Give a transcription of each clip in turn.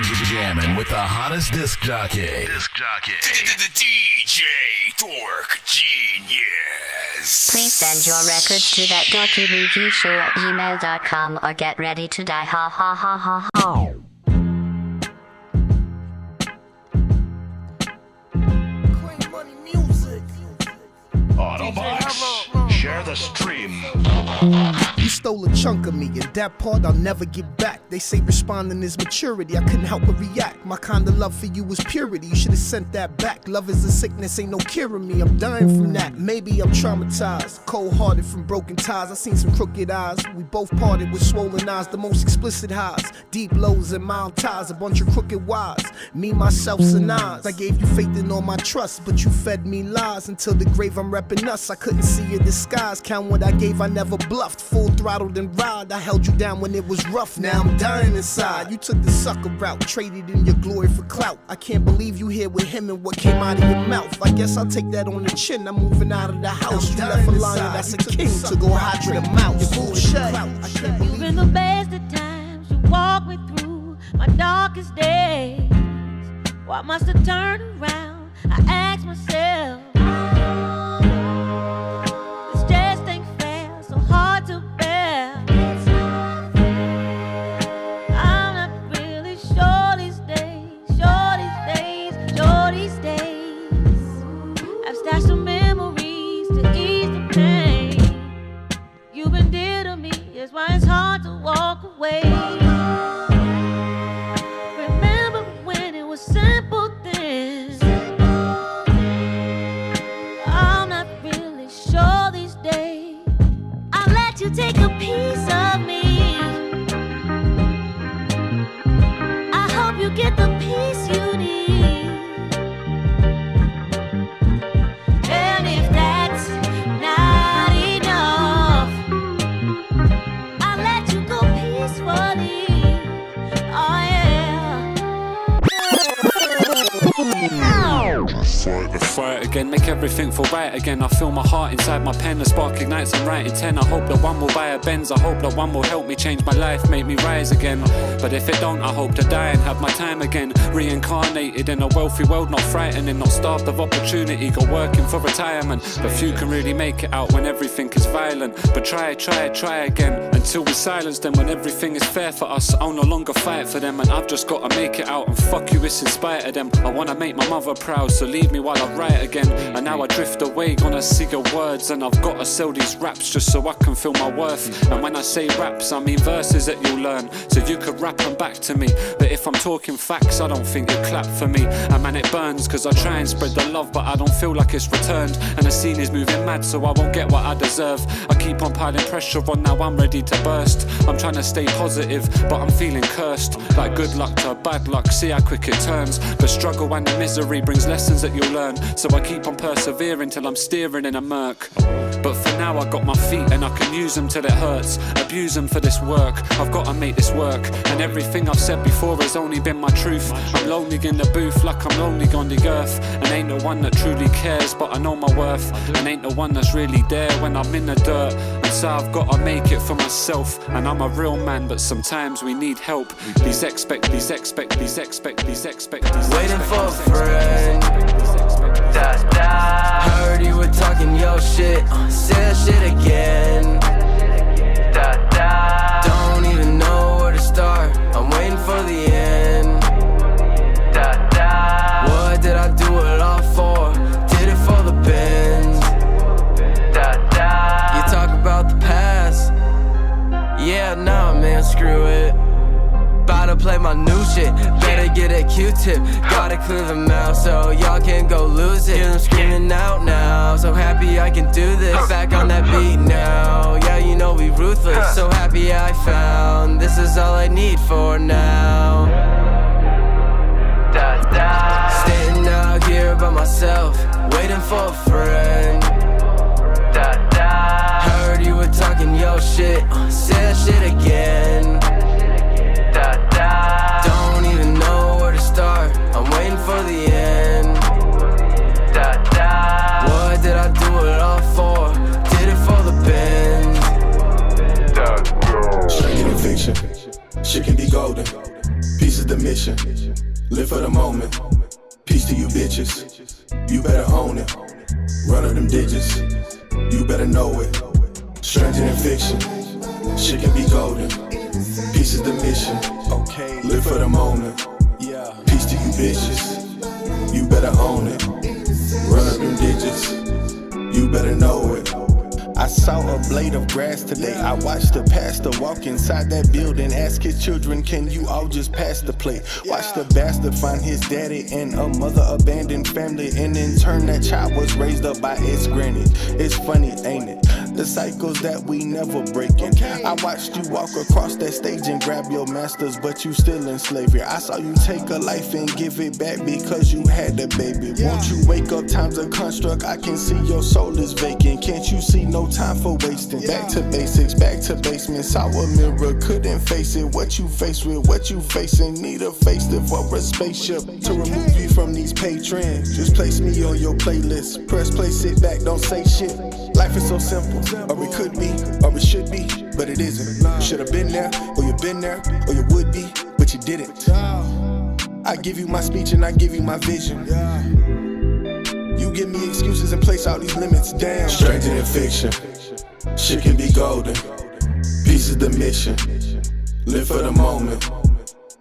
You're jamming with the hottest disc jockey. The DJ Dork Geniuz. Please send your records to that dorkyreviewshow@gmail.com or get ready to die. Ha ha ha ha ha. Autobots, share the stream. You stole a chunk of me, and that part I'll never get back. They say responding is maturity, I couldn't help but react. My kind of love for you was purity, you should've sent that back. Love is a sickness, ain't no curing me, I'm dying from that. Maybe I'm traumatized, cold-hearted from broken ties. I seen some crooked eyes, we both parted with swollen eyes. The most explicit highs, deep lows and mild ties. A bunch of crooked whys, me, myself, and Nas. I gave you faith and all my trust, but you fed me lies. Until the grave I'm repping us, I couldn't see your disguise. Count what I gave, I never bluffed. Full throttled and ride, I held you down when it was rough. Now I'm dying inside. You took the sucker route, traded in your glory for clout. I can't believe you here with him and what came out of your mouth. I guess I'll take that on the chin. I'm moving out of the house. You left a lion that's a king to go hide with a mouse. Bullshit. I can't believe you've been the best of times. You walked me through my darkest days. Why must I turn around? I ask myself. This just ain't fair, so hard to bear. I'm not really sure these days. I've stashed some memories to ease the pain. You've been dear to me, that's why it's hard to walk away. Remember when it was simple things. I'm not really sure these days. I'll let you take a piece of me. I hope you get the peace you need. And if that's not enough, I'll let you go peacefully. Oh yeah. Fight again, make everything feel right again. I feel my heart inside my pen, the spark ignites, I'm writing 10. I hope that one will buy a Benz, I hope that one will help me change my life, make me rise again. But if it don't, I hope to die and have my time again. Reincarnated in a wealthy world, not frightening, not starved of opportunity, go working for retirement. But few can really make it out when everything is violent. But try again, until we silence them. When everything is fair for us, I'll no longer fight for them. And I've just gotta make it out, and fuck you, it's in spite of them. I wanna make my mother proud, so leave me while I write again. And now I drift away, gonna see your words. And I've gotta sell these raps just so I can feel my worth. And when I say raps, I mean verses that you'll learn, so you could rap them back to me. But if I'm talking facts, I don't think you clap for me. And man, it burns, cause I try and spread the love, but I don't feel like it's returned. And the scene is moving mad, so I won't get what I deserve. I keep on piling pressure on, now I'm ready to burst. I'm trying to stay positive, but I'm feeling cursed. Like good luck to bad luck, see how quick it turns. The struggle and the misery brings lessons that you'll learn, so I keep on persevering till I'm steering in a murk. But for now I got my feet and I can use them till it hurts. Abuse them for this work, I've got to make this work. And everything I've said before has only been my truth. I'm lonely in the booth like I'm lonely on the earth. And ain't no one that truly cares, but I know my worth. And ain't no one that's really there when I'm in the dirt. And so I've got to make it for myself. And I'm a real man, but sometimes we need help. Please expect. Waiting for a friend. Heard you were talking your shit, say that shit again. Don't even know where to start, I'm waiting for the end. What did I do it all for? Did it for the bins. You talk about the past, yeah, nah man, screw it. About to play my new shit, better get a Q-tip. Gotta clear the mouth so y'all can go lose it. Hear them screaming out now, so happy I can do this. Back on that beat now, yeah you know we ruthless. So happy I found, this is all I need for now. Standing out here by myself, waiting for a friend. shit, say that shit again. Don't even know where to start, I'm waiting for the end. What did I do it all for? Did it for the bends. Straight in fiction, shit can be golden. Peace is the mission, live for the moment. Peace to you bitches, you better own it. Run of them digits, you better know it. Stranger than fiction, shit can be golden. Peace is the mission, live for the moment. Peace to you bitches, you better own it. Run up them digits, you better know it. I saw a blade of grass today. I watched the pastor walk inside that building, ask his children, can you all just pass the plate? Watch the bastard find his daddy and a mother abandoned family, and in turn that child was raised up by its granny. It's funny, ain't it? The cycles that we never breaking. I watched you walk across that stage and grab your masters, but you still in slavery. I saw you take a life and give it back because you had a baby. Won't you wake up, time's a construct, I can see your soul is vacant. Can't you see no time for wasting? Back to basics, back to basement. Saw a mirror, couldn't face it. What you face with, what you facing. Need a facelift or a spaceship to remove you from these patrons. Just place me on your playlist. Press play, sit back, don't say shit. Life is so simple, or it could be, or it should be, but it isn't. Should've been there, or you been there, or you would be, but you didn't. I give you my speech and I give you my vision. You give me excuses and place all these limits down. Stranger than fiction, shit can be golden. Peace is the mission, live for the moment.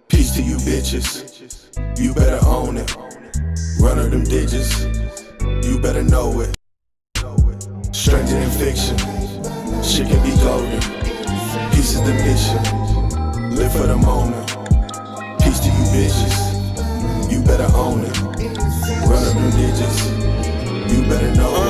Peace to you bitches, you better own it. Run of them digits, you better know it. Stranger than fiction, shit can be golden. Peace is the mission, live for the moment. Peace to you bitches, you better own it. Run up them digits, you better know it.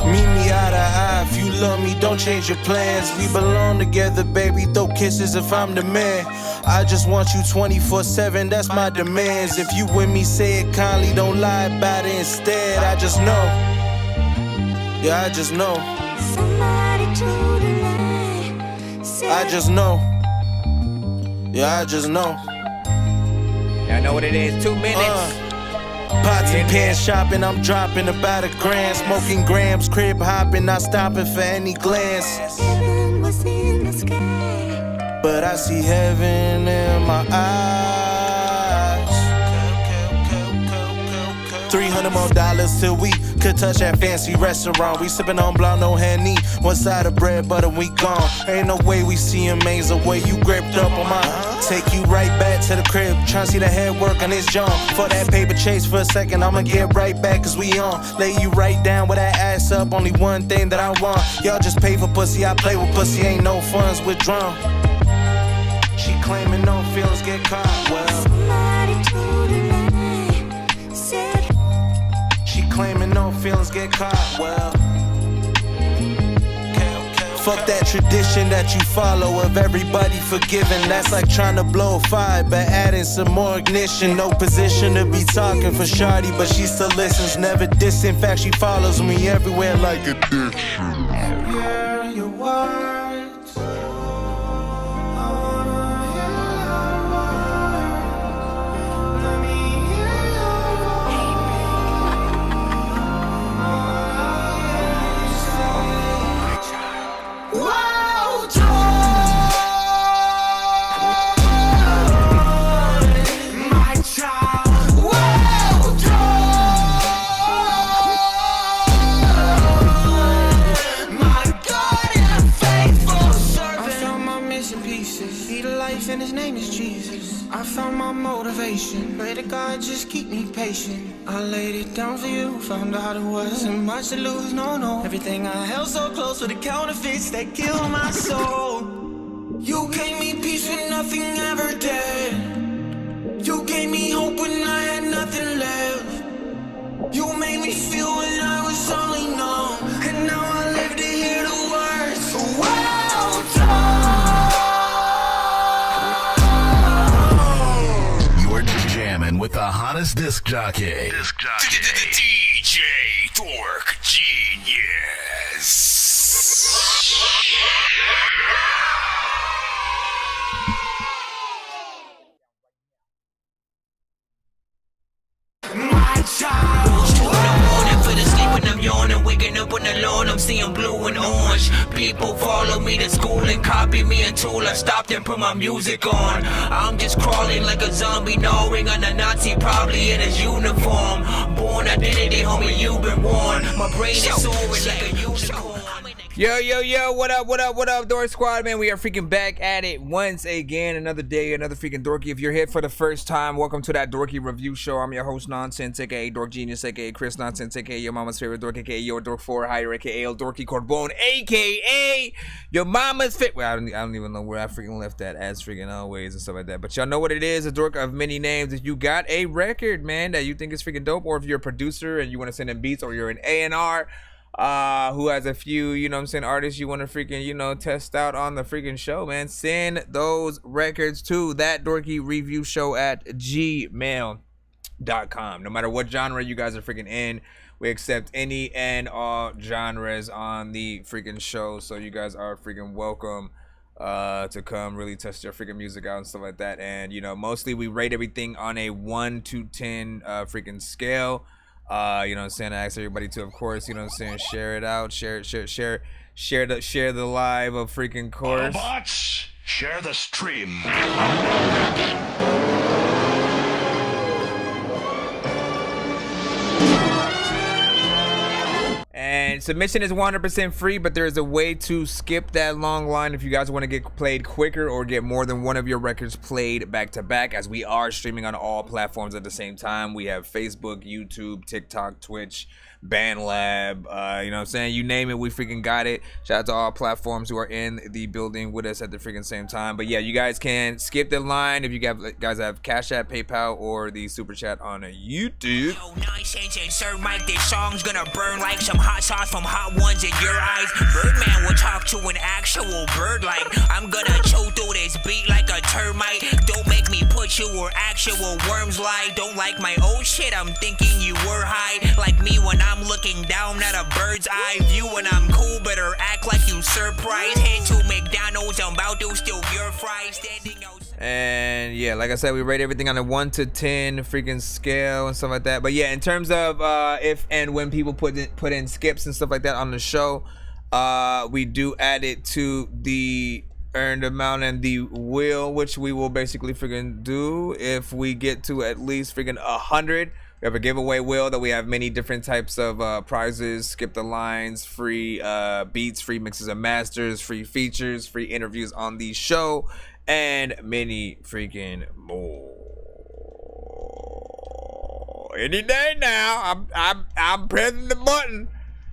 Meet me eye to eye, if you love me, don't change your plans. We belong together, baby, throw kisses if I'm the man. I just want you 24/7, that's my demands. If you with me, say it kindly, don't lie about it instead. I just know, yeah, I just know. I just know, yeah, I just know. Y'all know what it is, 2 minutes. Pots and pans shopping, I'm dropping about $1 grand. Smoking grams, crib hopping, not stopping for any glance. But I see heaven in my eyes. $300 more till we could touch that fancy restaurant. We sippin' on blanc, no Henny. One side of bread, butter, we gone. Ain't no way we see a maze the way you gripped up on mine. Take you right back to the crib, tryna see the head work on his jaw. For that paper chase for a second, I'ma get right back cause we on. Lay you right down with that ass up, only one thing that I want. Y'all just pay for pussy, I play with pussy, ain't no funds withdrawn. She claiming no feelings get caught, well. She claiming no feelings get caught, well. Fuck that tradition that you follow of everybody forgiving. That's like trying to blow a fire but adding some more ignition. No position to be talking for shawty, but she still listens. Never diss, in fact she follows me everywhere like a dick. Yeah, your words. And his name is Jesus. I found my motivation. Pray to God, just keep me patient. I laid it down for you. Found out it wasn't much to lose, no, no. Everything I held so close were the counterfeits that killed my soul. You gave me peace when nothing ever did. You gave me hope when I had nothing left. You made me feel when I was only numb. And now I live to hear the words. Well done. With the hottest disc jockey. DJ Dork Geniuz. see them blue and orange. People follow me to school and copy me until I stopped and put my music on. I'm just crawling like a zombie, gnawing on a Nazi, probably in his uniform. Born identity, homie, you've been warned. My brain is soaring like a unicorn. Yo, what up, Dork Squad, man? We are freaking back at it once again. Another day, another freaking Dorky. If you're here for the first time, welcome to that Dorky review show. I'm your host, Nonsenze, aka Dork Genius, aka Chris Nonsense, aka your mama's favorite Dork, aka your Dork 4 higher, aka El Dorky Corbone, aka your mama's fit. Well, I don't even know where I freaking left that as freaking always and stuff like that. But y'all know what it is, a Dork of many names. If you got a record, man, that you think is freaking dope, or if you're a producer and you want to send in beats, or you're an A&R, who has a few, you know what I'm saying, artists you want to freaking, you know, test out on the freaking show, man, send those records to that Dorky review show at gmail.com. No matter what genre you guys are freaking in, we accept any and all genres on the freaking show, so you guys are freaking welcome to come really test your freaking music out and stuff like that. And you know, mostly we rate everything on a 1 to 10 freaking scale. You know what I'm saying? I ask everybody to, of course, you know what I'm saying, share it out, share the live of freaking course. Autobots, share the stream. And submission is 100% free, but there is a way to skip that long line if you guys want to get played quicker or get more than one of your records played back to back, as we are streaming on all platforms at the same time. We have Facebook, YouTube, TikTok, Twitch, BandLab, you know what I'm saying, you name it, we freaking got it. Shout out to all platforms who are in the building with us at the freaking same time. But yeah, you guys can skip the line if you guys have Cash App, PayPal, or the Super Chat on YouTube. Yo, Nonsense and Sir Mike, this song's gonna burn like some hot sauce from hot ones in your eyes. Birdman will talk to an actual bird like I'm gonna chew through this beat like a termite. Don't make me put you where actual worms lie. Don't like my old shit, I'm thinking you were high. Like me when I'm looking down at a bird's eye view. When I'm cool, better act like you surprised. Head to McDonald's, I'm about to steal your fries. Standing outside. And yeah, like I said, we rate everything on a 1 to 10 freaking scale and stuff like that. But yeah, in terms of if and when people put in skips and stuff like that on the show, we do add it to the earned amount and the wheel, which we will basically freaking do if we get to at least freaking 100. We have a giveaway wheel that we have many different types of prizes, skip the lines, free beats, free mixes and masters, free features, free interviews on the show, and many freaking more. Any day now, I'm pressing the button.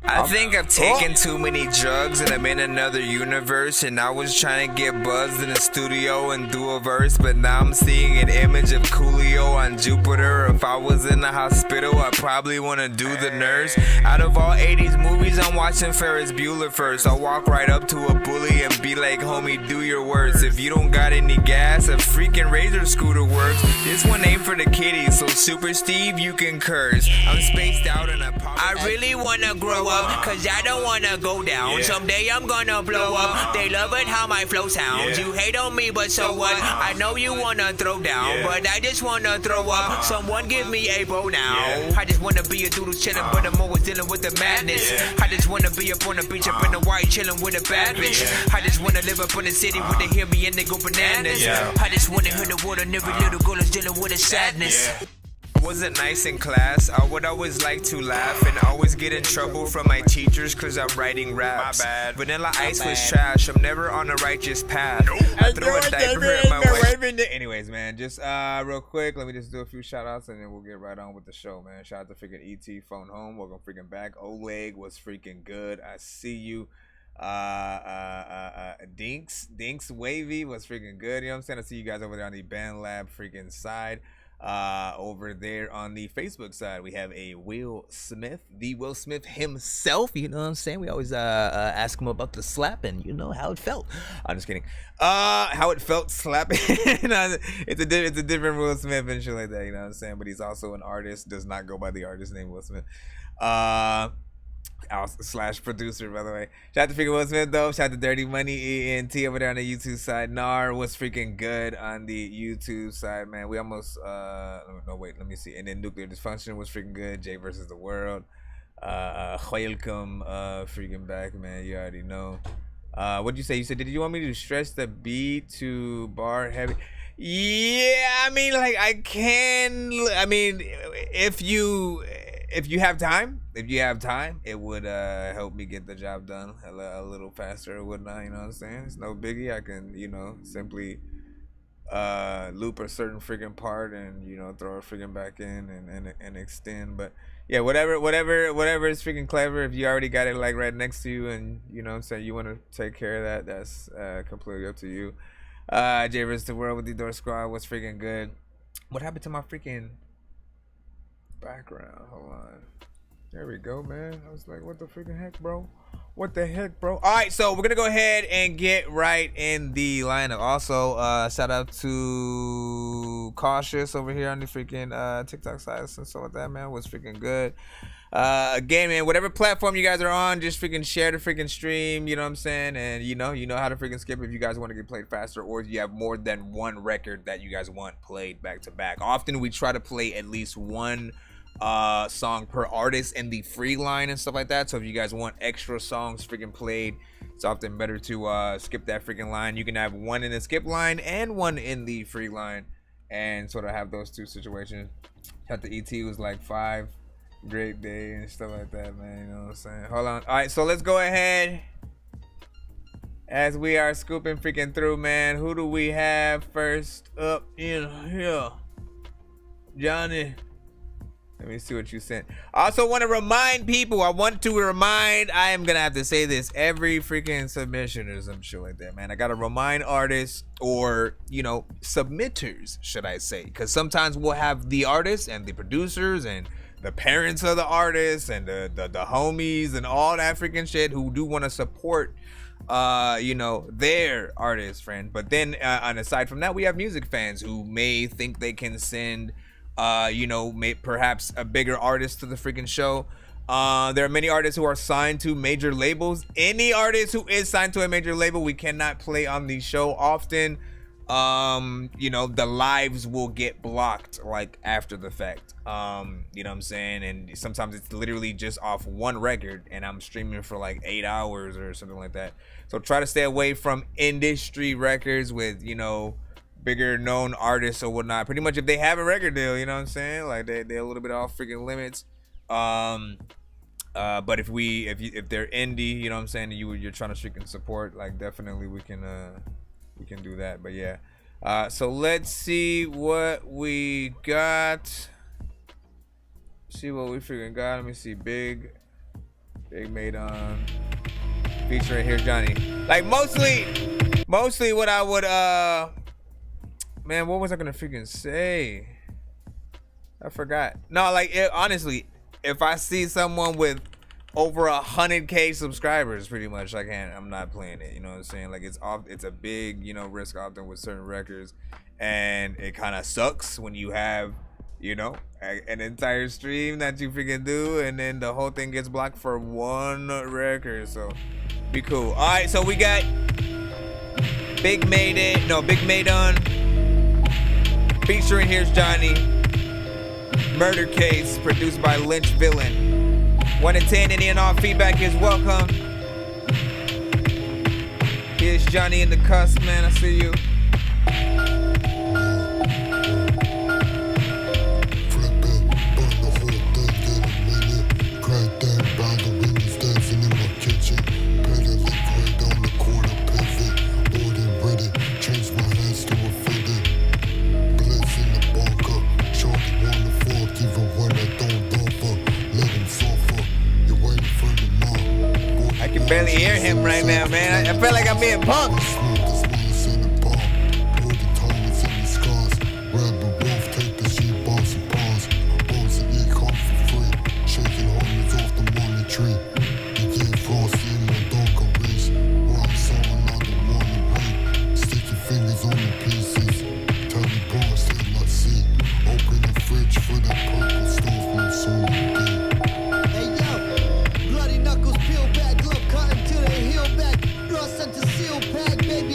I think I've taken too many drugs and I'm in another universe, and I was trying to get buzzed in the studio and do a verse, but now I'm seeing an image of Coolio on Jupiter. If I was in the hospital, I'd probably want to do the nurse. Out of all 80s movies, I'm watching Ferris Bueller first. I'll walk right up to a bully and be like, homie, do your worst. If you don't got any gas, a freaking razor scooter works. This one ain't for the kiddies, so Super Steve, you can curse. I'm spaced out and I really wanna grow up, cause I don't wanna go down. Someday I'm gonna blow up. They love it how my flow sounds. You hate on me, but so what? I know you wanna throw down, but I just wanna throw up. Someone give me a bow now. I just wanna be a doodle chillin', but I'm always dealing with the madness. I just wanna be up on the beach, up in the white, chillin' with a bad bitch. I just wanna live up in the city where they hear me and they go bananas. I just wanna hear the word, and every little girl is dealing with a sadness. Wasn't nice in class. I would always like to laugh and always get in trouble from my teachers cause I'm writing raps. My bad. Vanilla Ice was trash. I'm never on a righteous path. I throw a diaper at my wife. Anyways, man, just real quick, let me just do a few shout outs and then we'll get right on with the show, man. Shout out to freaking ET Phone Home. Welcome freaking back. Oleg was freaking good. I see you. Dinks Wavy was freaking good. You know what I'm saying? I see you guys over there on the BandLab freaking side. Over there on the Facebook side, we have a Will Smith, the Will Smith himself. You know what I'm saying? We always ask him about the slap and you know how it felt. I'm just kidding. How it felt slapping. it's a different Will Smith and shit like that. You know what I'm saying? But he's also an artist. Does not go by the artist name Will Smith. Slash producer, by the way. Shout out to freaking Will Smith though. Shout out to Dirty Money ENT over there on the YouTube side. Nar was freaking good on the YouTube side, man. We almost no wait, let me see. And then Nuclear Dysfunction was freaking good. Jay versus the World. welcome, freaking back, man. You already know. What'd you say? You said, did you want me to stretch the beat to bar heavy? Yeah, I mean, like, I can. I mean, if you have time, it would help me get the job done a little faster or whatnot. You know what I'm saying? It's no biggie. I can, simply loop a certain freaking part and throw it freaking back in and extend. But yeah, whatever is freaking clever. If you already got it like right next to you and you want to take care of that, that's completely up to you. J-Riz the World with the Dork Squad. What's freaking good? What happened to my freaking background? Hold on. There we go, man. I was like, what the freaking heck, bro? What the heck, bro? All right, so we're gonna go ahead and get right in the lineup. Also, shout out to Cautious over here on the freaking TikTok side and stuff like that, man. Was freaking good. Again, man, whatever platform you guys are on, just freaking share the freaking stream, you know what I'm saying? And you know how to freaking skip if you guys want to get played faster, or if you have more than one record that you guys want played back to back. Often we try to play at least one song per artist in the free line and stuff like that. So if you guys want extra songs freaking played, it's often better to skip that freaking line. You can have one in the skip line and one in the free line and sort of have those two situations. At the ET was like 5 great day and stuff like that, man. You know what I'm saying? Hold on. All right, so let's go ahead as we are scooping freaking through, man. Who do we have first up in here? Johnny. Let me see what you sent. I also want to remind people. I am going to have to say this every freaking submission or some shit like that, man. I got to remind artists or, submitters, should I say. Because sometimes we'll have the artists and the producers and the parents of the artists and the homies and all that freaking shit who do want to support their artist friend. But then and aside from that, we have music fans who may think they can send perhaps a bigger artist to the freaking show. There are many artists who are signed to major labels. Any artist who is signed to a major label, we cannot play on the show often. The lives will get blocked like after the fact. You know what I'm saying? And sometimes it's literally just off one record and I'm streaming for like 8 hours or something like that. So try to stay away from industry records with, bigger known artists or whatnot. Pretty much if they have a record deal, you know what I'm saying? Like they're a little bit off freaking limits. But if they're indie, you know what I'm saying, and you're trying to freaking support, like definitely we can do that. But yeah. So let's see what we got. See what we freaking got. Let me see. Big made on featuring Here's Johnny. Like mostly what I would man, what was I gonna freaking say? I forgot. No, like honestly, if I see someone with over 100K subscribers, pretty much, I'm not playing it. You know what I'm saying? Like it's a big, risk often with certain records, and it kind of sucks when you have, an entire stream that you freaking do, and then the whole thing gets blocked for one record. So be cool. All right, so we got Big Made On. Featuring Here's Johnny. Murder Case, produced by Lynch Villain. 1 in 10, any and all feedback is welcome. Here's Johnny in the cusp, man. I see you. Barely hear him right now, man. I feel like I'm being punked. Back,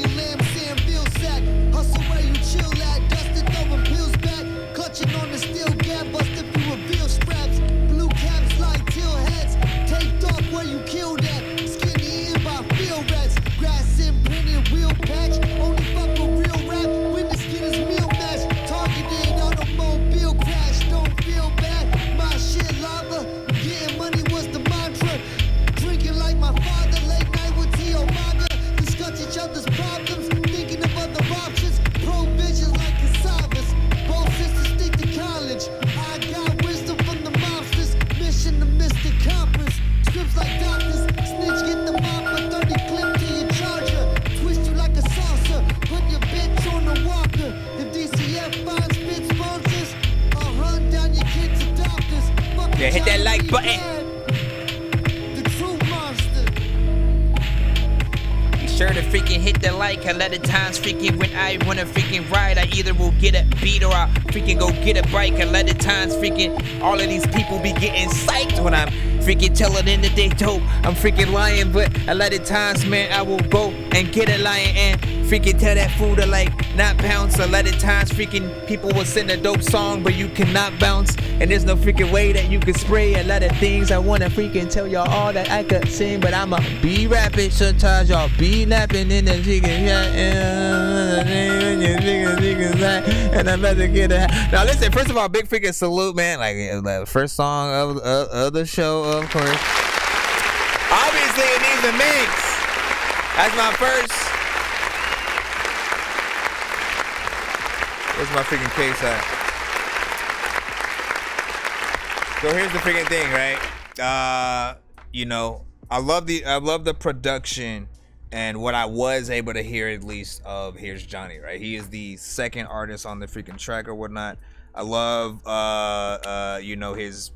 sure to freaking hit the like. A lot of times freaking when I wanna freaking ride, I either will get a beat or I'll freaking go get a bike. A lot of times freaking all of these people be getting psyched when I'm freaking telling them that they dope. I'm freaking lying, but a lot of times, man, I will go and get a lion and freaking tell that fool to like not bounce. A lot of times freaking people will send a dope song, but you cannot bounce. And there's no freaking way that you can spray. A lot of things I wanna freaking tell y'all all that I could sing, but I'ma be rapping. Sometimes y'all be napping in the chicken shot, and I'm about to get a. Now listen, first of all, big freaking salute, man. Like the first song of the show, of course. Obviously, it needs a mix. That's my first. Where's my freaking case at? So here's the freaking thing, right? You know, I love the production and what I was able to hear at least of Here's Johnny, right? He is the second artist on the freaking track or whatnot. I love you know, his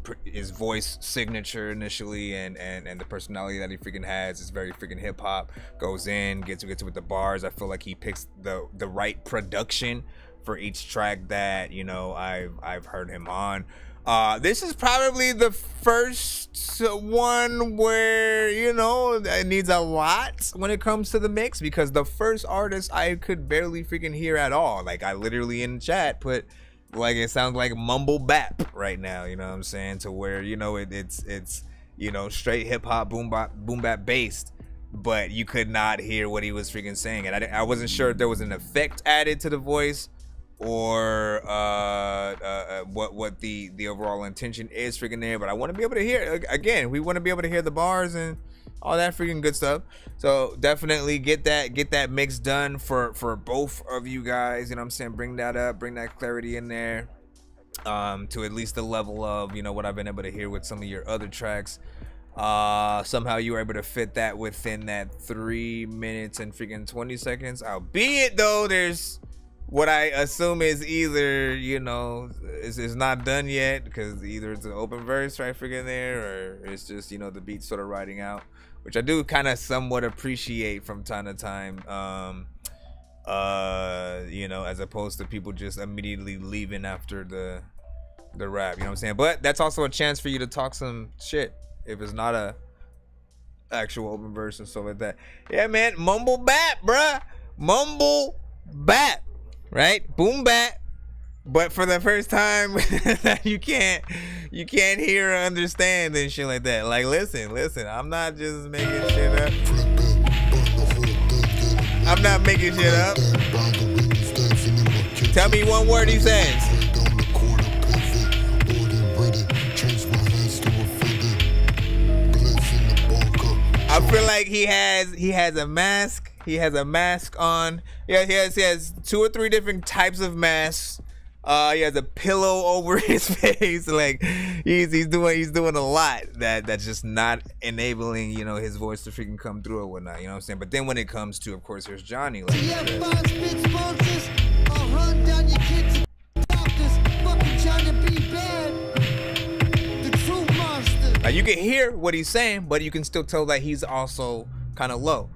voice signature initially and the personality that he freaking has is very freaking hip hop. Goes in, gets with the bars. I feel like he picks the right production for each track that, you know, I've heard him on. This is probably the first one where, you know, it needs a lot when it comes to the mix, because the first artist I could barely freaking hear at all. Like I literally in the chat put like it sounds like mumble bap right now, you know what I'm saying, to where, you know, it's you know, straight hip hop boom bap based, but you could not hear what he was freaking saying, and I wasn't sure if there was an effect added to the voice or what the overall intention is freaking there, but I want to be able to hear again. We want to be able to hear the bars and all that freaking good stuff. So definitely get that mix done for both of you guys. You know what I'm saying? Bring that up, bring that clarity in there, to at least the level of, you know, what I've been able to hear with some of your other tracks. Somehow you were able to fit that within that 3 minutes and freaking 20 seconds. Albeit though, there's what I assume is either, you know, it's not done yet, because either it's an open verse right freaking there, or it's just, you know, the beat sort of riding out, which I do kind of somewhat appreciate from time to time, you know, as opposed to people just immediately leaving after the rap, you know what I'm saying? But that's also a chance for you to talk some shit if it's not a actual open verse and stuff like that. Yeah, man, mumble bap, bruh. Mumble bap. Right, boom bap, but for the first time you can't hear or understand and shit like that. Like, listen, I'm not just making shit up. I'm not making shit up. Tell me one word he says. I feel like he has a mask. He has a mask on. Yeah, he has 2 or 3 different types of masks. He has a pillow over his face. Like he's doing a lot that's just not enabling, you know, his voice to freaking come through or whatnot. You know what I'm saying? But then when it comes to, of course, Here's Johnny. Like, you can hear what he's saying, but you can still tell that he's also kind of low.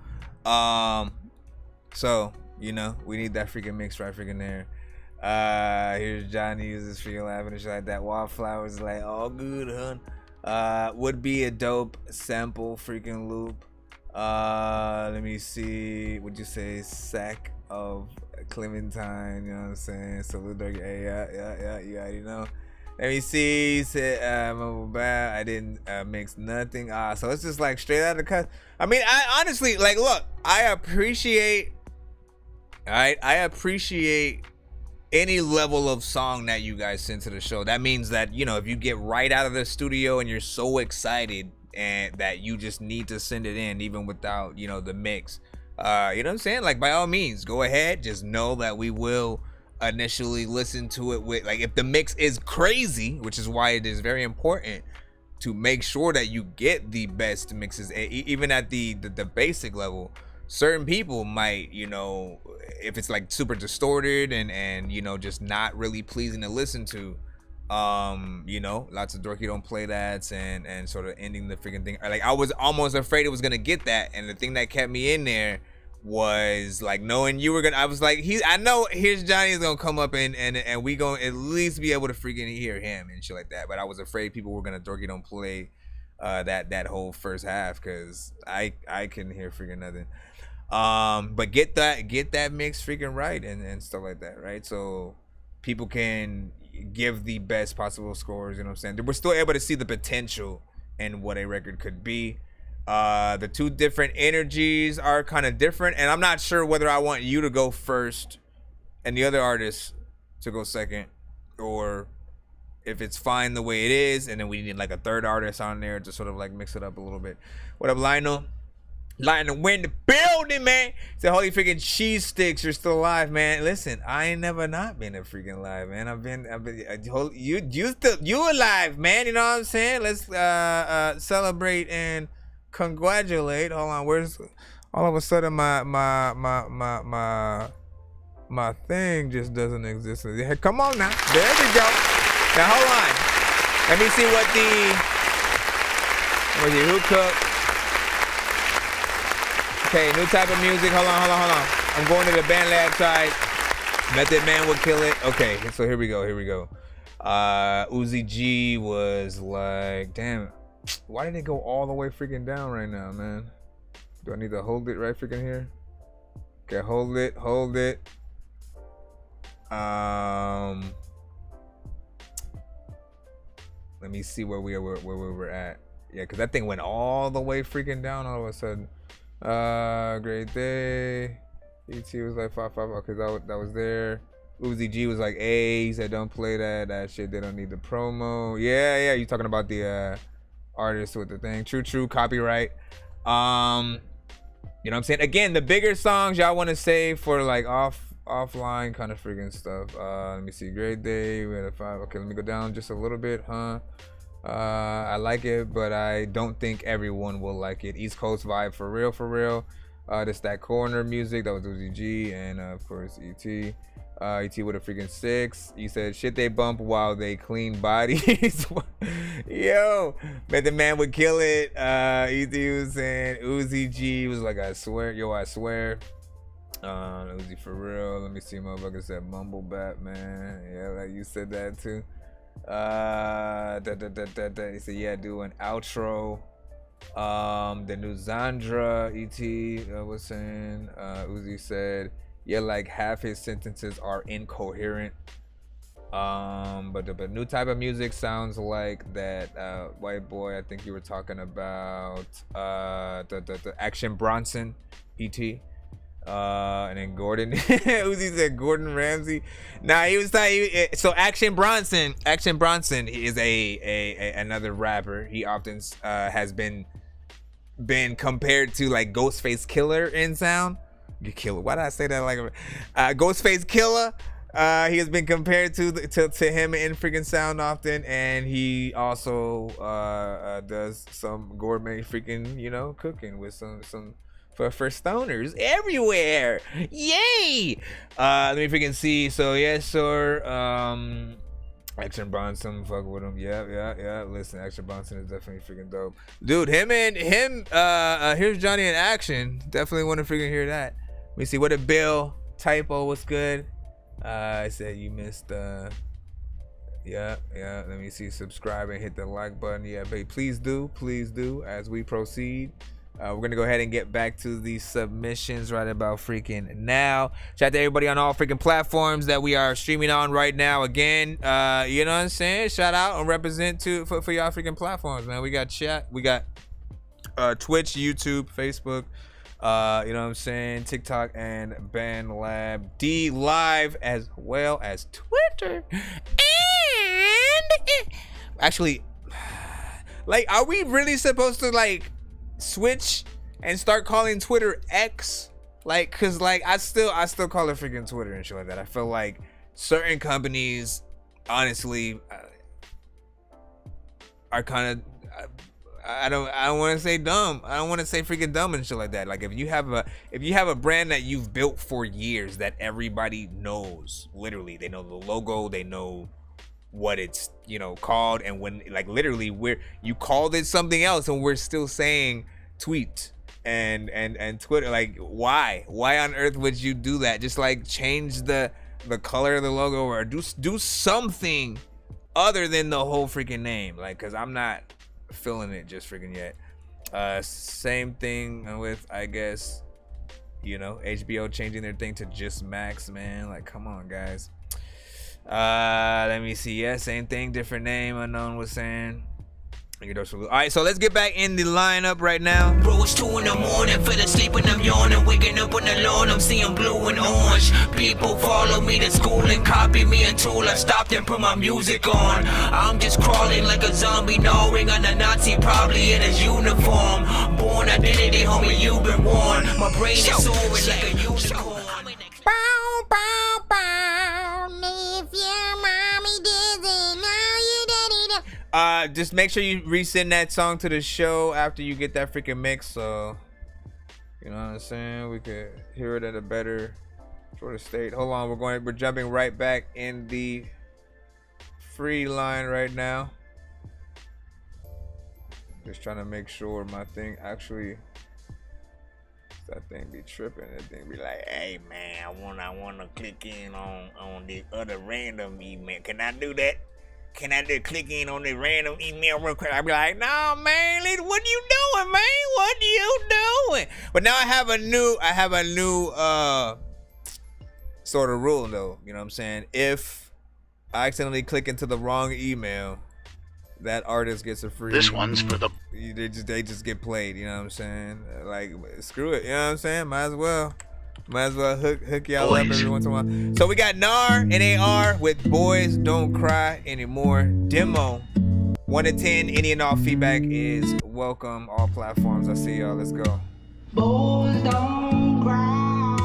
So, you know, we need that freaking mix right freaking there. Here's Johnny is freaking laughing and shit like that. Wildflowers like, all good, hun. Would be a dope sample freaking loop. Let me see. Would you say sack of Clementine? You know what I'm saying? Salute Dorky. Hey, yeah, you already know. Let me see. He said, I didn't mix nothing. So it's just like straight out of the cut. I mean, I honestly, like, look, I appreciate any level of song that you guys send to the show. That means that, you know, if you get right out of the studio and you're so excited and that you just need to send it in even without, you know, the mix, you know what I'm saying? Like, by all means, go ahead. Just know that we will initially listen to it with, like, if the mix is crazy, which is why it is very important to make sure that you get the best mixes, even at the basic level. Certain people might, you know, if it's like super distorted and you know, just not really pleasing to listen to, you know, lots of Dorky don't play that and sort of ending the freaking thing. Like, I was almost afraid it was gonna get that, and the thing that kept me in there was like knowing you were gonna. I was like, I know Here's Johnny is gonna come up and we gonna at least be able to freaking hear him and shit like that. But I was afraid people were gonna Dorky don't play that whole first half because I couldn't hear freaking nothing. But get that mix freaking right and stuff like that, right? So people can give the best possible scores. You know what I'm saying? We're still able to see the potential in what a record could be. The two different energies are kind of different, and I'm not sure whether I want you to go first and the other artist to go second, or if it's fine the way it is, and then we need like a third artist on there to sort of like mix it up a little bit. What up, Lionel? Lionel, we're in the building, man. Say, holy freaking cheese sticks, you're still alive, man. Listen, I ain't never not been a freaking alive, man. I've been you alive, man. You know what I'm saying? Let's celebrate and congratulate. Hold on, where's all of a sudden my thing just doesn't exist. Come on now, there we go. Now hold on, let me see what who cooked. Okay, new type of music. Hold on. I'm going to the band lab side. Method Man would kill it. Okay, so here we go. Uzi G was like, damn. Why did it go all the way freaking down right now, man? Do I need to hold it right freaking here? Okay, hold it. Let me see where we were at. Yeah, because that thing went all the way freaking down all of a sudden. Great day. ET was like 5-5. Okay, that was there. Uzi G was like, hey, he said don't play that shit. They don't need the promo. Yeah, you talking about the artist with the thing. True, copyright. You know what I'm saying? Again, the bigger songs y'all want to save for like offline kind of freaking stuff. Let me see. Great day. We had a 5. Okay, let me go down just a little bit, huh? I like it, but I don't think everyone will like it. East Coast vibe for real. This that corner music, that was Uzi G, and of course ET. ET with a freaking 6. He said shit they bump while they clean bodies. Yo, but the man would kill it. ET was saying Uzi G was like, I swear. Uzi for real. Let me see, motherfucker said mumble bat, man. Yeah, like you said that too. He said, yeah, do an outro. The new Zandra ET was saying, Uzi said, yeah, like half his sentences are incoherent. But the new type of music sounds like that white boy. I think you were talking about the Action Bronson ET. And then Gordon Uzi said Gordon Ramsay. Nah, he was like, so Action Bronson is a another rapper. He often has been compared to like Ghostface Killer in sound. Killer. Why did I say that like Ghostface Killer? He has been compared to him in freaking sound often, and he also does some gourmet freaking cooking with some for stoners everywhere. Yay! Let me freaking see. So yes, sir. Action Bronson, fuck with him. Yeah. Listen, Action Bronson is definitely freaking dope, dude. Him. Here's Johnny in action. Definitely want to freaking hear that. Let me see. What a Bill typo was good. I said you missed. Yeah. Let me see. Subscribe and hit the like button. Yeah, babe. Please do. As we proceed. We're gonna go ahead and get back to the submissions right about freaking now. Shout out to everybody on all freaking platforms that we are streaming on right now. Again, you know what I'm saying? Shout out and represent for y'all freaking platforms, man. We got chat, we got Twitch, YouTube, Facebook, you know what I'm saying? TikTok and BandLab D Live, as well as Twitter. And actually, like, are we really supposed to like switch and start calling Twitter X? Like, cause like I still call it freaking Twitter and shit like that. I feel like certain companies honestly are kind of I don't want to say dumb. I don't want to say freaking dumb and shit like that. Like if you have a brand that you've built for years that everybody knows, literally they know the logo, they know what it's called, and when like literally you called it something else and we're still saying tweet and Twitter. Like, why on earth would you do that? Just like change the color of the logo, or do something other than the whole freaking name. Like, cause I'm not feeling it just freaking yet. Same thing with, I guess, you know, HBO changing their thing to just Max, man. Like, come on, guys. Let me see. Yeah, same thing, different name. Unknown was saying. All right, so let's get back in the lineup right now. Bro, it's 2 in the morning, fell asleep and I'm yawning. Waking up on the lawn, I'm seeing blue and orange. People follow me to school and copy me until I stopped and put my music on. I'm just crawling like a zombie, gnawing on a Nazi, probably in his uniform. Born identity, homie, you've been warned. My brain is soaring like a unicorn. If your mommy didn't know you daddy. Just make sure you resend that song to the show after you get that freaking mix, so you know what I'm saying, we could hear it at a better sort of state. Hold on, we're jumping right back in the free line right now. Just trying to make sure my thing actually, that thing be tripping. That thing be like, hey man, I wanna click in on the other random email. Can I do that? Can I just click in on the random email real quick? I'd be like, nah, man, what are you doing, man? What are you doing? But now I have a new sort of rule though. You know what I'm saying? If I accidentally click into the wrong email, that artist gets a free. This one's for the. They just get played. You know what I'm saying? Like, screw it. You know what I'm saying? Might as well hook y'all up every once in a while. So we got NAR with Boys Don't Cry Anymore demo. 1 to 10, any and all feedback is welcome. All platforms. I see y'all. Let's go. Boys don't cry.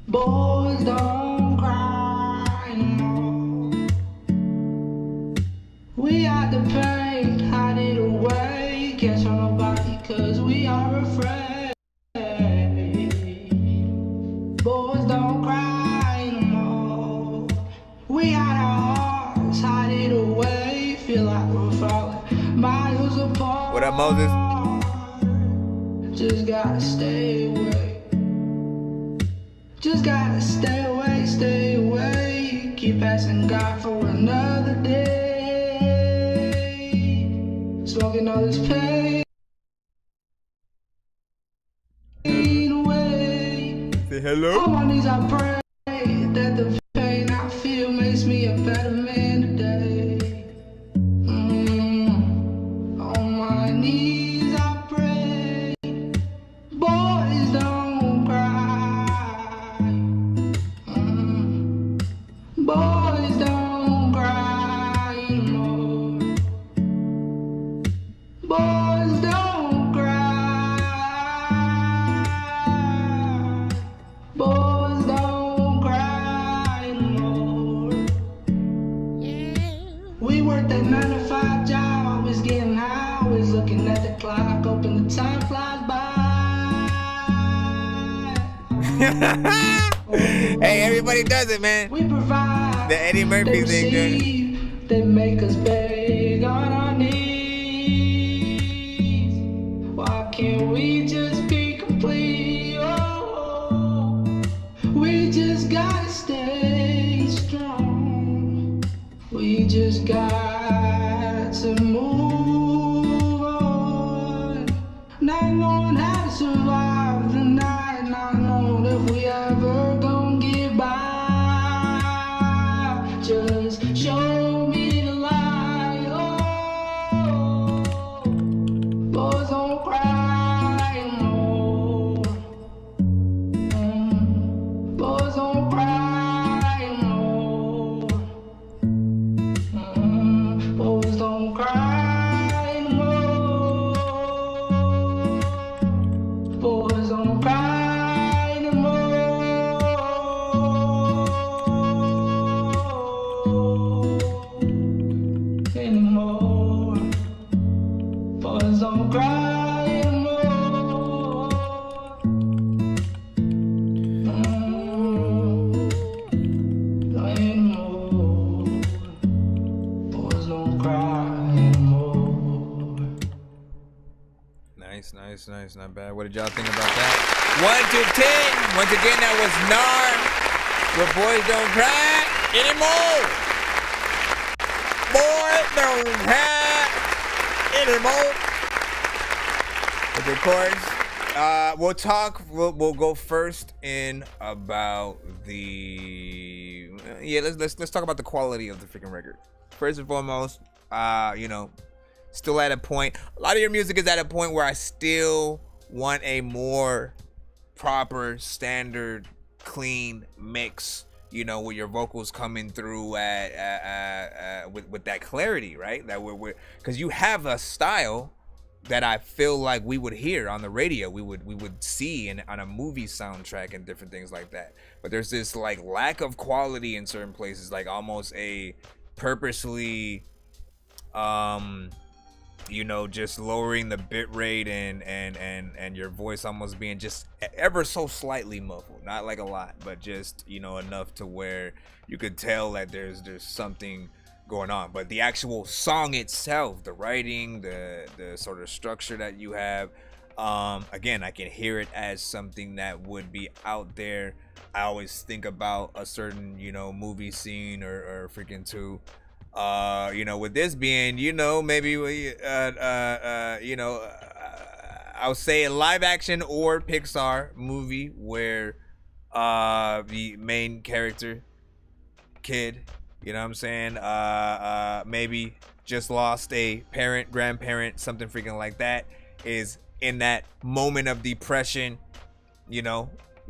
Boys don't cry anymore. We had the pain, hide it away. Can't show nobody cause we are afraid. Boys don't cry anymore. We had our hearts, hide it away. Feel like we're falling miles apart. What up, Moses? Just gotta stay away. Just gotta stay away, stay away. Keep asking God for another day. Smoking all this pain away. Say hello. On my knees I pray that the pain I feel makes me a better man today. On my knees I pray. Boys don't cry. Boys don't cry anymore. Boys don't cry. Boys don't cry anymore. We worked that 9 to 5 job, always getting high, always looking at the clock, hoping the time flies by. Hey, everybody does it, man. We provide, The Eddie Murphy they thing, good. receive, they make us beg on our knees. Why can't we just be complete? Oh, we just gotta stay strong. We just got to move on. Not knowing how to survive the night, not knowing if we ever gonna get by. Just show me the light. Oh, boys don't cry anymore. Boys don't cry anymore. Boys don't cry anymore. Boys don't cry anymore. Anymore. Boys don't cry anymore. Anymore. Boys don't cry anymore. Nice. Not bad. What did y'all think about that? 1 to 10. Once again, that was Nar. Where boys don't cry anymore. Boys don't cry anymore. But of course, we'll go first in about the let's talk about the quality of the freaking record. First and foremost, still at a point. A lot of your music is at a point where I still want a more proper, standard, clean mix. With your vocals coming through with that clarity, right? That we're because you have a style that I feel like we would hear on the radio, we would see on a movie soundtrack and different things like that. But there's this like lack of quality in certain places, like almost a purposely just lowering the bit rate and your voice almost being just ever so slightly muffled, not like a lot, but just enough to where you could tell that there's something going on. But the actual song itself, the writing, the sort of structure that you have, again, I can hear it as something that would be out there. I always think about a certain movie scene or freaking two. With this being, maybe I'll say a live action or Pixar movie where the main character, kid, maybe just lost a parent, grandparent, something freaking like that, is in that moment of depression,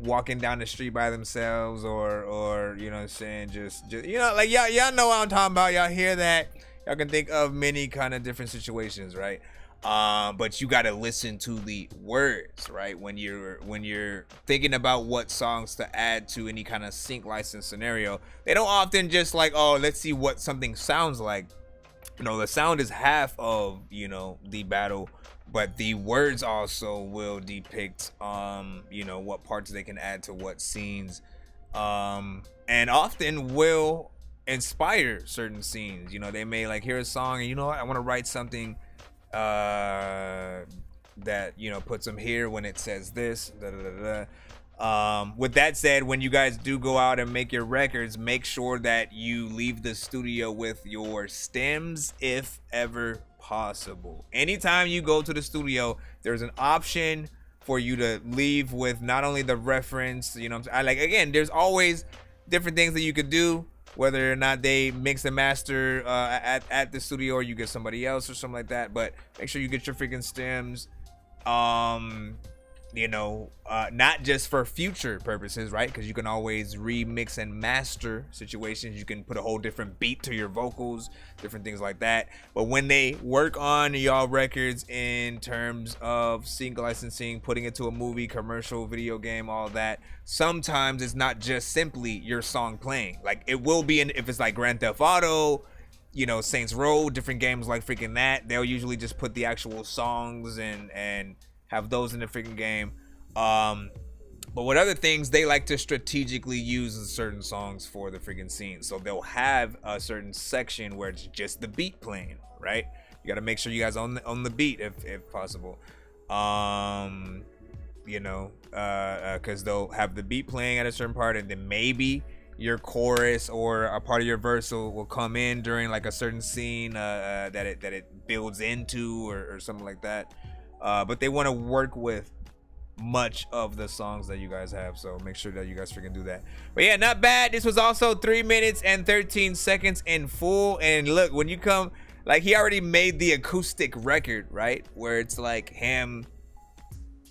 walking down the street by themselves or just like y'all know what I'm talking about. Y'all hear that, y'all can think of many kind of different situations, right? But you got to listen to the words, right? When you're thinking about what songs to add to any kind of sync license scenario, they don't often just like, oh, let's see what something sounds like. The sound is half of the battle, but the words also will depict what parts they can add to what scenes, and often will inspire certain scenes. They may like hear a song and I want to write something that puts them here when it says this, with that said, when you guys do go out and make your records, make sure that you leave the studio with your stems if ever possible. Anytime you go to the studio, there's an option for you to leave with not only the reference, there's always different things that you could do, whether or not they mix and master at the studio or you get somebody else or something like that. But make sure you get your freaking stems, not just for future purposes, right? Because you can always remix and master situations. You can put a whole different beat to your vocals, different things like that. But when they work on y'all records in terms of sync licensing, putting it to a movie, commercial, video game, all that, sometimes it's not just simply your song playing. Like it will be if it's like Grand Theft Auto, Saints Row, different games like freaking that, they'll usually just put the actual songs and have those in the freaking game. But with other things, they like to strategically use certain songs for the freaking scene. So they'll have a certain section where it's just the beat playing, right? You got to make sure you guys on the beat if possible. Because they'll have the beat playing at a certain part, and then maybe your chorus or a part of your verse will come in during like a certain scene that it builds into or something like that. But they want to work with much of the songs that you guys have, so make sure that you guys freaking do that. But yeah, not bad. This was also 3 minutes and 13 seconds in full. And look, when you come, like, he already made the acoustic record, right, where it's like him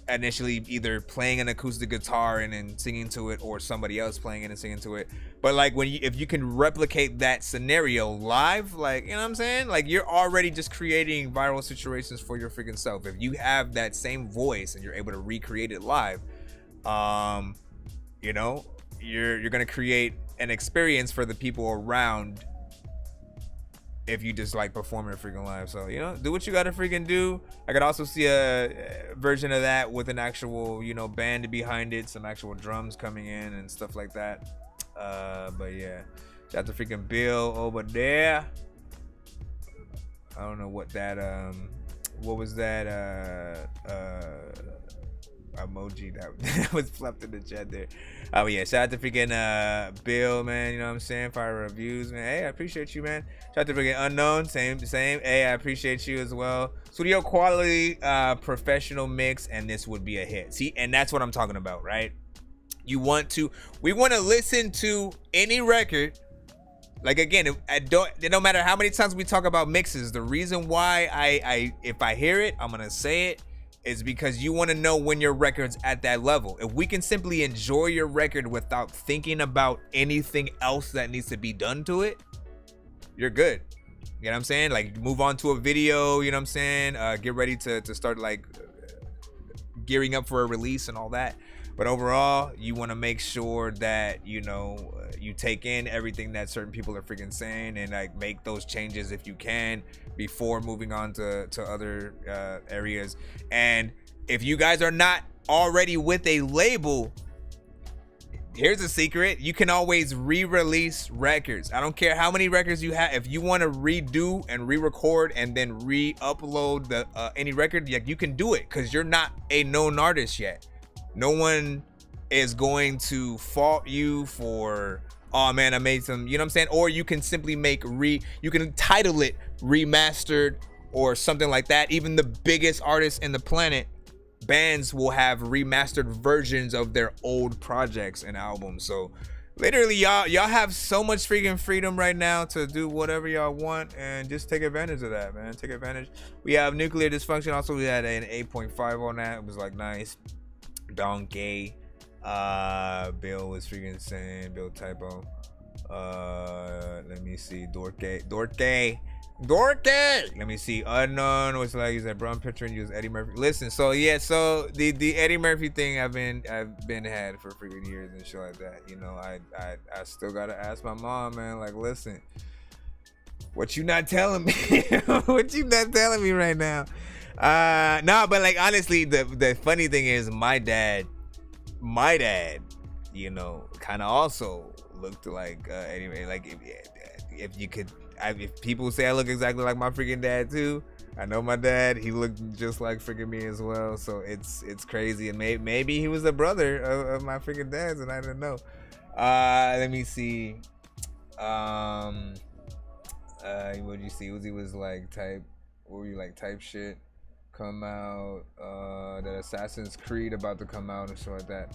initially either playing an acoustic guitar and then singing to it, or somebody else playing it and singing to it. But like if you can replicate that scenario live, like, you know what I'm saying, like, you're already just creating viral situations for your freaking self. If you have that same voice and you're able to recreate it live, you're gonna create an experience for the people around if you just like performing it freaking live. So, do what you gotta freaking do. I could also see a version of that with an actual, band behind it, some actual drums coming in and stuff like that. But yeah, shout out to freaking Bill over there. I don't know what that what was that emoji that was flipped in the chat there? Oh yeah, shout out to freaking Bill, man. You know what I'm saying? Fire reviews, man. Hey, I appreciate you, man. Shout out to freaking Unknown, same. Hey, I appreciate you as well. Studio quality, professional mix, and this would be a hit. See, and that's what I'm talking about, right? We want to listen to any record. Like again, it don't matter how many times we talk about mixes. The reason why I if I hear it, I'm gonna say it, is because you want to know when your record's at that level. If we can simply enjoy your record without thinking about anything else that needs to be done to it, you're good. You know what I'm saying? Like move on to a video, you know what I'm saying? Get ready to start like gearing up for a release and all that. But overall, you want to make sure that, you know, you take in everything that certain people are freaking saying and like make those changes if you can before moving on to other areas. And if you guys are not already with a label, here's a secret. You can always re-release records. I don't care how many records you have. If you want to redo and re-record and then re-upload the any record, you can do it because you're not a known artist yet. No one is going to fault you for, oh man, I made some, you know what I'm saying? Or you can simply you can title it remastered or something like that. Even the biggest artists in the planet, bands will have remastered versions of their old projects and albums. So literally y'all have so much freaking freedom right now to do whatever y'all want, and just take advantage of that, man. Take advantage. We have Nuclear Dysfunction. Also, we had an 8.5 on that. It was like nice. Donkey. Bill was freaking saying, Bill typo. Let me see. Dorky. Let me see. Unknown was like, he's a brown picture and use Eddie Murphy. Listen, so yeah, so the Eddie Murphy thing I've been had for freaking years and shit like that. You know, I still gotta ask my mom, man, like, listen, what you not telling me? What you not telling me right now? No, but like honestly, the funny thing is my dad, you know, kind of also looked like anyway, like if you could, if people say I look exactly like my freaking dad too, I know my dad, he looked just like freaking me as well. So it's crazy, and maybe he was a brother of my freaking dad's, and I didn't know. Let me see. What did you see? Uzi was like type. What were you like type shit? Come out, that Assassin's Creed about to come out and shit like that.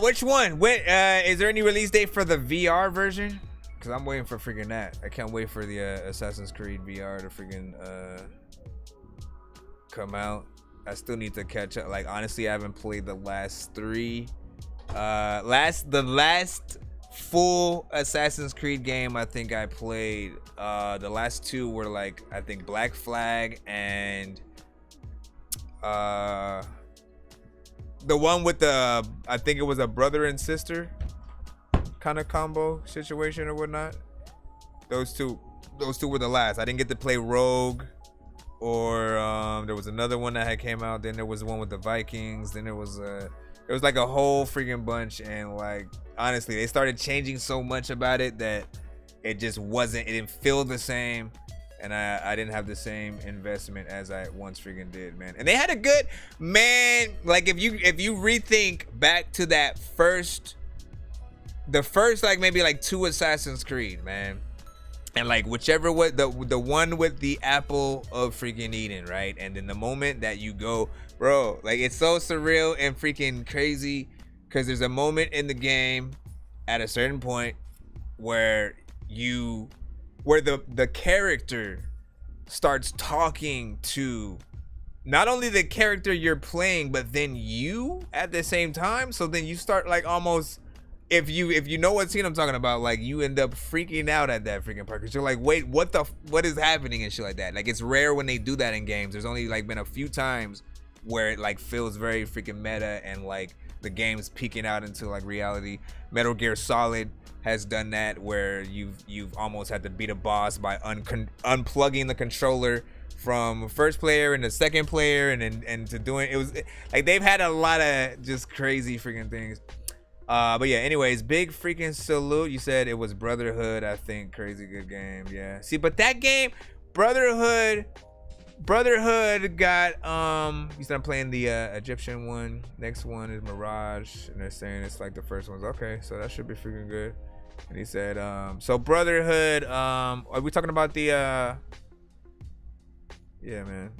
Which one? When is there any release date for the VR version? Because I'm waiting for freaking that. I can't wait for the Assassin's Creed VR to freaking come out. I still need to catch up. Like honestly, I haven't played the last three. The last full Assassin's Creed game I think I played, the last two were like, I think Black Flag and the one with the, I think it was a brother and sister kind of combo situation or whatnot. Those two were the last. I didn't get to play Rogue, or there was another one that had came out. Then there was the one with the Vikings. Then there was like a whole freaking bunch, and like honestly, they started changing so much about it that it just wasn't, it didn't feel the same, and I didn't have the same investment as I once freaking did, man. And they had a good, man, like if you rethink back to that the first like maybe like 2 Assassin's Creed, man, and like whichever was the one with the apple of freaking Eden, right? And then the moment that you go, bro, like it's so surreal and freaking crazy, because there's a moment in the game at a certain point where the character starts talking to not only the character you're playing, but then you at the same time. So then you start like almost, if you know what scene I'm talking about, like you end up freaking out at that freaking part, because you're like, wait, what is happening and shit like that. Like it's rare when they do that in games. There's only like been a few times where it like feels very freaking meta and like the game's peeking out into like reality. Metal Gear Solid has done that, where you've almost had to beat a boss by unplugging the controller from first player and the second player, and to doing it was like they've had a lot of just crazy freaking things. But yeah, anyways, big freaking salute. You said it was Brotherhood, I think. Crazy good game. Yeah, see, but that game Brotherhood, Brotherhood got you said I'm playing the Egyptian one. Next one is Mirage, and they're saying it's like the first one's okay, so that should be freaking good. And he said so Brotherhood, are we talking about the yeah, man,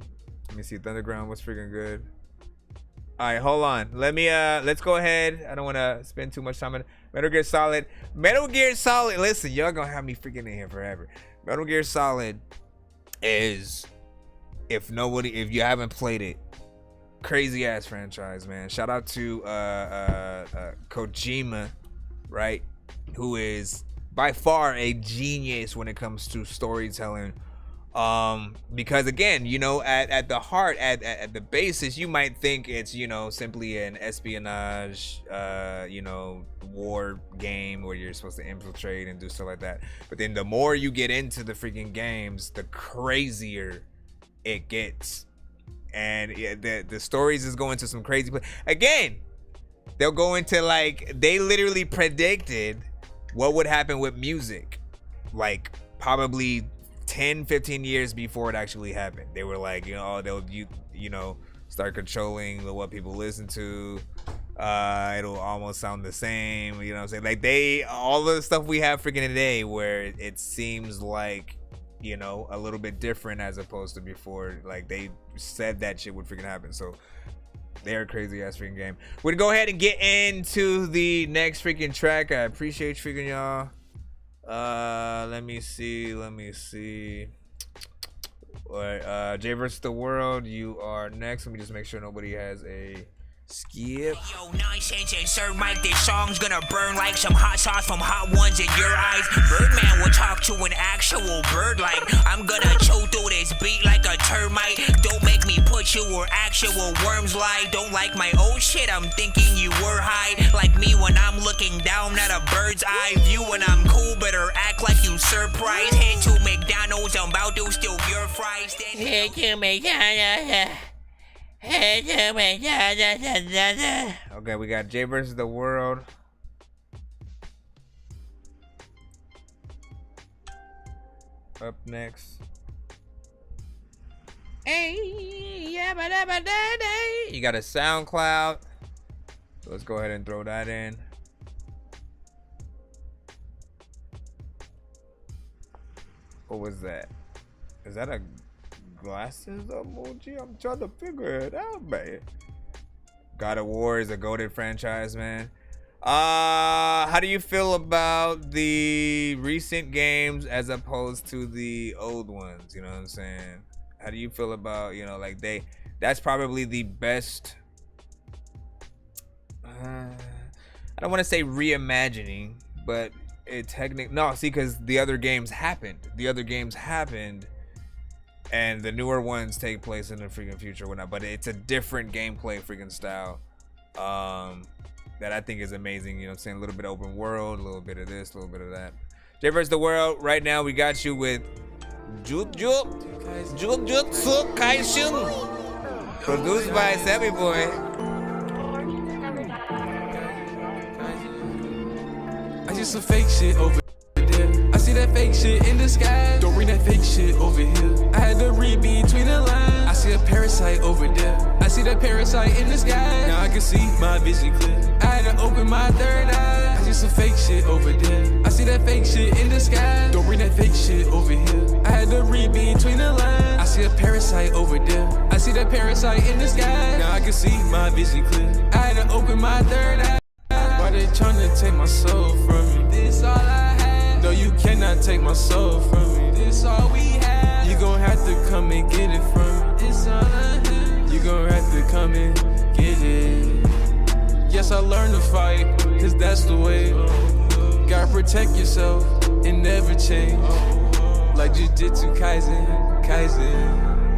let me see. Thunderground was freaking good. All right, hold on, let me let's go ahead. I don't want to spend too much time on Metal Gear Solid. Listen, y'all gonna have me freaking in here forever. Metal Gear Solid is, if you haven't played it, crazy ass franchise, man. Shout out to Kojima, right, who is by far a genius when it comes to storytelling. Because again, you know, at the heart, at the basis, you might think it's, you know, simply an espionage, you know, war game where you're supposed to infiltrate and do stuff like that. But then the more you get into the freaking games, the crazier it gets. And yeah, the stories is going to some crazy place. Again, they'll go into, like, they literally predicted what would happen with music, like probably 10-15 years before it actually happened. They were like, you know, they'll you know, start controlling what people listen to. It'll almost sound the same, you know what I'm saying? Like, all the stuff we have freaking today where it seems like, you know, a little bit different as opposed to before. Like, they said that shit would freaking happen. So they're a crazy ass freaking game. We're gonna go ahead and get into the next freaking track. I appreciate freaking y'all. Let me see. All right, Jay vs. the World, you are next. Let me just make sure nobody has a skip. Yo, Nonsenze and Sir Mike, this song's gonna burn like some hot sauce from hot ones in your eyes. Birdman will talk to an actual bird like I'm gonna chew through this beat like a termite. Don't make me put you where actual worms lie. Don't like my old shit, I'm thinking you were high. Like me when I'm looking down at a bird's eye view. When I'm cool, better act like you surprised. Head to McDonald's, I'm about to steal your fries. Head to McDonald's. Okay, we got Jay vs. the World. Up next. You got a SoundCloud. So let's go ahead and throw that in. What was that? Is that a glasses emoji? I'm trying to figure it out, man. God of War is a goated franchise, man. How do you feel about the recent games as opposed to the old ones? You know what I'm saying? How do you feel about, you know, like that's probably the best, I don't want to say reimagining, but it technically, no, see, because the other games happened. And the newer ones take place in the freaking future, whatnot. But it's a different gameplay freaking style that I think is amazing. You know what I'm saying? A little bit of open world, a little bit of this, a little bit of that. Jay vs. the World, right now we got you with Jujutsu Kaisen, produced by Sammy Boy. I just some fake shit over there. I see that fake shit in the sky. Don't bring that fake shit over here. I had to read between the lines. I see a parasite over there. I see that parasite in the sky. Now I can see my vision clear. I had to open my third eye. I see some fake shit over there. I see that fake shit in the sky. Don't bring that fake shit over here. I had to read between the lines. I see a parasite over there. I see that parasite in the sky. Now I can see my vision clear. I had to open my third eye. Why they tryna take my soul from me? This all I have. No, you cannot take my soul from me. This all we have. You gon' have to come and get it from me. This all I have. You gon' have to come and get it. Yes, I learned to fight, cause that's the way. Gotta protect yourself and never change. Like Jujutsu Kaisen.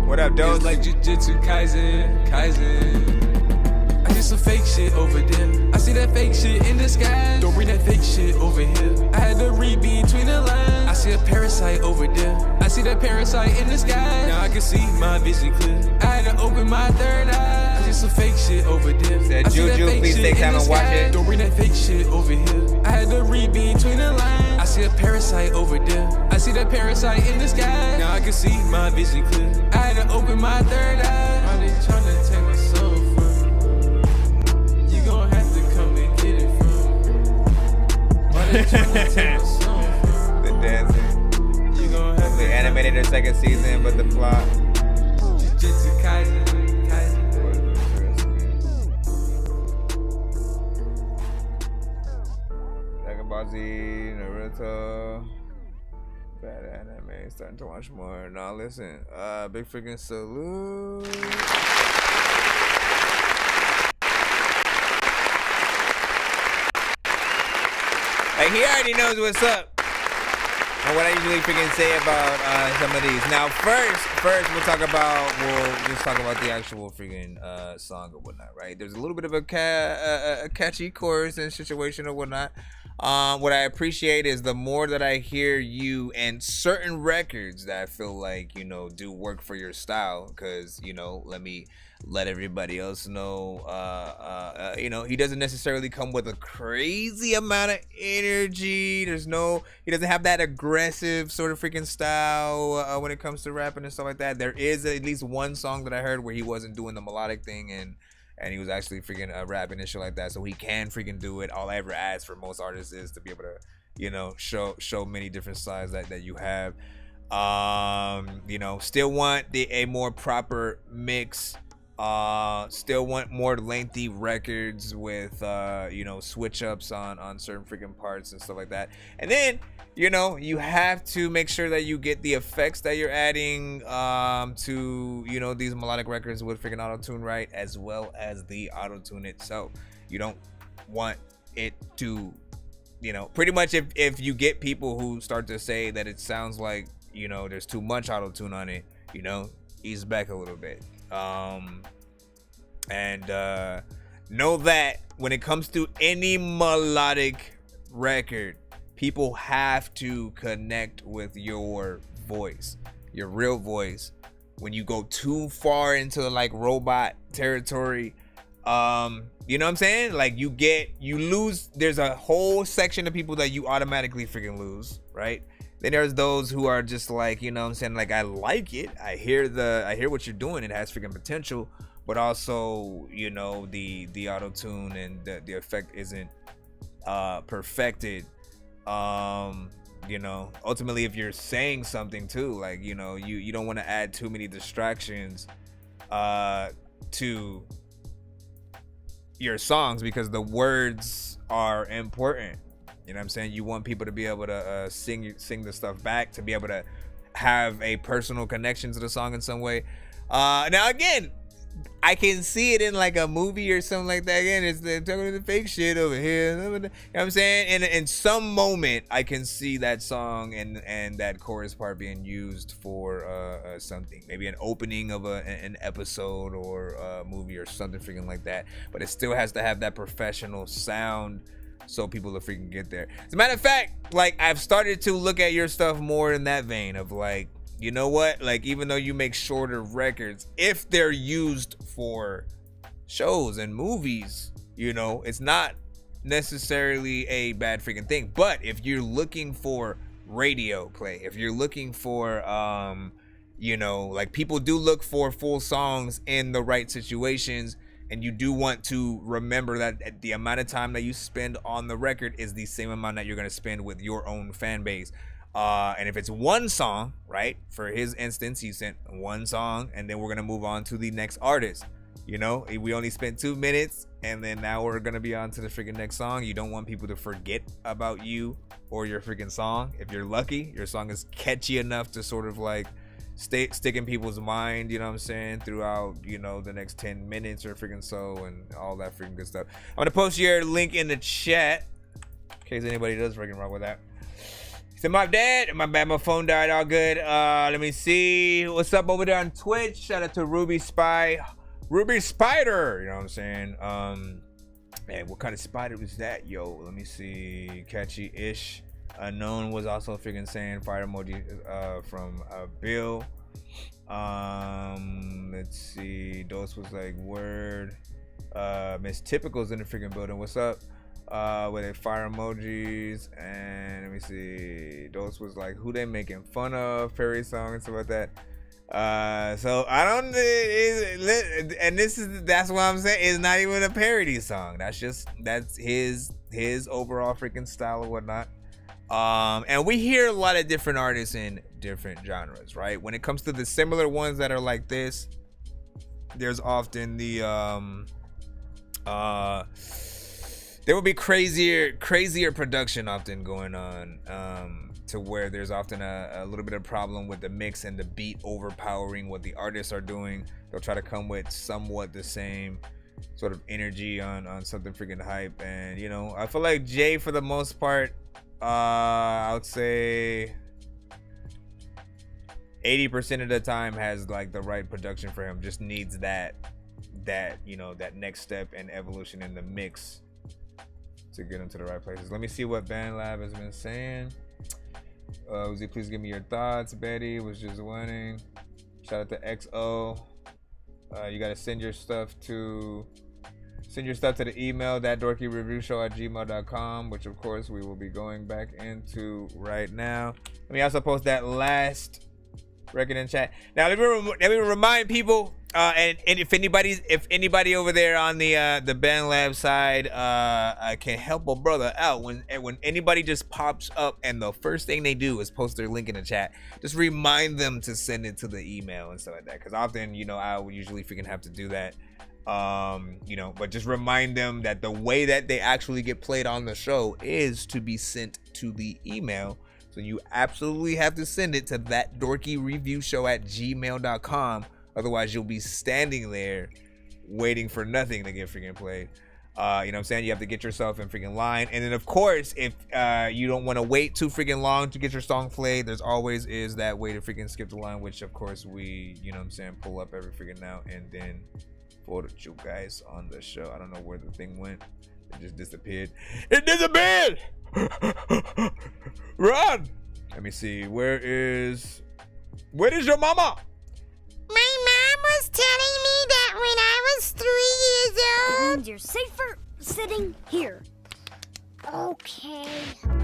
What up, Dork? Like Jujutsu Kaisen. I see some fake shit over there. I see that fake shit in the sky. Don't bring that fake shit over here. I had to read between the lines. I see a parasite over there. I see that parasite in the sky. Now I can see my vision clear. I had to open my third eye. I see some fake shit over there. I see Juju, please take time and watch it. Don't bring that fake shit over here. I had to read between the lines. I see a parasite over there. I see that parasite in the sky. Now I can see my vision clear. I had to open my third eye. Why they tryna take my soul from me? You gon' have to come and get it from me. Why they tryna take my soul from me? The dancing. You gon' have to. They animated their second season, but the plot. Jujutsu Kaisen. Dragon Ball Z, Naruto, bad anime, starting to watch more. Now listen, big freaking salute. Like he already knows what's up. And what I usually freaking say about some of these. Now first we'll just talk about the actual freaking song or whatnot, right? There's a little bit of a catchy chorus and situation or whatnot. What I appreciate is the more that I hear you and certain records that I feel like, you know, do work for your style, because, you know, let me let everybody else know, you know, he doesn't necessarily come with a crazy amount of energy. He doesn't have that aggressive sort of freaking style when it comes to rapping and stuff like that. There is at least one song that I heard where he wasn't doing the melodic thing and he was actually freaking rapping and shit like that, so he can freaking do it. All I ever ask for most artists is to be able to, you know, show many different sides that you have. You know, still want a more proper mix. Still want more lengthy records with you know, switch ups on certain freaking parts and stuff like that. And then, you know, you have to make sure that you get the effects that you're adding to, you know, these melodic records with freaking auto-tune right, as well as the auto-tune itself. You don't want it to, you know, pretty much if you get people who start to say that it sounds like, you know, there's too much auto-tune on it, you know, ease back a little bit. Know that when it comes to any melodic record, people have to connect with your voice, your real voice. When you go too far into like robot territory, you know what I'm saying? Like you lose, there's a whole section of people that you automatically freaking lose, right? Then there's those who are just like, you know what I'm saying, like I like it, I hear what you're doing, it has freaking potential, but also, you know, the auto-tune and the effect isn't perfected. You know, ultimately if you're saying something too, like, you know, you don't want to add too many distractions to your songs, because the words are important. You know what I'm saying? You want people to be able to sing the stuff back, to be able to have a personal connection to the song in some way. Now again, I can see it in like a movie or something like that. Again, it's talking the fake shit over here. You know what I'm saying? And in some moment, I can see that song and that chorus part being used for something, maybe an opening of an episode or a movie or something freaking like that. But it still has to have that professional sound, so people will freaking get there. As a matter of fact, like I've started to look at your stuff more in that vein of like, you know what? Like, even though you make shorter records, if they're used for shows and movies, you know, it's not necessarily a bad freaking thing. But if you're looking for radio play, if you're looking for, you know, like people do look for full songs in the right situations, and you do want to remember that the amount of time that you spend on the record is the same amount that you're going to spend with your own fan base. And if it's one song, right? For his instance, he sent one song, and then we're gonna move on to the next artist. You know, we only spent 2 minutes, and then now we're gonna be on to the freaking next song. You don't want people to forget about you or your freaking song. If you're lucky, your song is catchy enough to sort of like stick in people's mind, you know what I'm saying, throughout, you know, the next 10 minutes or freaking so, and all that freaking good stuff. I'm gonna post your link in the chat in case anybody does freaking wrong with that. So my bad, my phone died, all good. Let me see. What's up over there on Twitch? Shout out to Ruby Spider, you know what I'm saying? Man, what kind of spider was that? Yo, let me see. Catchy-ish. Unknown was also freaking saying fire emoji from Bill. Let's see. Dose was like word. Miss Typical's in the freaking building. What's up? With a fire emojis, and let me see. Those was like who they making fun of, parody song and stuff like that. So I don't, and that's what I'm saying. It's not even a parody song. That's his overall freaking style or whatnot. And we hear a lot of different artists in different genres, right? When it comes to the similar ones that are like this, there's often the there will be crazier production often going on, to where there's often a little bit of problem with the mix and the beat overpowering what the artists are doing. They'll try to come with somewhat the same sort of energy on something freaking hype. And you know, I feel like Jay, for the most part, I would say 80% of the time has like the right production for him. Just needs that you know, that next step and evolution in the mix to get into the right places. Let me see what BandLab has been saying. Uzi, please give me your thoughts. Betty was just winning. Shout out to XO. You gotta send your stuff to the email, thatdorkyreviewshow@gmail.com, which of course we will be going back into right now. Let me also post that last record in chat. Now let me remind people, and if anybody over there on the BandLab side can help a brother out, when anybody just pops up and the first thing they do is post their link in the chat, just remind them to send it to the email and stuff like that, because often, you know, I would usually freaking have to do that, you know, but just remind them that the way that they actually get played on the show is to be sent to the email. So you absolutely have to send it to thatdorkyreviewshow@gmail.com. Otherwise, you'll be standing there waiting for nothing to get freaking played. You know what I'm saying? You have to get yourself in freaking line. And then, of course, if you don't want to wait too freaking long to get your song played, there's always is that way to freaking skip the line, which, of course, we, you know what I'm saying, pull up every freaking now and then put you guys on the show. I don't know where the thing went. It just disappeared. It disappeared! Run! Let me see. Where is your mama? My mom was telling me that when I was 3 years old. It means you're safer sitting here. Okay.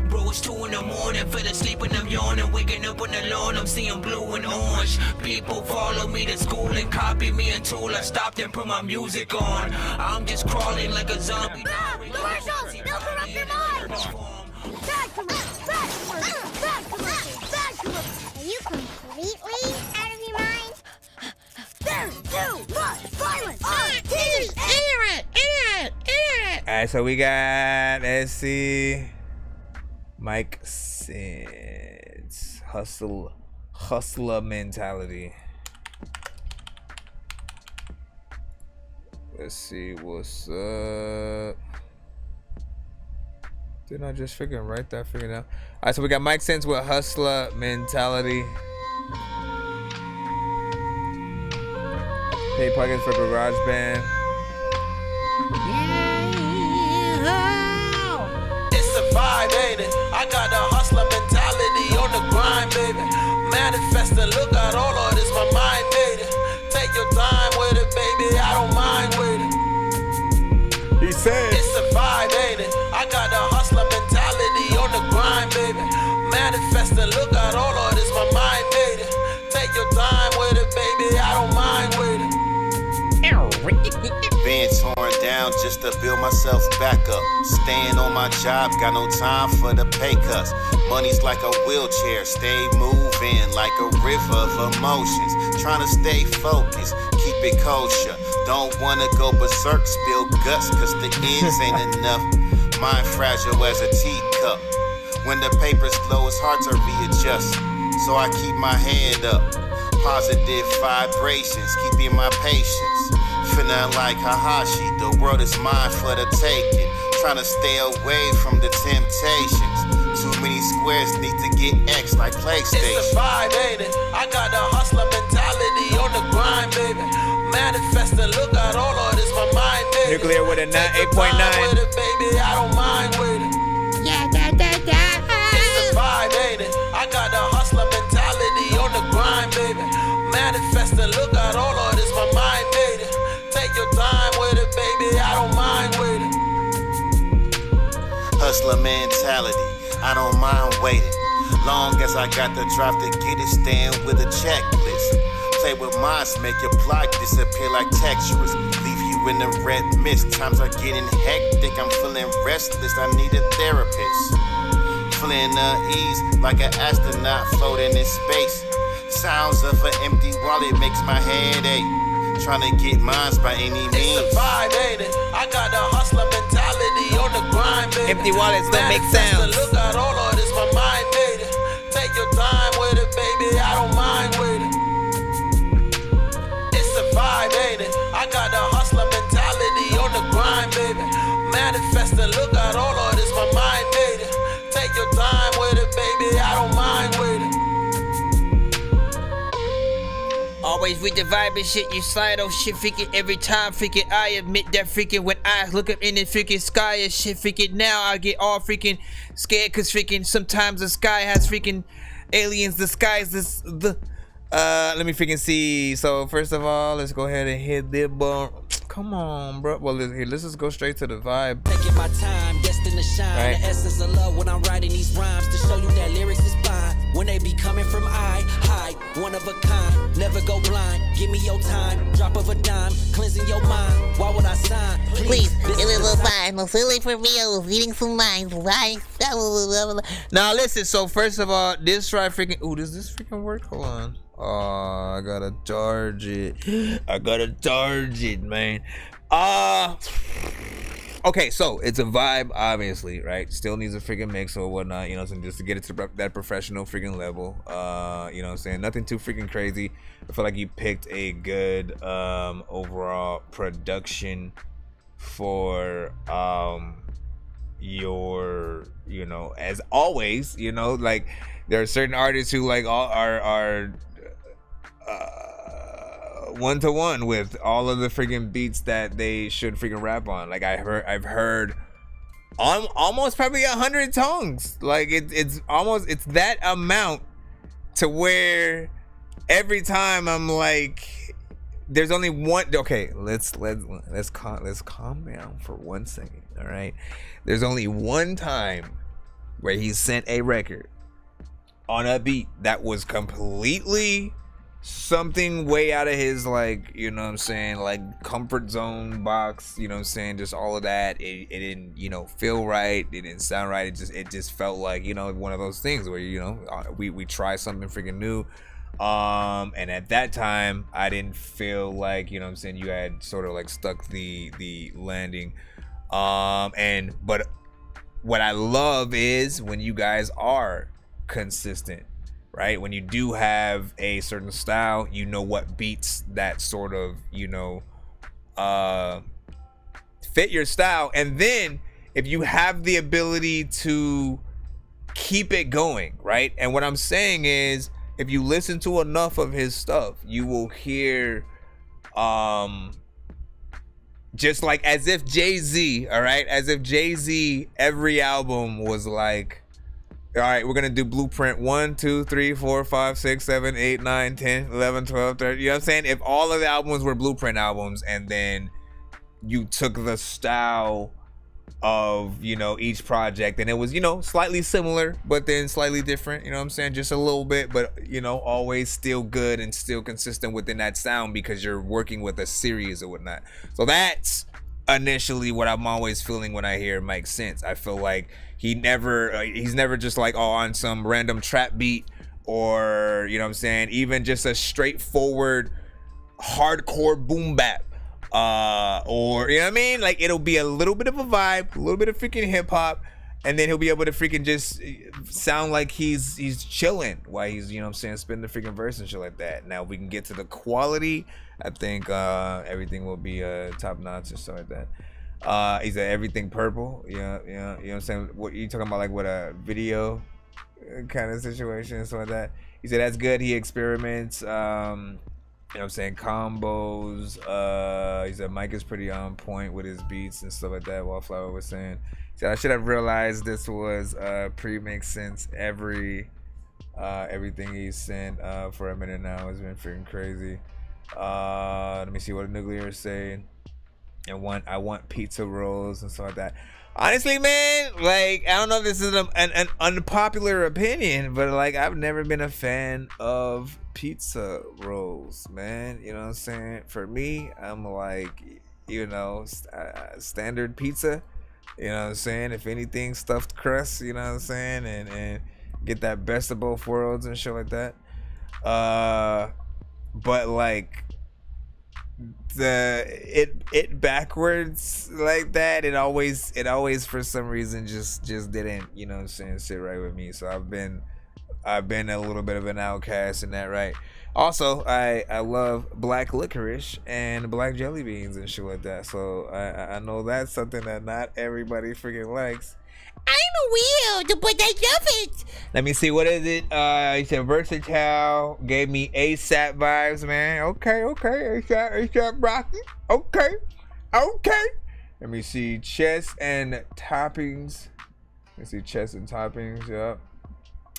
Bro, it's 2 in the morning, fell asleep and I'm yawning, waking up on the lawn, I'm seeing blue and orange. People follow me to school and copy me until I stopped and put my music on. I'm just crawling like a zombie. Commercials! They'll corrupt your mind! Bad commercials! Bad commercials! Bad commercials! Bad commercials! Are you completely out of your mind? There's too much violence on TV! Alright, so we got, let's see, Mike Sins, hustler mentality. Let's see what's up. Didn't I just freaking write that freaking out? Alright, so we got Mike Sins with hustler mentality. Pay plugins for GarageBand. It's a vibe, ain't it? I got the hustler mentality on the grind, baby. Manifesting, look at all of this, my mind made it. Take your time with it, baby, I don't mind waiting. He said it's a vibe, ain't it? I got the hustler mentality on the grind, baby. Manifesting, look at all of this, my mind made it. Take your time with it, baby, I don't mind waiting. Being torn down just to build myself back up. Staying on my job, got no time for the pay cuts. Money's like a wheelchair, stay moving like a river of emotions. Trying to stay focused, keep it kosher. Don't wanna go berserk, spill guts, cause the ends ain't enough. Mind fragile as a teacup. When the papers glow, it's hard to readjust. So I keep my head up. Positive vibrations, keeping my patience. Feeling like Hahashi, the world is mine for the taking. Trying to stay away from the temptations. Too many squares need to get X like PlayStation. It's a vibe, ain't it? I got the hustler mentality on the grind, baby. Manifesting, look at all of this, my mind made it. Nuclear with a 8.9. With it, baby, I don't mind waiting. Yeah, da. It's a vibe, ain't it? I got the hustler mentality on the grind, baby. Manifesting, look at all of this, my mind made it. Take your time with it, baby, hustler mentality. I don't mind waiting. Long as I got the drive to get it, stand with a checklist. Play with minds, make your block disappear like textures. Leave you in the red mist. Times are getting hectic, I'm feeling restless. I need a therapist. Feeling ease like an astronaut floating in space. Sounds of an empty wallet makes my head ache. Trying to get mines by any means. It's a vibe, ain't it? I got the hustler mentality on the grind, baby. Empty wallets don't make sounds. Look out, all of this, my mind made it. Take your time with it, baby. I don't mind with it. It's a vibe, ain't it? I got the hustler mentality on the grind, baby. Manifesting, look out, all of this, my mind made it. Take your time with it, baby. I don't mind with it. Always with the vibe and shit, you slide on shit freaking every time freaking I admit that freaking when I look up in the freaking sky and shit freaking now I get all freaking scared cause freaking sometimes the sky has freaking aliens disguised the let me freaking see. So first of all, let's go ahead and hit the bump. Come on, bro. Well, let's just go straight to the vibe. Taking my time, destined to shine. Right. The essence of love when I'm writing these rhymes to show you that lyrics is fine. When they be coming from high, one of a kind. Never go blind. Give me your time. Drop of a dime, cleansing your mind. Why would I sign? Please, it was fine. No silly for me. I was reading some lines. Right? Now listen. So first of all, this try freaking. Ooh, does this freaking work? Hold on. Oh, I gotta charge it. I gotta charge it, man. Okay, so it's a vibe, obviously, right? Still needs a freaking mix or whatnot, you know what I'm saying? Just to get it to that professional freaking level. You know what I'm saying? Nothing too freaking crazy. I feel like you picked a good overall production for your, you know, as always, you know, like there are certain artists who like are one-to-one with all of the freaking beats that they should freaking rap on. Like I've heard almost probably 100 songs. Like it's that amount to where every time I'm like, there's only one. Okay, let's calm down for 1 second. All right, there's only one time where he sent a record on a beat that was completely something way out of his, like, you know what I'm saying, like comfort zone box, you know what I'm saying, just all of that. It didn't, you know, feel right, it didn't sound right, it just felt like, you know, one of those things where, you know, we try something freaking new, and at that time I didn't feel like, you know what I'm saying, you had sort of like stuck the landing, but what I love is when you guys are consistent, right? When you do have a certain style, you know what beats that sort of, you know, fit your style. And then if you have the ability to keep it going, right? And what I'm saying is, if you listen to enough of his stuff, you will hear, just like as if Jay-Z, all right? As if Jay-Z, every album was like, all right, we're gonna do blueprint 1, 2, 3, 4, 5, 6, 7, 8, 9, 10, 11, 12, 13. You know what I'm saying? If all of the albums were blueprint albums and then you took the style of, you know, each project and it was, you know, slightly similar, but then slightly different, you know what I'm saying? Just a little bit, but, you know, always still good and still consistent within that sound because you're working with a series or whatnot. So that's initially what I'm always feeling when I hear Mike Sense. I feel like he's never just like, oh, on some random trap beat or, you know what I'm saying, even just a straightforward hardcore boom bap, or, you know what I mean, like it'll be a little bit of a vibe, a little bit of freaking hip hop, and then he'll be able to freaking just sound like he's chilling while he's, you know what I'm saying, spitting the freaking verse and shit like that. Now, if we can get to the quality, I think everything will be top notch and stuff like that. He said everything purple. Yeah, you know what I'm saying? What you talking about, like with a video kind of situation and stuff like that? He said that's good. He experiments, you know what I'm saying, combos. He said Mike is pretty on point with his beats and stuff like that. Wallflower was saying. He said I should have realized this was pre-mixed since everything he sent for a minute now has been freaking crazy. Let me see what Nuclear is saying. And I want pizza rolls and stuff like that. Honestly, man, like, I don't know if this is an unpopular opinion, but like, I've never been a fan of pizza rolls, man. You know what I'm saying? For me, I'm like, you know, standard pizza. You know what I'm saying? If anything, stuffed crust. You know what I'm saying? And get that best of both worlds and shit like that. But like, it backwards like that, it always for some reason just didn't, you know what I'm saying, sit right with me. So I've been a little bit of an outcast in that, right? Also, I love black licorice and black jelly beans and shit like that. So I know that's something that not everybody freaking likes. I'm weird, but I love it. Let me see, what is it? He said versatile, gave me ASAP vibes, man. Okay, ASAP Rocky. Okay. Let me see, chest and toppings. Yep.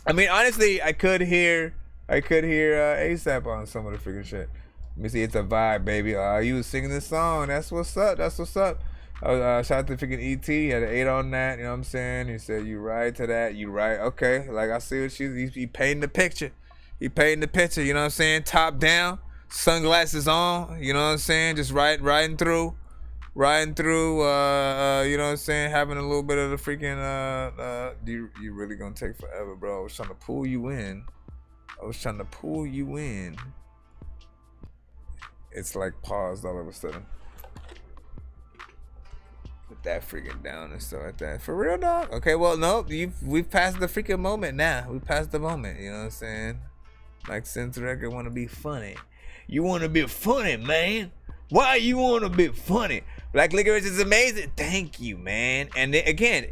I mean, honestly, I could hear ASAP on some of the freaking shit. Let me see, it's a vibe, baby. You was singing this song. That's what's up. Shout out to freaking ET. He had an 8 on that. You know what I'm saying? He said, you right to that. You right. Okay. Like, I see what he painting the picture. You know what I'm saying? Top down, sunglasses on. You know what I'm saying? Just riding through. You know what I'm saying? Having a little bit of the freaking, you really gonna take forever, bro. I was trying to pull you in. It's like paused all of a sudden. That freaking down and stuff like that. For real, dog? Okay, well, no, we've passed the freaking moment now. We passed the moment, you know what I'm saying? Like, since record want to be funny. You want to be funny, man. Why you want to be funny? Black licorice is amazing. Thank you, man. And again,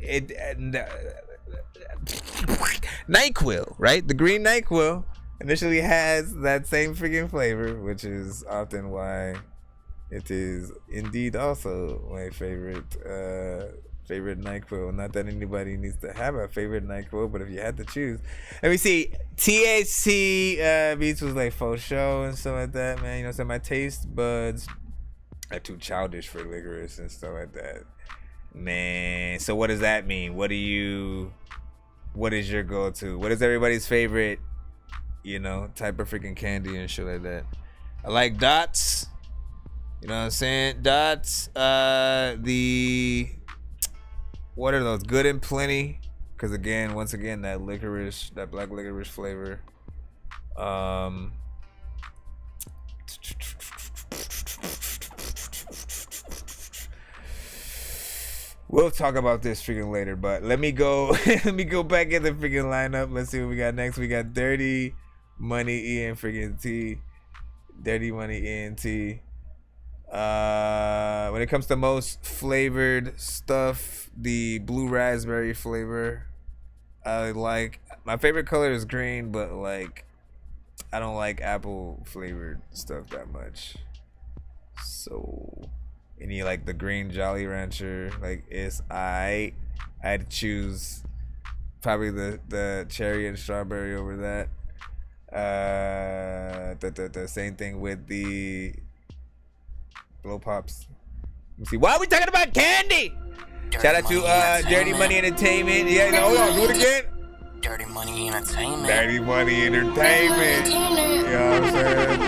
NyQuil, right? The green NyQuil initially has that same freaking flavor, which is often why it is indeed also my favorite NyQuil. Not that anybody needs to have a favorite NyQuil, but if you had to choose. Let me see. THC beats was like faux show and stuff like that, man. You know what I'm saying? My taste buds are too childish for licorice and stuff like that. Man, so what does that mean? What is your go-to? What is everybody's favorite, you know, type of freaking candy and shit like that? I like dots. You know what I'm saying? Dots, what are those? Good and Plenty. Because again, once again, that licorice, that black licorice flavor. We'll talk about this freaking later, but let me go back in the freaking lineup. Let's see what we got next. We got Dirty Money E and freaking T. Dirty Money E and T. When it comes to most flavored stuff, the blue raspberry flavor, I like. My favorite color is green, but like, I don't like apple flavored stuff that much. So, any like the green Jolly Rancher, like I had to choose probably the cherry and strawberry over that. The same thing with the Blow Pops. Let me see. Why are we talking about candy? Shout out to Dirty Money Entertainment. Yeah, hold on, do it again. Dirty Money Entertainment. Dirty Money Entertainment. You know what I'm saying?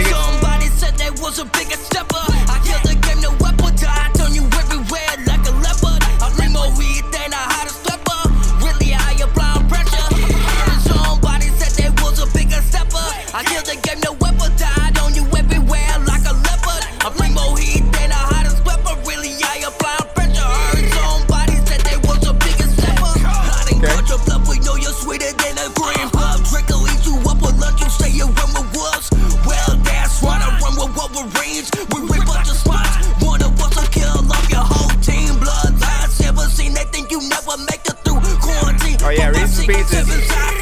Somebody said they was a bigger stepper. I killed the game, no weapon. I turn you everywhere like a leopard. I bring more weed than a hottest stepper. Really high applying pressure. Somebody said they was a bigger stepper. I killed the game, no weapon. I turn you everywhere like a leopard. I bring more heat than a hottest stepper. Really high applying pressure. Somebody said they was a bigger stepper. I didn't cut your blood, we know you're sweeter than a green pub. Drink will eat you up for lunch, you stay around with wolves. Well, that's right, I run with Wolverines. We rip up the spots. One of us will kill off your whole team. Blood ties, ever seen they think you never make it through quarantine. Oh yeah, Reese's Pieces.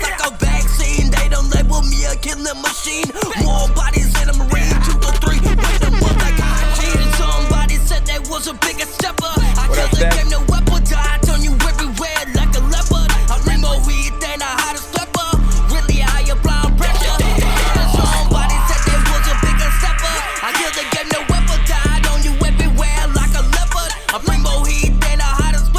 Like a vaccine, they don't label me a killing machine. More bodies in a marine, 2 to 3. Wait a month like hygiene. Somebody said they was a bigger stepper. I killed the game, no weapon. I turn you everywhere like a leopard. I bring more weed than a hottest stepper. Really high applying pressure. Somebody said they was a bigger stepper. I killed the game, no weapon. Died on you everywhere like a leopard. I bring more heat than a hottest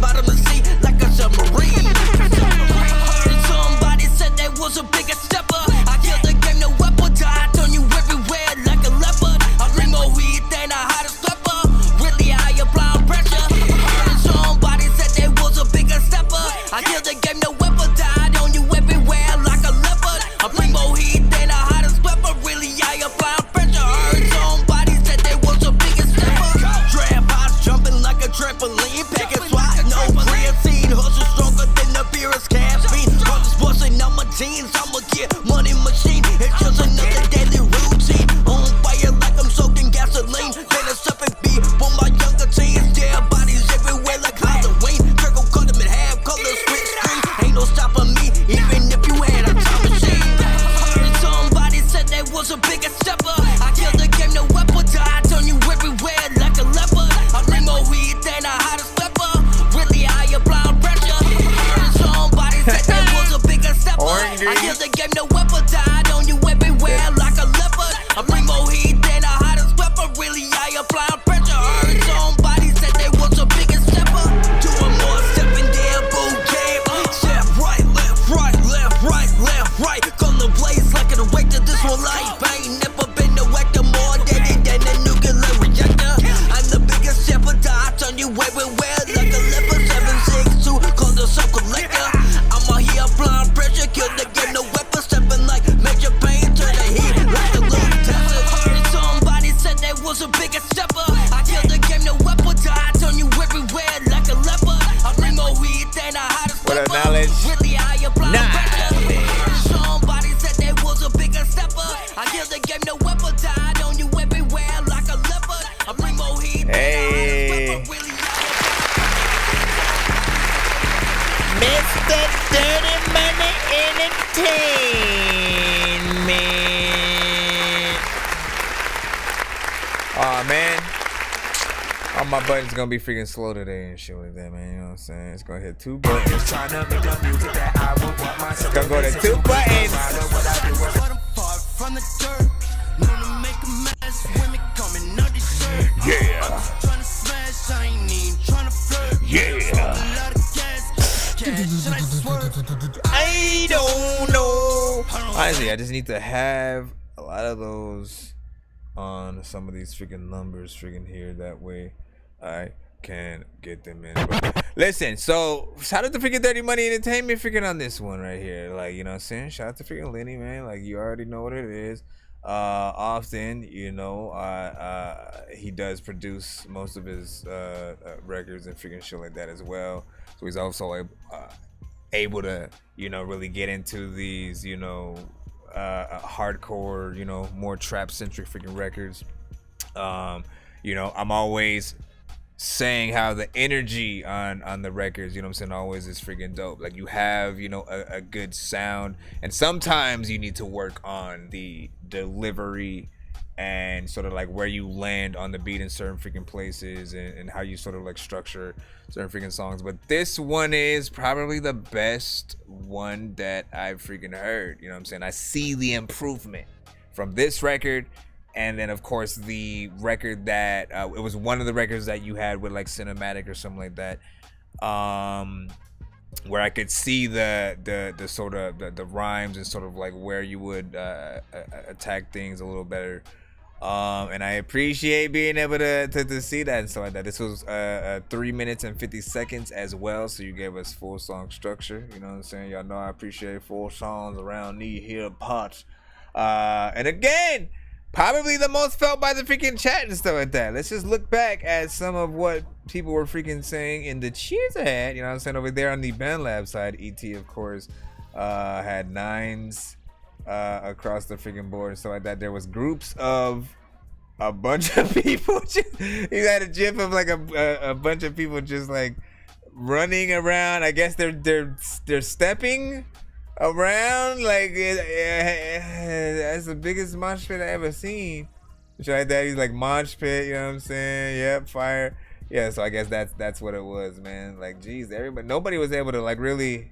bottom of the sea like a submarine. Heard somebody said they was a bigger stepper. I killed the game, no weapon, I turn you everywhere like a leopard. I bring more heat than a hottest pepper. Really, I apply pressure. Heard somebody said they was a bigger stepper. I killed the game, no weapon, I on you everywhere like a leopard. I bring more heat than a hottest pepper. Really, I apply pressure. Heard somebody said they was a bigger stepper. Trap house jumping like a trampoline. Packing swat, no creatine. Hustle stronger than the beerest caffeine. Brothers busting out my jeans. I'ma get money machine. It's just another daily routine. On fire like I'm soaking gasoline. Then it's up and beat for my younger teens. Dead bodies everywhere like Halloween. Trickle cut them in half, color split screen. Ain't no stopping me, even if you had a time machine. Heard somebody said they was a bigger stepper. I killed the game, no weapon, I turn you everywhere like a leopard. I bring more heat than a hottest pepper. Really, I apply pressure. Heard somebody said they was a bigger stepper. I killed the game, no weapon, I on you everywhere like a leopard. I bring more heat than a hottest pepper. Really, I apply pressure. Heard somebody said they was a bigger stepper. Doing more stepping there, boot camp. Step right, left, right, left, right, left, right. Gonna blaze like an awake to this one life. I ain't never been no actor more deadly than a nuclear reactor. I'm the biggest shepherd, I turn you everywhere like a leopard. 762, call the soul collector. I'ma hear blind pressure, kill the game, no weapon. Stepping like major pain, turn the heat like a little tester. Heard somebody said they was a bigger stepper. I killed the game, no weapon, I turn you everywhere like a leopard. I bring more heat than a hottest What up, pepper. knowledge? Really, I apply pressure. Heard somebody said they was a bigger stepper. I killed the game, no weapon, I on you everywhere like a leopard. I bring more heat than a hottest pepper. Really, Mr. Dirty Money Entertainment. Aw, man. All my buttons gonna be freaking slow today and shit like that, man. You know what I'm saying? It's gonna hit 2 buttons. It's gonna go to 2 buttons. Yeah. Yeah. I don't know. Honestly, I just need to have a lot of those on some of these freaking numbers freaking here. That way I can get them in. But listen, so shout out to freaking Dirty Money Entertainment freaking on this one right here. Like, you know what I'm saying? Shout out to freaking Lenny, man. Like, you already know what it is. Often, you know, he does produce most of his records and freaking shit like that as well. So he's also able to, you know, really get into these, you know, hardcore, you know, more trap centric freaking records. You know, I'm always saying how the energy on the records, you know what I'm saying, always is freaking dope. Like, you have, you know, a good sound, and sometimes you need to work on the delivery and sort of like where you land on the beat in certain freaking places, and how you sort of like structure certain freaking songs. But this one is probably the best one that I've freaking heard. You know what I'm saying? I see the improvement from this record, and then of course the record that it was one of the records that you had with like Cinematic or something like that, where I could see the sort of the rhymes and sort of like where you would attack things a little better. And I appreciate being able to see that and stuff like that. This was 3 minutes and 50 seconds as well, so you gave us full song structure. You know what I'm saying? Y'all know I appreciate full songs around me here parts. And again, probably the most felt by the freaking chat and stuff like that. Let's just look back at some of what people were freaking saying in the cheers ahead. You know what I'm saying? Over there on the BandLab side, ET of course had 9s across the freaking board and stuff like that. There was groups of a bunch of people. He had a gif of like a bunch of people just like running around. I guess they're stepping around like that's the biggest mosh pit I ever seen. Shit like that. He's like mosh pit. You know what I'm saying? Yep, fire. Yeah. So I guess that's what it was, man. Like, geez, nobody was able to like really.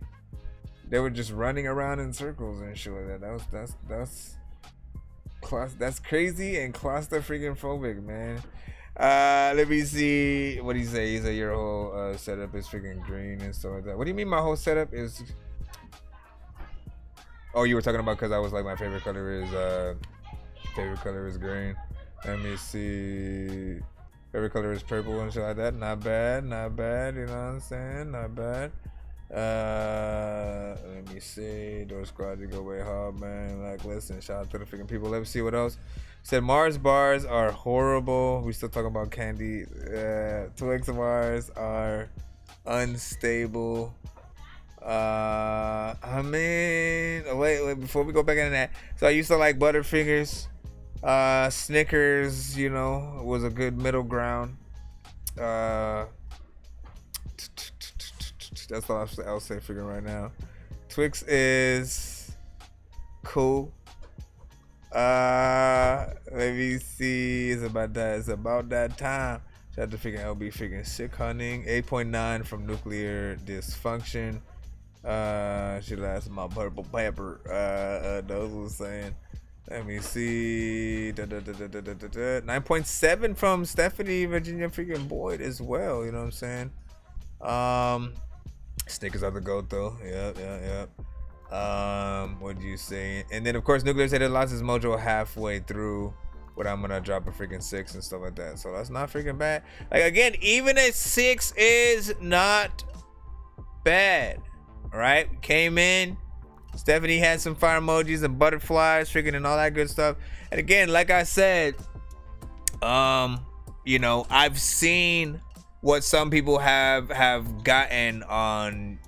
They were just running around in circles and shit like that. That's crazy and claustrophobic, man. Let me see. What do you say? He said your whole setup is freaking green and stuff like that. What do you mean my whole setup is? Oh, you were talking about because I was like my favorite color is green. Let me see. Favorite color is purple and shit like that. Not bad, not bad. You know what I'm saying? Not bad. Let me see. Dork Squad, you go way hard, man. Like, listen, shout out to the freaking people. Let me see what else. Said Mars bars are horrible. We still talking about candy. Twix bars are unstable. I mean, wait, before we go back into that. So I used to like Butterfingers. Snickers, you know, was a good middle ground. That's all I'll say freaking right now. Twix is cool. Let me see. It's about that time. Shout out to freaking LB freaking sick hunting. 8.9 from nuclear dysfunction. She lost my purple pepper. Those was saying. Let me see. 9.7 from Stephanie Virginia freaking Boyd as well. You know what I'm saying? Snickers are the GOAT though. Yep. What do you say? And then of course Nuclear said it lost his mojo halfway through. What I'm gonna drop a freaking 6 and stuff like that. So that's not freaking bad. Like again, even a 6 is not bad. All right, came in. Stephanie had some fire emojis and butterflies, freaking and all that good stuff. And again, like I said, you know, I've seen what some people have gotten on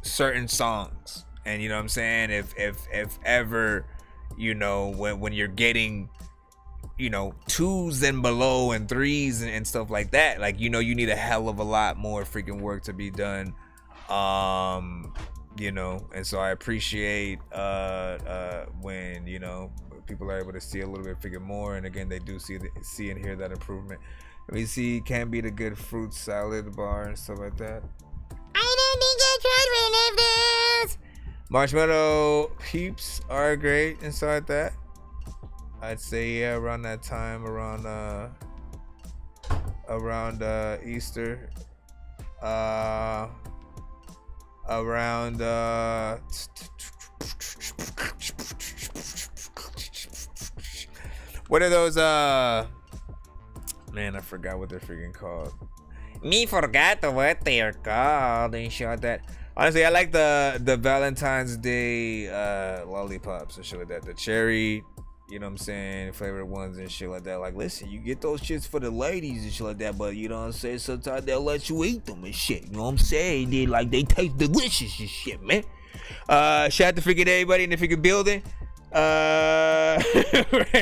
certain songs, and you know what I'm saying. If ever, you know, when you're getting, you know, 2s and below and 3s and stuff like that, like, you know, you need a hell of a lot more freaking work to be done. You know, and so I appreciate when, you know, people are able to see a little bit freaking more, and again they do see and hear that improvement. Let me see, can be the good fruit salad bar and stuff like that. I don't think I tried one of those. Marshmallow peeps are great and stuff like that. I'd say yeah, around that time, around Easter. Around what are those man, I forgot what they're freaking called. Me forgot what they are called and shit like that. Honestly, I like the Valentine's Day lollipops and shit like that. The cherry, you know what I'm saying, flavored ones and shit like that. Like, listen, you get those shits for the ladies and shit like that, but you know what I'm saying, sometimes they'll let you eat them and shit. You know what I'm saying? They taste delicious and shit, man. Shout out to freaking everybody in the freaking building. Right,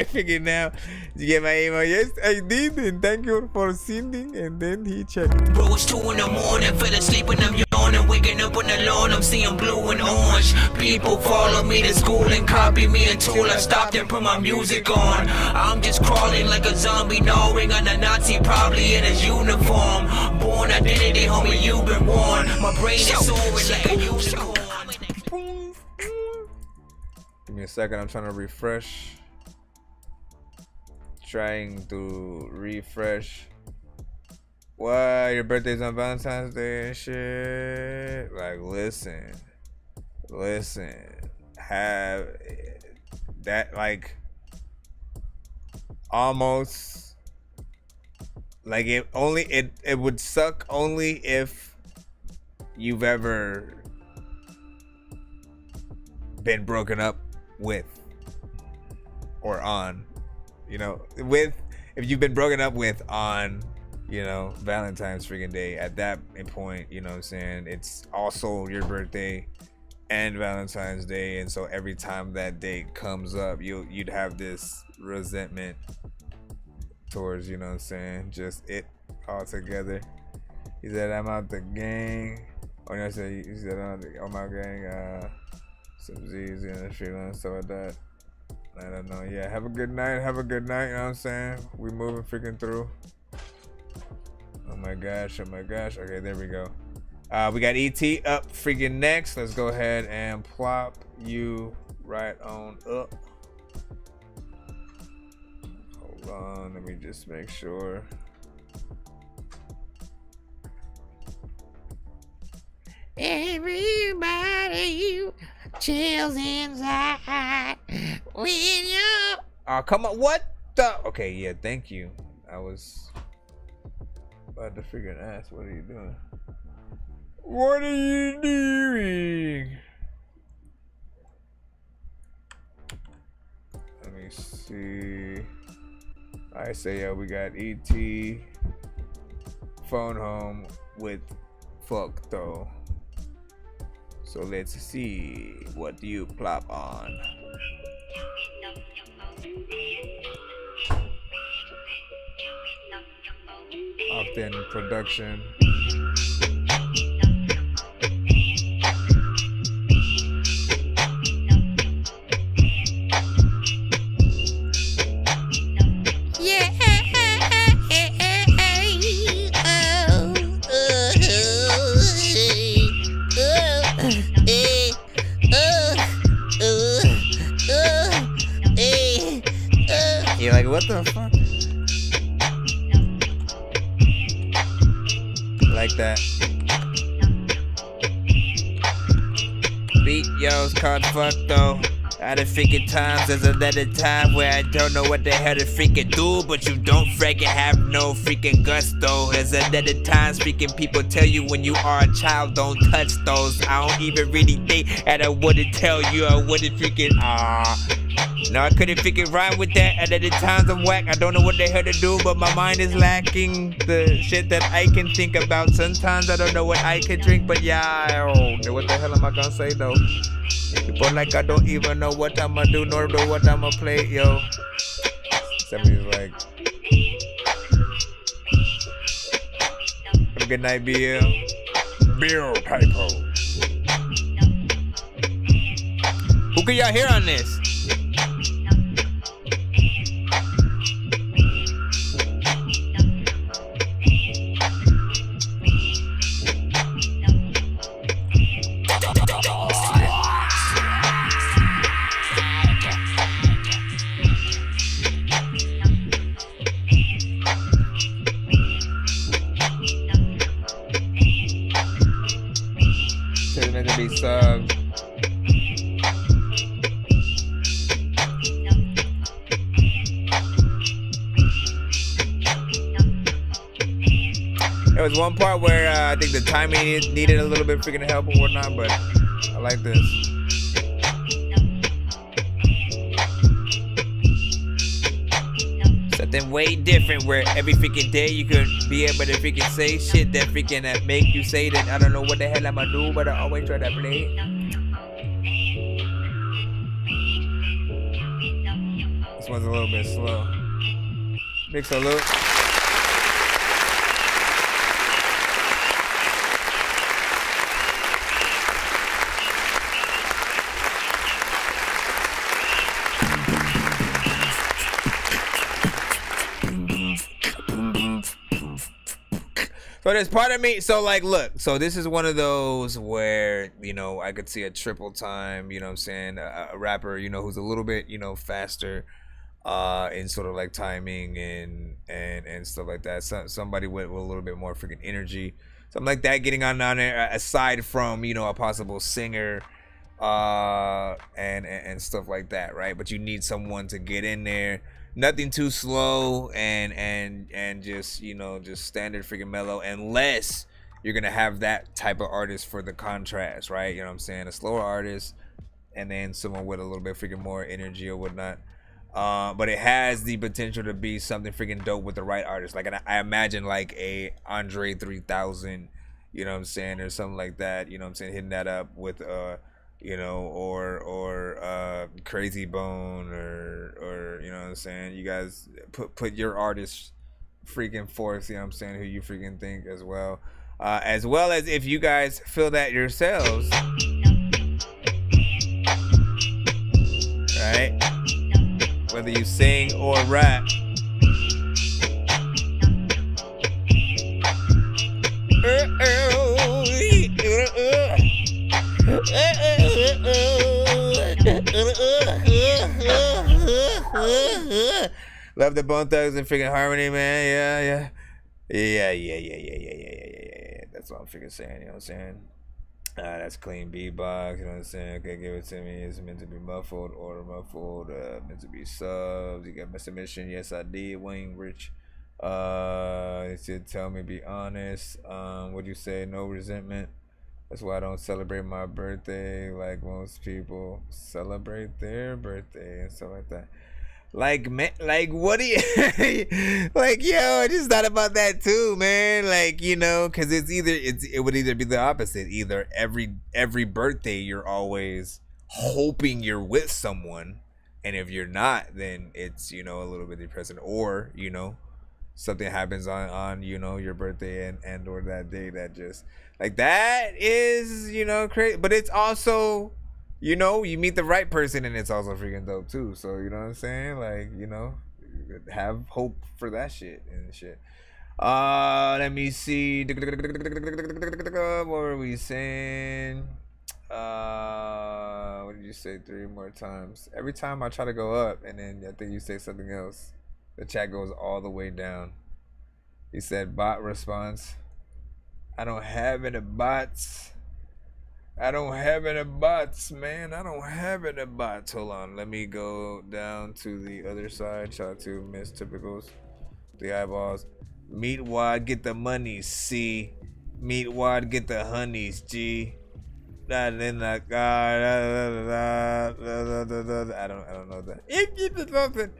freaking now. Did you get my email? Yes, I did, and thank you for sending. And then he checked. Bro, it's 2 in the morning, fell asleep and I'm yawning, waking up on the lawn, I'm seeing blue and orange. People follow me to school and copy me until I stopped and put my music on. I'm just crawling like a zombie, gnawing on a Nazi, probably in his uniform. Born identity, homie, you've been warned. My brain is soaring like a unicorn. Give me a second, I'm trying to refresh. Trying to refresh. What? Your birthday's on Valentine's Day and shit? Like, listen. Have that, like, almost, like, it would suck only if you've ever been broken up with or on, you know, if you've been broken up with on, you know, Valentine's freaking Day. At that point, you know what I'm saying, it's also your birthday and Valentine's Day, and so every time that day comes up, you'd have this resentment towards, you know what I'm saying, just it all together. He said, I'm out the gang. Oh, no, he said I'm out gang, some Z's in the street and stuff like that. I don't know. Yeah, have a good night. You know what I'm saying? We moving freaking through. Oh my gosh. Okay, there we go. We got ET up freaking next. Let's go ahead and plop you right on up. Hold on, let me just make sure. Everybody chills inside when you. Oh, come on. What the? Okay, yeah, thank you. I was about to figure and ask, what are you doing? What are you doing? Let me see. I say, yeah, we got ET phone home with fuck though. So let's see what you plop on. Often production. Yeah. You're like, what the fuck? Like that. Beat yo's called fuck though. Out of freaking times, there's another time where I don't know what the hell to freaking do, but you don't freaking have no freaking gusto. There's another time freaking people tell you when you are a child, don't touch those. I don't even really think, and I wouldn't tell you, I wouldn't freaking no, I couldn't freaking rhyme with that. At other times I'm whack. I don't know what the hell to do, but my mind is lacking the shit that I can think about. Sometimes I don't know what I can drink, but yeah, what the hell am I gonna say though? People like I don't even know what I'ma do, nor know what I'ma play, yo. Somebody's like, have a good night, BL. BL typo. Who can y'all hear on this? Subbed. There was one part where I think the timing needed a little bit freaking help and whatnot, but I like this. Something way different where every freaking day you could be able to freaking say shit that freaking make you say that I don't know what the hell I'ma do, but I always try to play. This one's a little bit slow. Big salute. So there's part of me, so like, look, so this is one of those where, you know, I could see a triple time, you know what I'm saying, a rapper, you know, who's a little bit, you know, faster in sort of like timing and stuff like that. Somebody with a little bit more freaking energy, something like that, getting on there, aside from, you know, a possible singer and stuff like that, right? But you need someone to get in there. Nothing too slow and just, you know, just standard freaking mellow, unless you're gonna have that type of artist for the contrast, right? You know what I'm saying? A slower artist and then someone with a little bit freaking more energy or whatnot. But it has the potential to be something freaking dope with the right artist. Like, I imagine like a Andre 3000, you know what I'm saying, or something like that, you know what I'm saying, hitting that up with you know, or Crazy Bone, or you know what I'm saying. You guys put your artists freaking forth, you know what I'm saying, who you freaking think as well as if you guys feel that yourselves, right? Whether you sing or rap. Love the Bone Thugs and freaking Harmony, man. Yeah. That's what I'm freaking saying, you know what I'm saying? That's clean beatbox, you know what I'm saying? Okay, give it to me. It's meant to be muffled, order muffled, meant to be subs. You got my submission, yes I did, Wayne Rich. It said tell me, be honest. What'd you say? No resentment. That's why I don't celebrate my birthday like most people celebrate their birthday and stuff like that. Like, man, like, what do you like, yo, I just thought about that too, man. Like, you know, because it would either be the opposite. Either every birthday you're always hoping you're with someone, and if you're not, then it's, you know, a little bit depressing. Or, you know, something happens on you know, your birthday and or that day that just like that is, you know, crazy. But it's also, you know, you meet the right person and it's also freaking dope too. So, you know what I'm saying? Like, you know, have hope for that shit and shit. Let me see. What were we saying? What did you say 3 more times? Every time I try to go up and then I think you say something else, the chat goes all the way down. He said bot response. I don't have any bots. I don't have any bots, man. I don't have any bots. Hold on. Let me go down to the other side. Shout out to Miss Typicals. The eyeballs. Meat wad, get the money. C. Meat wad, get the honeys. G. I don't know that.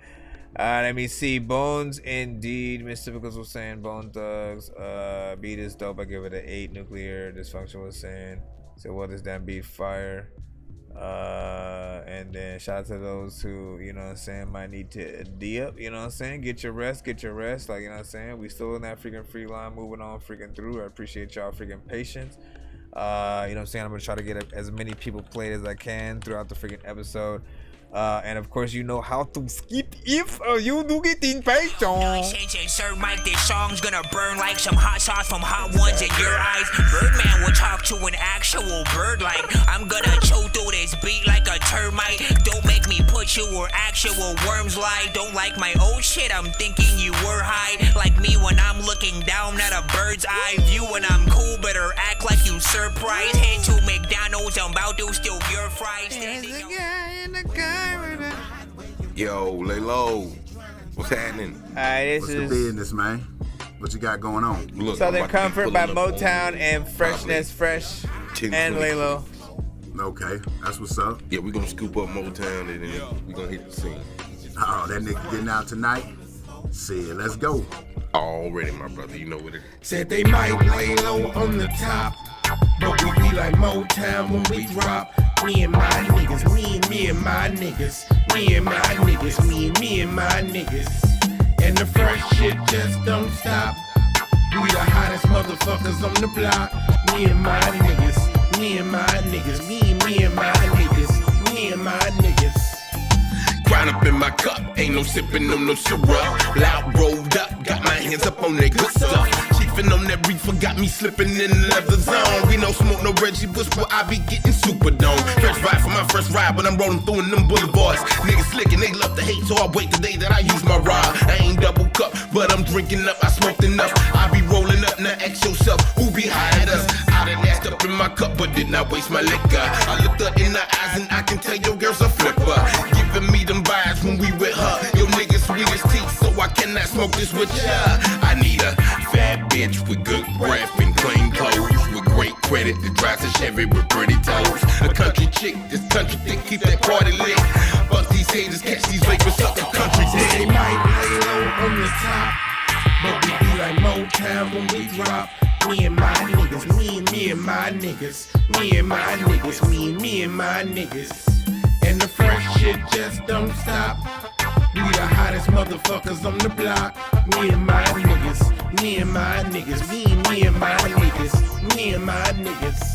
Let me see. Bones indeed. Miss Typicals was saying Bone Thugs. Beat is dope. I give it an 8. Nuclear Dysfunction was saying. So what does that beat? Fire. And then shout out to those who, you know what I'm saying, might need to D-up, you know what I'm saying? Get your rest. Like, you know what I'm saying? We still in that freaking free line, moving on freaking through. I appreciate y'all freaking patience. You know what I'm saying? I'm gonna try to get as many people played as I can throughout the freaking episode. And of course, you know how to skip if you do get impatient. Nonsense and Sir Mike, this song's gonna burn like some hot sauce from Hot Ones in your eyes. Birdman will talk to an actual bird like I'm gonna chew through this beat like a termite. Don't make me put you where actual worms lie. Don't like my old shit, I'm thinking you were high. Like me when I'm looking down at a bird's eye view. When I'm cool, better act like you surprised. Head to McDonald's, I'm about to steal your fries. Yo, lay low. What's happening? Alright, What's the business, man? What you got going on? Look, Southern Comfort by Motown and Freshness Fresh and Laylo. Okay, that's what's up. Yeah, we're gonna scoop up Motown and then we're gonna hit the scene. Oh, that nigga getting out tonight? Said, let's go. Already, my brother, you know what it is. Said they might lay low on the top, but we be like Motown when we drop. Me and my niggas, me and my niggas, me and my niggas, me and my niggas. And the fresh shit just don't stop. We the hottest motherfuckers on the block. Me and my niggas, me and my niggas, me and my niggas, me and my niggas. Grind up in my cup, ain't no sipping on no syrup. Loud rolled up, got my hands up on that good stuff. Chiefin' on that reefer, got me slipping in the leather zone. We no smoke, no Reggie Bush, but I be getting super dome. Fresh ride for my first ride, but I'm rolling through in them boulevards. Niggas slickin', they love to hate, so I wait the day that I use my ride. I ain't double cup, but I'm drinking up, I smoked enough. I be rolling up, now ask yourself, who be high at us? I done asked up in my cup, but did not waste my liquor. I looked her in the eyes and I can tell your girl's a flipper. Giving me them vibes when we with her. Yo niggas sweet as teeth, so I cannot smoke this with ya. I need a fat bitch with good breath and clean clothes, with great credit that drives a Chevy with pretty toes. A country chick, this country thick, keep that party lit. Fuck these haters, catch these vapors up the country dick. They might lay low on the top, but we be like Motown when we drop. Me and my niggas, me and my niggas, me and my niggas, me and my niggas. And the fresh shit just don't stop. We the hottest motherfuckers on the block. Me and my niggas, me and my niggas, me and my niggas, me and my niggas.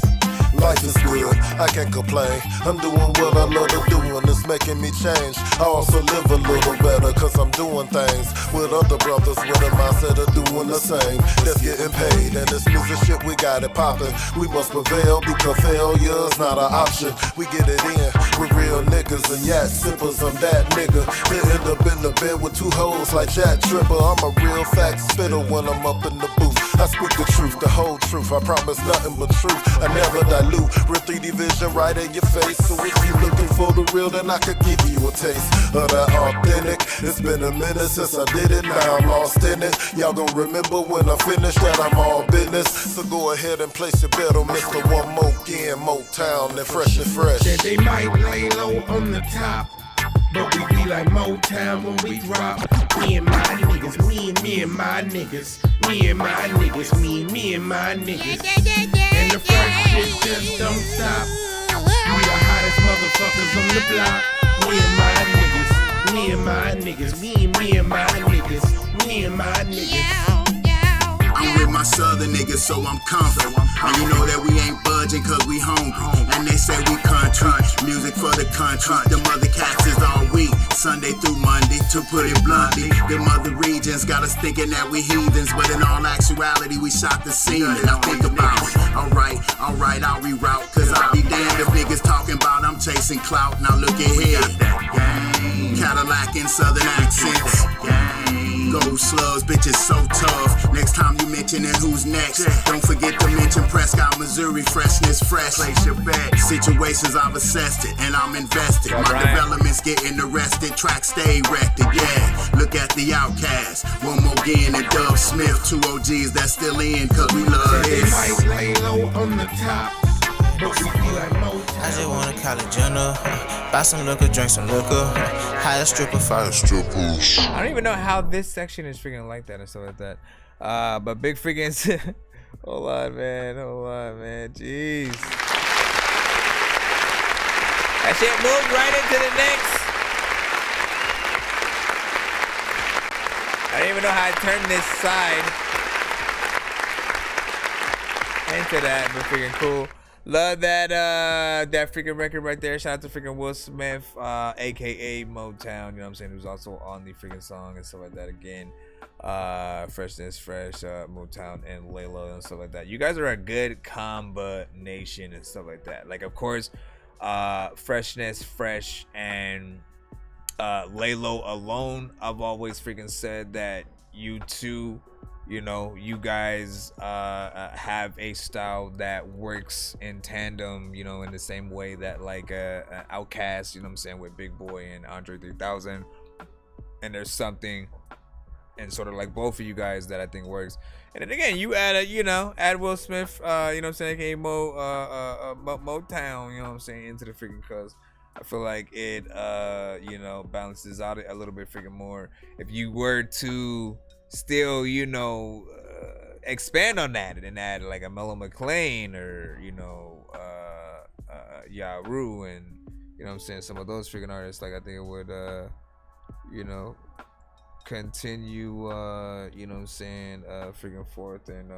Life is good, I can't complain. I'm doing what I love to do and it's making me change. I also live a little better cause I'm doing things with other brothers with a mindset of doing the same. That's getting paid and this music shit, we got it poppin'. We must prevail because failure's not an option. We get it in with real niggas and yak sippers, I'm that nigga. They end up in the bed with 2 hoes like Jack Tripper. I'm a real fact spitter when I'm up in the booth. I speak the truth, the whole truth. I promise nothing but truth. I never dilute. Real 3D vision right in your face. So if you looking for the real, then I could give you a taste of that authentic. It's been a minute since I did it, now I'm lost in it. Y'all gon' remember when I finish that I'm all business. So go ahead and place your bet on Mr. One More Again, Motown, and fresh and fresh. Said they might lay low on the top, but we be like Motown when we drop. Me and my niggas, me and my niggas, me and my niggas, me and my niggas. And the fresh shit just don't stop. We the hottest motherfuckers on the block. Me and my niggas, me and my niggas, me and my niggas, me and my niggas. I'm with my southern niggas, so I'm comfortable. And you know that we ain't budging cause we hungry. And they say we country, music for the country. The mother cats is all week, Sunday through Monday. To put it bluntly, the mother regions got us thinking that we heathens. But in all actuality, we shot the scene. And I think about it. Alright, I'll reroute. Cause I'll be damned if niggas talking about I'm chasing clout. Now look at here. Cadillac and southern accents. Gold slugs, bitches so tough. Next time you mention it, who's next? Don't forget to mention Prescott, Missouri, freshness fresh. Place your bet. Situations I've assessed it, and I'm invested. My development's getting arrested, tracks stay erected, yeah. Look at the Outcast, One More Again, and Dub Smith, 2 OGs that's still in, cause we love this. They might lay low on the top, but we be like Motown. I just wanna call it Jenna. Buy some liquor, drink some liquor. Hire a stripper, fire strippers. I don't even know how this section is freaking like that and stuff like that. But big freaking hold on, man. Jeez. That shit moved right into the next. I don't even know how to turn this side into that, but freaking cool. Love that that freaking record right there. Shout out to freaking Will Smith, aka Motown, you know what I'm saying, who's also on the freaking song and stuff like that again. Freshness Fresh, Motown and Laylo and stuff like that. You guys are a good combination and stuff like that. Like, of course, Freshness Fresh and Laylo alone, I've always freaking said that you two, you know, you guys have a style that works in tandem, you know, in the same way that like Outkast, you know what I'm saying, with Big Boy and Andre 3000. And there's something and sort of like both of you guys that I think works. And then again, you add add Will Smith, you know what I'm saying, aka Motown, you know what I'm saying, into the freaking cuz I feel like it you know, balances out a little bit freaking more. If you were to still, you know, expand on that and add like a Mellow McLean or, you know, Yaru and, you know what I'm saying, some of those freaking artists, like I think it would, you know, continue, you know what I'm saying, freaking forth and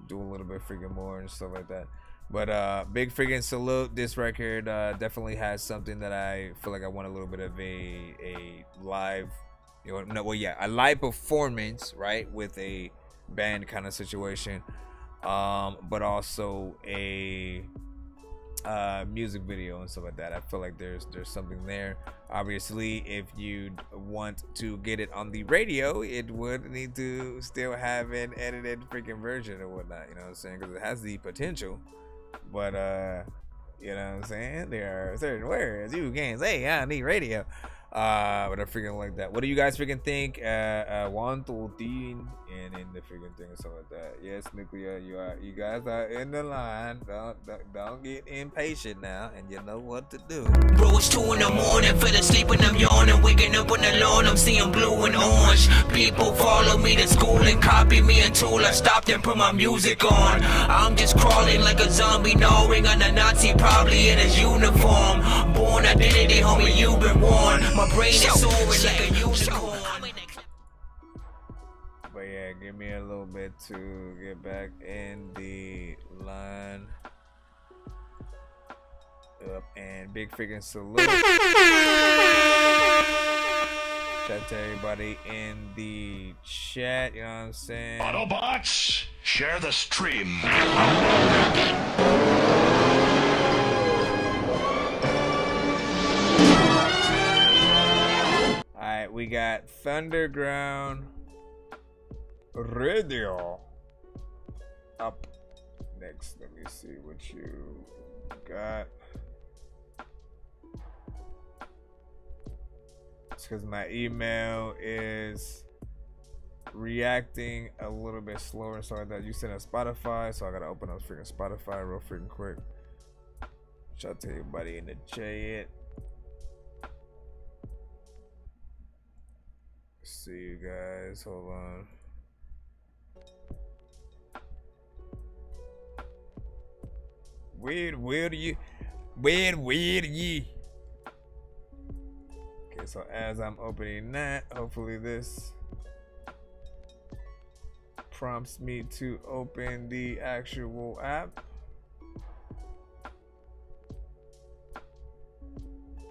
do a little bit freaking more and stuff like that. But big freaking salute. This record definitely has something that I feel like I want a little bit of a live, you know, no, well, yeah, a live performance, right, with a band kind of situation, but also a music video and stuff like that. I feel like there's something there. Obviously, if you want to get it on the radio, it would need to still have an edited freaking version or whatnot, you know what I'm saying, because it has the potential. But you know what I'm saying, there are certain words you can't say. I need radio. But I freaking like that. What do you guys freaking think? 1 to 10 and in the freaking thing and stuff like that. Yes, Nuclear, you guys are in the line. Don't get impatient now, and you know what to do. Bro, it's 2 in the morning, fell asleep and I'm yawning, waking up on the lawn, I'm seeing blue and orange. People follow me to school and copy me until I stopped and put my music on. I'm just crawling like a zombie, gnawing on a Nazi, probably in his uniform. Born identity, homie, you've been warned. My brain is soaring like a unicorn. But yeah, give me a little bit to get back in the line. Up and big freaking salute. Shout out to everybody in the chat, you know what I'm saying? Autobots, share the stream. Alright, we got Thunderground Radio. up next. Let me see what you got. It's because my email is reacting a little bit slower. Sorry that you sent a Spotify, so I gotta open up freaking Spotify real freaking quick. Shout out to everybody in the chat. See you guys. Hold on. Weird you. Okay, so as I'm opening that, hopefully this prompts me to open the actual app,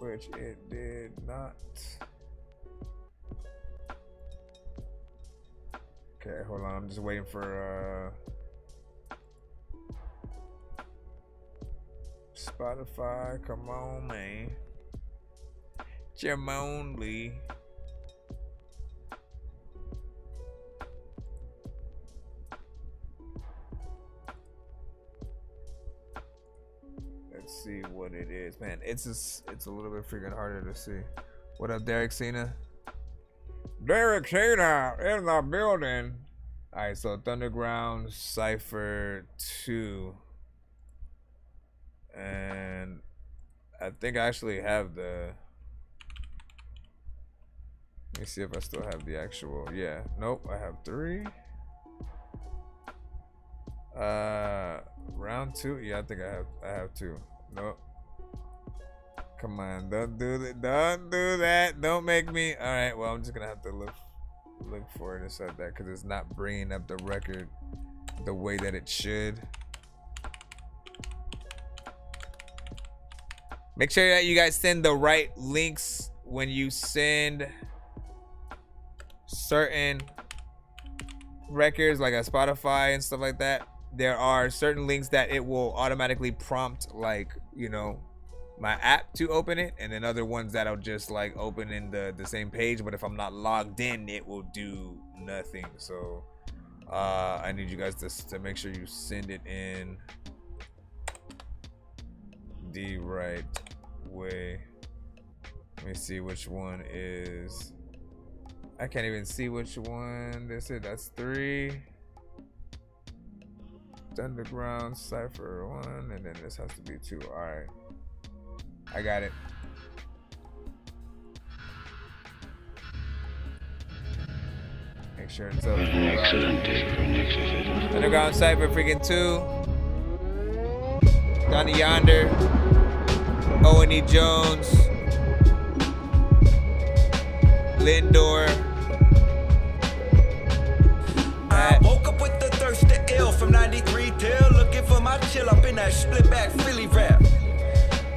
which it did not. Okay, hold on, I'm just waiting for Spotify. Come on, man. Jamonly. Let's see what it is, man. It's a little bit freaking harder to see. What up, Derek Cena? Derek Cena in the building. All right, so Thunderground Cypher 2, and I think I actually have the. Let me see if I still have the actual. Yeah, nope, I have 3. Round 2. Yeah, I think I have 2. Nope. Come on, don't do that. Don't do that. Don't make me. All right, well, I'm just gonna have to look for it inside that because it's not bringing up the record the way that it should. Make sure that you guys send the right links when you send certain records like a Spotify and stuff like that. There are certain links that it will automatically prompt, like, you know, my app to open it, and then other ones that'll just like open in the same page, but if I'm not logged in, it will do nothing. So I need you guys to make sure you send it in the right way. Let me see which one is. I can't even see which one this is. That's 3. Underground Cypher 1, and then this has to be 2. All right, I got it. Make sure it's up. Excellent day for an exorcism. Underground Cypher freaking 2. Donnie Yonder. Owen E. Jones. Lindor. I woke up with the thirst to ill from 93 till looking for my chill up in that split back Philly rap.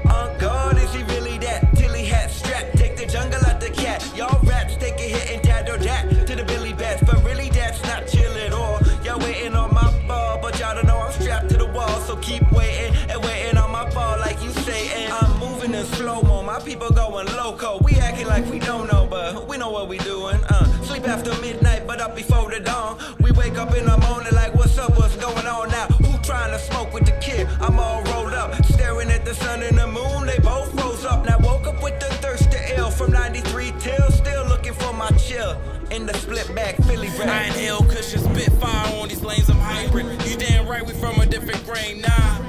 On God, is he really that? Tilly hat strap, take the jungle out the cat. Y'all raps take a hit and dad or dat to the Billy Bats, but really that's not chill at all. Y'all waiting on my ball, but y'all don't know I'm strapped to the wall, so keep waiting and waiting on my ball like you say. And I'm moving in slow-mo, my people going loco. We acting like we don't know, but we know what we doing. Sleep after midnight, but up before the dawn. We wake up in the morning like, what's up, what's going on now? Who trying to smoke with the kid? I'm all rolled up, staring at the sun and the moon. They both rose up. Now woke up with the thirst to ill from 93 till still looking for my chill in the split back Philly rap. I inhale cushion, spit fire on these lanes. I'm hybrid. You damn right we from a different grain. Nah,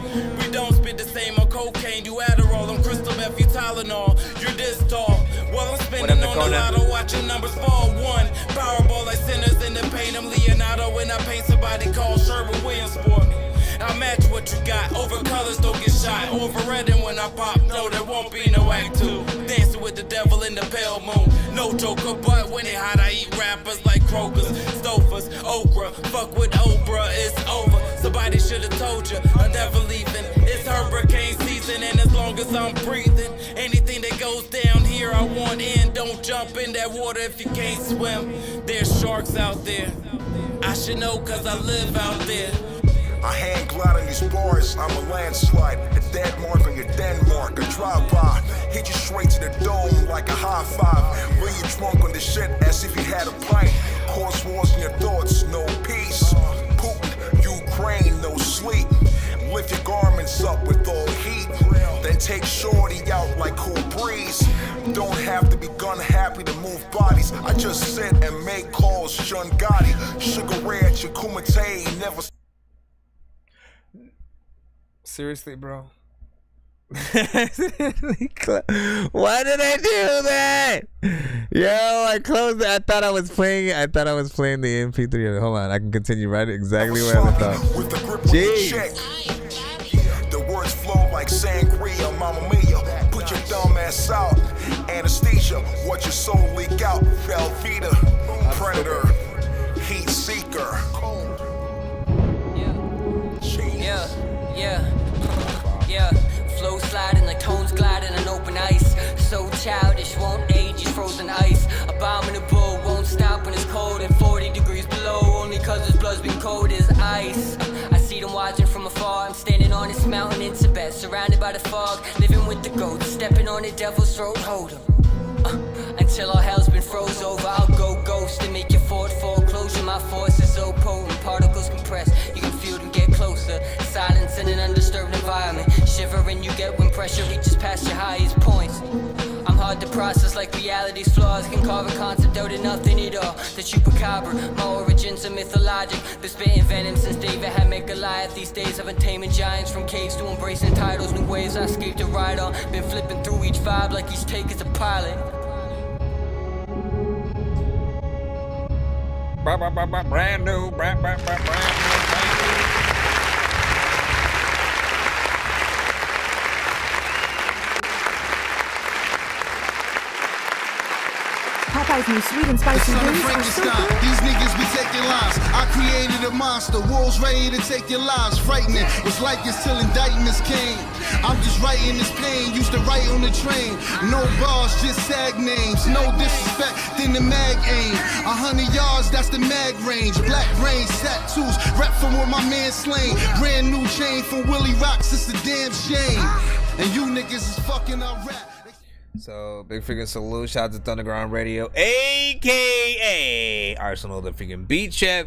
we don't spit the same on cocaine. You Adderall, I'm crystal meth, you Tylenol. You're this tall. Well, I'm spinning on the lotto, watching numbers fall. 1 Powerball like sinners in the paint. I'm Leonardo when I paint somebody called Sherwin Williams for me. I match what you got. Over colors don't get shot. Over red and when I pop, no, there won't be no act 2. Dancing with the devil in the pale moon. No joker, but when it hot, I eat rappers like Kroger's, Stofers, Okra. Fuck with Oprah, it's over. Somebody should have told you, I'm never leaving. It's hurricane season, and as long as I'm breathing, anything that goes down here, I want in. Don't jump in that water if you can't swim. There's sharks out there. I should know cause I live out there. I hand glide in these bars, I'm a landslide. A dead mark on your Denmark, a drive-by. Hit you straight to the dome like a high five. When you drunk on the shit as if you had a pint. Cause wars in your thoughts, no peace. Putin, Ukraine, Take shorty out like cool breeze. Don't have to be gun happy to move bodies. I just sit and make calls, Sean Gotti. Sugar Ray at your Kumite, never. Seriously, bro. Why did I do that? Yo, I closed it. I thought I was playing the MP3. Hold on, I can continue right exactly where I thought. Jeez. The words flow like sangria, mama mia. Put your dumb ass out. Anesthesia, watch your soul leak out. Velveeta, predator, heat seeker. Yeah. Flow sliding like tones gliding on open ice. So childish, won't age, it's frozen ice. Abominable, won't stop when it's cold and 40 degrees below. Only cause his blood's been cold as ice. I see them watching from afar. I'm standing on this mountain in Tibet, surrounded by the fog, living with the goats, stepping on the devil's throat, hold him. Until all hell's been froze over, I'll go ghost and make your fort foreclosure. My force is so potent, particles compressed, you can feel them get closer. Silence in an undisturbed environment, shivering you get when pressure reaches past your highest points. I'm hard to process like reality's flaws, can carve a concept out of nothing at all. The chupacabra, my origins are mythologic. Been spitting venom since David had met Goliath. These days I've been taming giants from caves to embracing titles. New ways I escaped to ride on, been flipping through each vibe like each take is a pilot. Brand new. Popeye's new sweet and spicy wings are so good. These niggas be taking lives. I created a monster. Wolves ready to take your lives. Frightening. Was like this till indictments came. I'm just writing this pain. Used to write on the train. No bars, just sag names. No disrespect, then the mag aim. 100 yards, that's the mag range. Black brains, tattoos. Rap from where my man slain. Brand new chain from Willie Rocks. It's a damn shame. And you niggas is fucking our rap. So big freaking salute, shout out to Thunderground Radio, aka Arsenal, the freaking beat chef.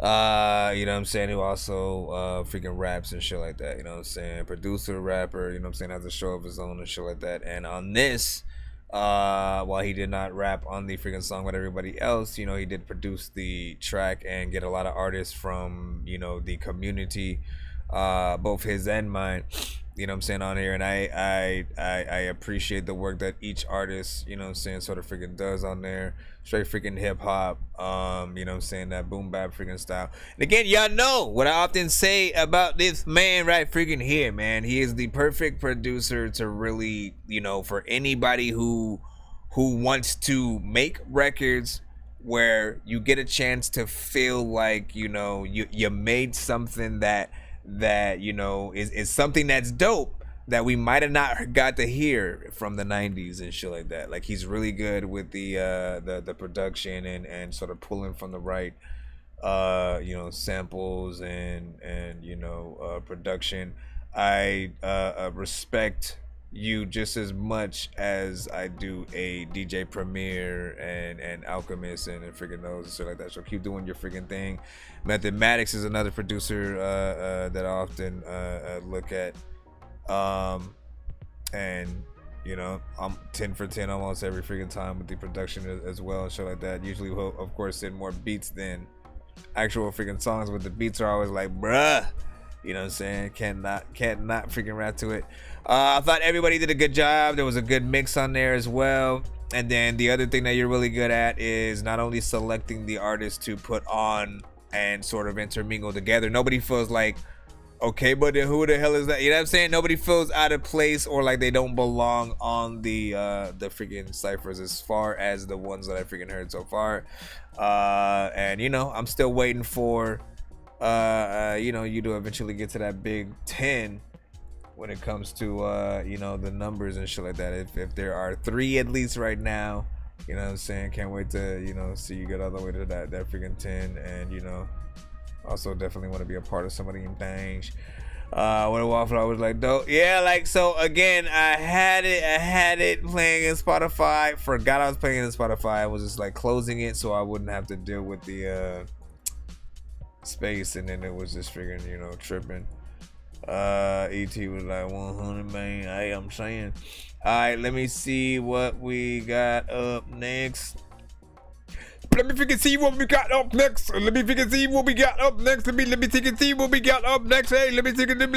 You know what I'm saying, who also freaking raps and shit like that, you know what I'm saying, producer, rapper, you know what I'm saying, has a show of his own and shit like that. And on this, while he did not rap on the freaking song with everybody else, you know, he did produce the track and get a lot of artists from, you know, the community, both his and mine, you know what I'm saying, on here. And I appreciate the work that each artist, you know what I'm saying, sort of freaking does on there. Straight freaking hip hop, you know what I'm saying, that boom bap freaking style. And again, y'all know what I often say about this man right freaking here, man. He is the perfect producer to really, you know, for anybody who wants to make records where you get a chance to feel like, you know, you made something that you know is something that's dope that we might have not got to hear from the 90s and shit like that. Like, he's really good with the production and sort of pulling from the right you know, samples and you know, production. I respect you just as much as I do a DJ Premier and Alchemist and freaking those and shit like that. So keep doing your freaking thing. Mathematics is another producer that I often look at, and you know, I'm 10 for 10 almost every freaking time with the production as well and shit like that. Usually we'll of course send more beats than actual freaking songs, but the beats are always like, bruh, you know what I'm saying, can't not freaking rap to it. I thought everybody did a good job. There was a good mix on there as well. And then the other thing that you're really good at is not only selecting the artists to put on and sort of intermingle together. Nobody feels like, okay, but then who the hell is that? You know what I'm saying? Nobody feels out of place or like they don't belong on the freaking ciphers as far as the ones that I freaking heard so far. And you know, I'm still waiting for you know, you to eventually get to that big 10 when it comes to you know, the numbers and shit like that. If there are 3 at least right now, you know what I'm saying, can't wait to, you know, see you get all the way to that freaking 10. And you know, also definitely want to be a part of some of them things. When a waffle, I was like, dope. Yeah, like, so again, I had it playing in Spotify, forgot I was playing it in Spotify. I was just like closing it so I wouldn't have to deal with the space, and then it was just freaking, you know, tripping. ET was like 100, man. Hey, I'm saying. All right, let me see what we got up next. Let me freaking see what we got up next. Let me freaking see what we got up next. Let me freaking see what we got up next. Hey, let me take it. All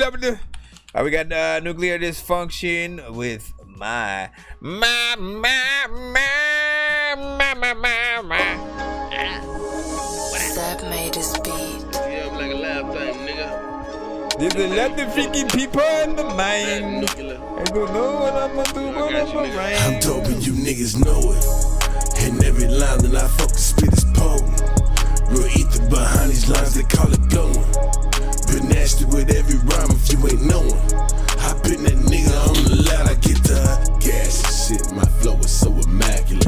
right, we got nuclear dysfunction with my. Seb made his beat. Yeah, I'm like a loud thing, nigga. There's a lot of freaking people in the mind. I don't know what I'm gonna do, but I'm right. I'm doping, you niggas know it. And every line that I fucking spit is potent. Real ether behind these lines, they call it glowing. Been nasty with every rhyme if you ain't knowing. I been that nigga on the loud, I get the gas and shit. My flow is so immaculate.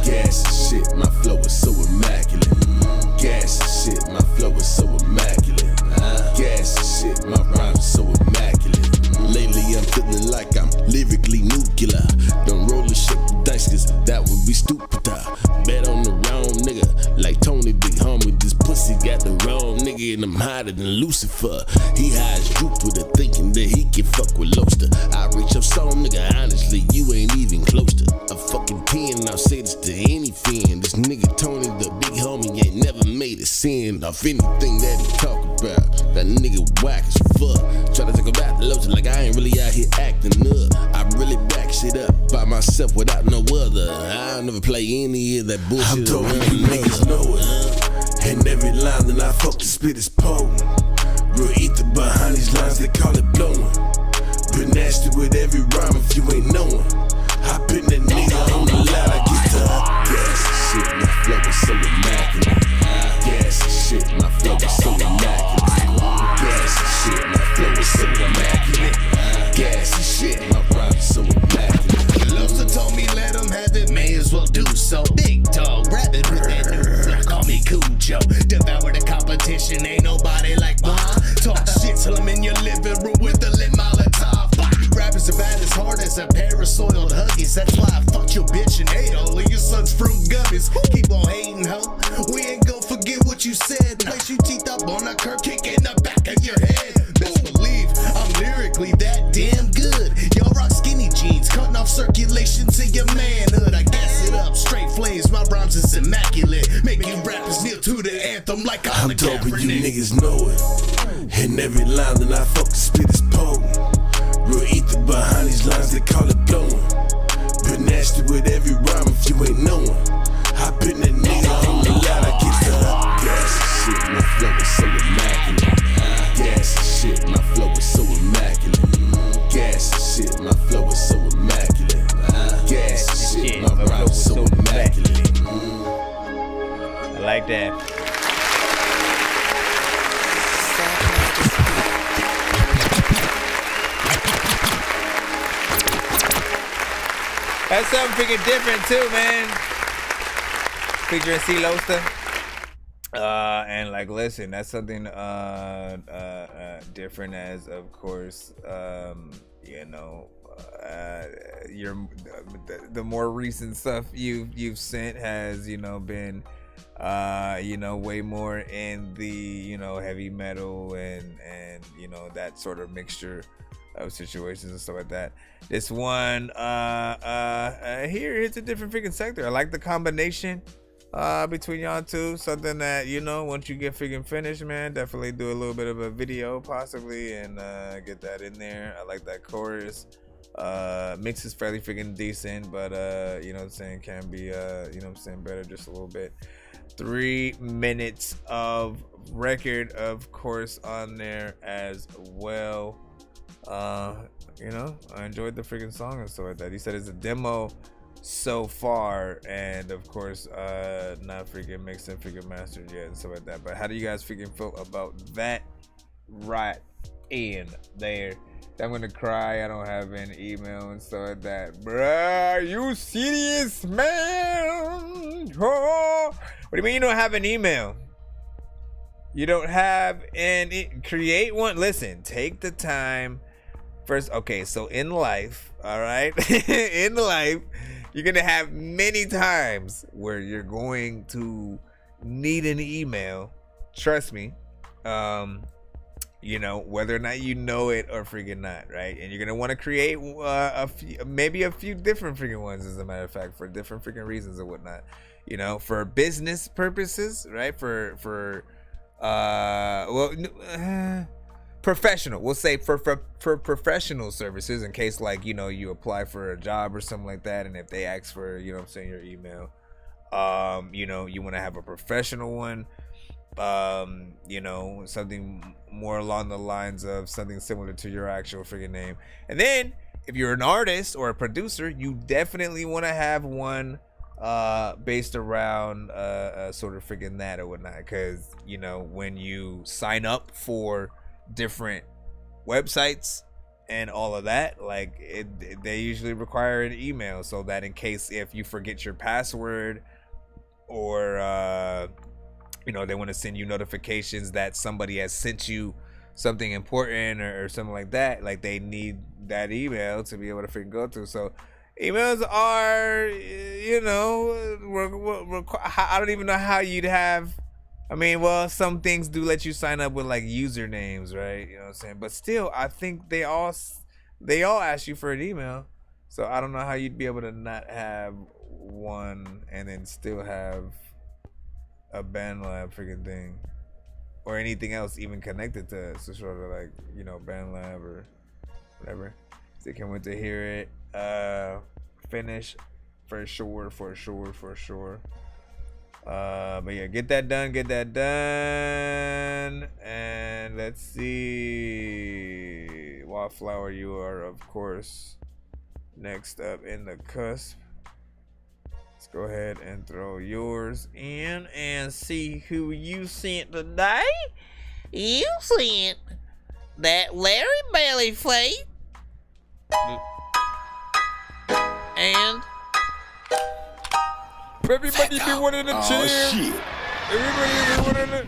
Gas and shit, my flow is so immaculate. Gas and shit, my flow is so immaculate. Gas and shit, my rhymes so immaculate. Lately I'm feeling like I'm lyrically nuclear. Don't roll and shake the dice, cause that would be stupid. Bet on the wrong nigga, like Tony Big Homie. This pussy got the wrong nigga, and I'm hotter than Lucifer. He high as Jupiter, thinking that he can fuck with Loaster. I reach up some nigga, honestly, you ain't even close to a fucking 10. I'll say this to any fan. This nigga Tony, the big homie, ain't never made a sin off anything that he talk about. That nigga whack as fuck. Try to talk about the Loaster like I ain't really out here acting up. I really back shit up by myself without no other. I'll never play any of that bullshit. I'm told you niggas know it. And every line that I fucking spit is potent. Real ether behind these lines, they call it blowing. Been nasty with every rhyme if you ain't knowing. I been that nigga on the loud, I get the gas and shit. My flow is so immaculate. Gas and shit, my flow is so immaculate. Gas and shit, my flow is so immaculate. Gas and shit, my rhyme is so immaculate. Losa told me let him have it, may as well do so. Big dog, rabbit with that new flip, call me Cujo. Devour the competition, ain't nobody like mine. Talk shit till I'm in your living room with the lit Molotov. Rappers are bad as hard as a pair of soiled huggies. That's why I fucked your bitch and ate all of your son's fruit gummies. Keep on hating, ho. We ain't gon' forget what you said. Place you teeth up on a curb, kick in the back of your head. Best believe I'm lyrically that damn good. Y'all rock skinny jeans, cutting off circulation to your manhood. I gas it up, straight flames, my rhymes is immaculate. Make you rappers kneel to the anthem like I'm doping, you niggas know it. And every line that I fucking spit is potent. Real ether behind these lines, they call it blowing. Been nasty with every rhyme if you ain't knowing. I been that nigga on the loud, I get the gas and shit. My flow is so immaculate. Gas and shit, my flow is so immaculate. Gas and shit, my flow is so immaculate. Gas and shit, my rhyme is so immaculate. I like that. That's something freaking different too, man. Featuring C. Loaster. And like, listen, that's something different as, of course, you know, the more recent stuff you've sent has, you know, been, you know, way more in the, you know, heavy metal and you know, that sort of mixture of situations and stuff like that. This one here, it's a different freaking sector. I like the combination between y'all two. Something that, you know, once you get freaking finished, man, definitely do a little bit of a video possibly and get that in there. I like that chorus. Mix is fairly freaking decent, but you know what I'm saying, can be you know what I'm saying, better just a little bit. 3 minutes of record, of course, on there as well. You know, I enjoyed the freaking song and stuff like that. He said it's a demo so far, and of course, not freaking mixed and freaking mastered yet and stuff like that. But how do you guys freaking feel about that right in there? I'm gonna cry. I don't have an email and stuff like that. Bruh, you serious, man? Oh. What do you mean you don't have an email? You don't have an create one. Listen, take the time. First, okay, so in life, all right, in life, you're gonna have many times where you're going to need an email. Trust me. You know, whether or not you know it or freaking not, right? And you're gonna want to create maybe a few different freaking ones, as a matter of fact, for different freaking reasons and whatnot. You know, for business purposes, right? For professional. We'll say for professional services, in case, like, you know, you apply for a job or something like that, and if they ask for, you know what I'm saying, your email, you know, you want to have a professional one. You know, something more along the lines of something similar to your actual freaking name. And then if you're an artist or a producer, you definitely want to have one based around sort of freaking that or whatnot, because, you know, when you sign up for different websites and all of that, like they usually require an email, so that in case if you forget your password, or you know, they want to send you notifications that somebody has sent you something important or something like that, like they need that email to be able to freaking go through. So emails are, you know, I don't even know how you'd have, I mean, well, some things do let you sign up with like usernames, right? You know what I'm saying? But still, I think they all ask you for an email. So I don't know how you'd be able to not have one and then still have a BandLab freaking thing, or anything else even connected to it. So sort of like, you know, BandLab or whatever. So you can wait to hear it. Finish for sure. But yeah, get that done. And let's see. Wildflower, you are of course next up in the cusp. Let's go ahead and throw yours in and see who you sent today. You sent that Larry Belly Flake. And everybody be one in the chair. Everybody be one in the.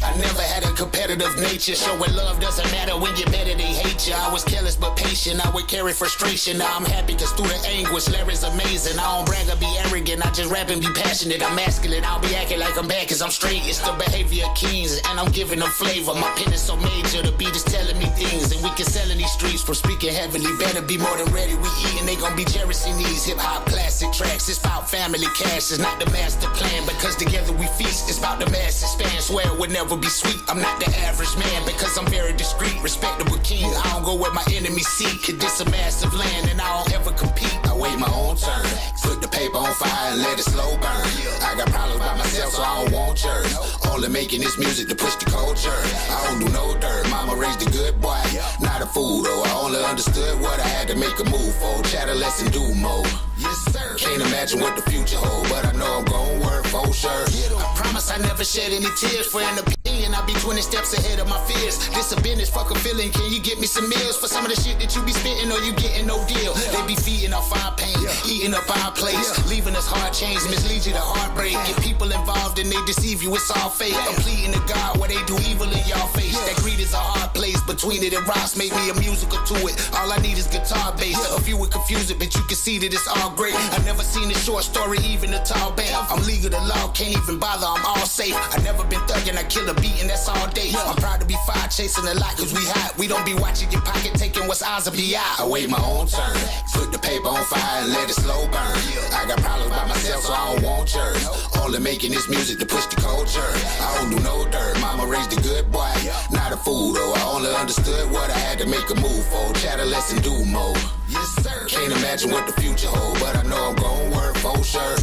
I never had a competitive nature. Showing love doesn't matter when you're better, they hate you. I was careless but patient. I would carry frustration. Now I'm happy cause through the anguish, Larry's amazing. I don't brag or be arrogant. I just rap and be passionate. I'm masculine. I'll be acting like I'm bad cause I'm straight. It's the behavior of kings and I'm giving them flavor. My pen is so major. The beat is telling me things and we can sell in these streets. From speaking heavily, better be more than ready. We eating, they gon' be cherishing these hip-hop classic tracks. It's about family cash. It's not the master plan because together we feast. It's about the mass expanse. Swear it would never be sweet. I'm not the average man because I'm very discreet, respectable king. I don't go where my enemies seek. Cause this a massive land and I don't ever compete. I wait my own turn. Put the paper on fire and let it slow burn. I got problems by myself so I don't want yours. Only making this music to push the culture. I don't do no dirt. Mama raised a good boy, not a fool though. I only understood what I had to make a move for. Chatter less and do more. Yes, sir. Can't imagine what the future holds, but I know I'm gon' work for sure. I promise I never shed any tears for an opinion. I'll be 20 steps ahead of my fears. This a business, fuck a feeling. Can you get me some meals for some of the shit that you be spitting, or you getting no deal? They be feeding off our pain, eating up our plates, leaving us hard chains, mislead you to heartbreak. Get people involved and they deceive you, it's all fake. I'm pleading to God where they do evil in y'all face. That greed is a hard place. Between it and rocks, make me a musical to it. All I need is guitar bass. A few would confuse it, but you can see that it's all great. I never seen a short story, even a tall band. I'm legal to law, can't even bother, I'm all safe. I never been thugging, I kill a beat and that's all day. I'm proud to be fire chasing a lot cause we hot. We don't be watching your pocket, taking what's ours and be out. I wait my own turn, put the paper on fire and let it slow burn. I got problems by myself so I don't want yours. Only making this music to push the culture. I don't do no dirt, mama raised a good boy, not a fool though. I only understood what I had to make a move for. Chatter less and do more. Yes, sir. Can't imagine what the future holds, but I know I'm gon' work for sure.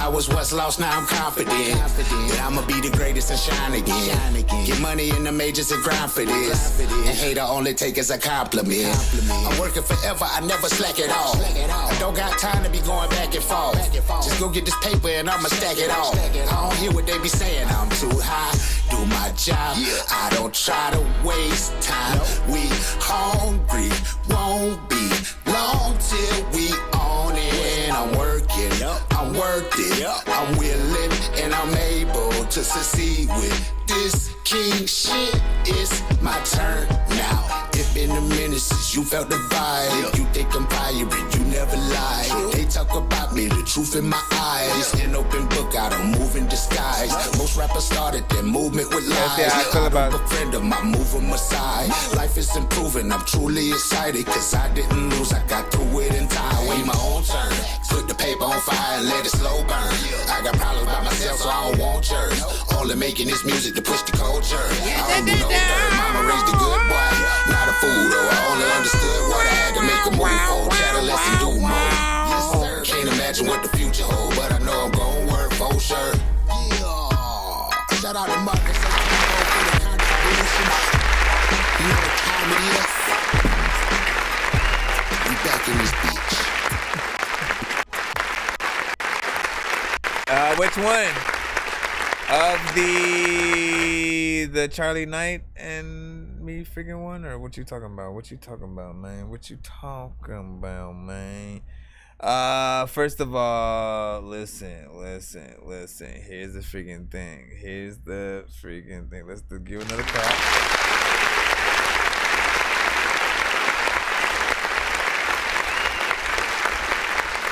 I was once lost, now I'm confident that I'ma be the greatest and shine again. Get money in the majors and grind for this. And hater only take as a compliment. I'm working forever, I never slack at all. I don't got time to be going back and forth. Just go get this paper and I'ma stack it all. I don't hear what they be saying, I'm too high. Do my job, I don't try to waste time. We hungry, won't be long till we on it. I'm working, I'm worth it, I'm willing and I'm able to succeed with this king shit. It's my turn now. It's been a minute since you felt the vibe. You think I'm pirate, you never lie. They talk about me, the truth in my eyes. Just an open book, I don't move in disguise. Most rappers started their movement with lies. I feel about a friend of mine, move them aside. Life is improving, I'm truly excited. Cause I didn't lose, I got through it in time. Wait my own turn, put the paper on fire and let it slow burn. I got problems by myself, so I don't want yours. All I'm making is music to push the culture. I don't do no dirt, mama raised a good boy. Not a fool though, I only understood what I had to make a move. Old chatter, less and do more. Yes sir, can't imagine what the future holds, but I know I'm gon' work for sure. Yeah, shout out to Marcus for the contribution. You know what time it is? We back in this beach. Which one? Of the Charlie Knight and me freaking one, or what you talking about? What you talking about, man? What you talking about, man? First of all, listen. Here's the freaking thing. Let's give another clap.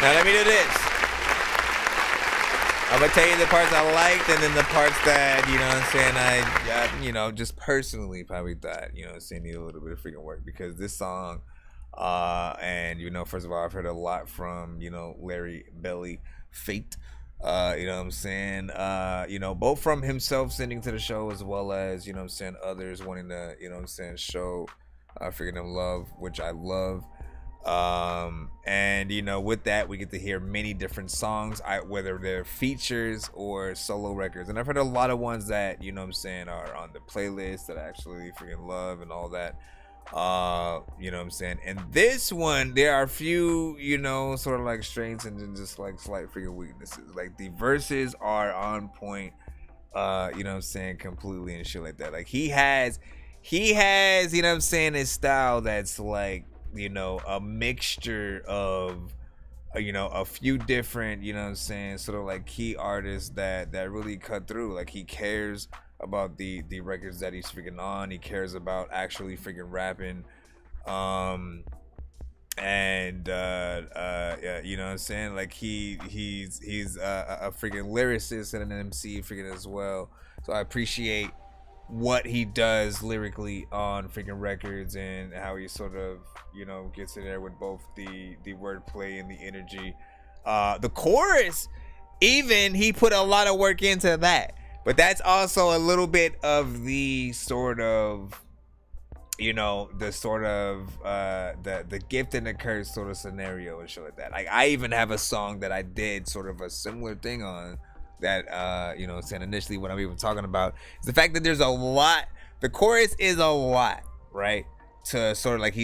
Now let me do this. I'm gonna tell you the parts I liked, and then the parts that, you know what I'm saying, I you know, just personally probably thought, you know what I'm saying, need a little bit of freaking work, because this song, and, you know, first of all, I've heard a lot from, you know, Larry Belly Fate, you know what I'm saying, you know, both from himself sending to the show, as well as, you know what I'm saying, others wanting to, you know what I'm saying, show freaking them love, which I love. And you know, with that, we get to hear many different songs, whether they're features or solo records, and I've heard a lot of ones that, you know what I'm saying, are on the playlist that I actually freaking love and all that, you know what I'm saying. And this one, there are a few, you know, sort of like strengths and then just like slight freaking weaknesses. Like the verses are on point, you know what I'm saying, completely and shit like that. Like he has, you know what I'm saying, his style that's like, you know, a mixture of, you know, a few different, you know what I'm saying, sort of like key artists that really cut through. Like he cares about the records that he's freaking on. He cares about actually freaking rapping. And yeah, you know what I'm saying, like he's a freaking lyricist and an MC freaking as well. So I appreciate what he does lyrically on freaking records, and how he sort of, you know, gets in there with both the wordplay and the energy. The chorus, even, he put a lot of work into that, but that's also a little bit of the sort of, you know, the sort of the gift and the curse sort of scenario and shit like that. Like I even have a song that I did sort of a similar thing on, that you know, saying initially what I'm even talking about is the fact that there's a lot, the chorus is a lot, right? To sort of like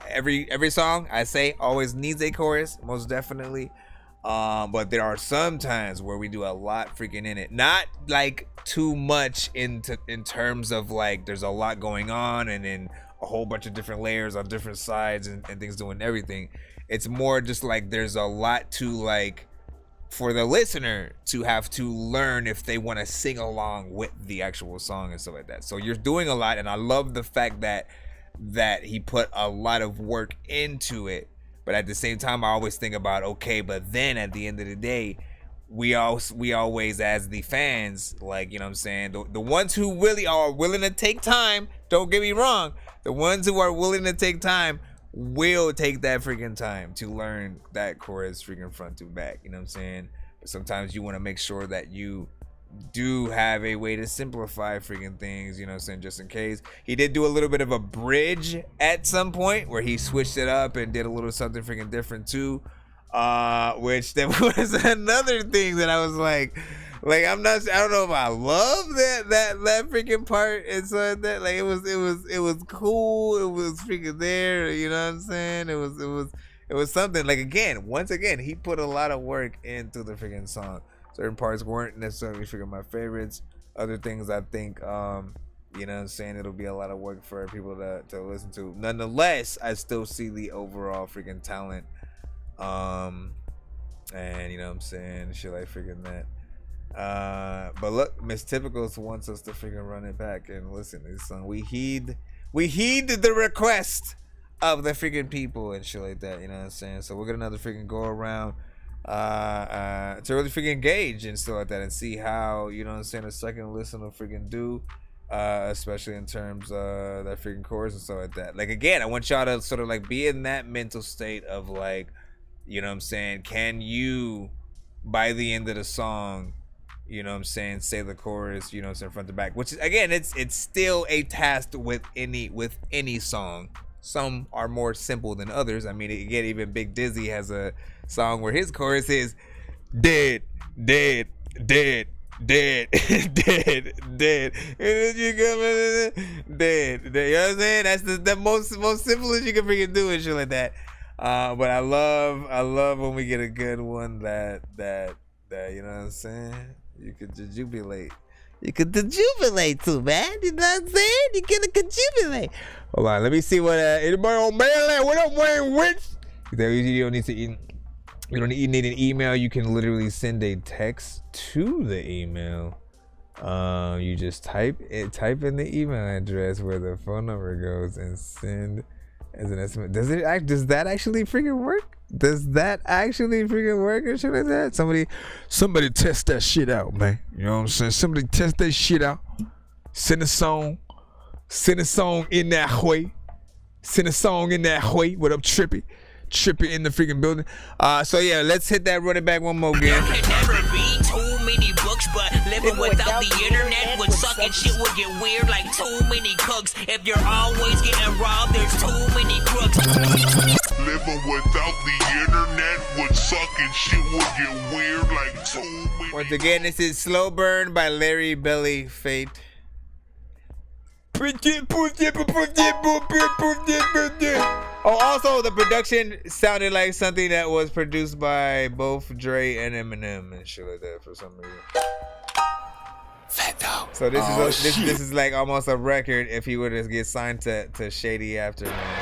every song I say always needs a chorus, most definitely. But there are some times where we do a lot freaking in it, not like too much in terms of like there's a lot going on and then a whole bunch of different layers on different sides and things doing everything. It's more just like there's a lot to like for the listener to have to learn if they want to sing along with the actual song and stuff like that. So you're doing a lot, and I love the fact that he put a lot of work into it. But at the same time, I always think about, okay, but then at the end of the day, we always as the fans, like, you know what I'm saying, the ones who really are willing to take time, don't get me wrong, the ones who are willing to take time will take that freaking time to learn that chorus freaking front to back, you know what I'm saying? But sometimes you want to make sure that you do have a way to simplify freaking things, you know what I'm saying, just in case. He did do a little bit of a bridge at some point where he switched it up and did a little something freaking different too, which that was another thing that I was like I don't know if I love that freaking part and so that, like, it was cool, it was freaking there, you know what I'm saying? It was something, like, once again he put a lot of work into the freaking song. Certain parts weren't necessarily freaking my favorites. Other things I think, you know what I'm saying, it'll be a lot of work for people to listen to. Nonetheless, I still see the overall freaking talent. And you know what I'm saying, shit like freaking that. But look, Miss Typicals wants us to freaking run it back and listen to this song. We heed the request of the freaking people and shit like that, you know what I'm saying? So we'll get another freaking go around. to really freaking engage and stuff like that and see how, you know what I'm saying, a second listen will freaking do, especially in terms of that freaking chorus and stuff like that. Like, again, I want y'all to sort of like be in that mental state of like, you know what I'm saying, can you, by the end of the song, you know what I'm saying, say the chorus, you know what I'm saying, front to back, which is, again, it's still a task with any song. Some are more simple than others. I mean, again, even Big Dizzy has a song where his chorus is dead, dead, dead, dead, dead, dead, and then you come dead, dead. You know what I'm saying? That's the most simplest you can freaking do and shit like that. But I love when we get a good one that you know what I'm saying, you could jubilate. You could jubilate too, man. You know what I'm saying? You gotta jubilate. Hold on, let me see what anybody on Maryland. What up, Wayne Rich? You don't need to eat. You don't need an email. You can literally send a text to the email. You just type in the email address where the phone number goes and send as an estimate. Does that actually freaking work? Does that actually freaking work or shit like that? Somebody test that shit out, man. You know what I'm saying? Somebody test that shit out. Send a song in that way. Send a song in that way. What up, Trippy? Trippy in the freaking building. So yeah, let's hit that running back one more again. There can never be too many books, but living without the internet would suck and shit would get weird like too many cooks. If you're always getting robbed, there's too many crooks. Living without the internet would suck and shit would get weird like too many. Once again, this is Slow Burn by Larry Belly Fate. Oh, also the production sounded like something that was produced by both Dre and Eminem and shit like that for some reason. Fat dog. So this is like almost a record if he would have get signed to Shady after, man.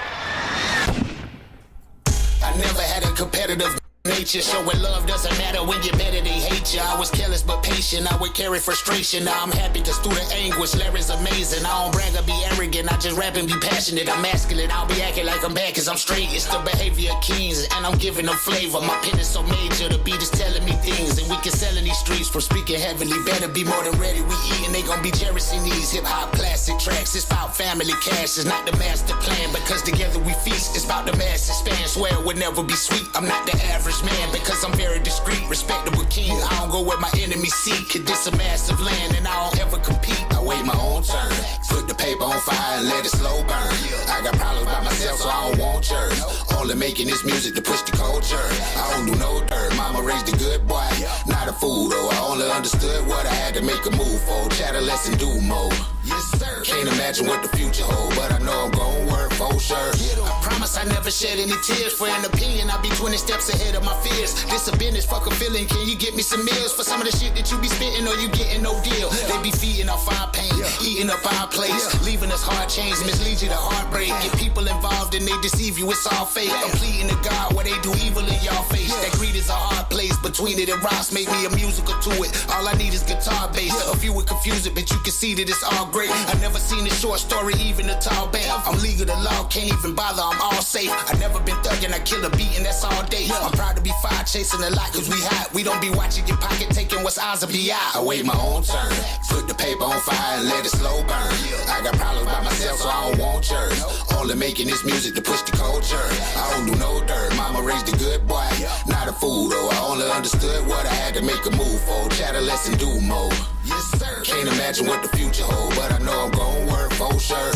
I never had a competitive nature, showing love doesn't matter when you're better, they hate you. I was careless but patient, I would carry frustration. Now I'm happy cause through the anguish, Larry's amazing. I don't brag or be arrogant, I just rap and be passionate. I'm masculine, I'll be acting like I'm bad cause I'm straight. It's the behavior of kings and I'm giving them flavor. My pen is so major, the beat is telling me things. And we can sell in these streets from speaking heavily. Better be more than ready, we eating, they gon' be cherishing these hip-hop classic tracks. It's about family cash, it's not the master plan. Because together we feast, it's about the mass expanse. Swear it would never be sweet, I'm not the average man because I'm very discreet, respectable king. I don't go where my enemies seek. This a massive land and I don't ever compete. I wait my own turn, put the paper on fire and let it slow burn. I got problems by myself so I don't want yours. Only making this music to push the culture. I don't do no dirt, mama raised a good boy. Not a fool though, I only understood what I had to make a move for. Chatter less and do more. Yes sir. Can't imagine what the future hold, but I know I'm gon' work for sure. I promise I never shed any tears for an opinion. I'll be 20 steps ahead of my fears. This a business, fuck a feeling. Can you get me some meals for some of the shit that you be spitting or you getting no deal? They be feeding off our pain, eating up our plates, leaving us hard chains, mislead you to heartbreak. Get people involved and they deceive you, it's all fake. I'm pleading to God where they do evil in y'all face. That greed is a hard place, between it and rocks make me a musical to it. All I need is guitar bass. A few would confuse it, but you can see that it's all great. I never seen a short story, even a tall band. I'm legal to law, can't even bother, I'm all safe. I never been thugging, I kill a beat and that's all day. I'm proud to be fire chasing a lot cause we hot. We don't be watching your pocket, taking what's ours and be out. I wait my own turn, put the paper on fire and let it slow burn. I got problems by myself so I don't want yours. Only making this music to push the culture. I don't do no dirt, mama raised a good boy. Not a fool though, I only understood what I had to make a move for. Chatter less and do more. Yes sir. Can't imagine what the future hold, but I know I'm gon' work for sure.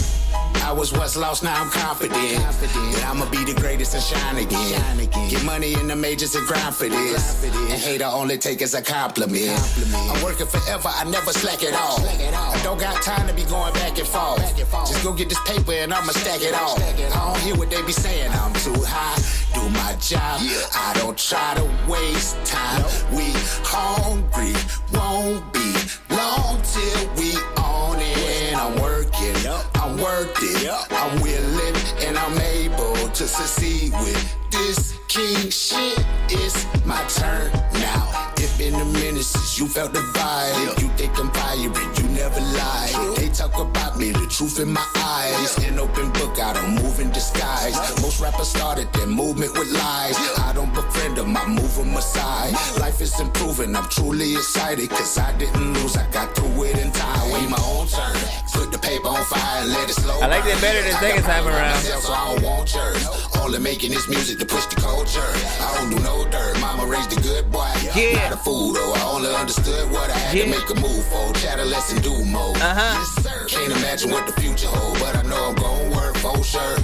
I was once lost, now I'm confident that I'ma be the greatest and shine again. Get money in the majors and grind for this. And hater only take as a compliment. I'm working forever, I never slack at all. I don't got time to be going back and forth. Just go get this paper and I'ma stack it all. I don't hear what they be saying, I'm too high. Do my job, I don't try to waste time. We hungry, won't be long till we on it. I'm working, I'm worth it, I'm willing and I'm able to succeed with this king shit. It's my turn now. It's been a minute since you felt the vibe. You think I'm pirate, you never lie. They talk about me, the truth in my eyes. An open book, I don't move in disguise. Most rappers started their movement with lies. I don't befriend them, I move them aside. Life is improving, I'm truly excited, cause I didn't lose, I got through it in time. Wait my own turn, put the paper on fire, let it slow. I like it better the second time around. So I don't want yours. All I'm making is music to push the culture. I don't do no dirt, mama raised a good boy. Not a fool though, I only understood what I had to make a move for. Chatter less and do more. Yes, sir. Can't imagine what the future holds, but I know I'm gonna work for sure.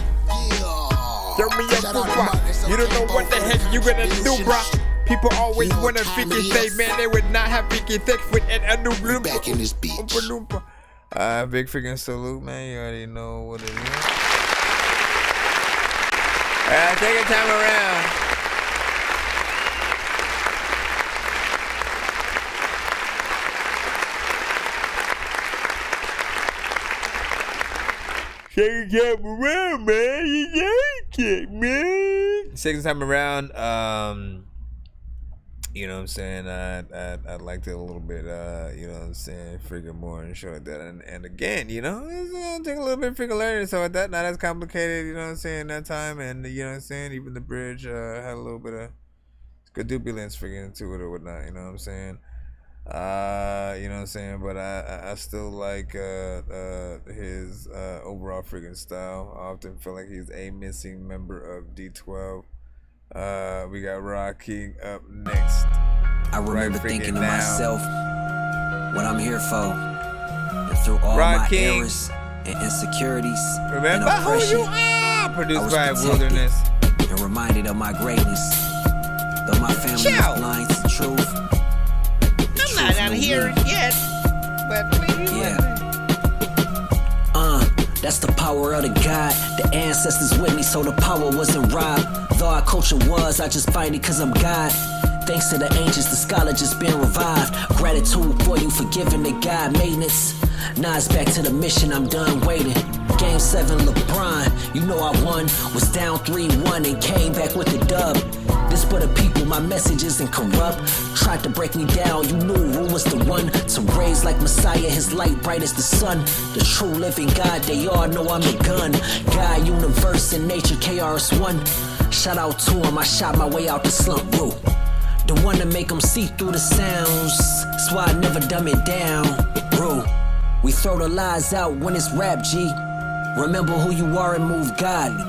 Throw me up for what? You don't know what the heck you gonna do, bro. People always wanna freaking say, man, they would not have freaking sex with an Oompa back in this beach. Big freaking salute, man. You already know what it is. Second time around. Second time around, man. You like it, man. Second time around, you know what I'm saying? I liked it a little bit, you know what I'm saying? Freaking more and shit like that. And again, you know, it's gonna take a little bit of freaking learning. So that, not as complicated, you know what I'm saying, that time. And, you know what I'm saying? Even the bridge had a little bit of cadubulance freaking to it or whatnot, you know what I'm saying? You know what I'm saying? But I still like his overall freaking style. I often feel like he's a missing member of D12. We got Rock King up next. I remember thinking to myself what I'm here for, and through all my errors and insecurities and oppression, produced by Wilderness, and reminded of my greatness. Though my family is blind to the truth, I'm not out here yet, but maybe that's the power of the God. The ancestors with me, so the power wasn't robbed. Though our culture was, I just find it cause I'm God. Thanks to the ancients, the scholar just been revived. Gratitude for you for giving the God maintenance. Now it's back to the mission, I'm done waiting. Game 7, LeBron, you know I won. Was down 3-1 and came back with the dub. This for the people, my message isn't corrupt. Tried to break me down, you knew Rule was the one to raise like Messiah, his light bright as the sun. The true living God, they all know I'm the gun. God, universe, and nature, KRS-One. Shout out to him, I shot my way out the slump, bro. The one to make them see through the sounds. That's why I never dumb it down, bro. We throw the lies out when it's rap, G. Remember who you are and move godly.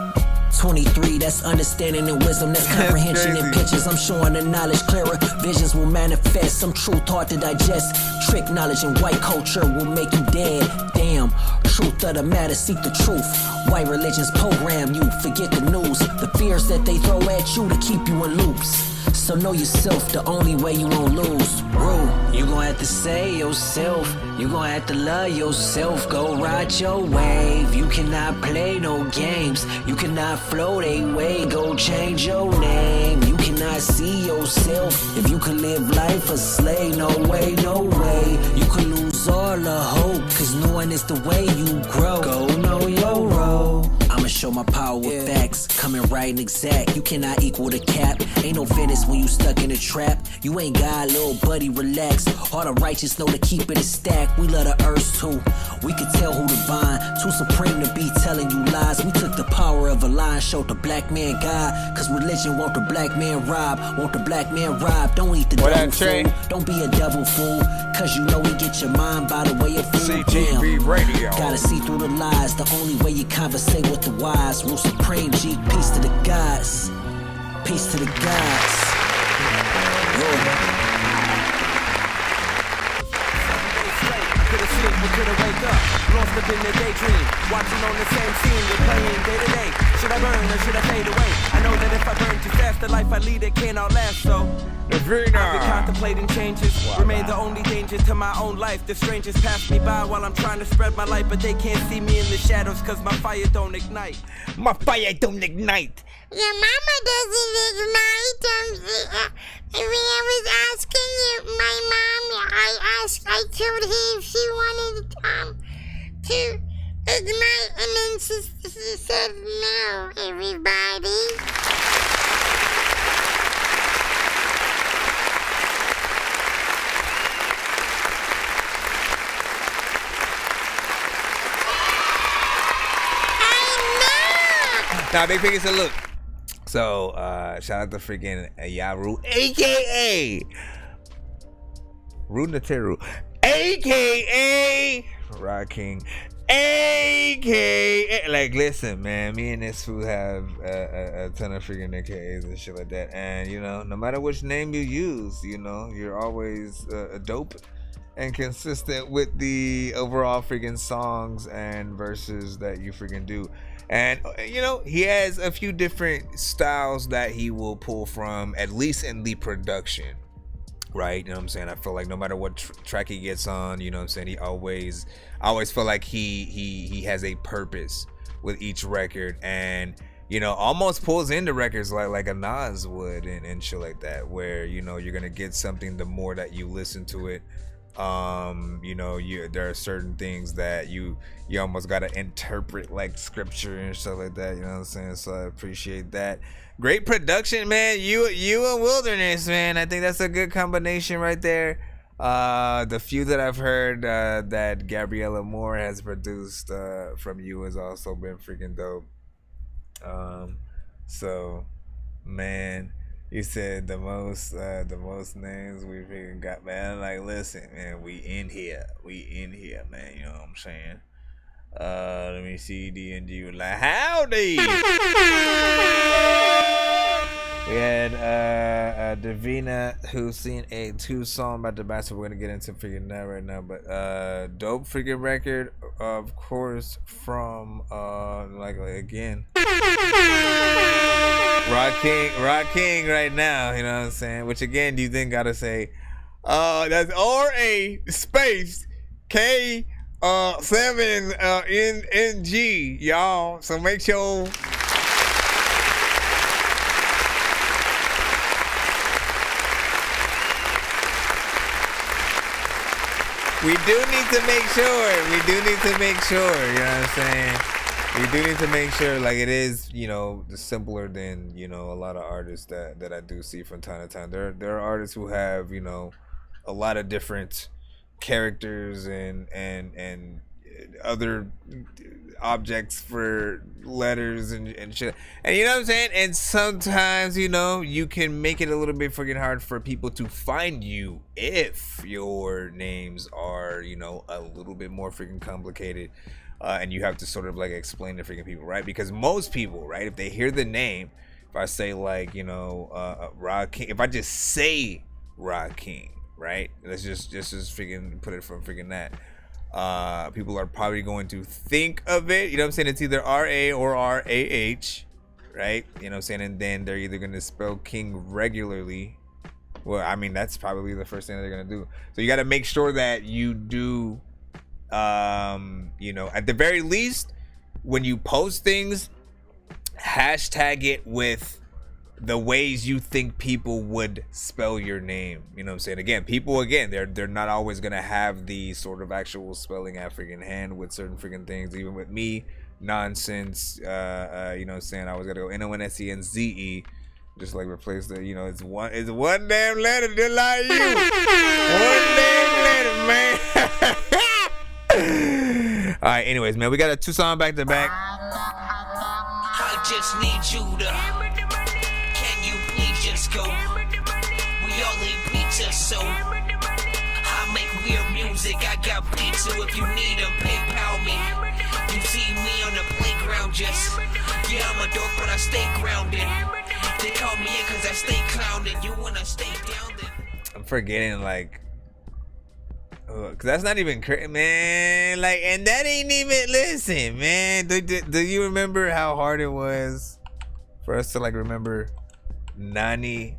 23, that's understanding and wisdom, that's comprehension in pictures. I'm showing the knowledge clearer. Visions will manifest, some truth hard to digest. Trick knowledge and white culture will make you dead. Damn, truth of the matter, seek the truth. White religions program you, forget the news. The fears that they throw at you to keep you in loops. So know yourself, the only way you won't lose. Bro, you gon' have to say yourself. You gon' have to love yourself. Go ride your wave. You cannot play no games. You cannot float a way. Go change your name. You cannot see yourself if you could live life a slave. No way, no way. You could lose all the hope, cause knowing is the way you grow. Go know your role. I'ma show my power with facts, coming right and exact. You cannot equal the cap. Ain't no fitness when you stuck in a trap. You ain't God, little buddy, relax. All the righteous know to keep it a stack. We love the earth too. We can tell who to bind. Too supreme to be telling you lies. We took the power of a lie and showed the black man God. Cause religion want the black man rob. Want the black man rob. Don't eat the devil fool. Don't be a devil fool. Cause you know we get your mind by the way of food. CTV Radio. Gotta see through the lies. The only way you conversate with the wise. Rule supreme, G. Peace to the gods. Peace to the gods. Could've sleep, but could've wake up. Lost up in the daydream. Watching on the same scene, we're playing day to day. Should I burn or should I fade away? I know that if I burn too fast, the life I lead, it can't outlast, so I've been contemplating changes. Remain the only danger to my own life. The strangers pass me by while I'm trying to spread my light, but they can't see me in the shadows cause my fire don't ignite. My fire don't ignite. Your mama doesn't ignite. When I was asking my mom, I told her if she wanted to ignite, and then she said no, everybody. Nah, Big Piggy said, look, So shout out to freaking Yaru, aka Runateru, aka Rock King, aka like, listen, man, me and this fool have a ton of freaking AKAs and shit like that, and you know, no matter which name you use, you know, you're always dope and consistent with the overall freaking songs and verses that you freaking do. And you know, he has a few different styles that he will pull from, at least in the production, right? You know what I'm saying? I feel like no matter what track he gets on, you know what I'm saying, I always feel like he has a purpose with each record, and you know, almost pulls into records like a Nas would and shit like that, where you know, you're gonna get something the more that you listen to it. You know, there are certain things that you almost gotta interpret like scripture and stuff like that, you know what I'm saying? So I appreciate that. Great production, man. You and Wilderness, man. I think that's a good combination right there. The few that I've heard that Gabriella Moore has produced from you has also been freaking dope. So man, you said the most names we freaking got, man. Like, listen, man, we in here, man. You know what I'm saying? Let me see. D&G was like, howdy. We had Davina, who's seen a 2-song about the bastard. We're gonna get into freaking that right now, but dope freaking record, of course, from like again, Rock King right now, you know what I'm saying? Which again, you then gotta say, that's RA space K 7 NG, y'all. So make sure. We do need to make sure, you know what I'm saying? We do need to make sure, like, it is, you know, simpler than, you know, a lot of artists that I do see from time to time. There are artists who have, you know, a lot of different characters and other objects for letters and shit. And you know what I'm saying? And sometimes, you know, you can make it a little bit freaking hard for people to find you if your names are, you know, a little bit more freaking complicated. And you have to sort of like explain to freaking people, right? Because most people, right, if they hear the name, if I say like, you know, Rock King, if I just say Rock King, right? Let's just freaking put it from freaking that. People are probably going to think of it, you know what I'm saying? It's either R-A or R-A-H, right? You know what I'm saying? And then they're either going to spell King regularly. Well, I mean, that's probably the first thing they're going to do. So you got to make sure that you do, you know, at the very least, when you post things, hashtag it with the ways you think people would spell your name. You know what I'm saying? Again, people, they're not always gonna have the sort of actual spelling at freaking hand with certain freaking things. Even with me, Nonsenze, you know what I'm saying, I always gotta go Nonsenze, just like replace the, you know, it's one damn letter just like you. One damn letter, man. All right, anyways, man, we got a 2-song back to back. I just need you to, can you please just go? We all need pizza, so I make weird music. I got pizza if you need them, PayPal me. You see me on the playground, just, yeah, I'm a dork, but I stay grounded. They call me in cause I stay clowning. You wanna stay down then? I'm forgetting, like, cause that's not even man, like, and that ain't even, listen, man, do you remember how hard it was for us to like remember Nani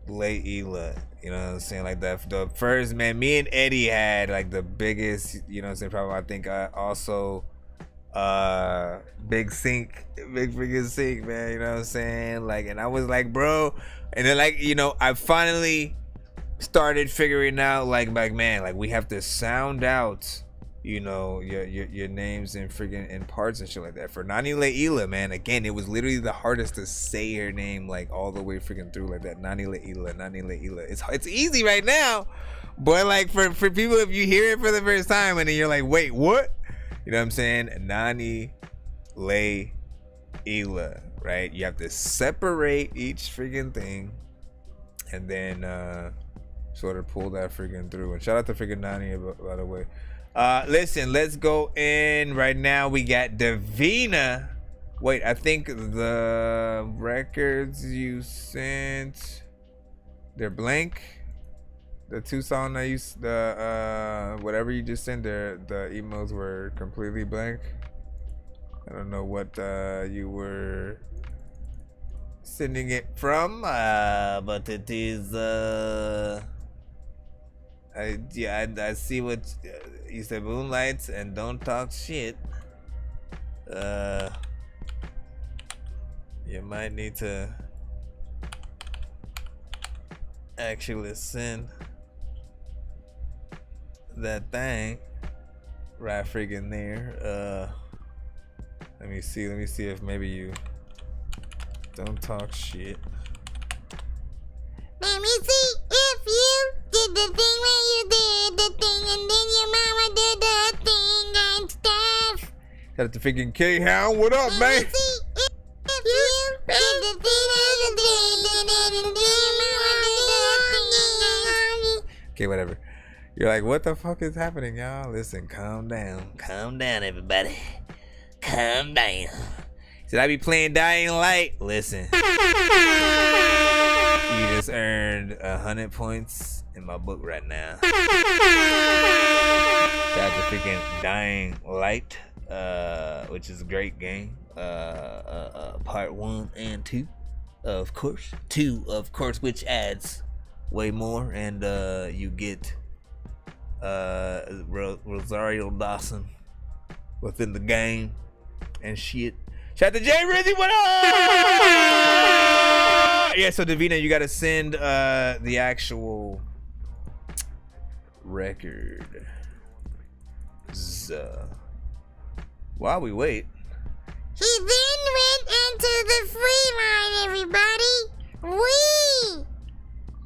Leila? You know what I'm saying? Like the first, man, me and Eddie had like the biggest, you know what I'm saying, problem. I think also big freaking sync, man, you know what I'm saying? Like, and I was like, bro, and then like, you know, I finally started figuring out like man, like we have to sound out, you know, your names and freaking in parts and shit like that. For Nani Leila, man, again, it was literally the hardest to say her name like all the way freaking through like that. Nani Leila. It's easy right now, but like for people, if you hear it for the first time and then you're like, wait, what? You know what I'm saying? Nani Leila, right? You have to separate each freaking thing, and then sort of pull that freaking through. And shout out to freaking Nani, by the way. Listen, let's go in right now. We got Davina. Wait, I think the records you sent, they're blank. The two songs I used, the whatever you just sent, the emails were completely blank. I don't know what you were sending it from, but it is I see what you said. Moonlights and don't talk shit. You might need to actually send that thing right freaking there. Let me see if maybe you don't talk shit. Let me see if you did the thing when you did the thing, and then your mama did the thing and stuff. Shout out to freaking K-Hound. What up, man? Let me see if you did the thing when you did the thing, and then your mama did the thing. Okay, whatever. You're like, what the fuck is happening, y'all? Listen, calm down. Calm down, everybody. Calm down. Should I be playing Dying Light? Listen. You just earned 100 points in my book right now. Shout out to freaking Dying Light, which is a great game. Part 1 and 2, of course. 2, of course, which adds way more, and you get Rosario Dawson within the game and shit. Shout out to Jay Rizzy, what up? Yeah, so Davina, you gotta send the actual record. While we wait. He then went into the free line, everybody. Wee!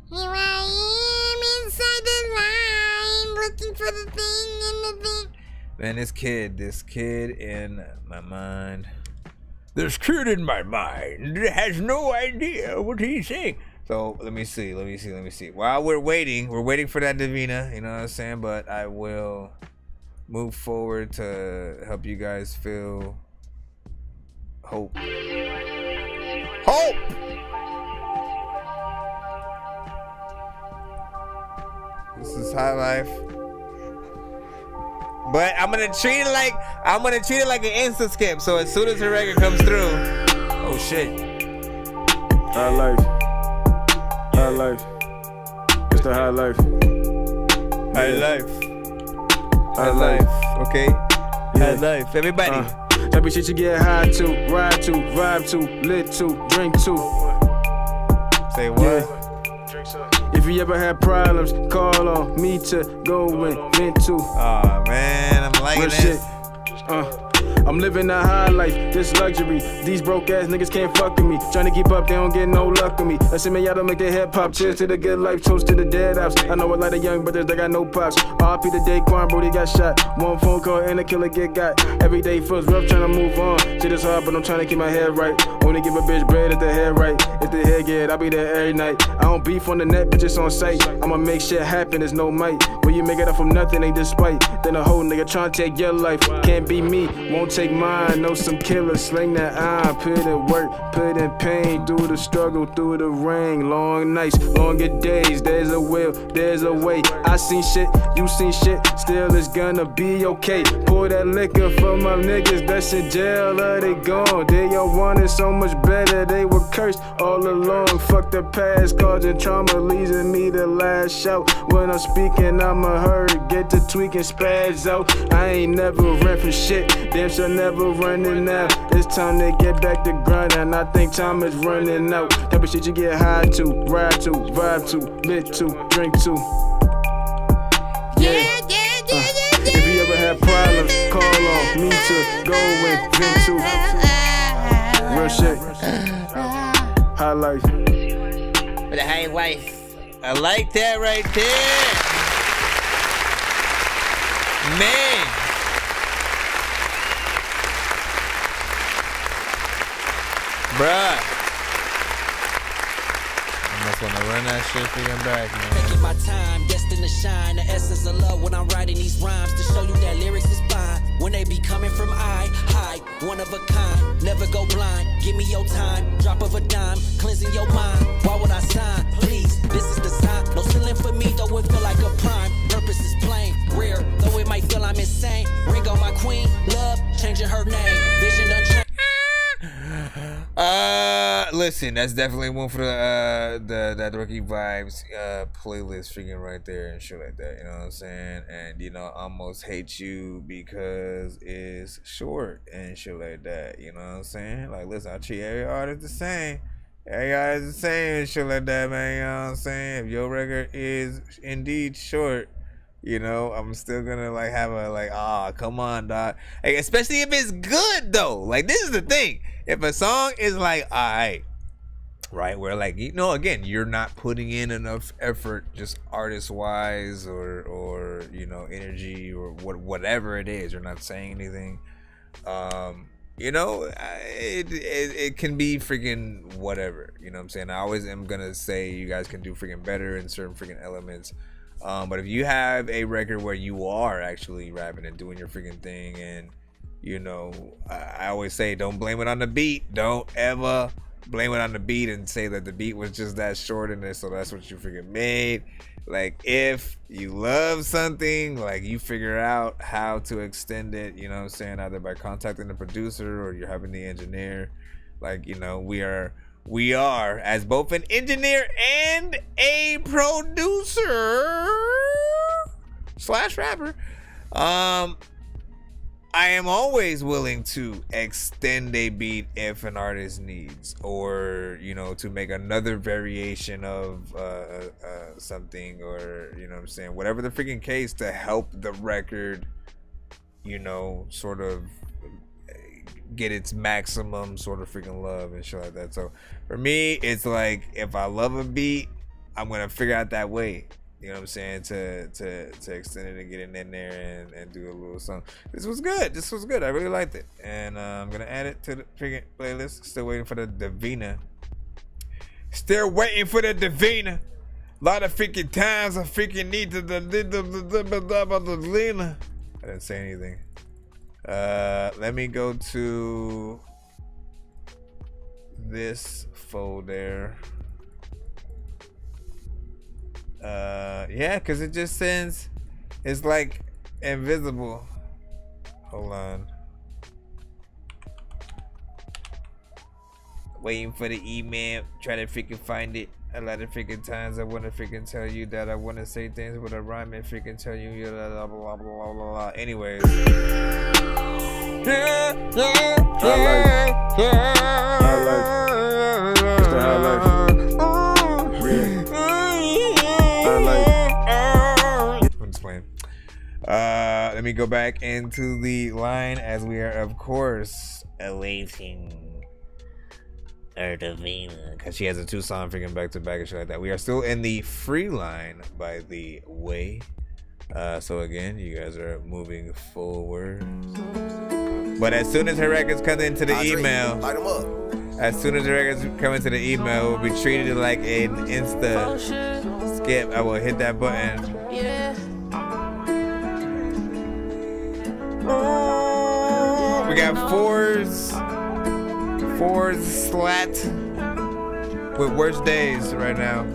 Here I am inside the line, looking for the thing in the thing. Man, this kid in my mind. This kid in my mind has no idea what he's saying. So let me see. While we're waiting for that Davina, you know what I'm saying? But I will move forward to help you guys feel hope. Hope! This is High Life. But I'm gonna treat it like an instant skip. So as soon as the record comes through, oh shit. High life. High life. It's the high life. High life. High life. Okay. High life. Everybody. Type of shit you get high to, ride to, vibe to, lit to, drink to. Say what? Yeah. If you ever had problems, call on me to go and vent to. Aw, man, I'm liking real this. Shit. I'm living a high life, this luxury. These broke ass niggas can't fuck with me. Trying to keep up, they don't get no luck with me. Assuming y'all don't make their hip hop. Cheers to the good life, toast to the dead house. I know a lot of young brothers that got no pops. RP the Daquan, bro, they got shot. One phone call and a killer get got. Every day feels rough, trying to move on. Shit is hard, but I'm trying to keep my head right. Only give a bitch bread if the head right. If the head get, I'll be there every night. I don't beef on the net, bitches on sight. I'ma make shit happen, there's no might. When you make it up from nothing, ain't despite. Then a whole nigga trying to take your life. Can't be me, won't take mine. Know some killers, sling that iron. Put in work, put in pain. Do the struggle through the rain. Long nights, longer days. There's a will, there's a way. I seen shit, you seen shit. Still it's gonna be okay. Pour that liquor for my niggas that's in jail or they gone. They all wanted so much better, they were cursed all along. Fuck the past, causing trauma, leaving me the last shout. When I'm speaking, I'ma hurt, get to tweaking, spaz out. I ain't never ran from shit, damn sure never running out. It's time to get back to grinding, I think time is running out. Type of shit you get high to, ride to, vibe to, lit to, drink to. Yeah. If you ever had problems, call on me to go and vent to. Real shit. High life. For the high life. I like that right there. Man. Bruh. I must wanna run that shit freaking back, man. Taking my time, destined to shine. The essence of love when I'm writing these rhymes to show you that lyrics is fine. When they be coming from high, one of a kind. Never go blind. Give me your time. Drop of a dime, cleansing your mind. Why would I sign? Please, this is the sign. No ceiling for me, though it feel like a prime. Purpose is plain, rare, though it might feel I'm insane. Ring on my queen, love, changing her name. Vision done changed. Listen, that's definitely one for the that Dorky Vibes playlist freaking right there and shit like that, you know what I'm saying? And you know, almost hate you because it's short and shit like that, you know what I'm saying? Like, listen, I treat every artist the same. Every artist the same and shit like that, man, you know what I'm saying? If your record is indeed short, you know, I'm still gonna like have a like, come on, dog. Like, especially if it's good though. Like, this is the thing. If a song is like, alright, right, where like, you know, again, you're not putting in enough effort, just artist wise or you know, energy or whatever it is. You're not saying anything. You know, it can be freaking whatever. You know what I'm saying? I always am gonna say you guys can do freaking better in certain freaking elements. But if you have a record where you are actually rapping and doing your freaking thing, and you know, I always say, don't blame it on the beat. Don't ever blame it on the beat and say that the beat was just that short in there, so that's what you freaking made. Like, if you love something, like, you figure out how to extend it, you know what I'm saying, either by contacting the producer or you're having the engineer. Like, you know, we are as both an engineer and a producer / rapper, I am always willing to extend a beat if an artist needs, or you know, to make another variation of something, or you know what I'm saying, whatever the freaking case, to help the record, you know, sort of get its maximum sort of freaking love and shit like that. So for me, it's like, if I love a beat, I'm gonna figure out that way, you know what I'm saying, to extend it and get it in there and do a little something. This was good. I really liked it, and I'm gonna add it to the freaking playlist. Still waiting for the Divina. A lot of freaking times I freaking need to Lena. I didn't say anything. Let me go to this folder. Yeah, because it just sends, it's like invisible. Hold on. Waiting for the email, trying to freaking find it. A lot of freaking times I want to freaking tell you that I want to say things with a rhyme and freaking tell you blah blah blah blah blah blah. Anyways. I'm just playing. Let me go back into the line as we are, of course, awaiting Divina, because she has a 2-song freaking back-to-back and shit like that. We are still in the free line, by the way. So again, you guys are moving forward. But as soon as her records come into the email, we'll be treated like an Insta skip. I will hit that button. We got fours slat with worst days right now.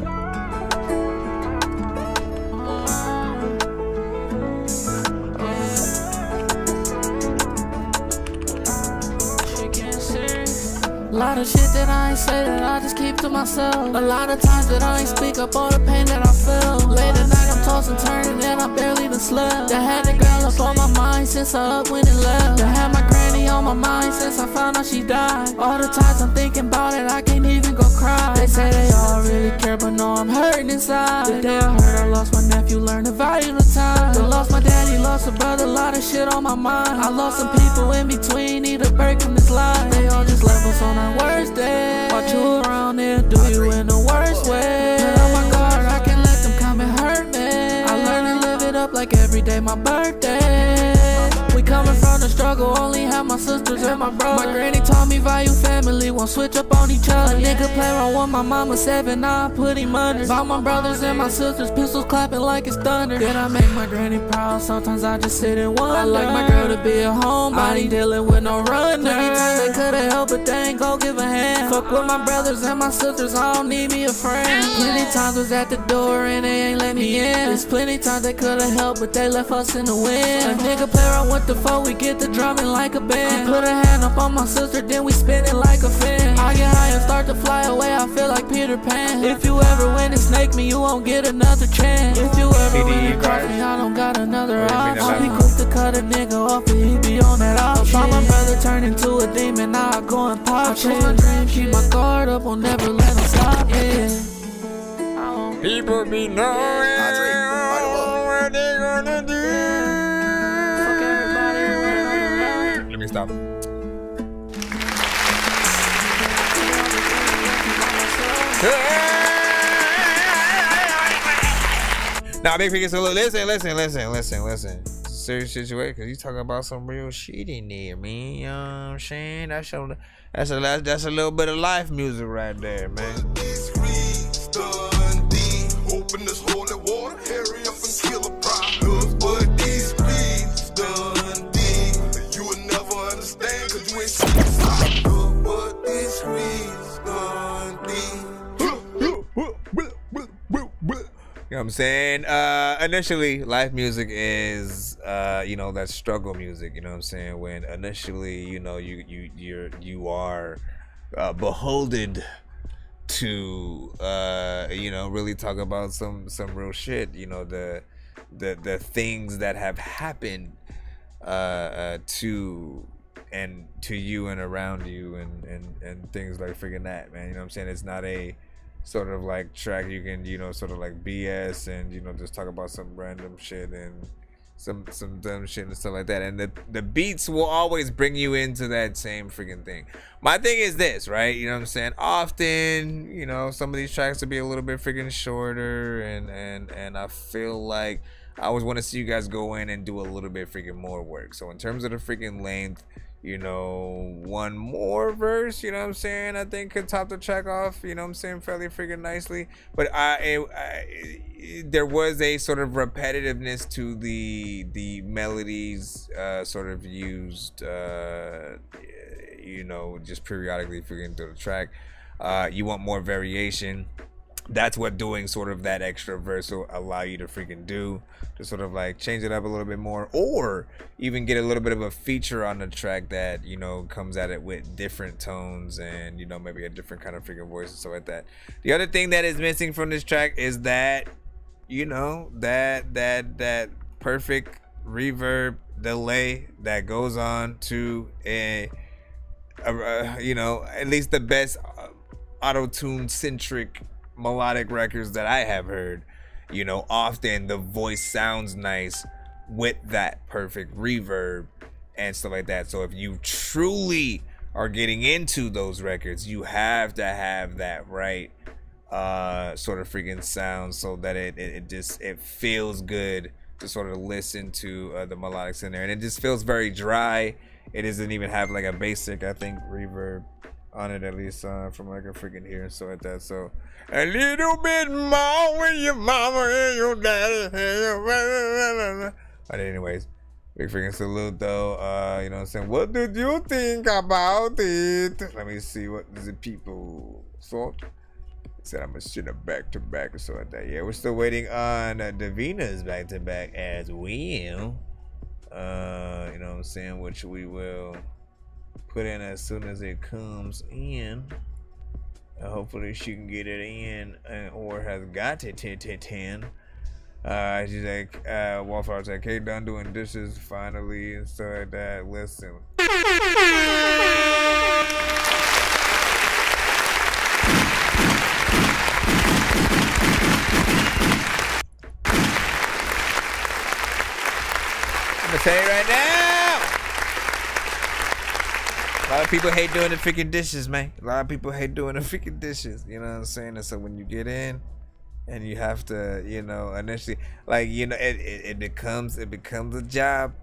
A lot of shit that I ain't say that I just keep to myself. A lot of times that I ain't speak up all the pain that I feel. Late at night I'm tossing, turning, and I barely even slept. I had the girl up on my mind since I up when it left. I had my granny on my mind since I found out she died. All the times I'm thinking about it, I can't even go cry. They say they all really care, but no, I'm hurting inside. The day I heard I lost my nephew, learned the value of time. I lost my daddy, lost a brother, a lot of shit on my mind. I lost some people in between, need a break from this life. They all just left us on our worst day. Watch you around there, do you in the worst way. Put on my guard, I can't let them come and hurt me. I learned to live it up like every day my birthday. We coming from the struggle, only have my my sisters and my brother. My granny taught me value family, won't switch up on each other. A nigga play around with my mama 7, now I put him under. About my brothers and my sisters, pistols clapping like it's thunder. Did I make my granny proud? Sometimes I just sit and wonder. I like my girl to be a homebody, dealing with no runner. Many times they could've helped, but they ain't gon' give a hand. Fuck with my brothers and my sisters, I don't need me a friend. Plenty times was at the door and they ain't let me in. There's plenty times they could've helped, but they left us in the wind. A nigga play around with the foe, we get the drumming like a band. Put a hand up on my sister, then we spin it like a fan. I get high and start to fly away, I feel like Peter Pan. If you ever win and snake me, you won't get another chance. If you ever win and cross me, I don't got another option. I'll be quick to cut a nigga off and he be on that option. Saw my brother turn into a demon, now I go and pop shit. I chase my dream, keep my guard up, will never let him stop, yeah. People be knowing what they gonna do. Fuck everybody. Let me stop. Nah, big figure, so listen. It's a serious situation, cause you talking about some real shit in there, man. You know what I'm saying? That's a little bit of life music right there, man. Open this holy water, hurry up and kill a problem. But these streets done deep. You will never understand, cause you ain't seen but these streets done deep. You know what I'm saying? Initially, life music is, that struggle music. You know what I'm saying? When initially, you are beholden to, really talk about some real shit. The things that have happened to you and around you and things like freaking that, man. You know what I'm saying? It's not a sort of like track you can sort of like BS and just talk about some random shit and some dumb shit and stuff like that, and the beats will always bring you into that same freaking thing. My thing is this, right? You know what I'm saying? Often, some of these tracks will be a little bit freaking shorter, and I feel like I always want to see you guys go in and do a little bit freaking more work. So in terms of the freaking length, one more verse, you know what I'm saying, I think could top the track off, you know what I'm saying, fairly freaking nicely. But there was a sort of repetitiveness to the melodies sort of used, just periodically freaking through the track. You want more variation. That's what doing sort of that extra verse will allow you to freaking do, to sort of like change it up a little bit more, or even get a little bit of a feature on the track that comes at it with different tones and maybe a different kind of freaking voice and stuff like that. The other thing that is missing from this track is that that perfect reverb delay that goes on to at least the best auto-tune centric melodic records that I have heard. Often the voice sounds nice with that perfect reverb and stuff like that. So if you truly are getting into those records, you have to have that right sort of freaking sound, so that it feels good to sort of listen to the melodics in there, and it just feels very dry. It doesn't even have like a basic, I think, reverb on it, at least from like a freaking here and stuff like that. So a little bit more with your mama and your daddy. But anyways, big freaking salute though. You know what I'm saying? What did you think about it? Let me see what the people thought. Said I'm gonna shit a back to back or something like that. Yeah, we're still waiting on Davina's back to back as well. You know what I'm saying? Which we will put in as soon as it comes in. Hopefully she can get it in, or has got it in. She's like, Wallflower's like, hey, done doing dishes finally and stuff like that. Listen. I'm gonna tell you right now. A lot of people hate doing the freaking dishes, man. A lot of people hate doing the freaking dishes. You know what I'm saying? And so when you get in and you have to, initially, like, it becomes a job.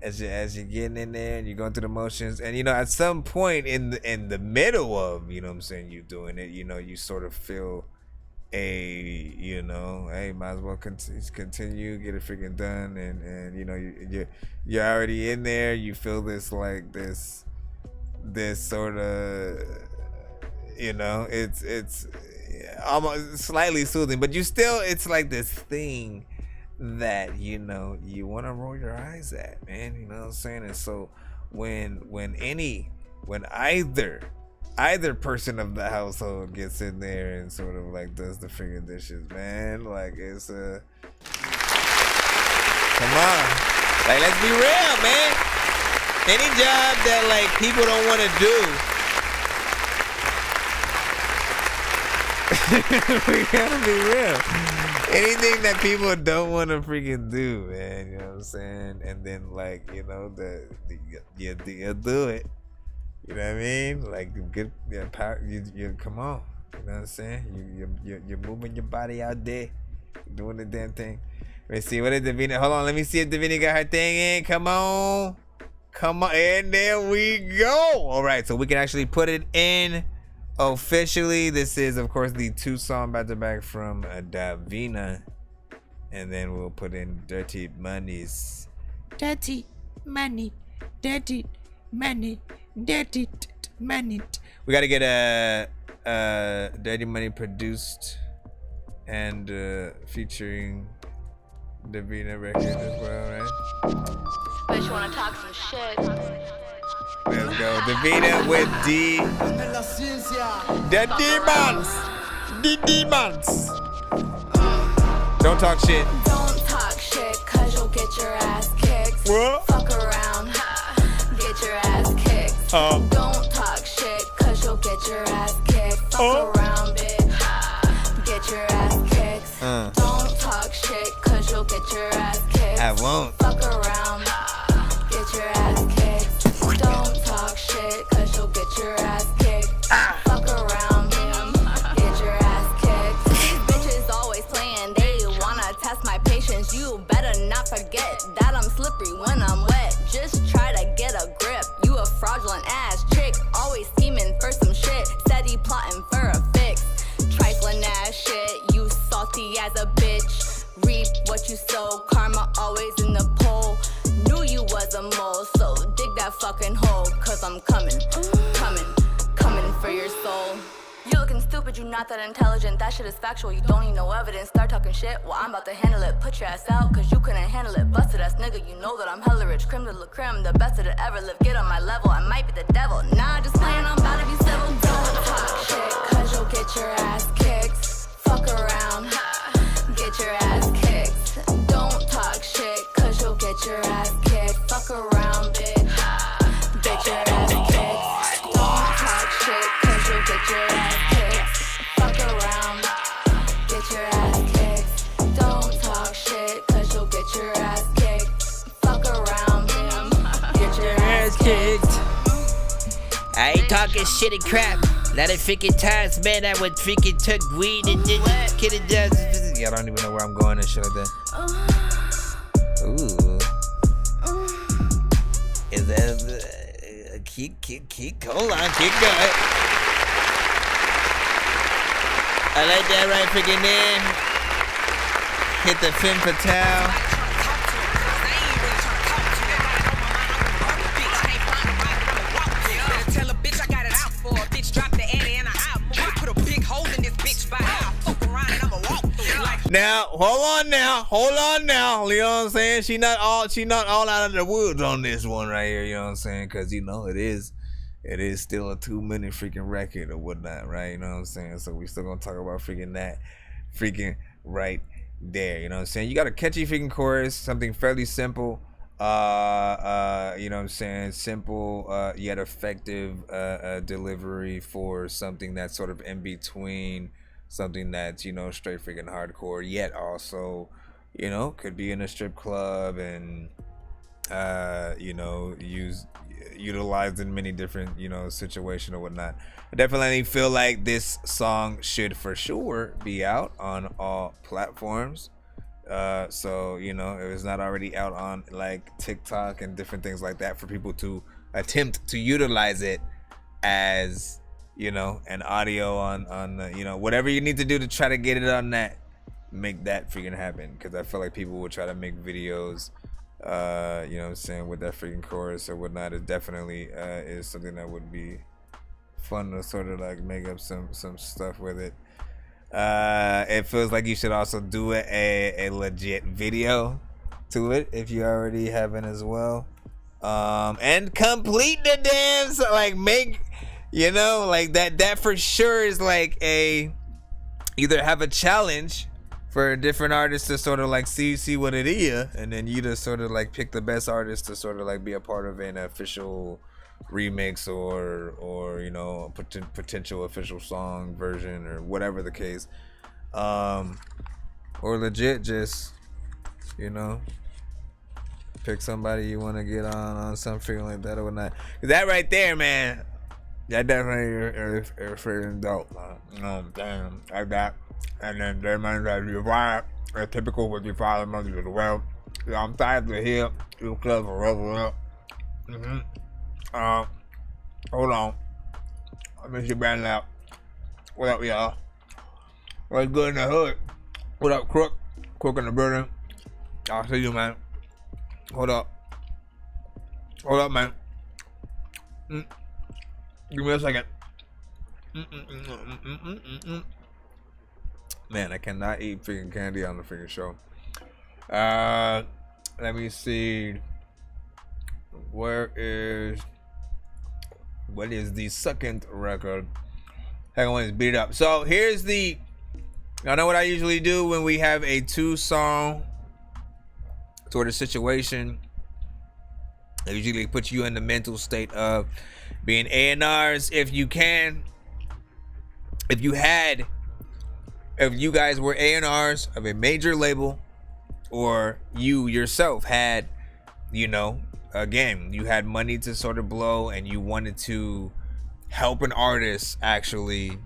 as you're getting in there and you're going through the motions, and you know, at some point in the middle of, you know what I'm saying, you doing it, you know, you sort of feel you know, hey, might as well continue, get it freaking done, and you know, you're already in there, you feel this like this sort of, you know, it's almost slightly soothing, but you still, it's like this thing that, you know, you want to roll your eyes at, man, you know what I'm saying? And so when either person of the household gets in there and sort of like does the freaking dishes, man, like it's come on, like, let's be real, man. Any job that like people don't want to do, we gotta be real. Anything that people don't want to freaking do, man, you know what I'm saying? And then, like, you know, you do it. You know what I mean? Like, good, you come on. You know what I'm saying? You're moving your body out there, doing the damn thing. Let me see, what is Davina? Hold on, let me see if Davina got her thing in. Come on, and there we go. All right, so we can actually put it in. Officially, this is, of course, the 2-song back-to-back from Davina. And then we'll put in Dirty Monies. Dirty money, dirty money, dirty money. We got to get a Dirty Money produced and featuring Davina record as well, right? Bet you want to talk some shit. Let's go. Davina with the demons. Don't talk shit. Don't talk shit, cause you'll get your ass kicked. What? Fuck around, get your ass kicked. Don't talk shit, cause you'll get your ass kicked. Fuck around, bitch, get your ass kicked. Don't talk shit, cause you'll get your ass kicked. I won't. Fuck around, get your ass kicked. Don't talk shit, cause you'll get your ass kicked. Fuck around, get your ass kicked. These bitches always playing, they wanna test my patience. You better not forget that I'm slippery when I'm wet. Just try to get a grip, you a fraudulent ass chick. Always scheming for some shit, steady plotting for a fix. Trifling ass shit, you salty as a bitch. Reap what you sow, karma always in the pole. Knew you was a mole, so dig that fucking hole. Cause I'm coming for your soul. You looking stupid, you not that intelligent. That shit is factual, you don't need no evidence. Start talking shit, well I'm about to handle it. Put your ass out, cause you couldn't handle it. Busted ass nigga, you know that I'm hella rich. Creme de la creme, the best that ever lived. Get on my level, I might be the devil. Nah, just playing, I'm about to be civil. Don't talk shit, cause you'll get your ass kicked. Fuck around, get your ass kicked. Don't talk shit, cause you'll get your ass kicked. Fuck around, bitch, get your ass kicked. Don't talk shit, cause you'll get your ass kicked. Fuck around, get your ass kicked. Don't talk shit, cause you'll get your ass kicked. Fuck around, get your ass kicked. I ain't talking shit and crap. Lot of freaking times, man, I would freaking took weed and did kid it does. Yeah, I don't even know where I'm going and shit like that. Ooh. Is that keep hold on, keep going. I like that right freaking in. Hit the femme fatale. Now, hold on now. You know what I'm saying? She not all out of the woods on this one right here, you know what I'm saying? Cause you know it is still a 2-minute freaking record or whatnot, right? You know what I'm saying? So we still gonna talk about freaking that freaking right there, you know what I'm saying? You got a catchy freaking chorus, something fairly simple, you know what I'm saying? Simple yet effective delivery for something that's sort of in between. Something that's, you know, straight freaking hardcore, yet also, you know, could be in a strip club and, you know, utilized in many different, you know, situations or whatnot. I definitely feel like this song should for sure be out on all platforms. So, you know, it was not already out on like TikTok and different things like that for people to attempt to utilize it as, you know, an audio on you know, whatever you need to do to try to get it on that, make that freaking happen. Because I feel like people will try to make videos, you know what I'm saying, with that freaking chorus or whatnot. It definitely is something that would be fun to sort of like make up some stuff with it. It feels like you should also do a legit video to it if you already haven't as well. And complete the damn, so like make, you know, like that for sure is like a, either have a challenge for different artists to sort of like see what it is, and then you just sort of like pick the best artist to sort of like be a part of an official remix or you know, potential official song version or whatever the case, or legit just, you know, pick somebody you want to get on something like that or whatnot. That right there, man, that definitely is freaking dope, man. Damn, like that. And then they might have you vibe, typical with your father mother as well. I'm tired to hear you clever rubber up. Hold on. I miss your band out. What up, y'all? What's good in the hood? What up, Crook? Crook in the building. I'll see you, man. Hold up. Hold up, man. Give me a second. Man, I cannot eat freaking candy on the freaking show. Let me see. What is the second record? Second one is Beat It Up. So here's the, I know what I usually do when we have a 2-song sort of situation. I usually put you in the mental state of being A&Rs if you can. If you guys were A&Rs of a major label, or you yourself had, you know, again, you had money to sort of blow and you wanted to help an artist actually,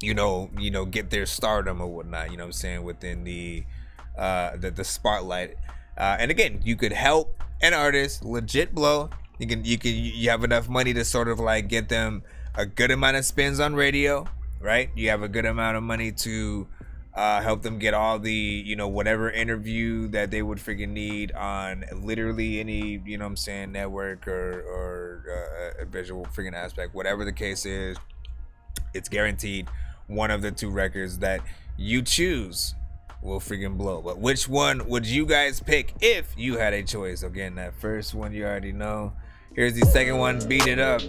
you know, get their stardom or whatnot, you know what I'm saying, within the spotlight. And again, you could help an artist legit blow. You have enough money to sort of like get them a good amount of spins on radio, right? You have a good amount of money to help them get all the, you know, whatever interview that they would freaking need on literally any, you know what I'm saying, network or a visual freaking aspect, whatever the case is. It's guaranteed one of the 2 records that you choose will freaking blow. But which one would you guys pick if you had a choice? Again, that first one you already know. Here's the second one, Beat It Up.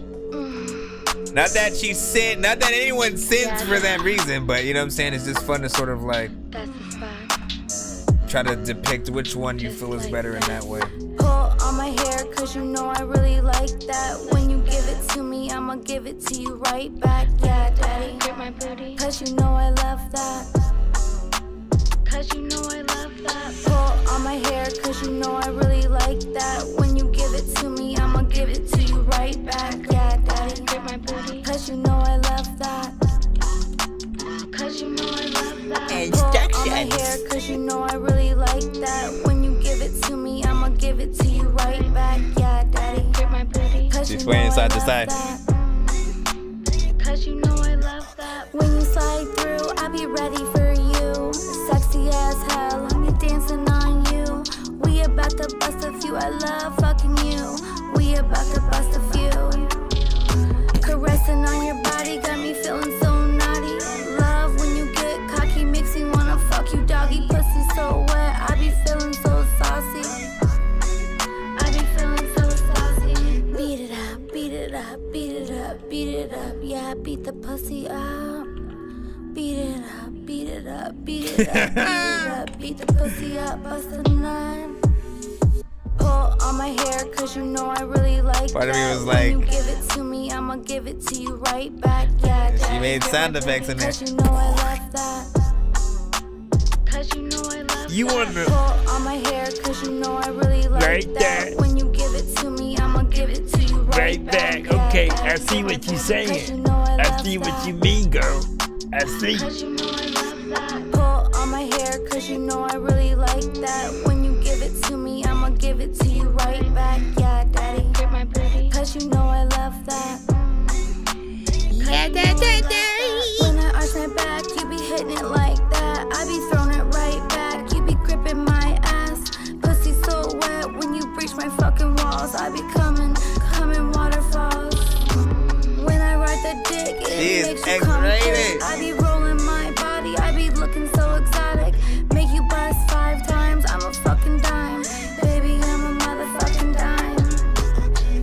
Not that she sinned, not that anyone sins for that reason, but you know what I'm saying, it's just fun to sort of like try to depict which one you feel is better in that way. Pull on my hair, cause you know I really like that. When you give it to me, I'ma give it to you right back. Yeah, daddy, grip my booty, cause you know I love that. Cause you know I love that. Pull on my hair, cause you know I really like that. When you give it to me, I'ma give it to you right back. Yeah, daddy, grip my booty, cause you know I love that. Cause you know I love that. Pull on my hair, cause you know I really like that. When you give it to me, I'ma give it to you right back. Yeah, daddy, grip my booty, cause you know I love that. Cause you know I love that. When you slide through, I'll be ready for you. Sexy as hell, I'm dancing on you. We about to bust a few, I love fucking you. We about to bust a few. Caressing on your body, got me feeling so naughty. Love when you get cocky, makes me wanna fuck you, doggy. Pussy so wet, I be feeling so saucy. I be feeling so saucy. Beat it up, beat it up, beat it up, beat it up. Yeah, beat the pussy up. Beat it up, beat it up, beat it up, beat it up, beat the pussy up, bust a nut. Pull on my hair, cause you know I really like Part of me was that. like, when you give it to me, I'ma give it to you right back. Yeah, she made sound effects in there. Cause you know I love that. Cause you know I love you that. want to pull on my hair, cause you know I really like right that. there. When you give it to me, I'ma give it to you right back. Yeah, Okay, I see what you're saying. I see what you mean, girl. I see. Cause you know I love that. Pull on my hair, cause you know I really dick, She it is makes you come X-rated. quick. I be rolling my body, I be looking so exotic. Make you bust 5 times, I'm a fucking dime. Baby, I'm a motherfucking dime.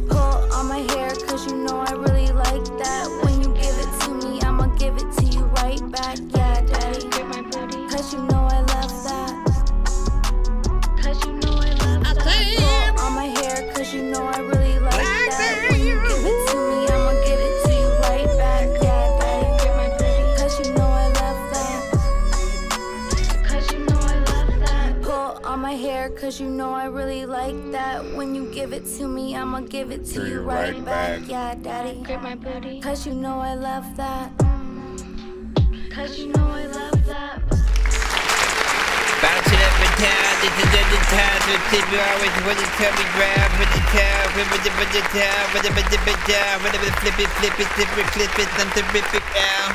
Pull on my hair, cause you know I really like that. When you give it to me, I'ma give it to you right back. Yeah, daddy, grip my booty, cause you know I love that. Cause you know I love that. Pull on my hair, cause you know I really like that. When you give it to me, I'ma give it to you right back. Yeah, daddy, grip my booty, cause you know I love that. Cause you know I love that. Pull on my hair, cause you know I really like that. When you give it to me, I'ma give it to you right back. Yeah, daddy, grip my booty, cause you know I love that. Cause you know I love that. Bouncing up and down, this is the time to tip you always when you tell me grab with the town, with the town, with the down, with the flip it, clip it, something rip it out.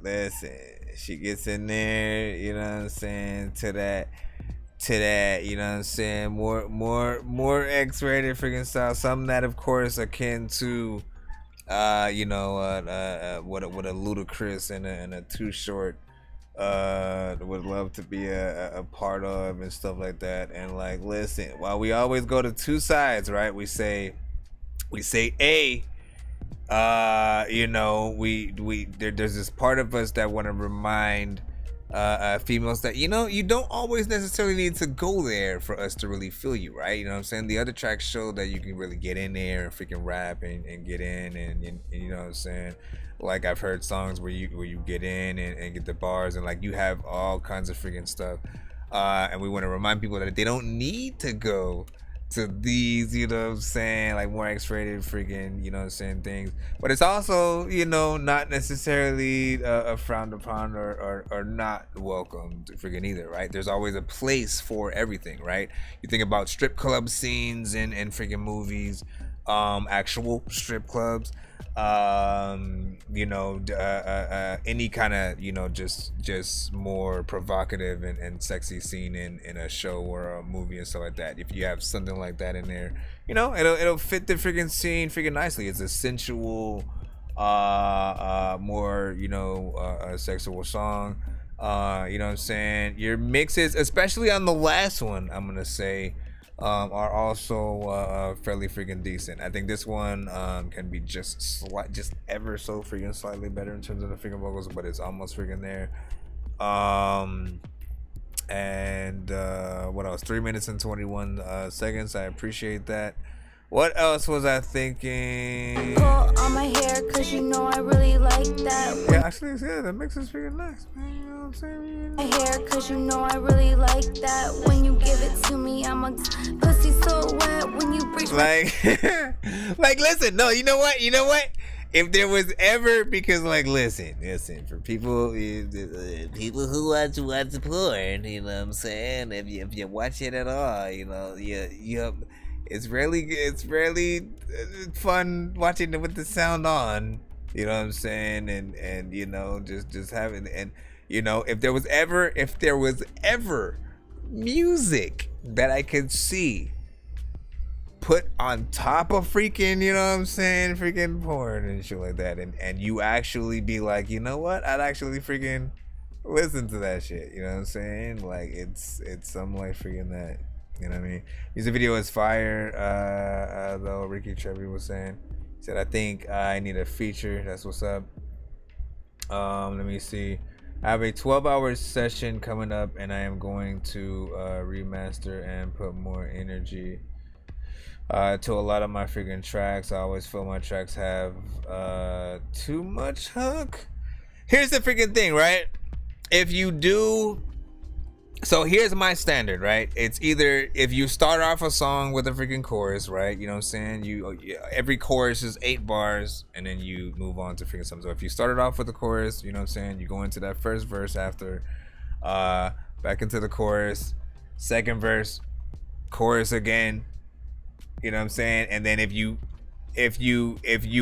Listen. She gets in there, you know what I'm saying, to that, you know what I'm saying, more X-rated freaking style, something that of course akin to what a Ludacris and a Too Short would love to be a part of and stuff like that. And like, listen, while we always go to two sides, right? We say A, there's this part of us that want to remind females that, you don't always necessarily need to go there for us to really feel you, right? You know what I'm saying? The other tracks show that you can really get in there and freaking rap and get in and you know what I'm saying? Like, I've heard songs where you get in and get the bars and like you have all kinds of freaking stuff. And we want to remind people that they don't need to go to these, you know what I'm saying, like more X-rated freaking, you know what I'm saying, things. But it's also, not necessarily frowned upon or not welcomed freaking either, right? There's always a place for everything, right? You think about strip club scenes in freaking movies, actual strip clubs, any kind of, just more provocative and sexy scene in a show or a movie and stuff like that. If you have something like that in there, it'll fit the freaking scene freaking nicely. It's a sensual, more, a sexual song. You know what I'm saying? Your mixes, especially on the last one, I'm gonna say, are also fairly freaking decent. I think this one can be just ever so freaking slightly better in terms of the freaking vocals, but it's almost freaking there. And what else? 3 minutes and 21 seconds. I appreciate that. What else was I thinking? Pull on my hair, cause you know I really like that. Yeah, actually, yeah, that mix is freaking nice, man. You know what I'm saying? My hair, cause you know I really like that. When you give it to me, I'm a pussy so wet. When you breach like, listen, no, you know what? If there was ever, because like, listen, for people who watch porn, you know what I'm saying? If you watch it at all, it's rarely fun watching it with the sound on, you know what I'm saying? And just having, and if there was ever music that I could see put on top of freaking, you know what I'm saying, freaking porn and shit like that, and you actually be like, you know what, I'd actually freaking listen to that shit, you know what I'm saying? Like, it's something like freaking that. You know what I mean? Music video is fire, though. Ricky Trevi was saying. He said, I think I need a feature. That's what's up. Let me see. I have a 12-hour session coming up, and I am going to remaster and put more energy to a lot of my freaking tracks. I always feel my tracks have too much hook. Here's the freaking thing, right? If you do... So here's my standard, right? It's either if you start off a song with a freaking chorus, right? You know what I'm saying? Every chorus is 8 bars, and then you move on to freaking something. So if you started off with the chorus, you know what I'm saying? You go into that first verse after, back into the chorus, second verse, chorus again. You know what I'm saying? And then if you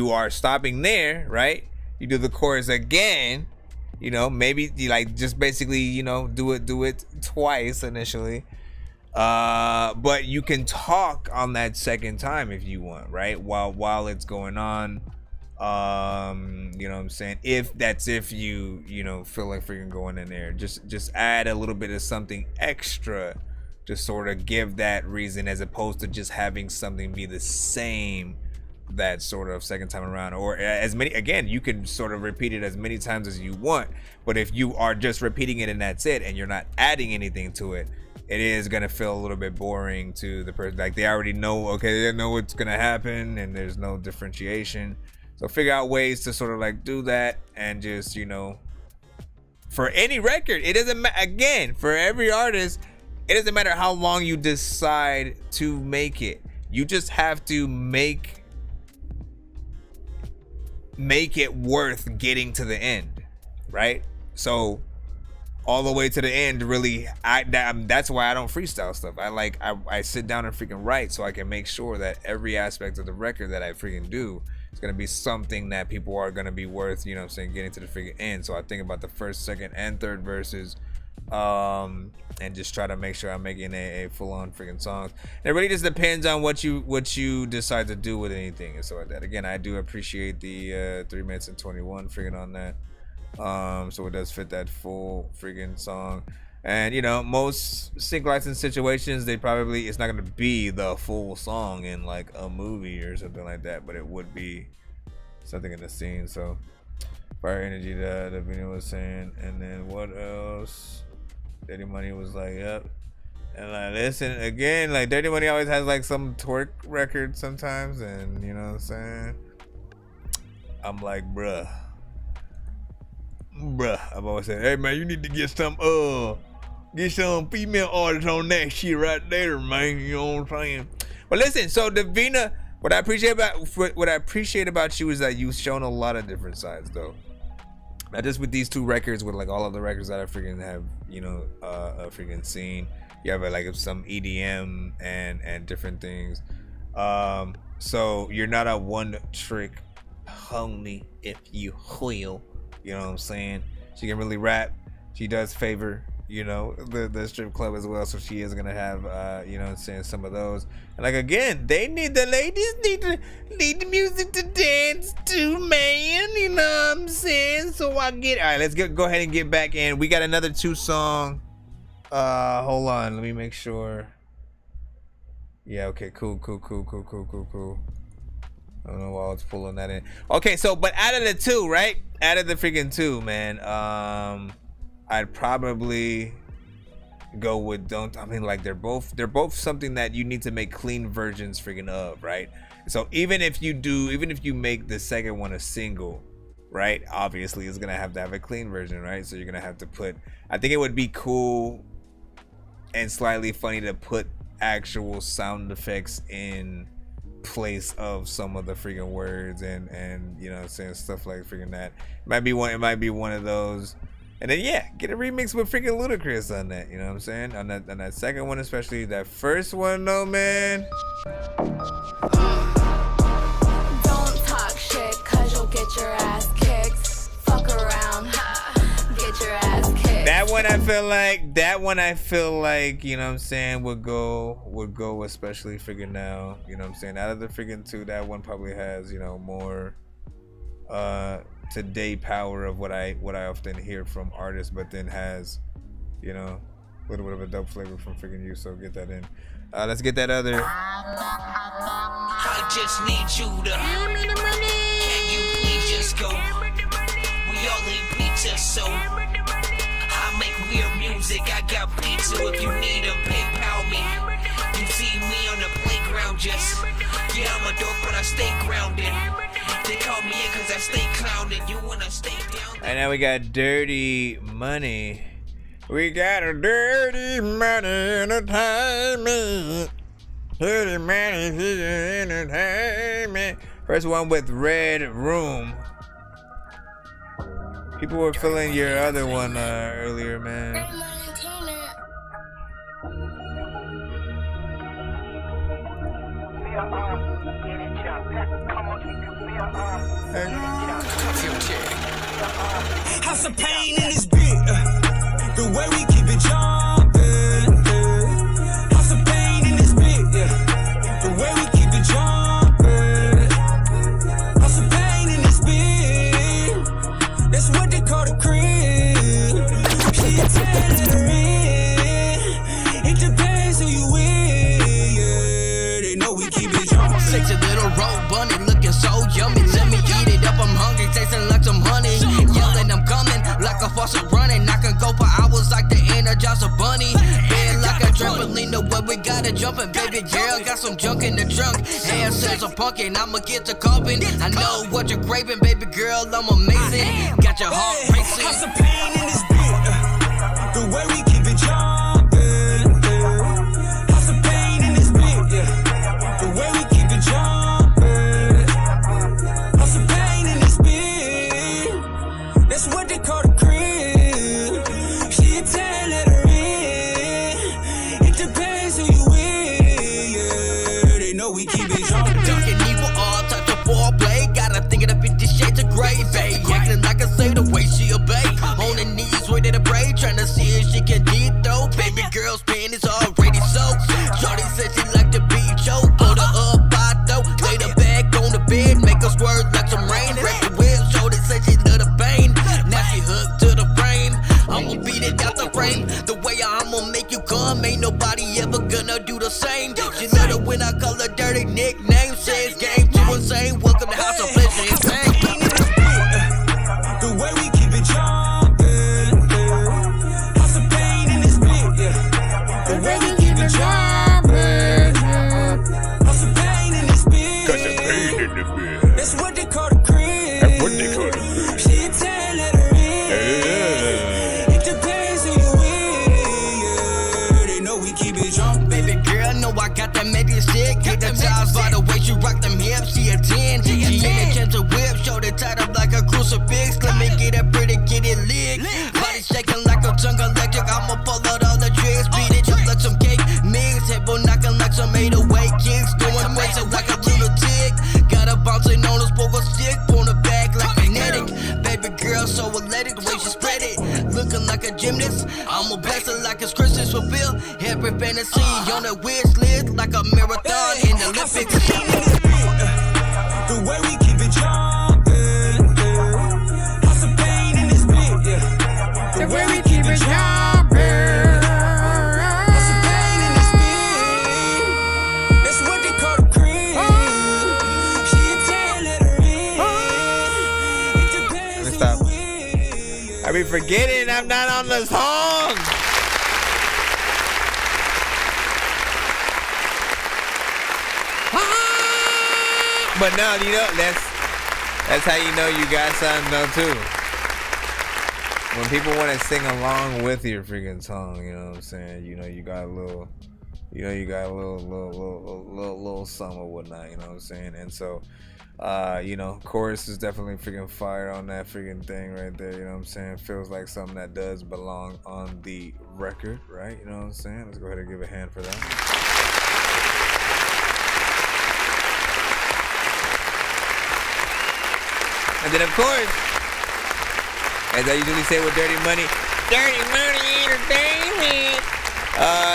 are stopping there, right? You do the chorus again. Maybe you like just basically, do it twice initially. But you can talk on that second time if you want, right? While it's going on. You know what I'm saying? If you feel like freaking going in there, just add a little bit of something extra to sort of give that reason, as opposed to just having something be the same that sort of second time around. Or as many, again, you can sort of repeat it as many times as you want, but if you are just repeating it and that's it, and you're not adding anything to it, it is gonna feel a little bit boring to the person. Like they already know, okay, they know what's gonna happen, and there's no differentiation. So figure out ways to sort of like do that, and just, you know, for any record, it doesn't matter. Again, for every artist, it doesn't matter how long you decide to make it. You just have to make it worth getting to the end, right? So all the way to the end, really, that's why I don't freestyle stuff. I sit down and freaking write, so I can make sure that every aspect of the record that I freaking do is gonna be something that people are gonna be worth, you know what I'm saying, getting to the freaking end. So I think about the first, second, and third verses, and just try to make sure I'm making a full-on freaking song. And it really just depends on what you decide to do with anything and stuff like that. Again, I do appreciate the 3 minutes and 21 freaking on that. So it does fit that full freaking song. And you know, most sync license situations, it's not gonna be the full song in like a movie or something like that, but it would be something in the scene. So Fire Energy, the video was saying. And then what else? Dirty Money was like, yep. And like, listen, again, like Dirty Money always has like some twerk record sometimes, and you know what I'm saying, I'm like, bruh, I've always said, hey man, you need to get some female artists on that shit right there, man. You know what I'm saying? But listen, so Davina, what I appreciate about you is that you've shown a lot of different sides, though. Not just with these 2 records, with like all of the records that I freaking have, you know, freaking seen. You have like some EDM and different things. So you're not a one-trick pony, if you will. You know what I'm saying? She can really rap. She does favor, you know, the strip club as well. So she is gonna have, you know what I'm saying, some of those. And like again, the ladies need the music to dance to, man. You know what I'm saying? So all right, let's go ahead and get back in. We got another 2 song. Hold on, let me make sure. Yeah, okay, cool. I don't know why I was pulling that in. Okay, so but out of the 2, right? Out of the freaking 2, man, I'd probably go with they're both something that you need to make clean versions freaking of, right? So even if you make the second one a single, right? Obviously it's gonna have a clean version, right? So you're gonna have to put, I think it would be cool and slightly funny to put actual sound effects in place of some of the freaking words and you know, saying stuff like freaking that. It might be one of those. And then yeah, get a remix with freaking Ludacris on that, you know what I'm saying? On that second one, especially. That first one though, man. Don't talk shit, cause you'll get your ass kicked. Fuck around, get your ass kicked. That one I feel like, you know what I'm saying, would go especially freaking now, you know what I'm saying? Out of the freaking 2, that one probably has, you know, more today power of what I often hear from artists, but then has, you know, a little bit of a dope flavor from freaking you. So get that in. Let's get that other. I just need you to. Can you please just go? We all need pizza, so I make weird music. I got pizza if you need them. PayPal me. You see me on the playground, just yeah, I'm a dork, but I stay grounded. They call me in cause I stay clowning. You wanna stay down? And now we got Dirty Money. We got a dirty money entertainment. Dirty money entertainment. First one with Red Room. People were feeling your other one earlier, man. Have some pain in this beat. The way we keep it jumping. Have some Sexy little road bunny looking so yummy. Let me eat it up, I'm hungry, tasting like some honey. Yelling, I'm coming like a faucet running. I can go for hours like the Energizer Bunny. Been like a trampoline, the way we got it jumping. Baby girl, got some junk in the trunk. Hair says I'm punkin', I'ma get to comping. I know what you're craving, baby girl, I'm amazing. Got your heart racing. How's the pain in this beat? The way we keep it jumping. How's the pain in this beat? The way we keep it jumping. How's the pain in this beat? That's what they call the crib. She a 10 letter in. It depends who you with. Yeah, they know we keep it jumping. Dark and evil, all types of foreplay. Gotta think of the 50 shades of gray, babe. Acting like I say the way she obey. On her knees, ready to pray. Trying to see if she can deep throw. Baby girl's pain is already soaked. Shorty said she like to be choked. Put her up by though. Lay the bag on the bed. Make her squirt like some rain. Break the whip. Shorty said she love the pain. Now she hooked to the frame. I'ma beat it out the frame. The way I'ma make you come. Ain't nobody ever gonna do the same. She love it when I call her dirty nickname. Says game too insane. Welcome to House of Pleasure and Pain. The way we keep it jumping. How's the pain in this beat? The way we keep it jumping. How's the pain in this beat? Got the pain in the bed. That's what they call the crib. That's what they call the crib. She a 10 letter in. It depends who you with. Yeah, they know we keep it jumping. Baby girl, know I got that magic stick. Hit the tiles by the way she rock them hips. She a 10. She in the gentle whip. Shoulder tied up like a crucifix. Let me get a pretty kitty lick. Body shaking like a tongue electric. I'ma pull out all the tricks. Beat it up like some cake mix. Hippo knocking like some 808 kicks. Going crazy like a lunatic. Got her bouncing on a spoke stick. On the back like kinetic. Baby girl so athletic. The way she spread it. Looking like a gymnast. I'ma bless her like it's Christmas fulfill. Every fantasy on the wish list. Like a marathon in the Olympics. The way we keep it jumping. How's the pain in this beat? The way we keep it jumping. How's the pain in this beat? That's what they call the crib. She a 10 letter in. It depends. Let me stop. I be forgetting I'm not on the song. But no, you know, that's how you know you got something though too. When people want to sing along with your freaking song, you know what I'm saying? You know, you got a little, little something or whatnot, you know what I'm saying? And so, you know, chorus is definitely freaking fire on that freaking thing right there, you know what I'm saying? Feels like something that does belong on the record, right? You know what I'm saying? Let's go ahead and give a hand for that. And then, of course, as I usually say with Dirty Money Entertainment,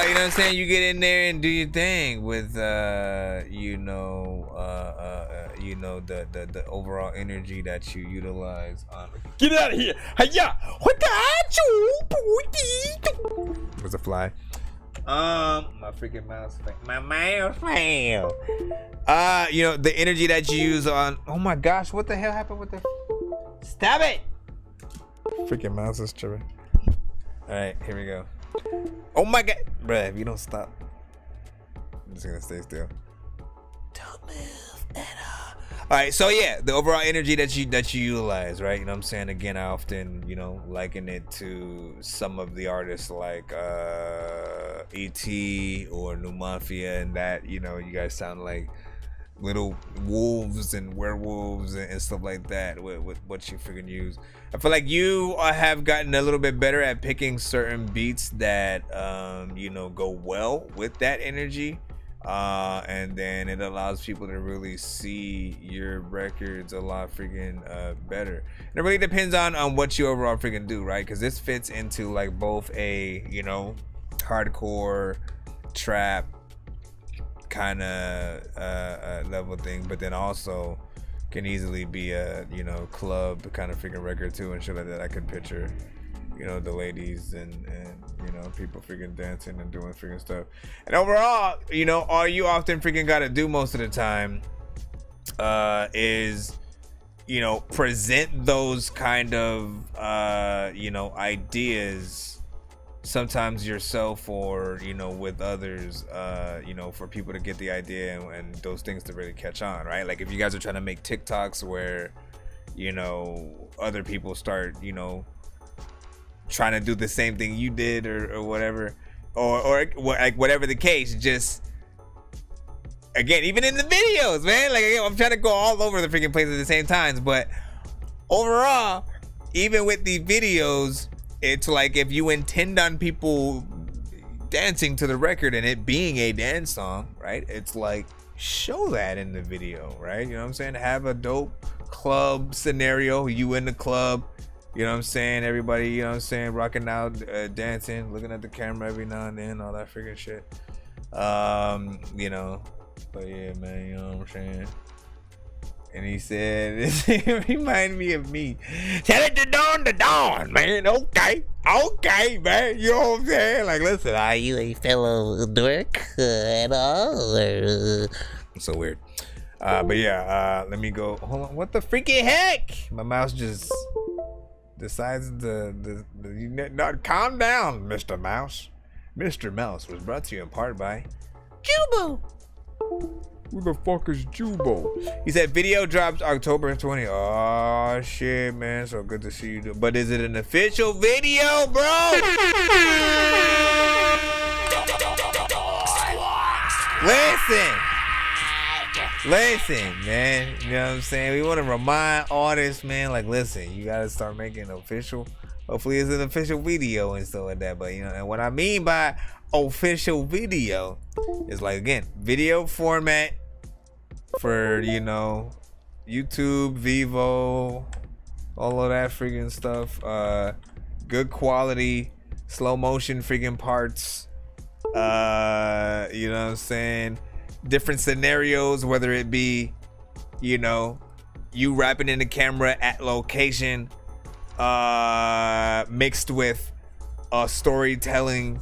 you know what I'm saying? You get in there and do your thing with, you know, the overall energy that you utilize on. Get out of here! Hiya! What's a fly? My freaking mouse fail. My mouse fail. You know, the energy that you use on. Oh my gosh, what the hell happened with the. Stop it! Freaking mouse is tripping. Alright, here we go. Oh my god. Bruh, if you don't stop, I'm just gonna stay still. Don't move at all. Alright, so yeah, the overall energy that you utilize, right? You know what I'm saying? Again, I often, you know, liken it to some of the artists like E.T. or New Mafia, and that, you know, you guys sound like little wolves and werewolves and stuff like that with what you freaking use. I feel like you have gotten a little bit better at picking certain beats that you know, go well with that energy, and then it allows people to really see your records a lot freaking better. And it really depends on what you overall freaking do, right? Because this fits into like both a, you know, hardcore trap kind of level thing, but then also can easily be a, you know, club kind of freaking record too and shit like that. I could picture, you know, the ladies and you know, people freaking dancing and doing freaking stuff. And overall, you know, all you often freaking gotta do most of the time is, you know, present those kind of you know, ideas, sometimes yourself or, you know, with others, you know, for people to get the idea and those things to really catch on, right? Like if you guys are trying to make TikToks where, you know, other people start, you know, trying to do the same thing you did or whatever, or like whatever the case, just again, even in the videos, man, like I'm trying to go all over the freaking place at the same times, but overall, even with these videos, it's like if you intend on people dancing to the record and it being a dance song, right? It's like, show that in the video, right? You know what I'm saying? Have a dope club scenario, you in the club, you know what I'm saying? Everybody, you know what I'm saying, rocking out, dancing, looking at the camera every now and then, all that freaking shit. You know, but yeah, man, you know what I'm saying? And he said, it reminded me of me. Tell it to Dawn, man. Okay, man. You know what I'm saying? Like, listen, are you a fellow dork at all? It's so weird. But yeah, let me go. Hold on. What the freaking heck? My mouse just decides not calm down, Mr. Mouse. Mr. Mouse was brought to you in part by Jubo. Who the fuck is Jubo? He said video drops October 20. Oh shit, man. So good to see you. But is it an official video, bro? Listen, man. You know what I'm saying? We want to remind artists, man, like, listen, you gotta start making official. Hopefully it's an official video and stuff like that. But you know, and what I mean by official video is like, again, video format for, you know, YouTube, Vivo, all of that freaking stuff. Good quality, slow motion freaking parts. You know what I'm saying? Different scenarios, whether it be, you know, you rapping in the camera at location, mixed with storytelling.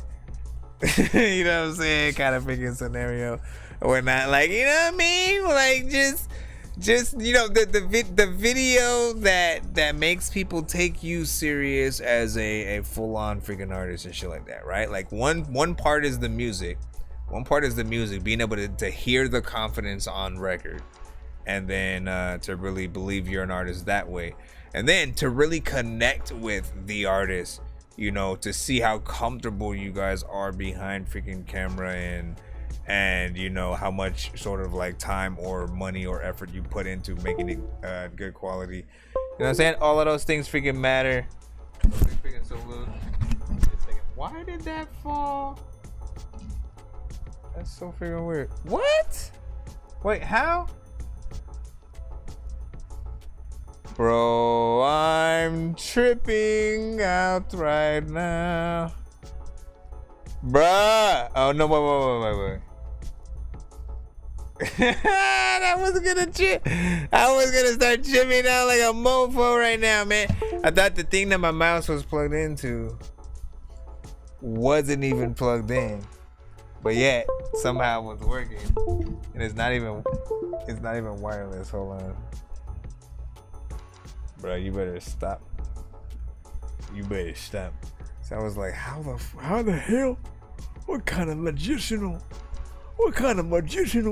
You know what I'm saying? Kind of freaking scenario or not, like, you know what I mean? Like just you know, the video that makes people take you serious as a full-on freaking artist and shit like that, right? Like one part is the music, being able to hear the confidence on record, and then to really believe you're an artist that way, and then to really connect with the artist, you know, to see how comfortable you guys are behind freaking camera, and you know how much sort of like time or money or effort you put into making it good quality. You know what I'm saying? All of those things freaking matter. Freaking so good. Why did that fall? That's so freaking weird. What? Wait, how? Bro, I'm tripping out right now. Bruh. Oh, no, wait. I was gonna start chipping out like a mofo right now, man. I thought the thing that my mouse was plugged into wasn't even plugged in, but yet somehow it was working, and it's not even wireless. Hold on, bro. You better stop. So I was like, how the hell? What kind of magicianal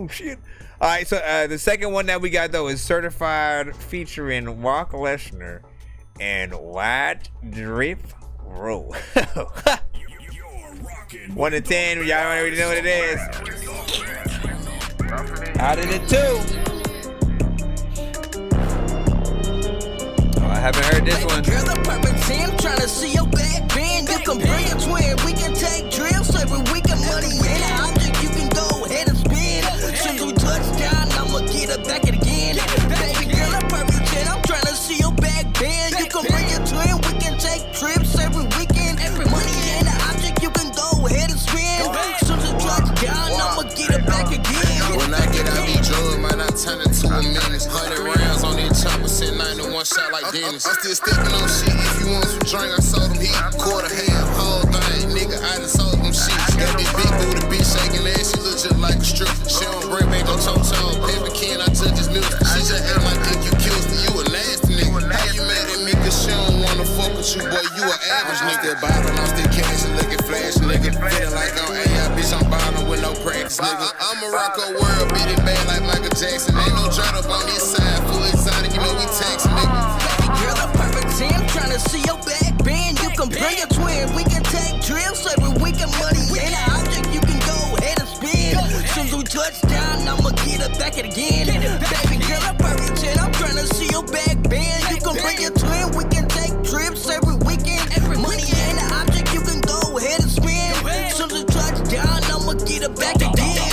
shit? All right, so the second one that we got though is Certified featuring Walk Lesnar and White Drip Roll. 1 to 10, y'all already know what it is. Out of the 2. Oh, I haven't heard this one. Girl, I'm perfect 10, trying to see your back bend. You can bring a twin, we can take drills every weekend. Money in the object, you can go ahead and spin. Since we touchdown, I'ma get it back again. Baby girl, I'm perfect 10, I'm trying to see your back bend. You can bring a twin, we can take trips every weekend. Money in the object, you can go ahead and spin. Since we touchdown, I'ma get it back again. When I get out these drugs, man, I turn it to a menace. 100 rounds on these choppers, sitting 91 shot like Dennis. I'm still stepping on shit. If you want some drink, I sold them heat. rock a world, beat it bad like Michael Jackson. Ain't no joint up on this side, full exotic, you know we text niggas. Baby girl, a perfect 10, tryna see your back bend. You can bring a twin, we can take trips every weekend. Money ain't an object, you can go ahead and spin. Soon as we touch down, I'ma get it back again. Baby girl, a perfect 10, I'm tryna see your back bend. You can bring a twin, we can take trips every weekend. Money ain't an object, you can go ahead and spin. Soon as we touch down, I'ma get it back again.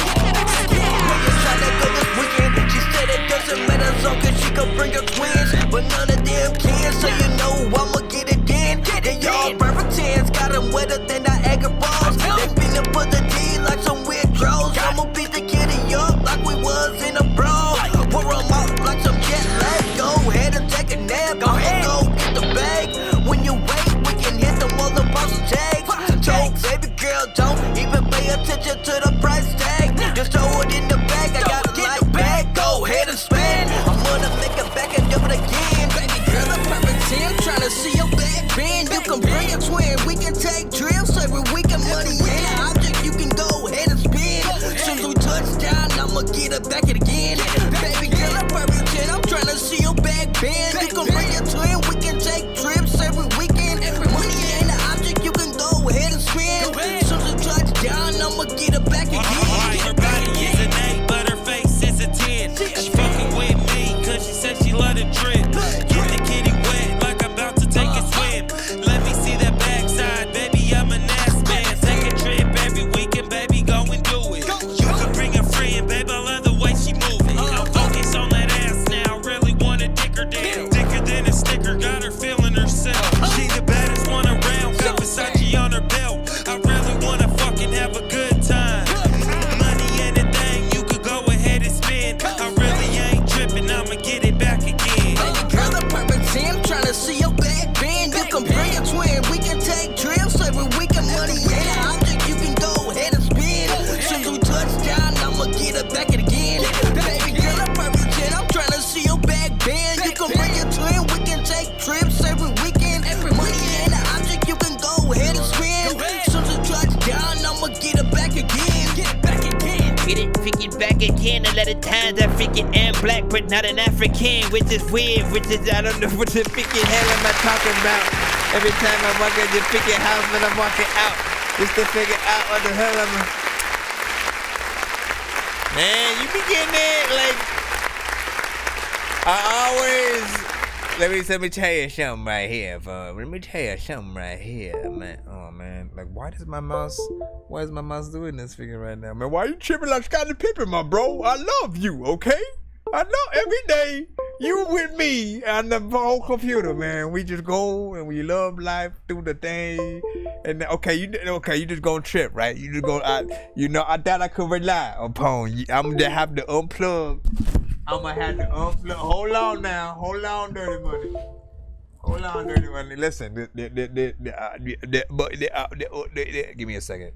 She said it doesn't matter as long as she can bring her twins, but none of them can, so you know I'ma get it in. They all perfect 10s, got them wetter than Niagara Falls. They finna put the D like some weird trolls. I'ma beat the kitty up like we was in a brawl. Pour 'em out like some jet lag. Go ahead and take a nap. I'ma go get the bag. When you wait, we can hit them all the boss tags. Told baby girl, don't even pay attention to the price tag. Just throw it in the bag. I got it like bag. Go ahead and spend. I'm gonna make it back and do it again. Baby girl, a perfect 10, tryna see your back bend. You can bring a twin, we can take trips every weekend. Money ain't an object, you can go ahead and spend. Soon as we touch down, I'ma get it back again. Baby girl, a perfect 10, I'm tryna see your back bend. You can bring a twin, we can take trips every weekend. Money ain't an object, you can go ahead and spend. Soon as we touch down, I'ma get it back again. Her body is an 8, but her face is a 10. She fucking with me, cause she said she let it drip. Get the kitty wet like I'm about to take a swim. Let me see that backside, baby, I'm an ass man. Take a trip every weekend, baby, go and do it. You can bring a friend, baby, I love the way she moving. I'm focused on that ass now, really wanna dick her down. Dicker than a sticker, got her feeling herself. She the baddest one around, got Versace on her belt. I really wanna fucking have a good time. Money ain't a thing, you could go ahead and spend. I really ain't tripping, I'ma get it back again. Baby girl, a perfect 10, tryna see your back bend. You can bring a twin, we can take trips every weekend. Money ain't an object, you can go ahead and spend. Soon as we touch down, I'ma get it back again. Baby girl, a perfect 10, I'm tryna see your back bend. You can bring a twin, we can take trips every weekend. Money ain't an object, you can go ahead and spend. Soon as we touch down, I'ma get it back again. Get it back again. Get it, freaking back again. A lot of times I freaking am black, but not an African, which is weird, which is, I don't know what the freaking hell am I talking about. Every time I walk in the freaking house when I'm walking out, just to figure out what the hell I'm. Man, you be getting it, like, I always, let me tell you something right here, bro. Let me tell you something right here, man. Oh, man. Like, why is my mouse doing this figure right now? Man, why you tripping like Scottie Pippen, my bro? I love you, okay? I know every day you with me on the whole computer, man. We just go and we love life, do the thing. And you just gonna trip, right? You just gonna, that I could rely upon. I'm gonna have to unplug. Hold on now. Hold on, Dirty Money. Hold on, Dirty Money. Listen, give me a second.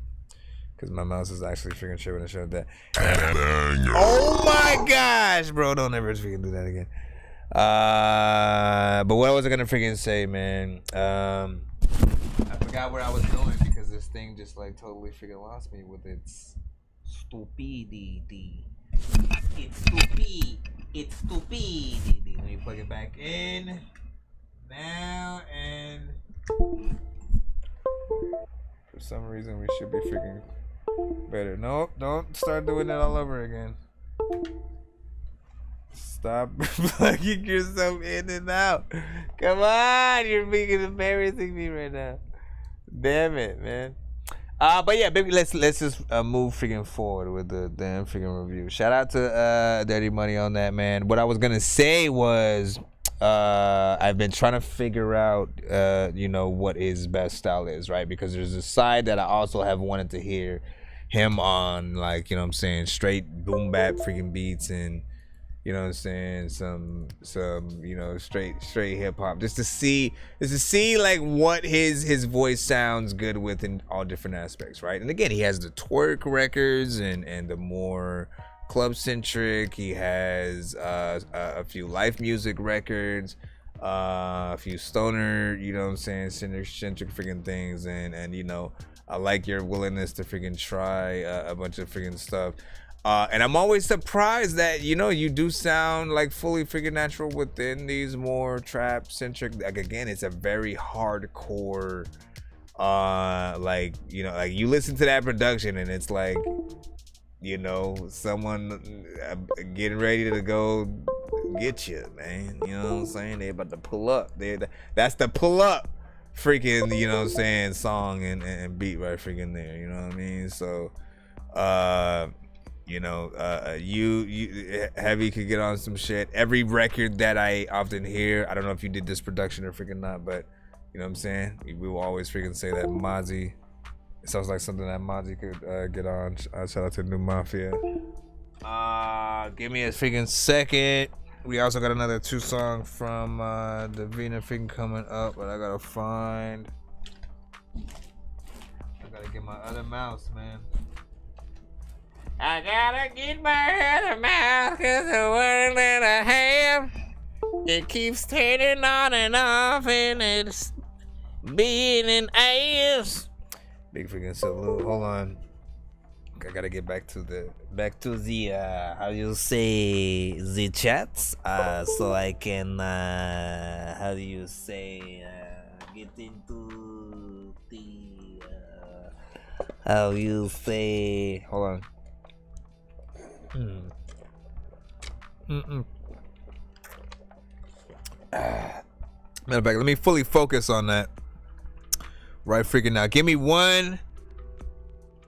Because my mouse is actually freaking tripping to show that. Oh my gosh, bro. Don't ever freaking do that again. But what was I going to freaking say, man? I forgot where I was going because this thing just like totally freaking lost me with its stupidity. It's stupidity. Let me plug it back in. Now and... For some reason we should be freaking... better. Nope, don't start doing it all over again. Stop plugging yourself in and out. Come on, you're freaking embarrassing me right now. Damn it, man. But yeah, baby, let's just move freaking forward with the damn freaking review. Shout out to Dirty Money on that, man. What I was gonna say was I've been trying to figure out what his best style is, right? Because there's a side that I also have wanted to hear him on, like, you know what I'm saying, straight boom bap freaking beats and, you know what I'm saying, some straight hip hop, just to see like what his voice sounds good with in all different aspects, right? And again, he has the twerk records and the more club centric. He has a few life music records, a few stoner, you know what I'm saying, centric freaking things, and I like your willingness to freaking try a bunch of freaking stuff. And I'm always surprised that, you know, you do sound like fully freaking natural within these more trap centric. Like, again, it's a very hardcore, like, you know, like you listen to that production and it's like, you know, someone getting ready to go get you, man. You know what I'm saying? They about to pull up. That's the pull up freaking, you know what I'm saying, song and beat right freaking there. You know what I mean? So, you know, you Heavy could get on some shit. Every record that I often hear, I don't know if you did this production or freaking not, but you know what I'm saying? We will always freaking say that Mozzie. It sounds like something that Mozzie could get on. Shout out to New Mafia. Give me a freaking second. We also got another 2 song from Davina freaking coming up, but I gotta find. I gotta get my other mouse, man. I gotta get my other mouse, cause the one that I have, it keeps turning on and off, and it's being an ass. Big freaking salute. Hold on. I gotta get back to the how you say the chats, so I can how do you say get into the how you say, hold on. Matter of fact, let me fully focus on that right freaking now. Give me one,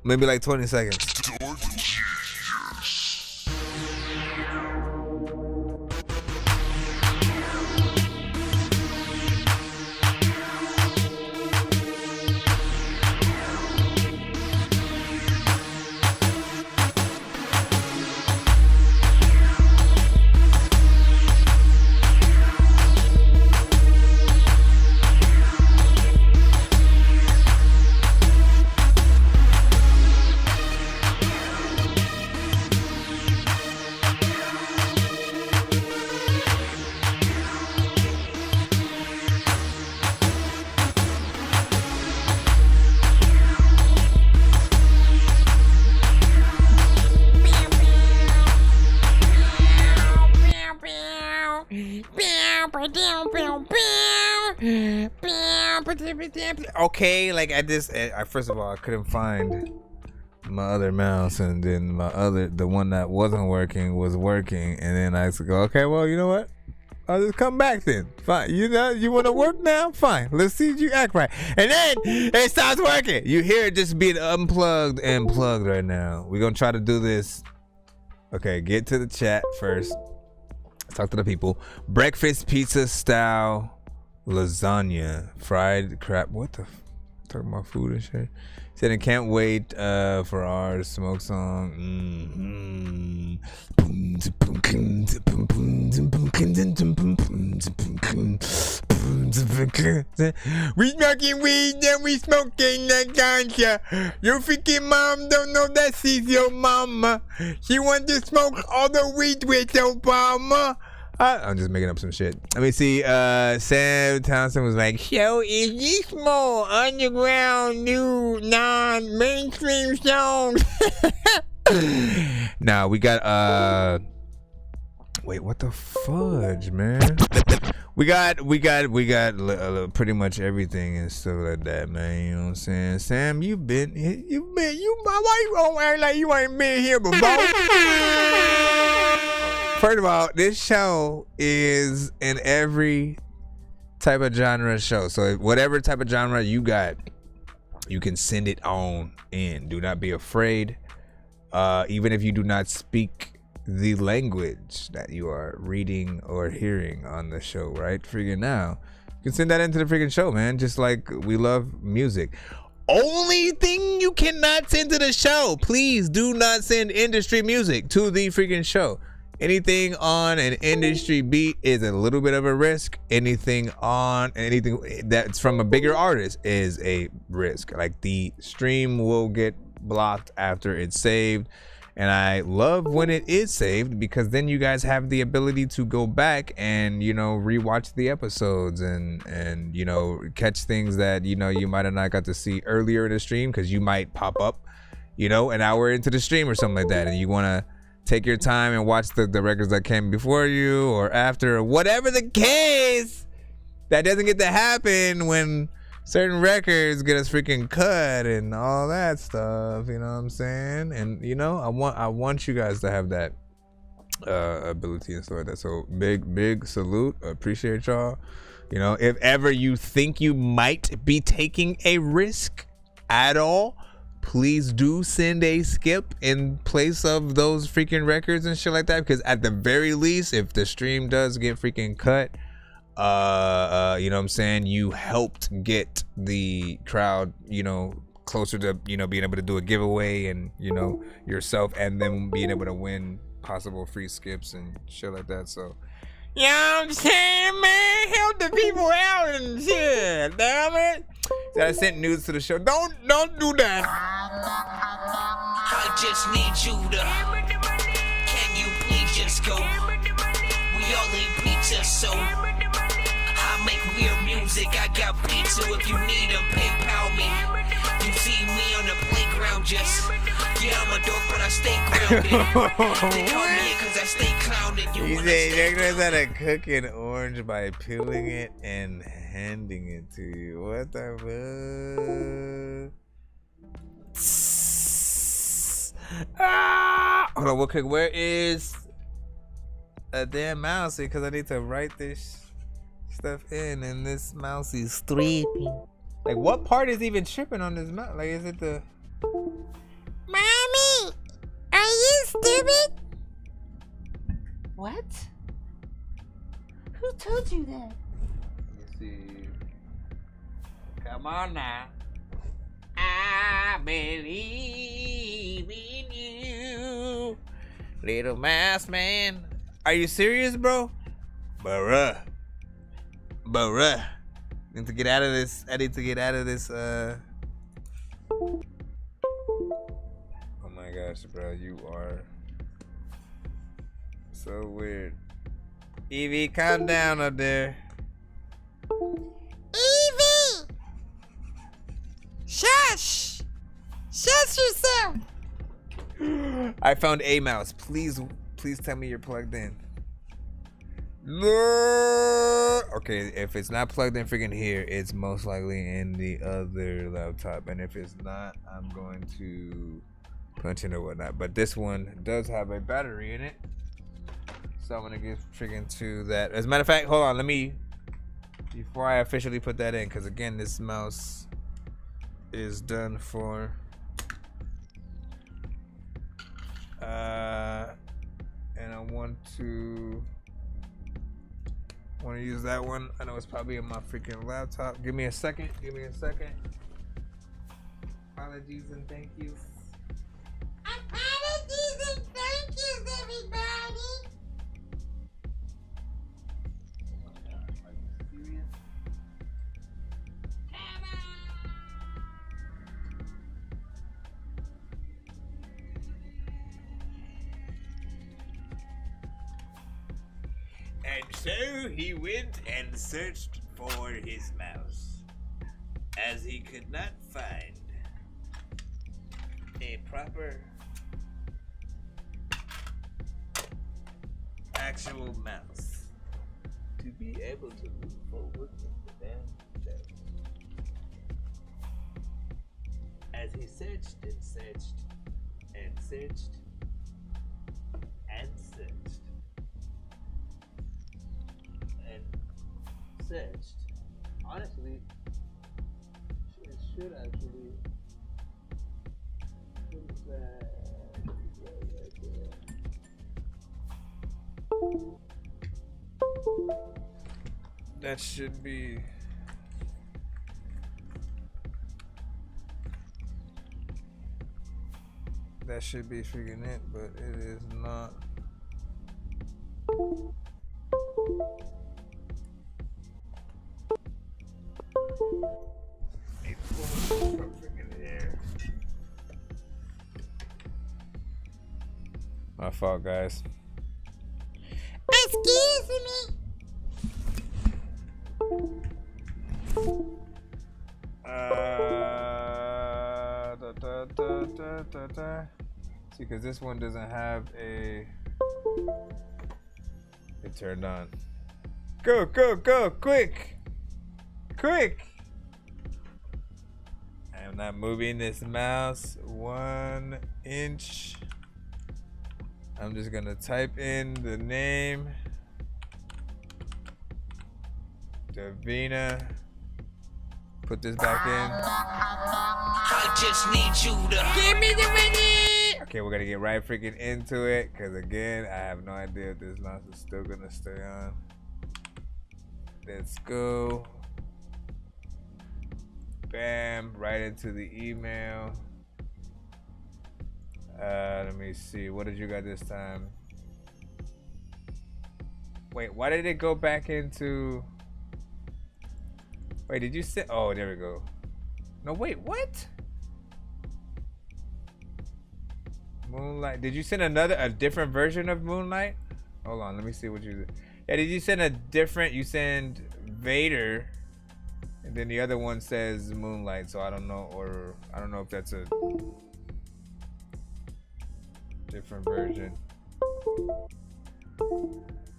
maybe like 20 seconds. Okay, like first of all, I couldn't find my other mouse, and then the one that wasn't working was working, and then I used to go, okay, well, you know what? I'll just come back then. Fine. You know, you want to work now? Fine. Let's see if you act right. And then it starts working. You hear it just being unplugged and plugged right now. We're going to try to do this. Okay, get to the chat first. Talk to the people. Breakfast pizza style lasagna, fried crab. What the? Talking about food and shit. Said I can't wait for our smoke song. We smoking weed, then we smoking that ganja. Your freaking mom don't know that she's your mama. She wants to smoke all the weed with Obama. I'm just making up some shit. Let me see. Sam Townsend was like, "Show is this more underground, new, non-mainstream songs?" Nah, we got wait, what the fudge, man? We got pretty much everything and stuff like that, man. You know what I'm saying? Sam, you why you don't act like you ain't been here before? First of all, this show is in every type of genre show. So whatever type of genre you got, you can send it on in. Do not be afraid. Even if you do not speak the language that you are reading or hearing on the show, right? Freaking now. You can send that into the freaking show, man. Just like we love music. Only thing you cannot send to the show, please do not send industry music to the freaking show. Anything on an industry beat is a little bit of a risk. Anything that's from a bigger artist is a risk. Like the stream will get blocked after it's saved. And I love when it is saved because then you guys have the ability to go back and, you know, rewatch the episodes and you know, catch things that, you know, you might have not got to see earlier in the stream because you might pop up, you know, an hour into the stream or something like that, and you want to take your time and watch the records that came before you or after, or whatever the case, that doesn't get to happen when certain records get us freaking cut and all that stuff, you know what I'm saying? And you know, I want you guys to have that ability and stuff like that. So big salute, appreciate y'all. You know, if ever you think you might be taking a risk at all, please do send a skip in place of those freaking records and shit like that, because at the very least, if the stream does get freaking cut, you know what I'm saying, you helped get the crowd, you know, closer to, you know, being able to do a giveaway and, you know, yourself, and then being able to win possible free skips and shit like that. So, you know what I'm saying, man? Help the people out and shit, damn it. So I sent news to the show. Don't do that. I just need you to. Can you please just go? We all need pizza, so I make weird music. I got pizza if you need them. PayPal me. You see me on the playground, just I'm a dork, but I stay grounded. They call me because I stay clowned. He said Jack knows how to cook an orange by peeling it and handing it to you. What the fuck? Hold on, real quick. Where is a damn mousey? Because I need to write this stuff in, and this mousey's tripping. Like, what part is even tripping on this mouse? Like, is it the... Mommy, are you stupid? What? Who told you that? Let's see. Come on now. I believe in you, little mouse man. Are you serious, bro? Bruh. I need to get out of this. Oh my gosh, bro, you are so weird. Evie, calm down up there. Evie! Shush! Shush yourself! I found a mouse. Please tell me you're plugged in. No. Okay, if it's not plugged in freaking here, it's most likely in the other laptop. And if it's not, I'm going to punch in or whatnot. But this one does have a battery in it, so I'm gonna get freaking to that. As a matter of fact, hold on, let me, before I officially put that in, because again, this mouse is done for and I want to use that one. I know it's probably on my freaking laptop. Give me a second. Apologies and thank yous. Apologies and thank yous, everybody. And so he went and searched for his mouse, as he could not find a proper actual mouse to be able to move forward with the damn show. As he searched and searched and searched and searched and searched, honestly, it should actually put that right there. That should be. That should be freaking it, but it is not. From freaking air. My fault, guys. Excuse me. See, because this one doesn't have a. It turned on. Go, go, go, quick! Quick! I am not moving this mouse 1 inch. I'm just gonna type in the name. Davina. Put this back in. I just need you to give me the money. Okay, we're gonna get right freaking into it, cause again, I have no idea if this mouse is still gonna stay on. Let's go. Bam, right into the email. Let me see. What did you got this time? Wait, why did it go back into? Wait, did you send? Oh, there we go. No, wait, what? Moonlight. Did you send a different version of Moonlight? Hold on, let me see what you did. Yeah, did you send a different? You send Vader, and then the other one says Moonlight. So I don't know, or I don't know if that's a different version.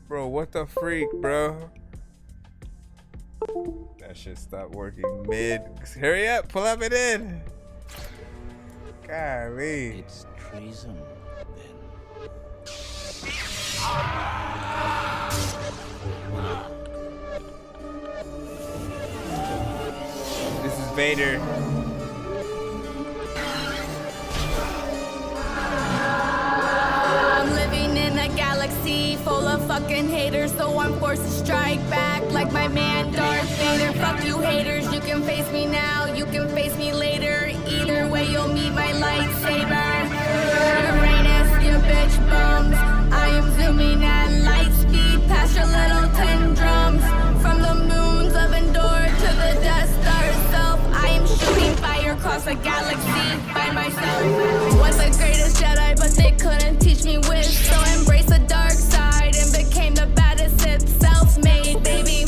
Bro, what the freak, bro? That shit stopped working mid. Hurry up, pull up it in. Golly. It's treason, then. This is Vader. I'm living in a galaxy full of fucking haters, so I'm forced to strike back like my man Darth Vader. Fuck you haters, you can face me now, you can face me later. Either way, you'll meet my lightsaber. Uranus, you bitch bums. I am zooming at light speed past your little tin drums. From the moons of Endor to the Death Star itself, I am shooting fire across a galaxy by myself. Was the greatest Jedi, but they couldn't teach me wit. So embrace the dark side and became the baddest Sith. Self-made, baby.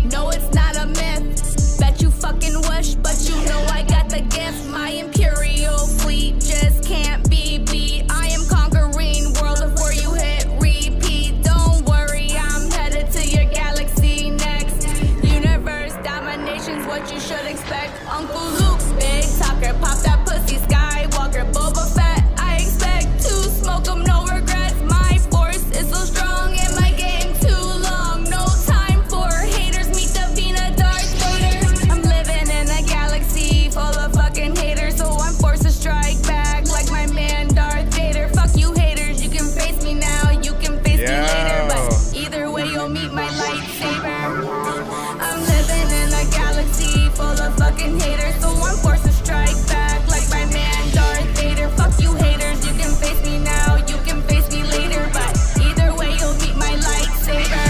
No, it's not a myth. Bet you fucking wish, but you know I got the gift. My Imperial fleet just can't be beat. I am conquering world before you hit repeat. Don't worry, I'm headed to your galaxy next. Universe domination's what you should expect. Uncle Luke, big talker, pop that pussy. Skywalker, Boba Fett. I expect to smoke 'em, no regrets. My force is so strong and my game too long. No time for haters, meet Davina, Darth Vader. I'm living in a galaxy full of fucking haters, so I'm forced to strike back like my man Darth Vader. Fuck you haters, you can face me now, you can face me later, but either way you'll meet my lightsaber. I'm living in a galaxy full of fucking haters, so I'm forced to strike back like my man Darth Vader. Fuck you haters, you can face me now, you can face me later, but either way you'll meet my lightsaber.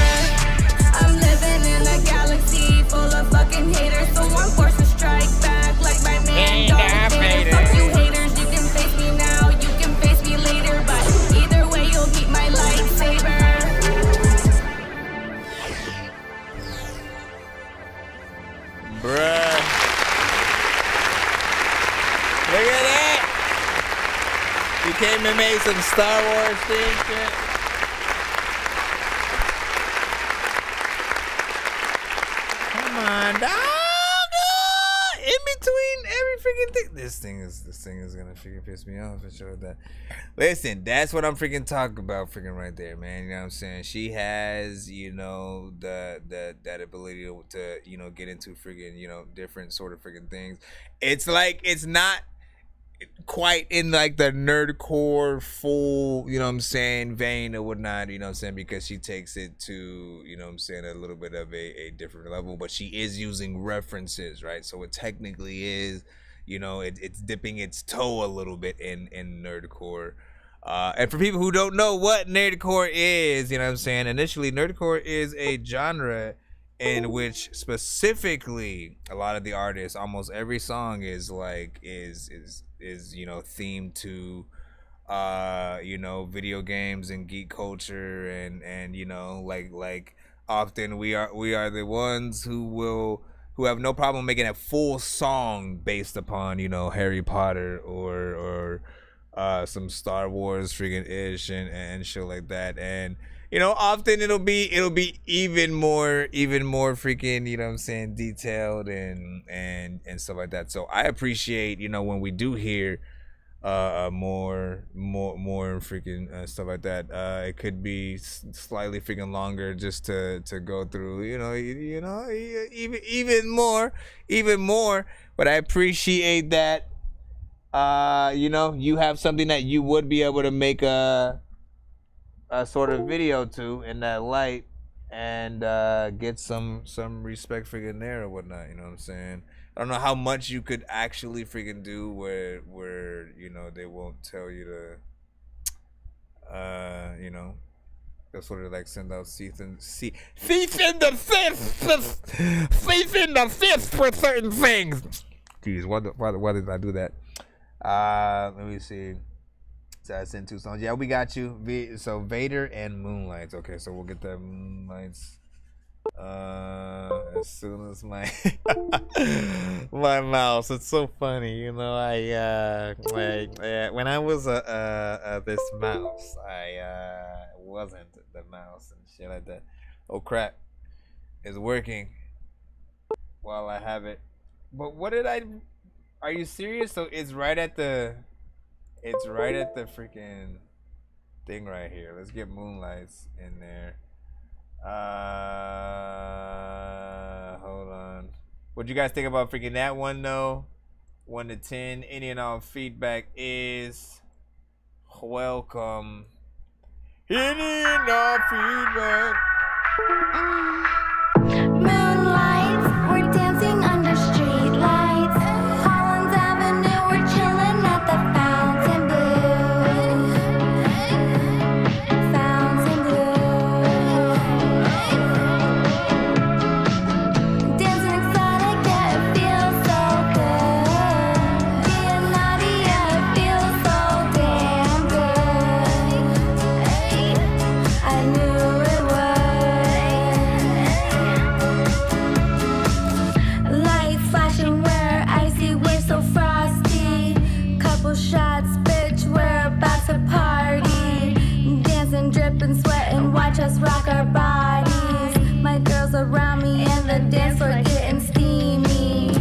I'm living in a galaxy full of fucking haters, so I'm forced to strike back like my man Darth Vader. Fuck you haters, you can face me now, you can face me later, but either way you'll meet my lightsaber. Bruh. Look at that. You came and made some Star Wars thing shit. Come on, dog. In between every freaking thing. This thing is gonna freaking piss me off for sure. That. Listen, that's what I'm freaking talking about, freaking right there, man. You know what I'm saying? She has, you know, that ability to you know, get into freaking, you know, different sort of freaking things. It's like it's not quite in like the nerdcore full, you know what I'm saying, vein or whatnot, you know what I'm saying, because she takes it to, you know what I'm saying, a little bit of a different level, but she is using references, right? So it technically is, you know, it's dipping its toe a little bit in nerdcore. And for people who don't know what nerdcore is, you know what I'm saying, initially nerdcore is a genre in which specifically a lot of the artists, almost every song is like is you know, themed to you know, video games and geek culture, and you know, like often we are the ones who have no problem making a full song based upon, you know, Harry Potter or some Star Wars freaking ish and shit like that. And you know, often it'll be even more freaking, you know what I'm saying, detailed and stuff like that. So I appreciate, you know, when we do hear more freaking stuff like that. It could be slightly freaking longer just to go through, you know, even more. But I appreciate that. You know, you have something that you would be able to make a sort of video to in that light and get some respect freaking there or whatnot. You know what I'm saying? I don't know how much you could actually freaking do where you know they won't tell you to you know, that's what it like send out cease in the fifth for certain things. Jeez, why did I do that? Let me see. So I sent 2 songs. Yeah, we got you. So Vader and Moonlights. Okay, so we'll get the Moonlights as soon as my my mouse. It's so funny, you know. I when I was this mouse, I wasn't the mouse and shit like that. Oh crap, it's working while I have it. But what did I? Are you serious? So it's right at the freaking thing right here. Let's get Moonlights in there. Hold on. What you guys think about freaking that one though? 1 to 10. Any and all feedback is welcome. Any and all feedback. Moonlights, we're dancing under street lights. Collins Avenue, we're chilling at the Fountain Blue. Fountain Blue. Dancing exotic, yeah, it feels so good. Being naughty, yeah, it feels so damn good. I knew it would. Lights flashing, we're icy, we're so frosty. Couple shots, bitch, we're about to party. Dancing, dripping, sweating, watch us rock our bodies. My girls around me and the dance floor getting steamy.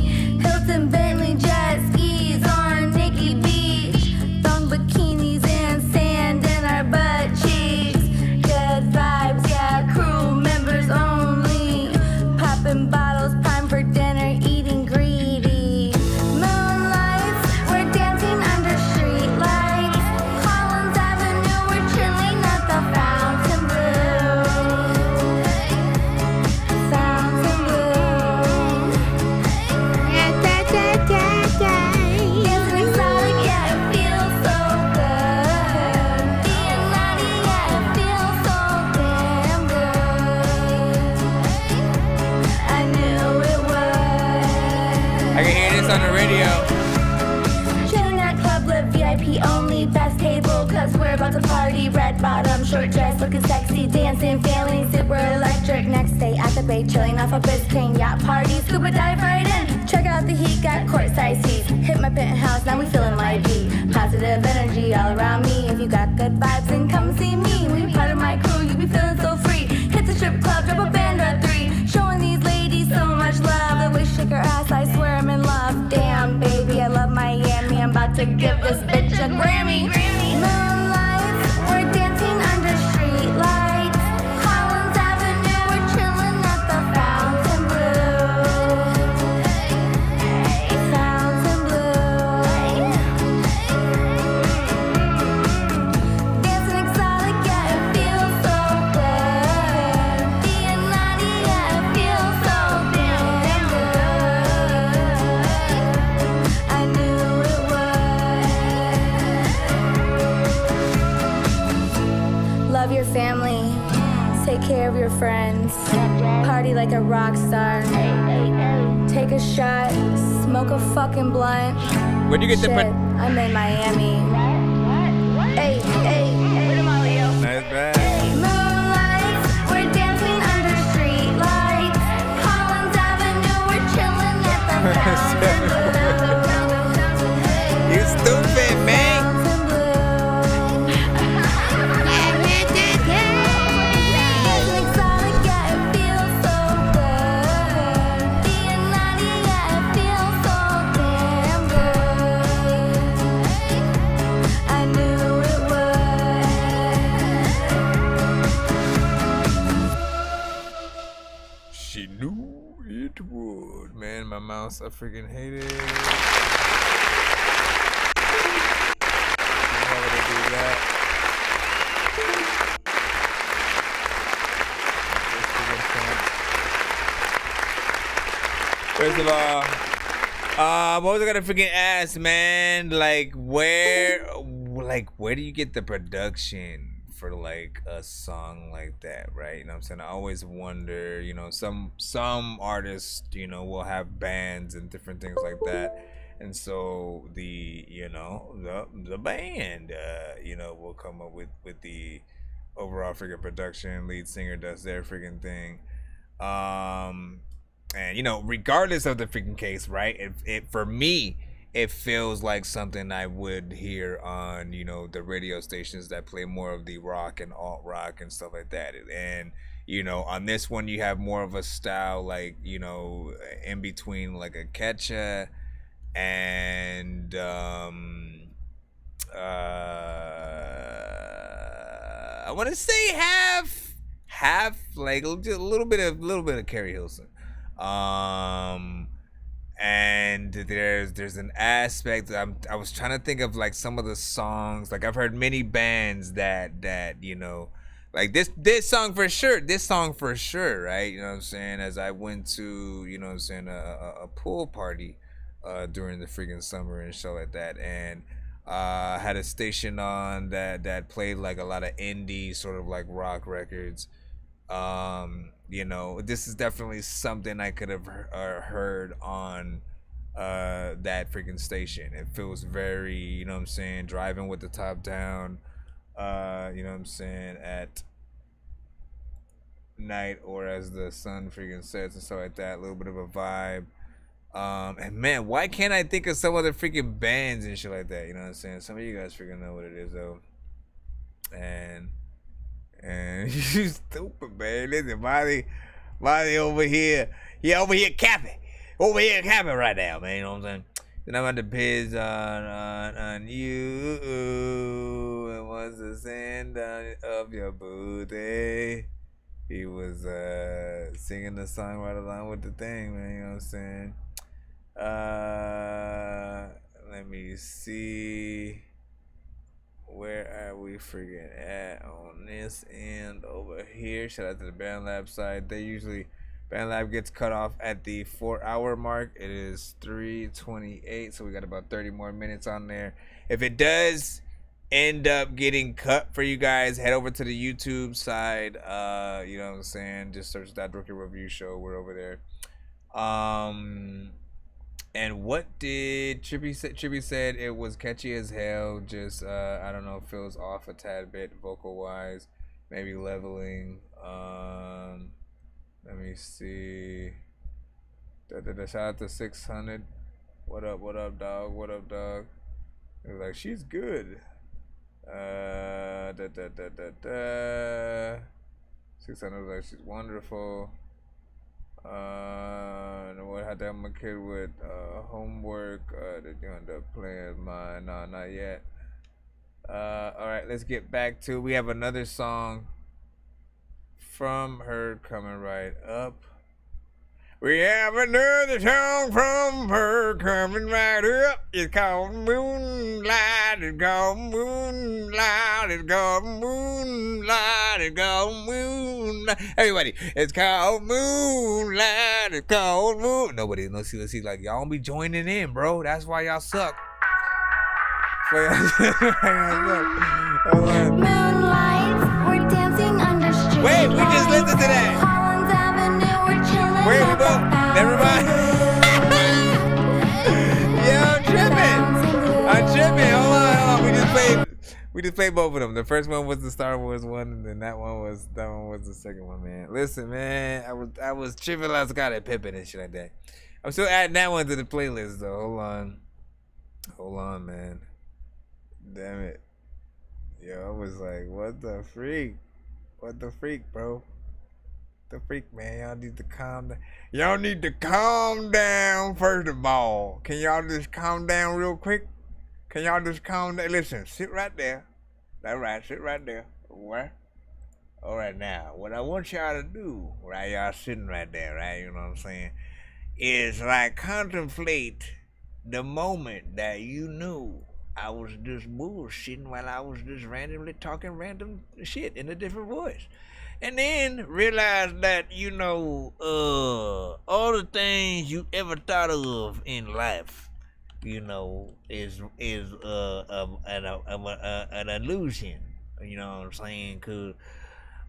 Hilton, Bentley, jet skis on Nikki Beach. Thong bikinis and sand in our butt cheeks. Good vibes, yeah, crew members only. Popping bottles, prime for dinner, eating greedy. Moonlights, we're dancing under street lights. Collins Avenue, we're chilling at the Fountain Blue. Fountain Blue. Dancing exotic, yeah, it feels so good. Being naughty, yeah, it feels so damn good. I knew it would. I can hear this on the radio. Chilling at Club Live, VIP only, best table, cause we're about to party. Red bottom, short dress, looking sexy, dancing, feeling super electric. Next day at the bay, chilling off a Biscayne yacht party. Scuba dive right in, check out the heat, got courtside seats. Hit my penthouse, now we feeling my beat. Positive energy all around me. If you got good vibes, then come see me. We part of my crew, you be feeling so free. Hit the strip club, drop a band at 3. Showing these ladies so much love. The way she shake her ass, I swear I'm in love. Damn, baby, I love Miami. I'm about to give this bitch a Grammy. Moonlights, we're dancing under street lights. Collins Avenue, we're chilling at the Fountain Blue. Fountain Blue. Dancing exotic, yeah, it feels so good. Being naughty, yeah, it feels so damn good. I knew it would. Love your family. Take care of your friends. Party like a rock star. Take a shot. Smoke a fucking blunt. Where'd you get the Shit, I'm in Miami. Hey, hey, where am I, Leo? Nice bag. Moonlights, we're dancing under street lights. Collins Avenue, we're chilling at the Fountain Blue. You stupid, man. Fountain Blue. she knew it would. Man, my mouse, I freaking hate it. Why would I do that? First of all, what was I gonna freaking ask, man? Like, where do you get the production for like a song like that, right? You know what I'm saying? I always wonder, you know, some artists, you know, will have bands and different things like that. And so the, you know, the band, you know, will come up with the overall freaking production. Lead singer does their freaking thing. And you know, regardless of the freaking case, right? It for me, it feels like something I would hear on, you know, the radio stations that play more of the rock and alt rock and stuff like that. And you know, on this one, you have more of a style, like, you know, in between like a Ketcha and I want to say half, like a little bit of Carrie Hilson. And there's an aspect, I was trying to think of like some of the songs, like I've heard many bands that you know, like this song for sure, right? You know what I'm saying? As I went to, you know what I'm saying, a pool party during the freaking summer and shit like that, and had a station on that played like a lot of indie sort of like rock records. You know, this is definitely something I could have heard on that freaking station. It feels very, you know what I'm saying, driving with the top down, you know what I'm saying, at night or as the sun freaking sets and stuff like that. A little bit of a vibe. And man, why can't I think of some other freaking bands and shit like that? You know what I'm saying? Some of you guys freaking know what it is though. And you stupid, man. Listen, Molly over here. Yeah, over here capping right now, man. You know what I'm saying? Then I'm gonna depends on you. And once the sand of your booty. He was singing the song right along with the thing, man. You know what I'm saying? Let me see. Where are we freaking at on this end over here? Shout out to the BandLab side. They usually, BandLab gets cut off at the 4-hour mark. It is 3:28, so we got about 30 more minutes on there. If it does end up getting cut for you guys, head over to the YouTube side. You know what I'm saying? Just search that Dorky Review Show. We're over there. And what did Trippy say? Trippy said it was catchy as hell. Just I don't know, feels off a tad bit vocal wise, maybe leveling. Let me see. Shout out to 600. What up, dog? What up, dog? It was like, she's good. 600 was like, she's wonderful. What had that my kid with homework? Did you end up playing mine? No, not yet. Alright, let's get back to, we have another song from her coming right up. We have another song from her coming right up. It's called Moonlight. It's called Moonlight. It's called Moonlight. It's called Moonlight. Everybody, it's called Moonlight. It's called Moon. Nobody, let's see, like, y'all don't be joining in, bro. That's why y'all suck. Moonlight, we're dancing under street. Wait, we just listened to that. Where we go? Never mind. Yeah, I'm tripping. Hold on. We just played both of them. The first one was the Star Wars one, and then that one was the second one, man. Listen, man, I was tripping last guy at Pippin and shit like that. I'm still adding that one to the playlist though. Hold on, man. Damn it. Yo, I was like, what the freak? What the freak, bro? The freak, man. Y'all need to calm down. Y'all need to calm down first of all. Can y'all just calm down real quick? Can y'all just calm down? Listen, sit right there. That's right, sit right there. Where? All right, now, what I want y'all to do, right, y'all sitting right there, right, you know what I'm saying, is like contemplate the moment that you knew I was just bullshitting while I was just randomly talking random shit in a different voice. And then realize that, you know, all the things you ever thought of in life, you know, is an illusion. You know what I'm saying? 'Cause,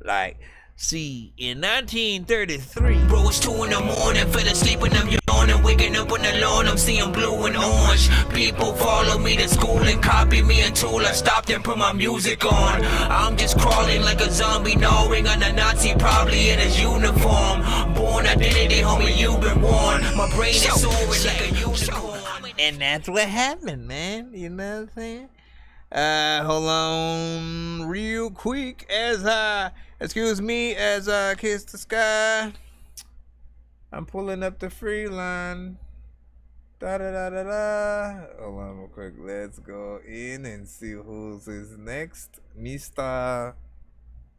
like, see, in 1933, bro, it's 2 in the morning, fell asleep and I'm yawning, waking up on the lawn, I'm seeing blue and orange. People follow me to school and copy me until I stopped and put my music on. I'm just crawling like a zombie, gnawing on a Nazi, probably in his uniform. Born identity, homie, you've been warned. My brain is soaring like a unicorn. And that's what happened, man. You know what I'm saying? Hold on real quick as I kiss the sky. I'm pulling up the free line. Da da da da da. Hold on real quick. Let's go in and see who's is next. Mr.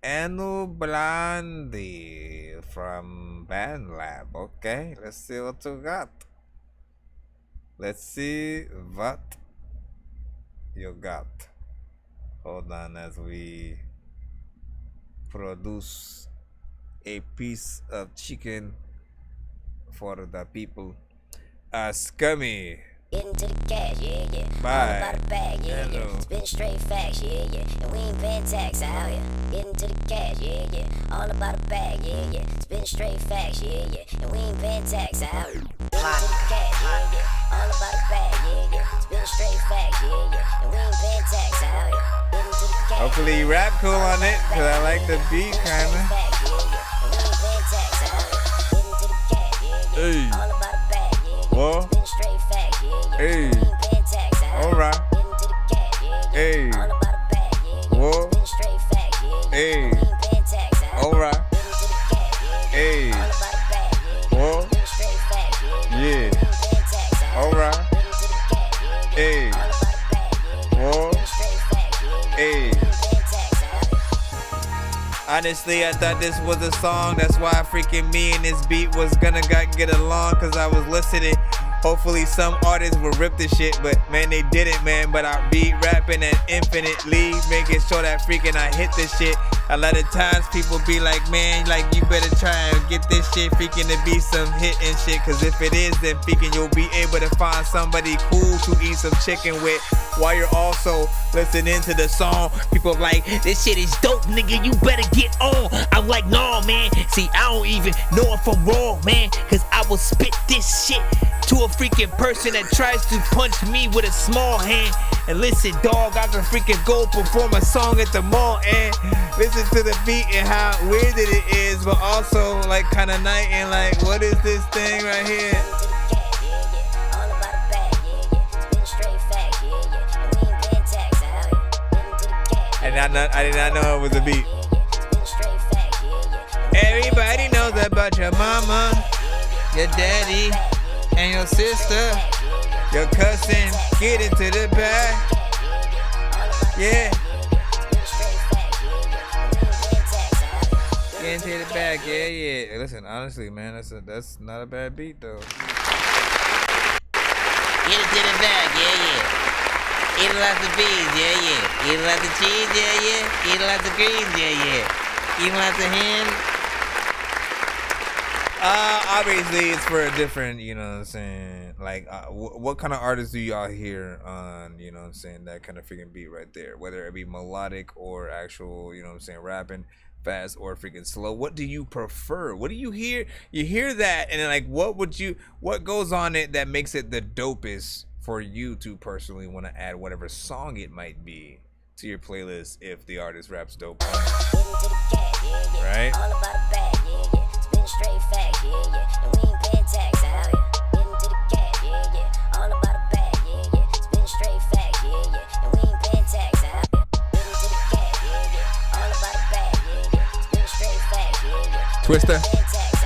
Anu Blandi from Band Lab. Okay, let's see what you got. Let's see what you got. Hold on as we produce a piece of chicken for the people. Scummy. Into the cash, yeah, yeah. Bye. All about a bag, yeah, yeah. Spin straight facts, yeah, yeah. And we ain't paying tax out here. Into the cash, yeah, yeah. All about a bag, yeah, yeah. Spin straight facts, yeah, yeah. And we ain't paying tax out here. Into the cash, yeah, yeah. All about a bag, yeah, yeah. Spin straight facts, yeah, yeah. And we ain't paying tax out here. Into the cash. Hopefully you rap cool on it, cause I like the beat kinda. Hey. Whoa. Hey. Alright. Hey. Whoa. Hey. Alright. Hey. Whoa. Yeah. Alright. Hey. Whoa. Hey. Honestly, I thought this was a song. That's why freaking me and this beat was gonna get along, cause I was listening. Hopefully some artists will rip this shit, but man, they didn't, man. But I be rapping at infinitely, making sure that freaking I hit this shit. A lot of times people be like, man, like you better try and get this shit freaking to be some hit and shit. Cause if it is, then freaking you'll be able to find somebody cool to eat some chicken with while you're also listening to the song. People like, this shit is dope, nigga, you better get on. I'm like, nah, man. See, I don't even know if I'm wrong, man. Cause I will spit this shit to a freaking person that tries to punch me with a small hand. And listen, dog, I can freaking go perform a song at the mall and listen to the beat and how weird it is, but also like kind of nice and like, what is this thing right here? I did not know it was a beat. Everybody knows about your mama, your daddy, and your sister, your cousin. Get into the back. Yeah. Get into the back. Yeah, yeah. Listen, honestly, man, that's not a bad beat though. Get into the back. Yeah, yeah. Eat lots of beans, yeah, yeah. Eat lots of cheese, yeah, yeah. Eat lots of greens, yeah, yeah. Eat lots of ham. Obviously it's for a different, you know what I'm saying, like, what kind of artists do y'all hear on, you know what I'm saying, that kind of freaking beat right there, whether it be melodic or actual, you know what I'm saying, rapping fast or freaking slow? What do you prefer? What do you hear? You hear that and then like, what goes on it that makes it the dopest for you to personally want to add whatever song it might be to your playlist if the artist raps dope? Right? Straight facts, yeah, yeah. And we ain't paying tax out here. Get into the cash, yeah, yeah. All about a bag, yeah, yeah. Spin straight facts, yeah, yeah. And we ain't paying tax out here. Get into the cash, yeah, yeah. All about a bag, yeah, yeah. Spin straight facts, yeah, yeah. Twister.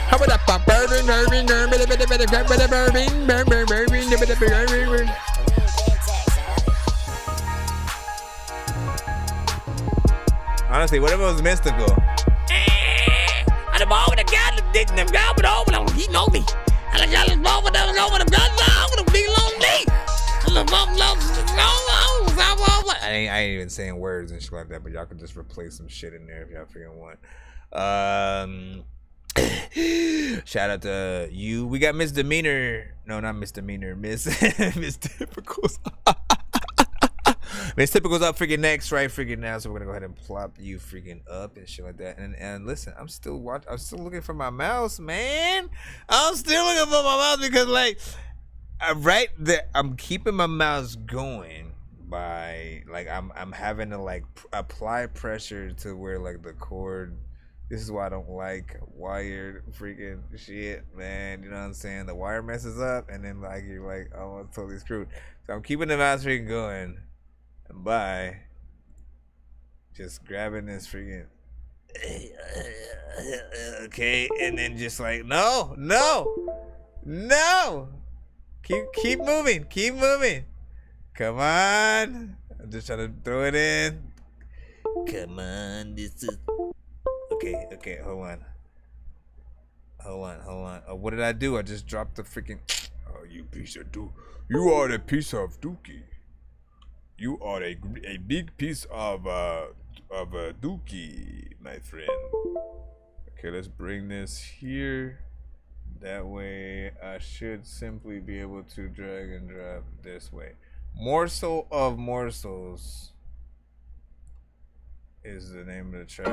How about that? Bourbon, bourbon, bourbon. Honestly, whatever was mystical. I'm over the guy, the guy with over, he know me. And I got this over the over the blood, be lonely. I ain't even saying words and shit like that, but y'all can just replace some shit in there if y'all freaking want. Shout out to you. We got Misdemeanor. No, not Misdemeanor. Miss Typicals. Miss Typicals up freaking next, right? Freaking now. So we're gonna go ahead and plop you freaking up and shit like that. And listen, I'm still looking for my mouse, man. I'm still looking for my mouse because like right there, I'm keeping my mouse going by like I'm having to like apply pressure to where like the cord. This is why I don't like wired freaking shit, man. You know what I'm saying? The wire messes up, and then like you're like, oh, I'm totally screwed. So I'm keeping the mouse freaking going by just grabbing this freaking okay, and then just like no. Keep moving. Come on. I'm just trying to throw it in. Come on, this is okay, hold on. Oh, what did I do? I just dropped the freaking oh, you piece of you are the piece of dookie. You are a big piece of a dookie, my friend. Okay, let's bring this here. That way, I should simply be able to drag and drop this way. Morsel of Morsels is the name of the track.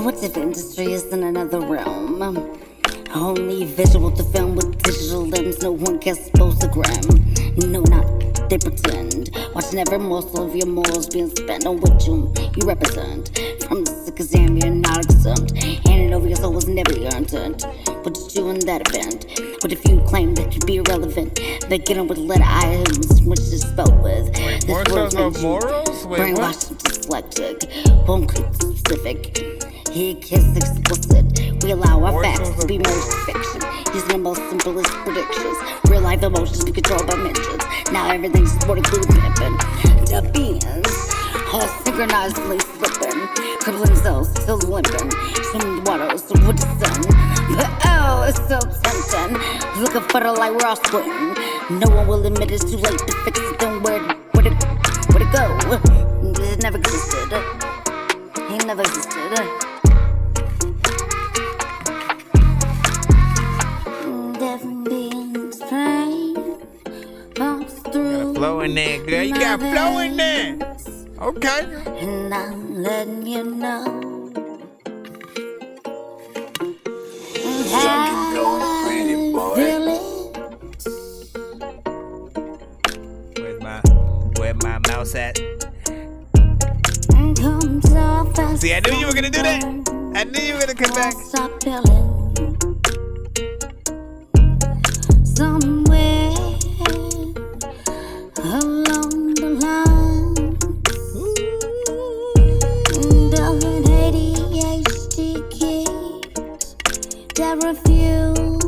What if industry is in another realm? Only visual to film with digital limbs. No one can expose the gram. No, not they pretend. Watching every morsel of your morals being spent on what you represent. From the sick exam, you're not exempt. Handing over your soul was never your intent. What did you do in that event? What if you claim that you'd be irrelevant? Beginning with letter I, which is spelled with. This word's of morals? Wait, brainwashed and dyslexic. Won't click specific. He kissed explicit. We allow our facts to be merged to fiction. Using the most simplest predictions. Real life emotions be controlled by mentions. Now everything's more included pimping. The beings all synchronizedly slipping. Crippling cells still limping. Swimming the waters with the sun. But oh, it's so tempting. Looking for the light, we're all squinting. No one will admit it's too late to fix it. Then where'd it go? It never existed. It never existed. Flow in there, girl. You got flow in there. Okay. And I'm letting you know. Where my mouse at? See, I knew you were gonna do that. I knew you were gonna come back. Somewhere along the line, dozen ADHD kids that refuse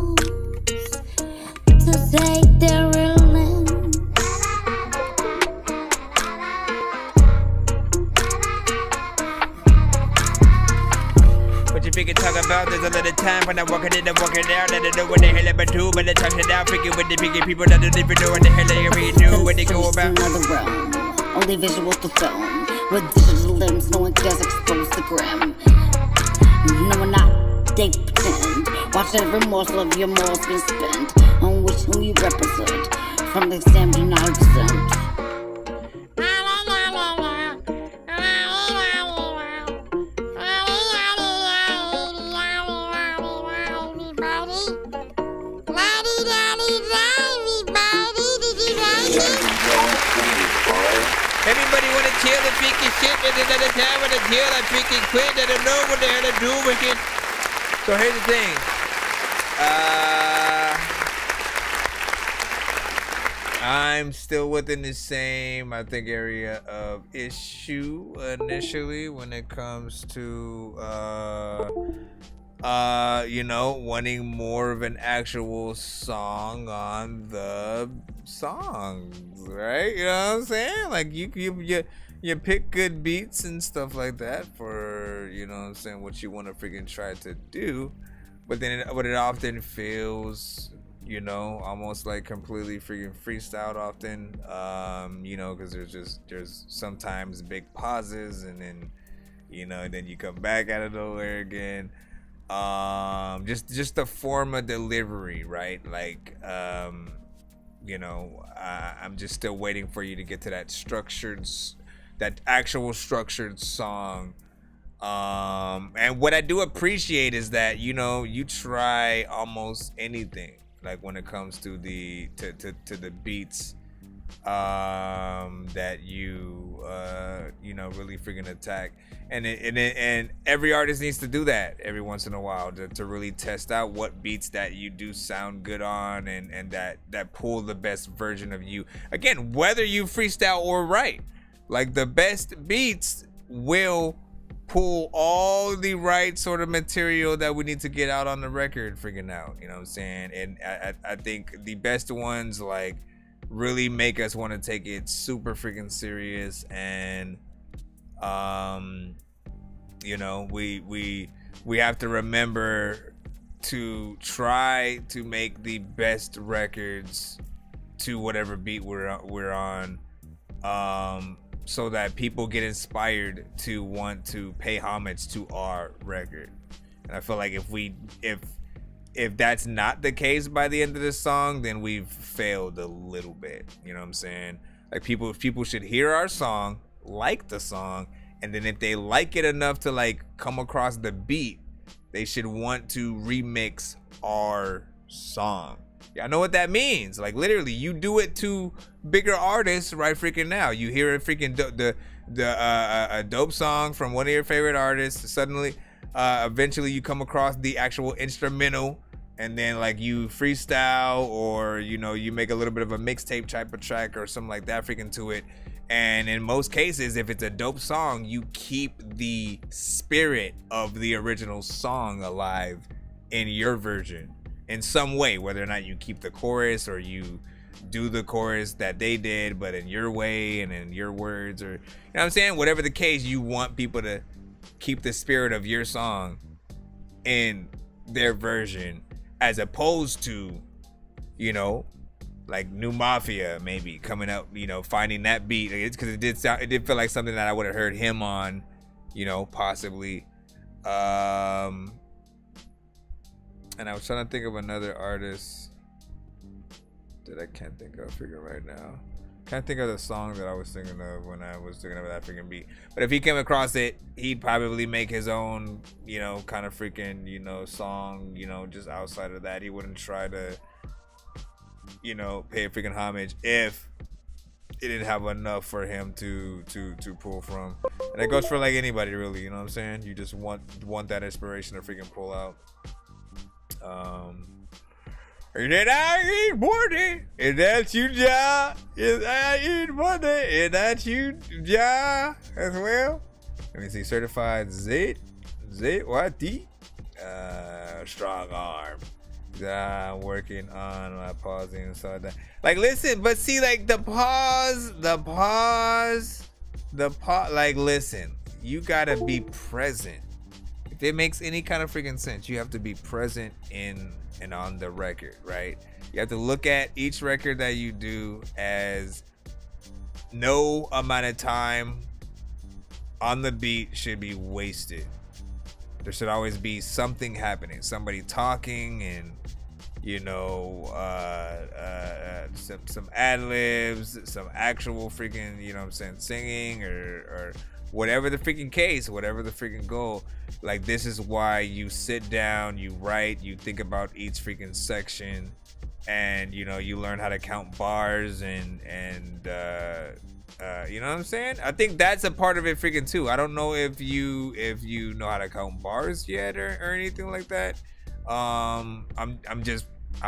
to take their Ritalin. What you freaking talk about? There's a little time when I'm walking in and walking out. I don't know what the hell I'm do, but I talk it out. Freaking with the freaking people that don't even know what the hell they really do when they go about. Another realm, only visual to film. With digital limbs, no one cares exposed to grim. No one not, they pretend. Watch every morsel of your morals being spent on which whom you represent. From the exam, do not exempt. Everybody wanna chill and freaking shit, and another time when I chill, I freaking quit. I don't know what the hell to do with it. So here's the thing. I'm still within the same, I think, area of issue initially when it comes to you know, wanting more of an actual song on the songs, right? You know what I'm saying? Like you pick good beats and stuff like that for, you know what I'm saying, what you want to freaking try to do, but then it often feels, you know, almost like completely freaking freestyled often, you know, because there's sometimes big pauses, and then, you know, and then you come back out of nowhere again. Just the form of delivery, right? Like, you know, I'm just still waiting for you to get to that actual structured song. And what I do appreciate is that, you know, you try almost anything, like when it comes to the beats, that you know, really freaking attack. And every artist needs to do that every once in a while to really test out what beats that you do sound good on, and that pull the best version of you. Again, whether you freestyle or write, like the best beats will pull all the right sort of material that we need to get out on the record freaking out, you know what I'm saying? And I think the best ones, like, really make us want to take it super freaking serious. And you know, we have to remember to try to make the best records to whatever beat we're on, so that people get inspired to want to pay homage to our record. And I feel like if that's not the case by the end of the song, then we've failed a little bit. You know what I'm saying? Like, people should hear our song, like the song, and then if they like it enough to, like, come across the beat, they should want to remix our song. Y'all know what that means. Like, literally, you do it to bigger artists right freaking now. You hear a freaking a dope song from one of your favorite artists. Suddenly, eventually you come across the actual instrumental, and then, like, you freestyle, or, you know, you make a little bit of a mixtape type of track or something like that freaking to it. And in most cases, if it's a dope song, you keep the spirit of the original song alive in your version in some way, whether or not you keep the chorus or you do the chorus that they did, but in your way and in your words, or, you know what I'm saying? Whatever the case, you want people to keep the spirit of your song in their version, as opposed to, you know, like New Mafia maybe coming up, you know, finding that beat. It's because it did feel like something that I would have heard him on, you know, possibly. And I was trying to think of another artist that I can't think of right now. Can't think of the song that I was thinking of when I was thinking of that freaking beat. But if he came across it, he'd probably make his own, you know, kind of freaking, you know, song, you know, just outside of that. He wouldn't try to, you know, pay a freaking homage if it didn't have enough for him to pull from. And that goes for, like, anybody, really, you know what I'm saying? You just want that inspiration to freaking pull out. Did I eat money? Is that you, Ja? Is I eat money? Is that you, Ja, as well? Let me see. Certified Zit what? Strong arm. Working on my pausing and stuff like that. Like, listen, but see, like, the pause, like, listen, you gotta be present. If it makes any kind of freaking sense, you have to be present in and on the record, right? You have to look at each record that you do as no amount of time on the beat should be wasted. There should always be something happening, somebody talking, and, you know, some ad-libs, some actual freaking, you know what I'm saying, singing, or whatever the freaking case, whatever the freaking goal. Like, this is why you sit down, you write, you think about each freaking section, and, you know, you learn how to count bars, and you know what I'm saying? I think that's a part of it freaking too. I don't know if you know how to count bars yet or anything like that. I'm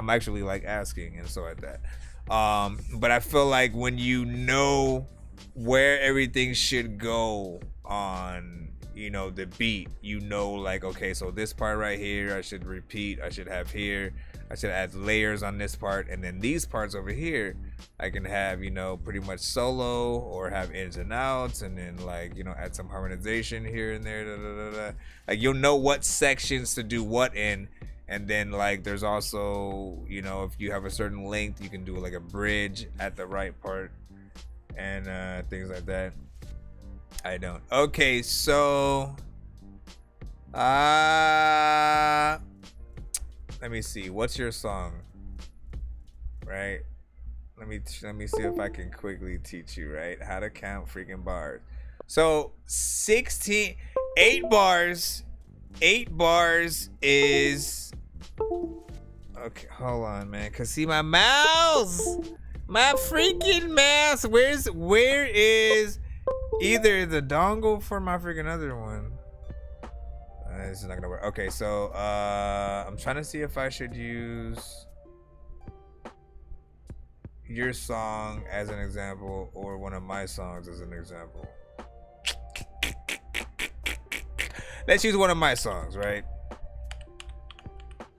actually, like, asking and so like that. But I feel like when you know where everything should go on you know, the beat, you know, like, okay, so this part right here, I should repeat, I should have here, I should add layers on this part, and then these parts over here, I can have, you know, pretty much solo or have ins and outs, and then like, you know, add some harmonization here and there, like you'll know what sections to do what in. And then like there's also, you know, if you have a certain length, you can do like a bridge at the right part and things like that. I don't. Okay, so let me see. What's your song? Right? Let me see if I can quickly teach you, right? How to count freaking bars. So 8 bars. 8 bars is, okay, hold on, man. Cause see my mouse, my freaking mouse. Where is either the dongle for my freaking other one? This is not gonna work. Okay, so I'm trying to see if I should use your song as an example or one of my songs as an example. Let's use one of my songs, right?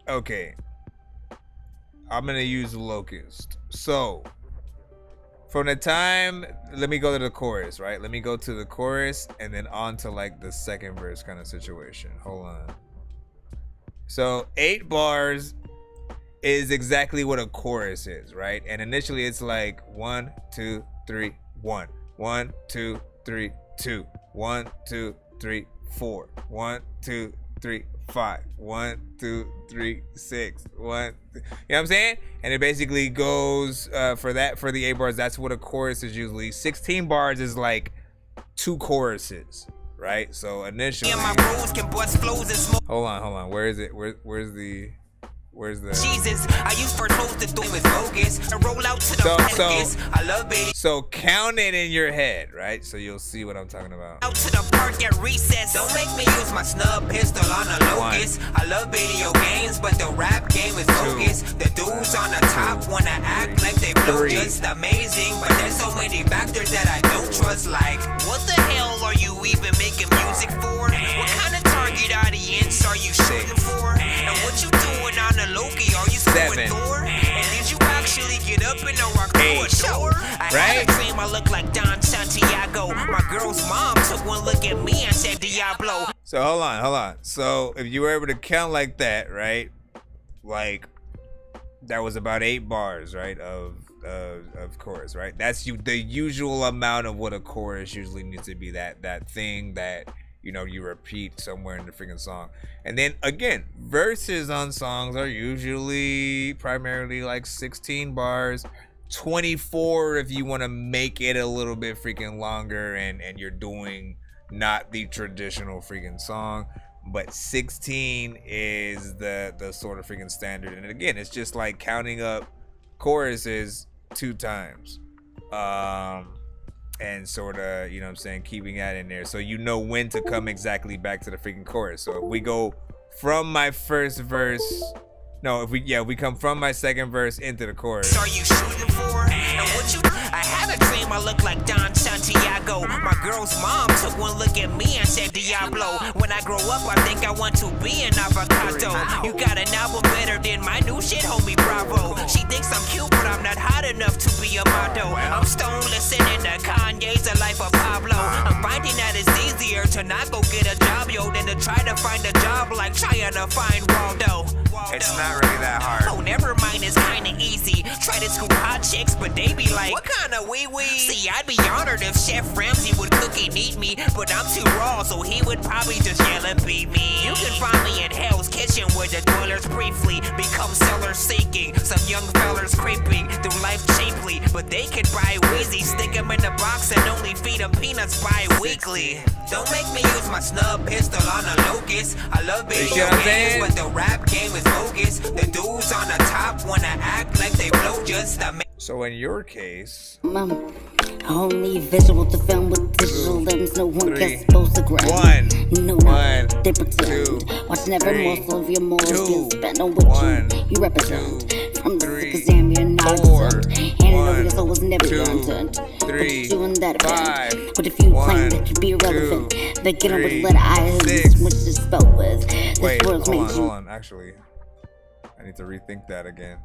Okay. I'm gonna use Locust. So, from the time, let me go to the chorus, right? Let me go to the chorus and then on to like the second verse kind of situation. Hold on. So 8 bars is exactly what a chorus is, right? And initially it's like 1, 2, 3, 1. 1, 2, 3, 2. 1, 2, 3, 4. 1, 2, 3, 5. 1, 2, 3, 6. 1, 2, you know what I'm saying? And it basically goes for the 8 bars. That's what a chorus is usually. 16 bars is like 2 choruses, right? So initially, hold on. Where is it? Where's the? Jesus, I used first host to do with focus and roll out to the focus. I love it. So count it in your head, right? So you'll see what I'm talking about. Out to the park at recess. Don't make me use my snub pistol on a locust. I love video games, but the rap game is focus. The dudes on the top wanna act like they blow just amazing, but there's so many factors that I don't trust. Like, what the hell are you even making music for? What kind of target audience are you shooting for? And what you doing on the Loki? Are you scoring Thor? And did you actually get up in the rock show? I had a dream I look like Don Santiago. My girl's mom took one look at me and said Diablo. So hold on. So if you were able to count like that, right? Like that was about 8 bars, right? Of chorus, right? That's the usual amount of what a chorus usually needs to be. That thing that, you know, you repeat somewhere in the freaking song. And then again, verses on songs are usually primarily like 16 bars, 24 if you want to make it a little bit freaking longer and you're doing not the traditional freaking song, but 16 is the sort of freaking standard. And again, it's just like counting up choruses 2 times. And sort of, you know what I'm saying, keeping that in there so you know when to come exactly back to the freaking chorus. So if we go from my first verse, no, if we come from my second verse into the chorus. Are you shooting for? And what you? I had a dream I look like Don Santiago. My girl's mom took one look at me and said Diablo. When I grow up, I think I want to be an avocado. You got an album better than my new shit, homie, bravo. She thinks I'm cute, but I'm not hot enough to be a model. I'm stone listening to Kanye's The Life of Pablo. I'm finding that it's easier to not go get a job, yo, than to try to find a job like trying to find Waldo. It's not really that hard. Oh, never mind, it's kinda easy. Try to scoop hot chicks, but they be like, what kind of wee-wee? See, I'd be honored if Chef Ramsay would cook and eat me, but I'm too raw, so he would probably just yell and beat me. You can find me in Hell's Kitchen where the dwellers briefly become sellers seeking. Some young fellas creeping through life cheaply, but they could buy Wheezy, stick them in the box and only feed them peanuts bi-weekly. Don't make me use my snub pistol on a locust. I love video games, but the rap game is bogus. The dudes on the top wanna act like they blow just a So in your case, I don't need visual to film with digital lens. No one gets supposed to grab. No, they pretend. Watching every morsel of your morals being spent on what you represent. From the exam, you're not exempt. Handing over your soul was never content. three, But doing that five, event. What if you claim that you'd be irrelevant? They get on with the letter I, which is spelled with. This Wait, world's made you. hold on. Actually, I need to rethink that again.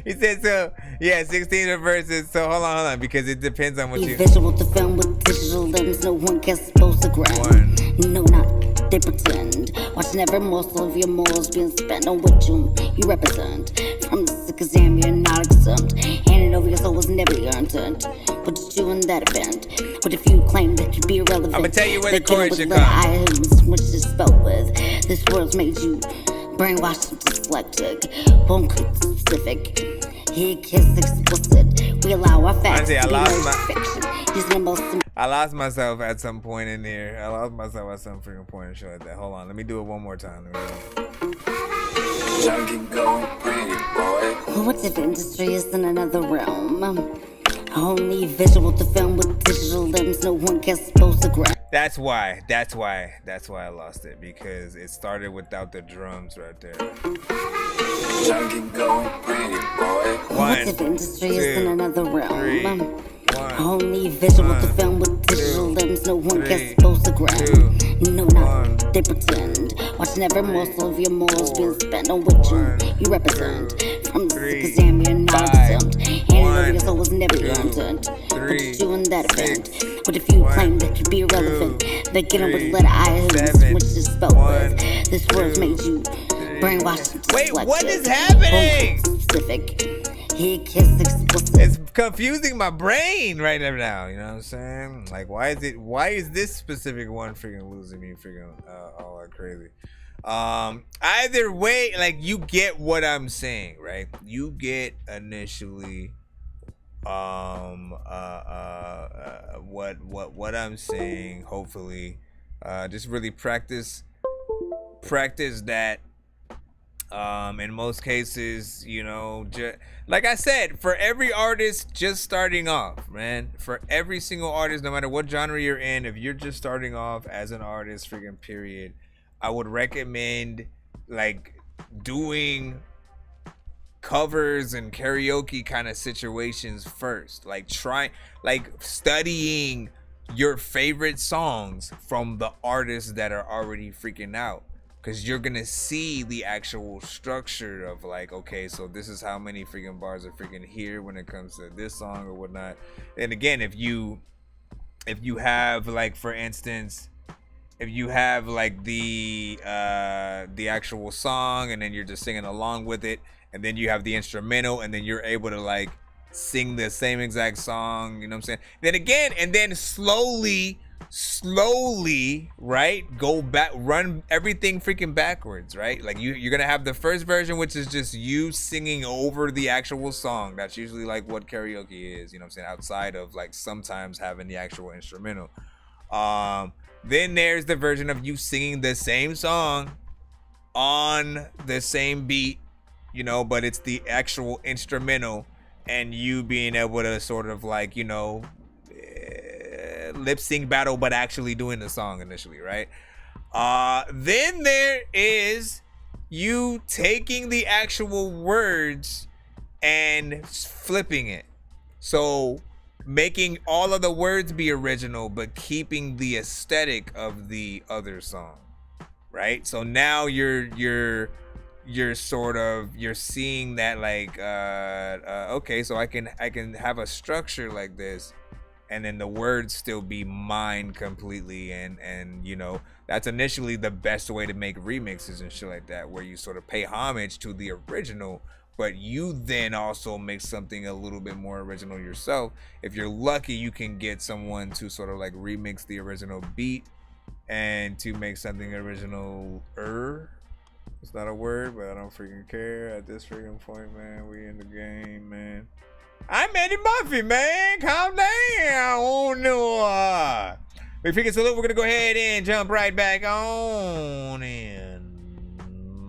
He said so. Yeah, 16 verses. So hold on, because it depends on what Be you. visual to film with digital lens. No one can supposed to grind. No, not they pretend. Watching every morsel of your morals being spent on what you represent. From the sick exam, you're not exempt. Handing over your soul was never your intent. What did you in that event? What if you claim that you'd be irrelevant? I'ma tell you where the They chorus get should with letter come. I, which is spelled with. This world's made you brainwashed and dyslexic. Won't get specific. He gets explicit. We allow our facts Honestly, to be more fiction. Using the most I lost myself at some point in here. I lost myself at some freaking point and shit like that. Hold on, let me do it one more time. Well, what if industry is in another realm? Only visual to film with digital limbs. No one can supposed to grab. That's why I lost it, because it started without the drums right there. What if industry is in another realm? three, Only visual to film with digital limbs. No one can supposed to grab. No, not they pretend. Watching every morsel of your morals being spent on what you represent. From the sick exam, you're not exempt. Handing over your soul was never your intent. But you in that event. What if you claim that you'd be irrelevant? They get on with the letter I, which is spelled with. This world's made you brainwashed and dyslexic. Wait, what is happening? Specific. He gets explicit. It's confusing my brain right now. You know what I'm saying? Like, why is this specific one freaking losing me freaking all that crazy? Either way, like, you get what I'm saying, right? You get initially what I'm saying. Hopefully, just really practice that. In most cases, you know, like I said, for every artist just starting off, man, for every single artist, no matter what genre you're in, if you're just starting off as an artist, freaking period, I would recommend like doing covers and karaoke kind of situations first. Like studying your favorite songs from the artists that are already freaking out. Because you're going to see the actual structure of like, okay, so this is how many freaking bars are freaking here when it comes to this song or whatnot. And again, if you have like, for instance, if you have like the actual song and then you're just singing along with it, and then you have the instrumental, and then you're able to like sing the same exact song, you know what I'm saying? Then again, and then slowly, right, go back, run everything freaking backwards, right? Like you're gonna have the first version, which is just you singing over the actual song. That's usually like what karaoke is, you know what I'm saying, outside of like sometimes having the actual instrumental. Then there's the version of you singing the same song on the same beat, you know, but it's the actual instrumental, and you being able to sort of like, you know, lip sync battle, but actually doing the song initially, right? Then there is you taking the actual words and flipping it, so making all of the words be original but keeping the aesthetic of the other song, right? So now you're seeing that like okay, so I can have a structure like this, and then the words still be mine completely, and you know, that's initially the best way to make remixes and shit like that, where you sort of pay homage to the original, but you then also make something a little bit more original yourself. If you're lucky, you can get someone to sort of like remix the original beat and to make something original. It's not a word, but I don't freaking care at this freaking point, man. We in the game, man. I'm Eddie Murphy, man. Calm down. Oh no. We figured so look, we're gonna go ahead and jump right back on in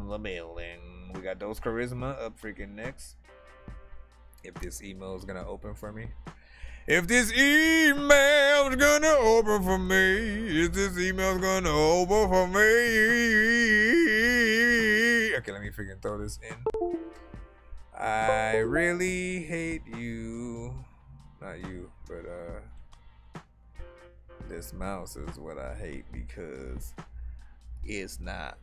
the building. We got Dose Charisma up freaking next. If this email is gonna open for me. If this email's gonna open for me. If this email's gonna open for me. Okay, let me freaking throw this in. I really hate you. Not you, but this mouse is what I hate because it's not.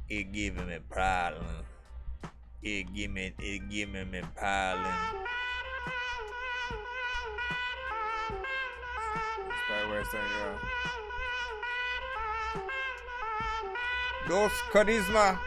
It giving me problem. It giving me problem. Start where Dos charisma.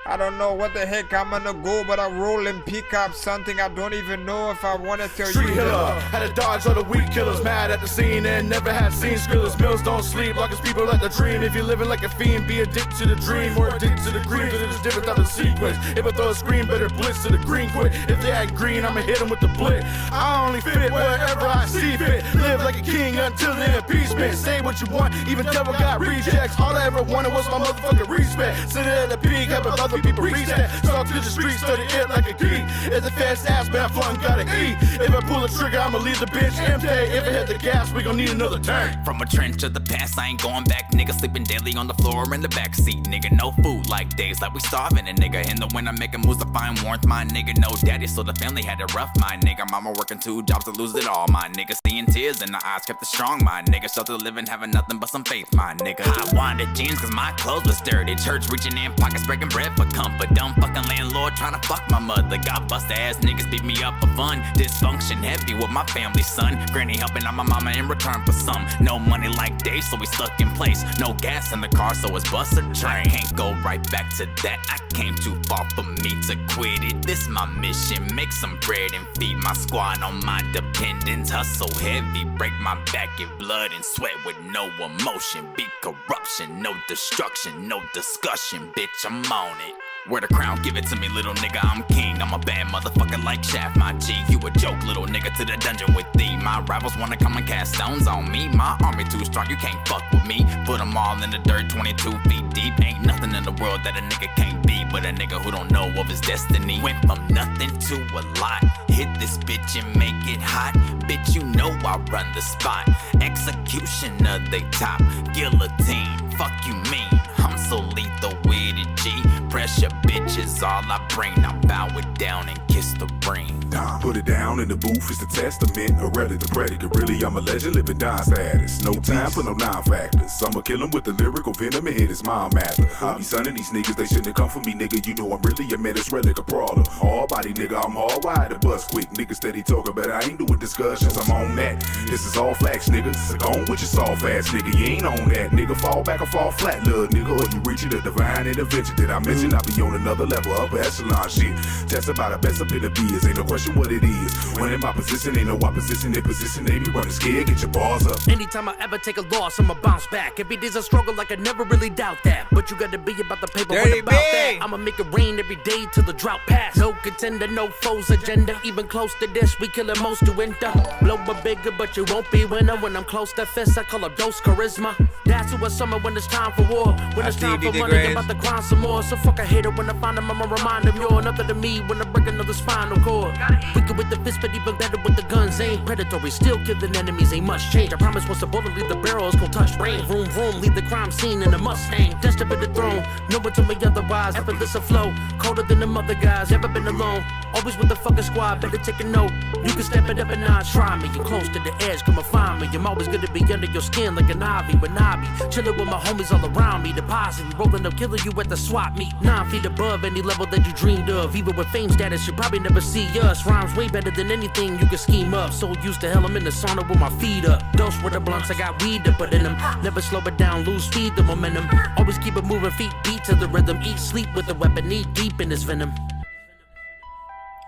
I don't know what the heck I'm gonna go, but I roll and pick up something I don't even know if I wanna tell Street you. killer, had to dodge all the weak killers, mad at the scene and never had seen skrillers. Mills don't sleep like it's people like the dream. If you're living like a fiend, be addicted to the dream or addicted to the green, but it's different type of sequence. If I throw a screen, better blitz to the green quick. If they act green, I'ma hit them with the blick. I only fit wherever I see fit. Live like a king until the impeachment. Say what you want, even devil got rejects. All I ever wanted was my motherfucking respect. Sitting at the peak, helping other people reach that. Talk to the streets, study it like a geek. If the fast ass man flung, gotta eat. If I pull a trigger, I'ma leave the bitch empty. If I hit the gas, we gon' need another tank. From a trench of the past, I ain't going back. Nigga sleeping daily on the floor or in the backseat. Nigga, no food like days like we starving. And nigga, in the winter making moves to find warmth. My nigga, no daddy, so the family had it rough. My nigga, mama working 2 jobs to lose it all. My nigga, seeing tears in the eyes kept it strong. My nigga, shelter living, having nothing but some faith. My nigga, I wanted jeans cause my clothes was dirty. Church reaching in, pockets breaking bread for comfort. Dumb fucking landlord trying to fuck my mother. Got bust ass niggas beat me up for fun. Dysfunction heavy with my family, son. Granny helping out my mama in return for some. No money like Dave, so we stuck in place. No gas in the car, so it's bust a train. Can't go right back to that. I came too far for me to quit it. This my mission. Make some bread and feed my squad on my dependents. Hustle heavy, break my back, give blood and sweat with no emotion. Be corruption, no destruction, no discussion. Bitch, I'm on it. Wear the crown, give it to me, little nigga, I'm king. I'm a bad motherfucker like Shaft, my G. You a joke, little nigga, to the dungeon with thee. My rivals wanna come and cast stones on me. My army too strong, you can't fuck with me. Put them all in the dirt, 22 feet deep. Ain't nothing in the world that a nigga can't be, but a nigga who don't know of his destiny. Went from nothing to a lot. Hit this bitch and make it hot. Bitch, you know I run the spot. Executioner, they top. Guillotine, fuck you mean. I'm so lethal with it, G. Pressure, bitch, is all I bring. Now bow it down and kiss the ring. Put it down in the booth, it's the testament. A relic, the predicate, really, I'm a legend, living die status. No time for no non-factors. I'ma kill him with the lyrical venom and hit his mom after. I be sunning these niggas, they shouldn't have come for me, nigga. You know I'm really a menace, relic, a brawler. All body, nigga, I'm all wide to bust quick. Niggas steady talking, but I ain't doing discussions, I'm on that. This is all facts, nigga. So go on with your soft ass, nigga. You ain't on that, nigga. Fall back or fall flat, little nigga. Or you reaching a divine intervention. Did I mention I be on another level, upper echelon shit? Tested by the best up in the beers, ain't no question what it is. When in my position, ain't no opposition in position. They be running scared, get your bars up. Anytime I ever take a loss, I'ma bounce back. Every day's a struggle, like I never really doubt that. But you gotta be about the paper, what about that? I'ma make it rain every day till the drought pass. No contender, no foes agenda. Even close to this, we killing most to enter. Blow a bigger, but you won't be winner. When I'm close to fist, I call a dose charisma. That's who a summer when it's time for war. When it's time for money, I'm about to grind some more. So fuck a hater when I find him, I'ma remind him you're nothing to me when I break another spinal cord. Weaker with the fist, but even better with the guns. Ain't predatory, still killing enemies, ain't much change. I promise once the bullet leave the barrel, it's gon' touch brain. Vroom, vroom, leave the crime scene in a Mustang. Destined for the throne, no one told me otherwise. Effortless aflow, colder than them other guys. Never been alone, always with the fucking squad. Better take a note, you can step it up and not try me. You're close to the edge, come and find me. I'm always gonna be under your skin like an ivy. When I be chillin' with my homies all around me. Depositing, rolling up, killing you at the swap meet. 9 feet above any level that you dreamed of. Even with fame status, you probably never see us. Rhymes way better than anything you can scheme up. So used to hell, I'm in the sauna with my feet up. Those were the blunts, I got weed to put in them. Never slow it down, lose speed, the momentum. Always keep it moving, feet beat to the rhythm. Eat, sleep with the weapon, knee deep in this venom.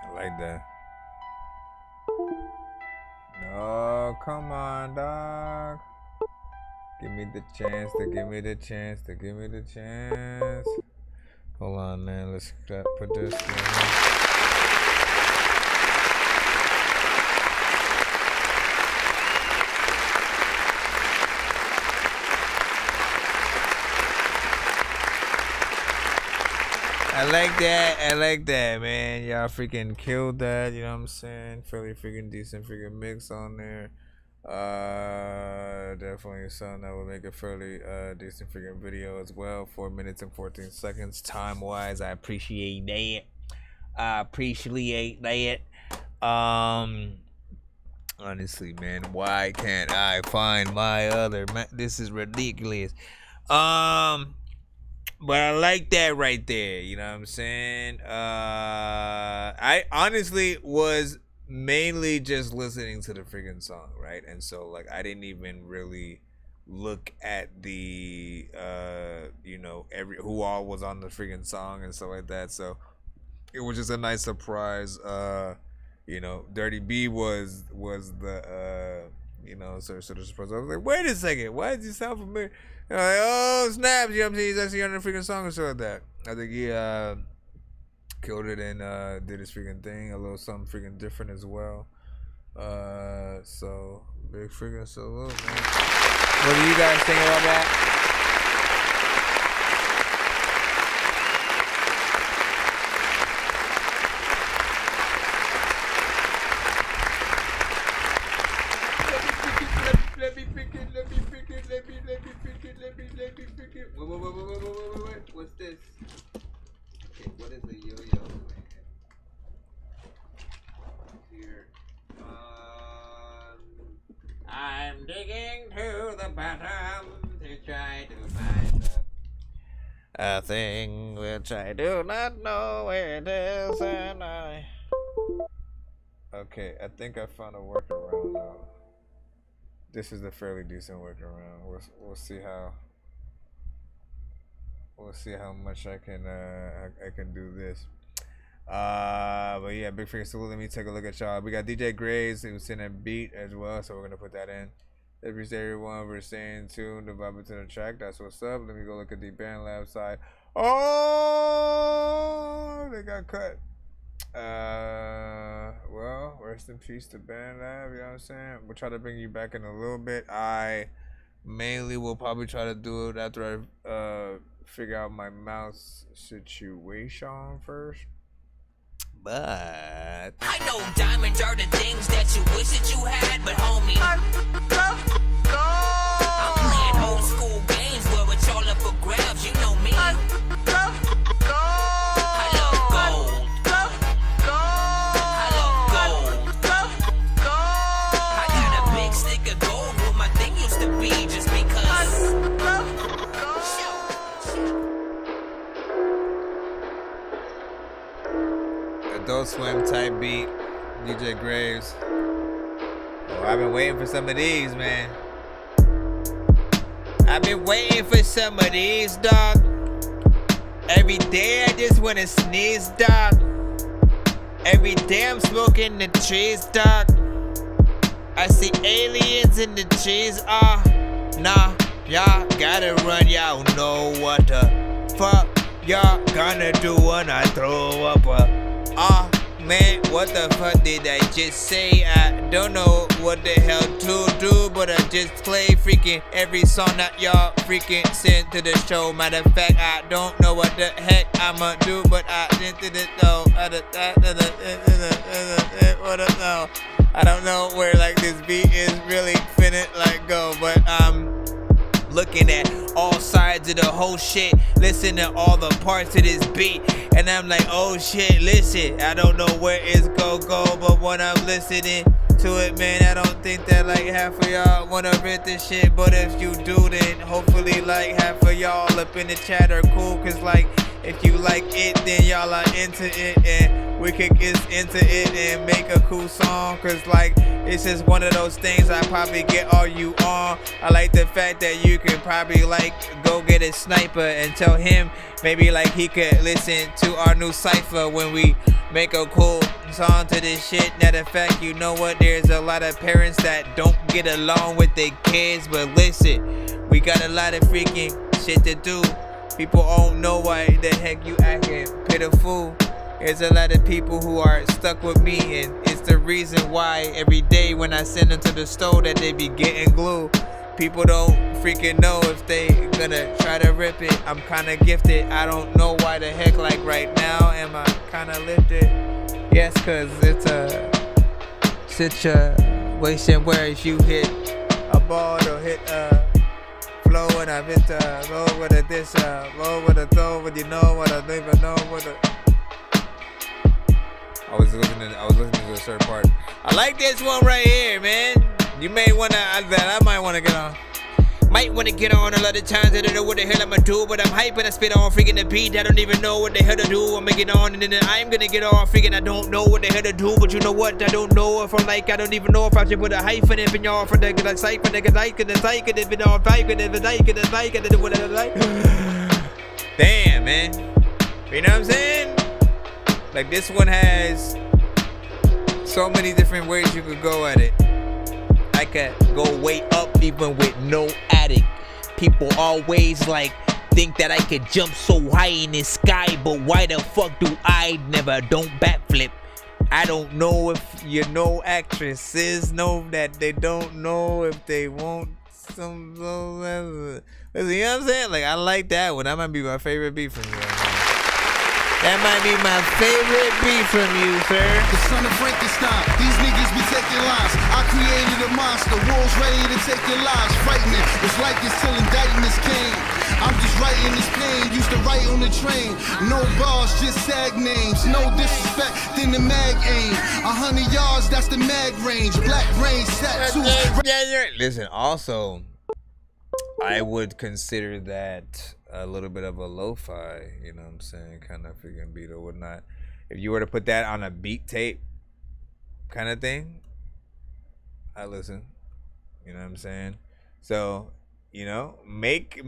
I like that. No, come on, dog. Give me the chance to give me the chance to give me the chance. Hold on, man. Let's put this in. I like that, man. Y'all freaking killed that, you know what I'm saying? Fairly freaking decent freaking mix on there. Definitely something that would make a fairly decent freaking video as well. 4 minutes and 14 seconds time wise. I appreciate that. I appreciate that. Honestly, man, why can't I find my other? This is ridiculous. But I like that right there. You know what I'm saying? I honestly was mainly just listening to the freaking song, right? And so like I didn't even really look at the who all was on the freaking song and stuff like that. So it was just a nice surprise. Dirty B was the sort of surprise. I was like, wait a second, why does he sound familiar? Like, oh snaps, you know what I'm saying? He's actually on the freaking song and stuff like that. I think he killed it and did his freaking thing, a little something freaking different as well. So big freaking salute, man. What do you guys think about that? Let me pick it. Wait. What's this? Okay, what is a yo-yo, man? Here. I'm digging to the bottom to try to find a thing which I do not know where it is, and Okay, I think I found a workaround now. This is a fairly decent workaround. We'll see how. We'll see how much I can do this. But yeah, big freaking salute. Let me take a look at y'all. We got DJ Graves who's in a beat as well, so we're gonna put that in. Everyone, we're staying tuned to vibe to the track. That's what's up. Let me go look at the band lab side. Oh, they got cut. Well, rest in peace to Band Lab, you know what I'm saying? We'll try to bring you back in a little bit. I mainly will probably try to do it after I figure out my mouse situation first. But I know diamonds are the things that you wish that you had, but homie, I'm playing old school games where it's all up for grabs, you know me. Adult Swim type beat, DJ Graves. Oh, I've been waiting for some of these, man. I've been waiting for some of these, dog. Every day I just wanna sneeze, dog. Every day I'm smoking the trees, dog. I see aliens in the trees, nah, y'all gotta run, y'all know what the fuck y'all gonna do when I throw up a man, what the fuck did I just say? I don't know what the hell to do, but I just play freaking every song that y'all freaking sent to the show. Matter of fact, I don't know what the heck I'ma do, but I didn't know. I don't know where like this beat is really finna like go, but I'm looking at all sides of the whole shit, listen to all the parts of this beat, and I'm like, oh shit, listen, I don't know where it's go, but when I'm listening to it, man, I don't think that like half of y'all wanna rip this shit, but if you do, then hopefully like half of y'all up in the chat are cool, cause like if you like it, then y'all are into it, and we could get into it and make a cool song, cause like it's just one of those things I probably get all you on. I like the fact that you can probably like go get a sniper and tell him maybe like he could listen to our new cypher when we make a cool song to this shit. Matter of fact, you know what, there's a lot of parents that don't get along with their kids, but listen, we got a lot of freaking shit to do. People don't know why the heck you acting pitiful. There's a lot of people who are stuck with me, and it's the reason why every day when I send them to the store that they be getting glue. People don't freaking know if they gonna try to rip it. I'm kinda gifted. I don't know why the heck like right now am I kinda lifted. Yes, cause it's a situation where if you hit a ball, it'll hit a flow, and I've hit a low with a dish, low with a throw, but you know what I don't even know what a I was listening to a certain part. I like this one right here, man. You may wanna, I might wanna get on. Might wanna get on a lot of times. I don't know what the hell I'ma do, but I'm hyping. I spit on freaking the beat. I don't even know what the hell to do. I'ma get on and then I'm gonna get off. Freaking I don't know what the hell to do, but you know what? I don't know if I'm like, I don't even know if I should put a hyphen if in y'all for the cypher, nigga, like it, if it on type it, if it like it, whatever like. Damn, man. You know what I'm saying? Like this one has so many different ways you could go at it. I could go way up even with no attic. People always like think that I could jump so high in the sky, but why the fuck do I never don't backflip? I don't know if you know actresses know that they don't know if they want some. Listen, you know what I'm saying? Like I like that one. That might be my favorite beat from you. That might be my favorite beat from you, sir. The son of Frankenstein, these niggas be taking lives. I created a monster, wolves ready to take your lives. Frightening, it's like it's till indictments came. I'm just writing this pain, used to write on the train. No bars, just sag names. No disrespect, then the mag aim. 100 yards, that's the mag range. Black range, tattoos. Listen, also, I would consider that a little bit of a lo-fi, you know what I'm saying, kind of freaking beat or whatnot. If you were to put that on a beat tape kind of thing, I listen. You know what I'm saying? So, you know, make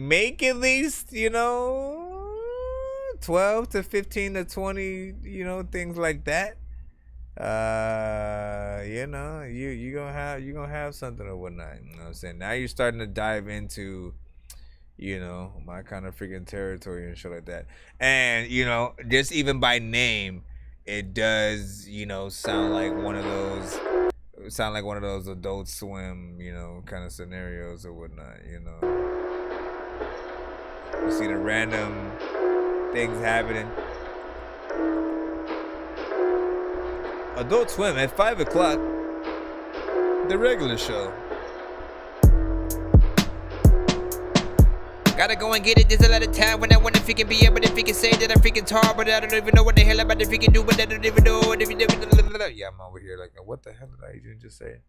at least, you know, 12 to 15 to 20, you know, things like that. You know, you gonna have something or whatnot. You know what I'm saying? Now you're starting to dive into, you know, my kind of freaking territory and shit like that. And, you know, just even by name, it does, you know, sound like one of those Adult Swim, you know, kind of scenarios or whatnot, you know. You see the random things happening. Adult Swim at 5 o'clock, the regular show. Gotta go and get it. There's a lot of time when I wanna freaking be able to freaking say that I'm freaking tall, but I don't even know what the hell I'm about to freaking do, but I don't even know what Yeah, I'm over here like, what the hell did I even just say?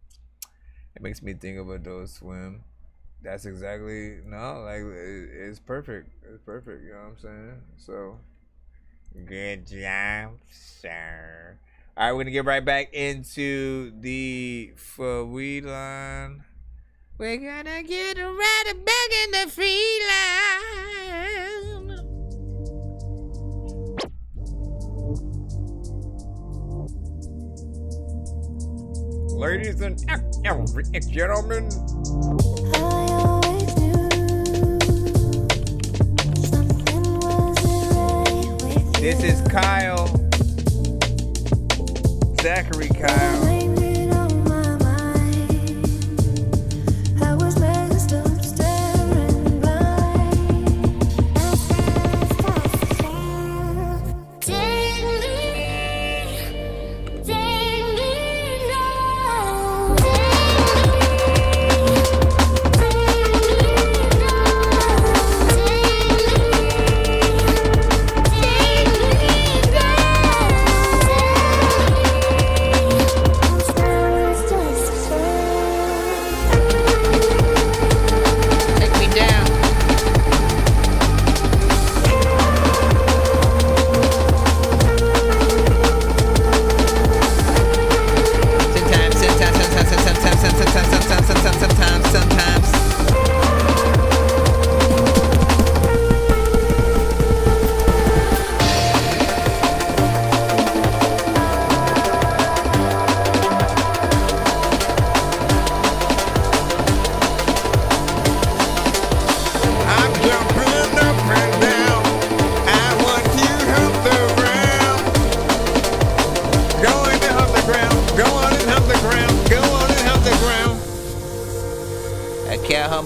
It makes me think of Adult Swim. That's exactly, no, like, it's perfect. It's perfect, you know what I'm saying? So, good job, sir. All right, we're gonna get right back into the weed line. We're gonna get right back in the free line. Ladies and gentlemen. This is Kyle. Zachary Kyle.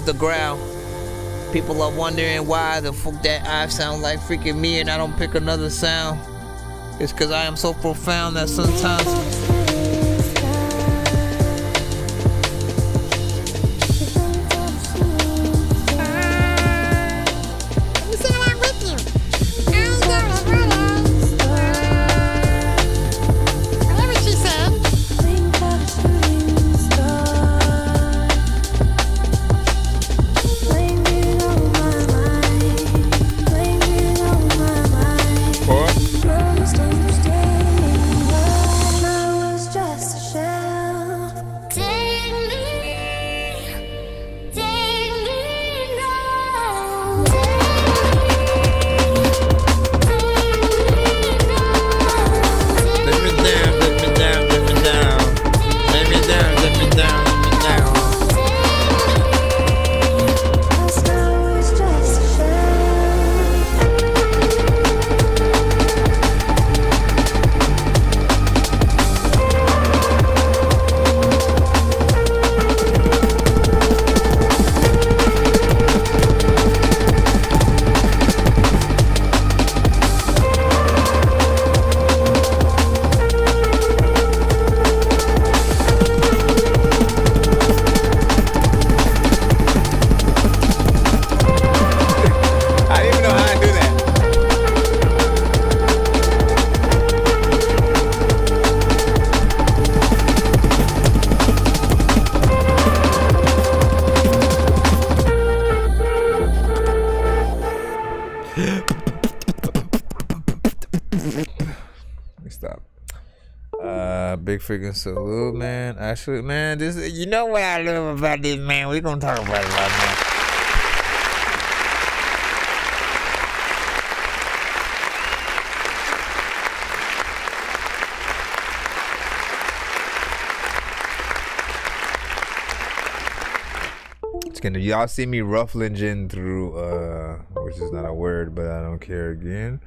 The ground. People are wondering why the fuck that I sound like freaking me and I don't pick another sound. It's cause I am so profound that sometimes Big freaking salute, man. Actually, man, this, you know what I love about this, man? We're gonna talk about it right now. Y'all see me ruffling through, which is not a word, but I don't care again.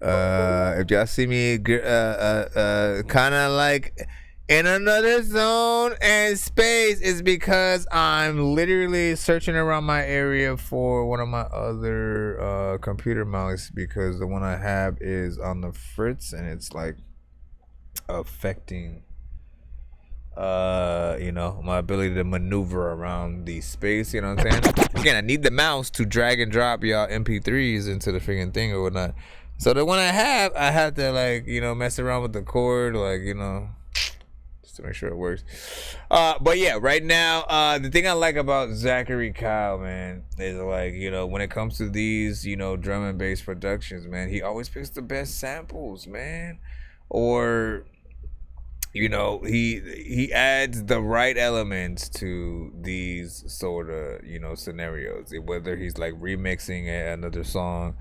If y'all see me kind of like in another zone and space, is because I'm literally searching around my area for one of my other computer mouse, because the one I have is on the fritz and it's like affecting you know, my ability to maneuver around the space, you know what I'm saying? Again, I need the mouse to drag and drop y'all MP3s into the freaking thing or whatnot. So the one I have to, like, you know, mess around with the cord, like, you know, just to make sure it works. But yeah, right now, the thing I like about Zachary Kyle, man, is, like, you know, when it comes to these, you know, drum and bass productions, man, he always picks the best samples, man. Or, you know, he adds the right elements to these sort of, you know, scenarios. Whether he's like remixing another song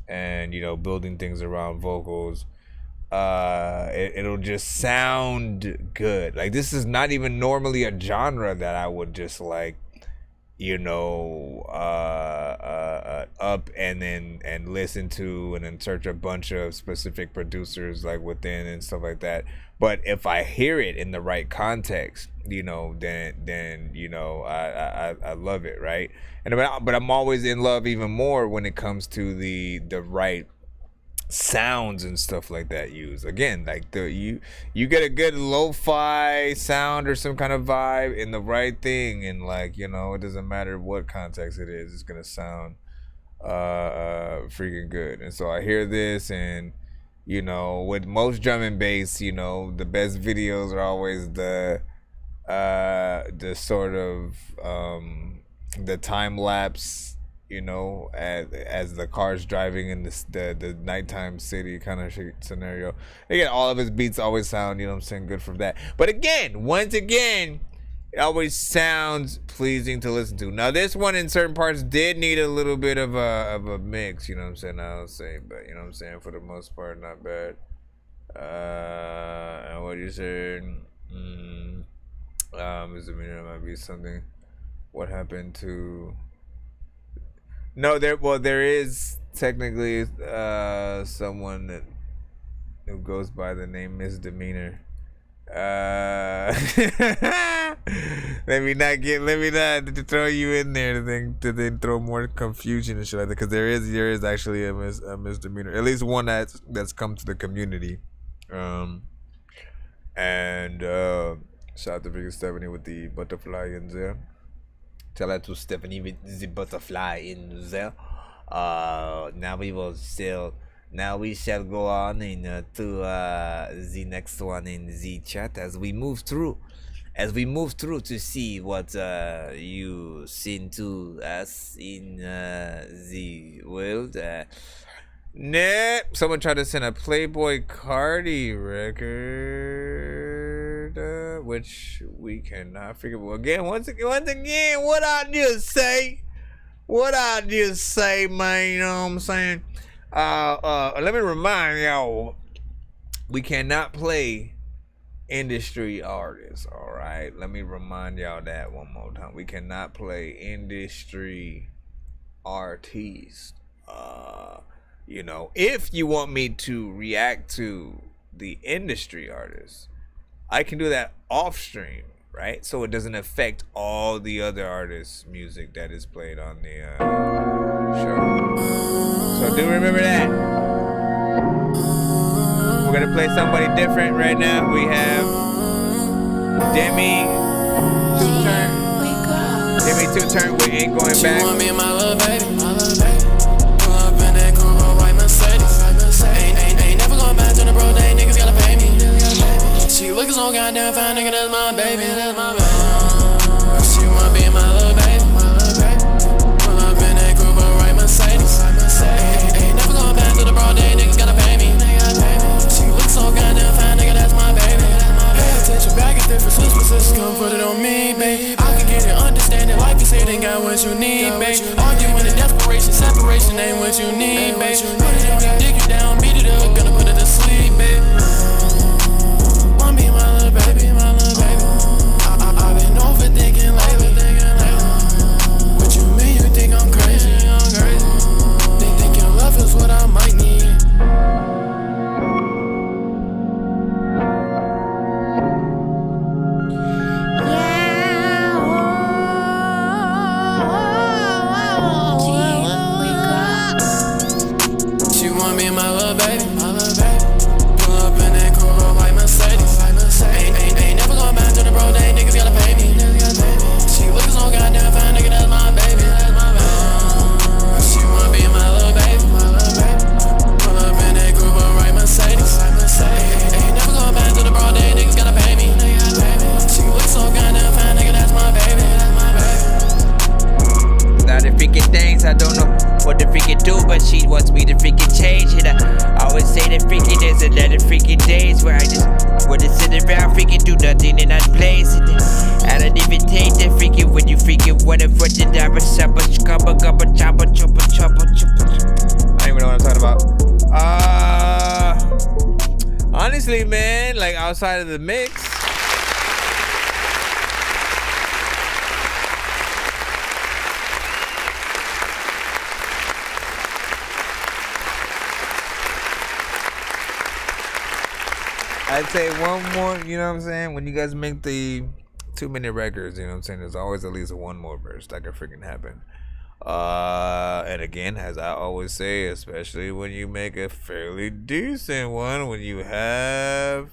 and, you know, building things around vocals, it'll just sound good. Like, this is not even normally a genre that I would just, like, you know, up and listen to and then search a bunch of specific producers like within and stuff like that. But if I hear it in the right context, you know, then you know, I love it, right? And but I'm always in love even more when it comes to the right sounds and stuff like that used. Again, like you get a good lo-fi sound or some kind of vibe in the right thing, and, like, you know, it doesn't matter what context it is, it's gonna sound freaking good. And so I hear this, and, you know, with most drum and bass, you know, the best videos are always the sort of the time lapse, you know, as the car's driving in the nighttime city kind of scenario. Again, all of his beats always sound, you know what I'm saying, good for that. But again, once again, it always sounds pleasing to listen to. Now, this one in certain parts did need a little bit of a mix, you know what I'm saying, I'll say, but, you know what I'm saying, for the most part, not bad. And what you said, misdemeanor might be something. What happened to... No, there is technically someone who goes by the name Misdemeanor. Let me not throw you in there to then throw more confusion and shit like that, because there is actually a misdemeanor, at least one that's come to the community. And shout out to Big Stephanie with the butterfly in there. Tell that to Stephanie with the butterfly in there. Now we shall go on to the next one in the chat as we move through to see what you send to us in the world. Someone tried to send a Playboy Cardi record, which we cannot figure out. Again, once again, what I just say, man, you know what I'm saying? Let me remind y'all, we cannot play industry artists, all right? Let me remind y'all that one more time. We cannot play industry artists. You know, if you want me to react to the industry artists, I can do that off stream, right? So it doesn't affect all the other artists' music that is played on the show. So do remember that. We're gonna play somebody different right now. We have Demi Two-Turn. We ain't going back. She want me, my little baby. Pull up in that coupe, a white Mercedes. Ain't never going back to the bro day. Niggas gotta pay me. She looking so goddamn fine, nigga. That's my baby. She want me, my little baby. Pull up in that coupe, a white Mercedes. Ain't never going back to the bro day. Niggas gotta pay me. She looks so goddamn fine, nigga. That's my baby. place where I just wanna sit around freaking do nothing and not place it. I don't even take that freaking when you freaking wanna put it down, but I don't even know what I'm talking about. Honestly, man, like outside of the mix, I'd say one more, you know what I'm saying? When you guys make the 2-minute records, you know what I'm saying? There's always at least one more verse that could freaking happen. And again, as I always say, especially when you make a fairly decent one, when you have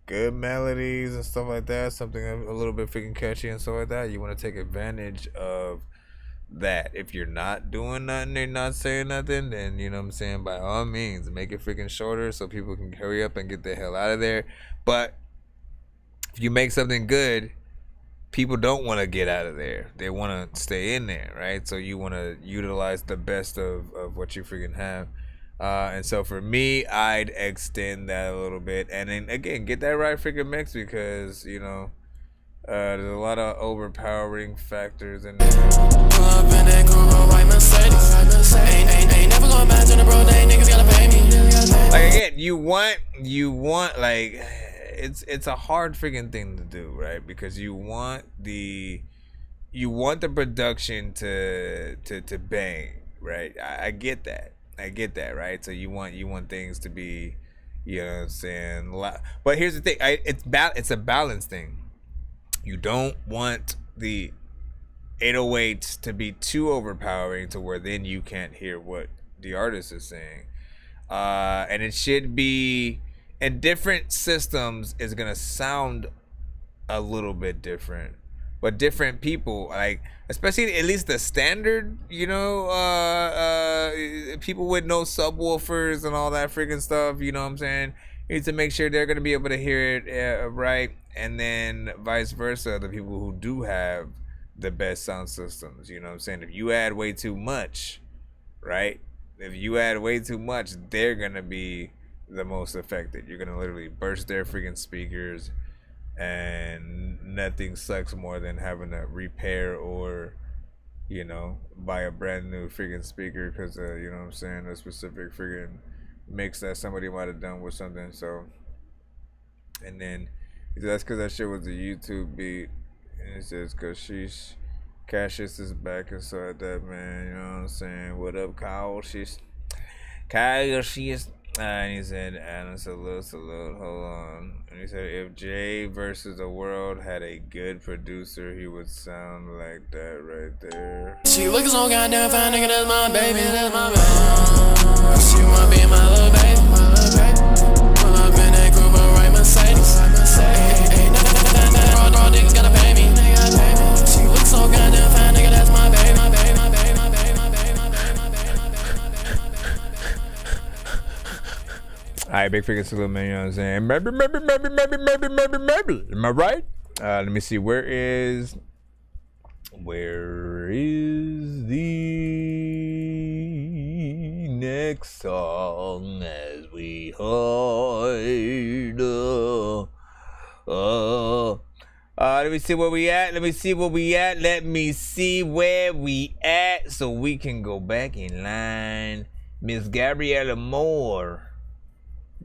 good melodies and stuff like that, something a little bit freaking catchy and stuff like that, you want to take advantage of that. If you're not doing nothing, they're not saying nothing, then you know what I'm saying, by all means make it freaking shorter so people can hurry up and get the hell out of there. But if you make something good, people don't want to get out of there, they want to stay in there, right? So you want to utilize the best of what you freaking have. And so for me, I'd extend that a little bit, and then again get that right freaking mix, because you know there's a lot of overpowering factors in there. Pull up in that Google white Mercedes. Ain't never going back to the bro, they niggas gotta pay me. Like again, you want like it's a hard freaking thing to do, right? Because you want the production to bang, right? I get that, right? So you want things to be, you know what I'm saying, but here's the thing, it's a balance thing. You don't want the 808s to be too overpowering to where then you can't hear what the artist is saying. And it should be, and different systems is gonna sound a little bit different, but different people, like especially at least the standard, you know, people with no subwoofers and all that freaking stuff, you know what I'm saying, you need to make sure they're gonna be able to hear it right. And then vice versa, the people who do have the best sound systems, you know what I'm saying, if you add way too much, right, if you add way too much, they're gonna be the most affected. You're gonna literally burst their freaking speakers, and nothing sucks more than having to repair or, you know, buy a brand new freaking speaker because you know what I'm saying, a specific freaking mix that somebody might have done with something. So, and then that's because that shit was a YouTube beat, and it says because Cassius is back and so like that, man, you know what I'm saying. What up, Kyle? Cassius. And he said, Adam, salute, hold on. And he said, if Jay versus the world had a good producer, he would sound like that right there. She looking so goddamn fine, nigga, that's my baby, She wanna be my little baby, Pull up in that group of right Mercedes. Ain't nothing, raw niggas gotta pay me. She looks so goddamn fine, nigga, that's my baby, Alright, big freaking salute, man, you know what I'm saying? Maybe. Am I right? Let me see, where is the next song as we hide? Let me see where we at. So we can go back in line. Miss Gabriella Moore.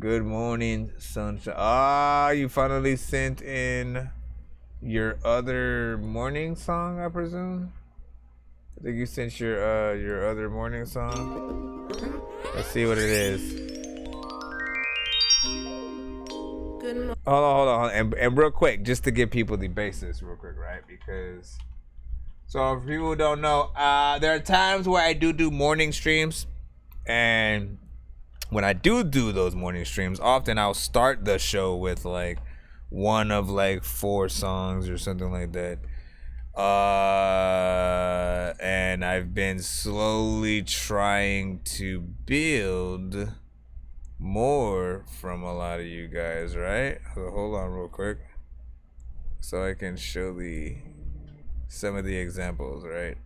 Good morning, sunshine. You finally sent in your other morning song, I presume? I think you sent your other morning song. Let's see what it is. Hold on. And real quick, just to give people the basis real quick, right? Because, so if people don't know, there are times where I do morning streams, and when I do those morning streams, often I'll start the show with like one of like 4 songs or something like that. And I've been slowly trying to build more from a lot of you guys, right? So hold on real quick so I can show some of the examples, right?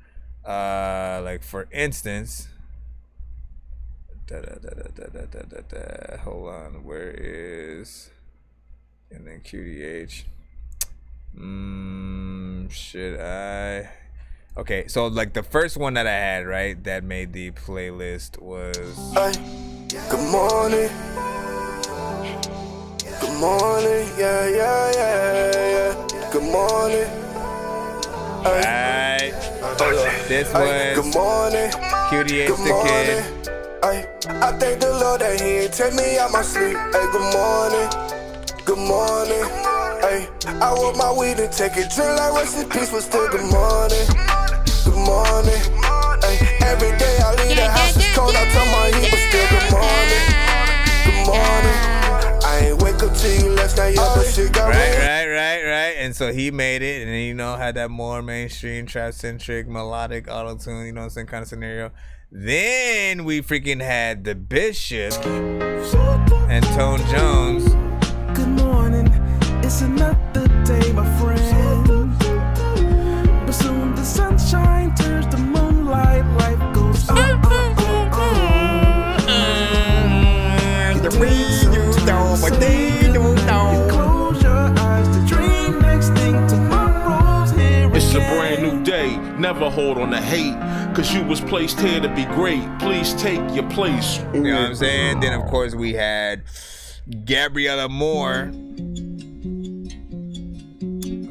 Like for instance, hold on, where is And then QDH. Should I? Okay, so like the first one that I had, right, that made the playlist was. Good morning. Good morning. Yeah, yeah, yeah, yeah. Good morning. Right. This was Good morning. QDH the Kid. I thank the Lord that He ain't take me out my sleep. Hey, good morning. Good morning. Hey, I want my weed and take it, drink like rest in peace, but still good morning. Good morning. Ay, every day I leave the house, it's cold, I turn my heat, but still good morning. Good morning. I ain't wake up till you left, now but shit got Right. And so he made it, and then, you know, had that more mainstream, trap-centric, melodic, auto-tune, you know what I'm saying, kind of scenario. Then we freaking had the Bishop and Tone Jones. Good morning, it's another day, my friend. But soon the sunshine turns to moonlight, life goes on. Close your eyes to dream, next thing tomorrow's here. It's a brand new day, never hold on to hate, cause you was placed here to be great. Please take your place. You know what I'm saying? Then of course we had Gabriella Moore,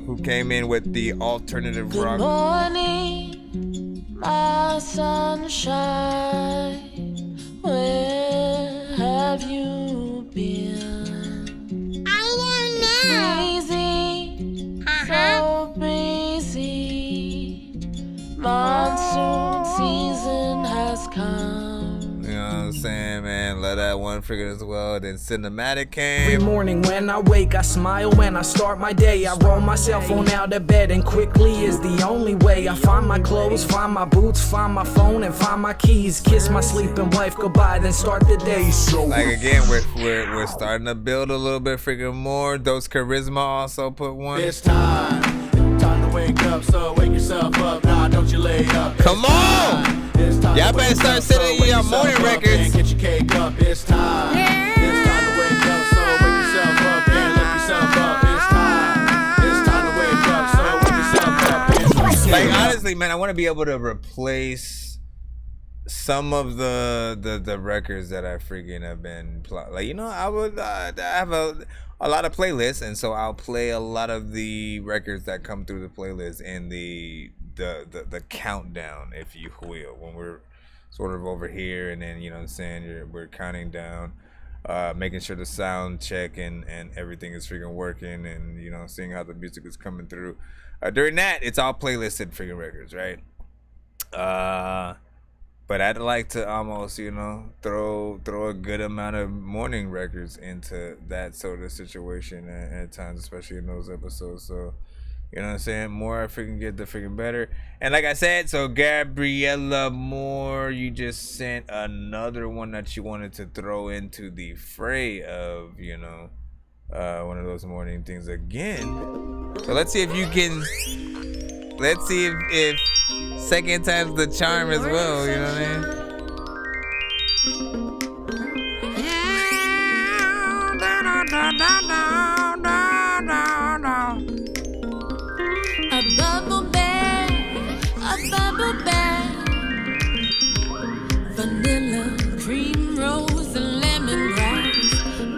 who came in with the alternative rock. Good morning, my sunshine. Where have you been? I don't know. It's breezy, so breezy. Monsoon season has come. You know what I'm saying, man? Let that one figure as well. Then Cinematic came. Every morning when I wake, I smile when I start my day. I roll my cell phone out of bed, and quickly is the only way. I find my clothes, find my boots, find my phone, and find my keys. Kiss my sleeping wife goodbye, then start the day. So like again, we're starting to build a little bit freaking more. Those Charisma also put one. It's time to wake up, so wake yourself up. Nah, don't you lay up. Come on! Y'all better start sending your morning records. Get your cake up. It's time. It's time to wake up, so wake yourself up and lift yourself up. It's time to wake up, so wake yourself up. Like honestly, man, I want to be able to replace some of the records that I freaking have been like, you know, I would I have a lot of playlists, and so I'll play a lot of the records that come through the playlist in the countdown, if you will, when we're sort of over here, and then, you know what I'm saying, we're counting down, making sure the sound check and everything is freaking working, and, you know, seeing how the music is coming through. During that, it's all playlisted freaking records, right? But I'd like to almost, you know, throw a good amount of morning records into that sort of situation at times, especially in those episodes. So, you know what I'm saying? More I freaking get, the freaking better. And like I said, so Gabriella Moore, you just sent another one that you wanted to throw into the fray of, you know, one of those morning things again. So let's see if you can. Let's see if second time's the charm as well, you know what I mean? A bubble bag, vanilla, cream, rose, and lemon grass.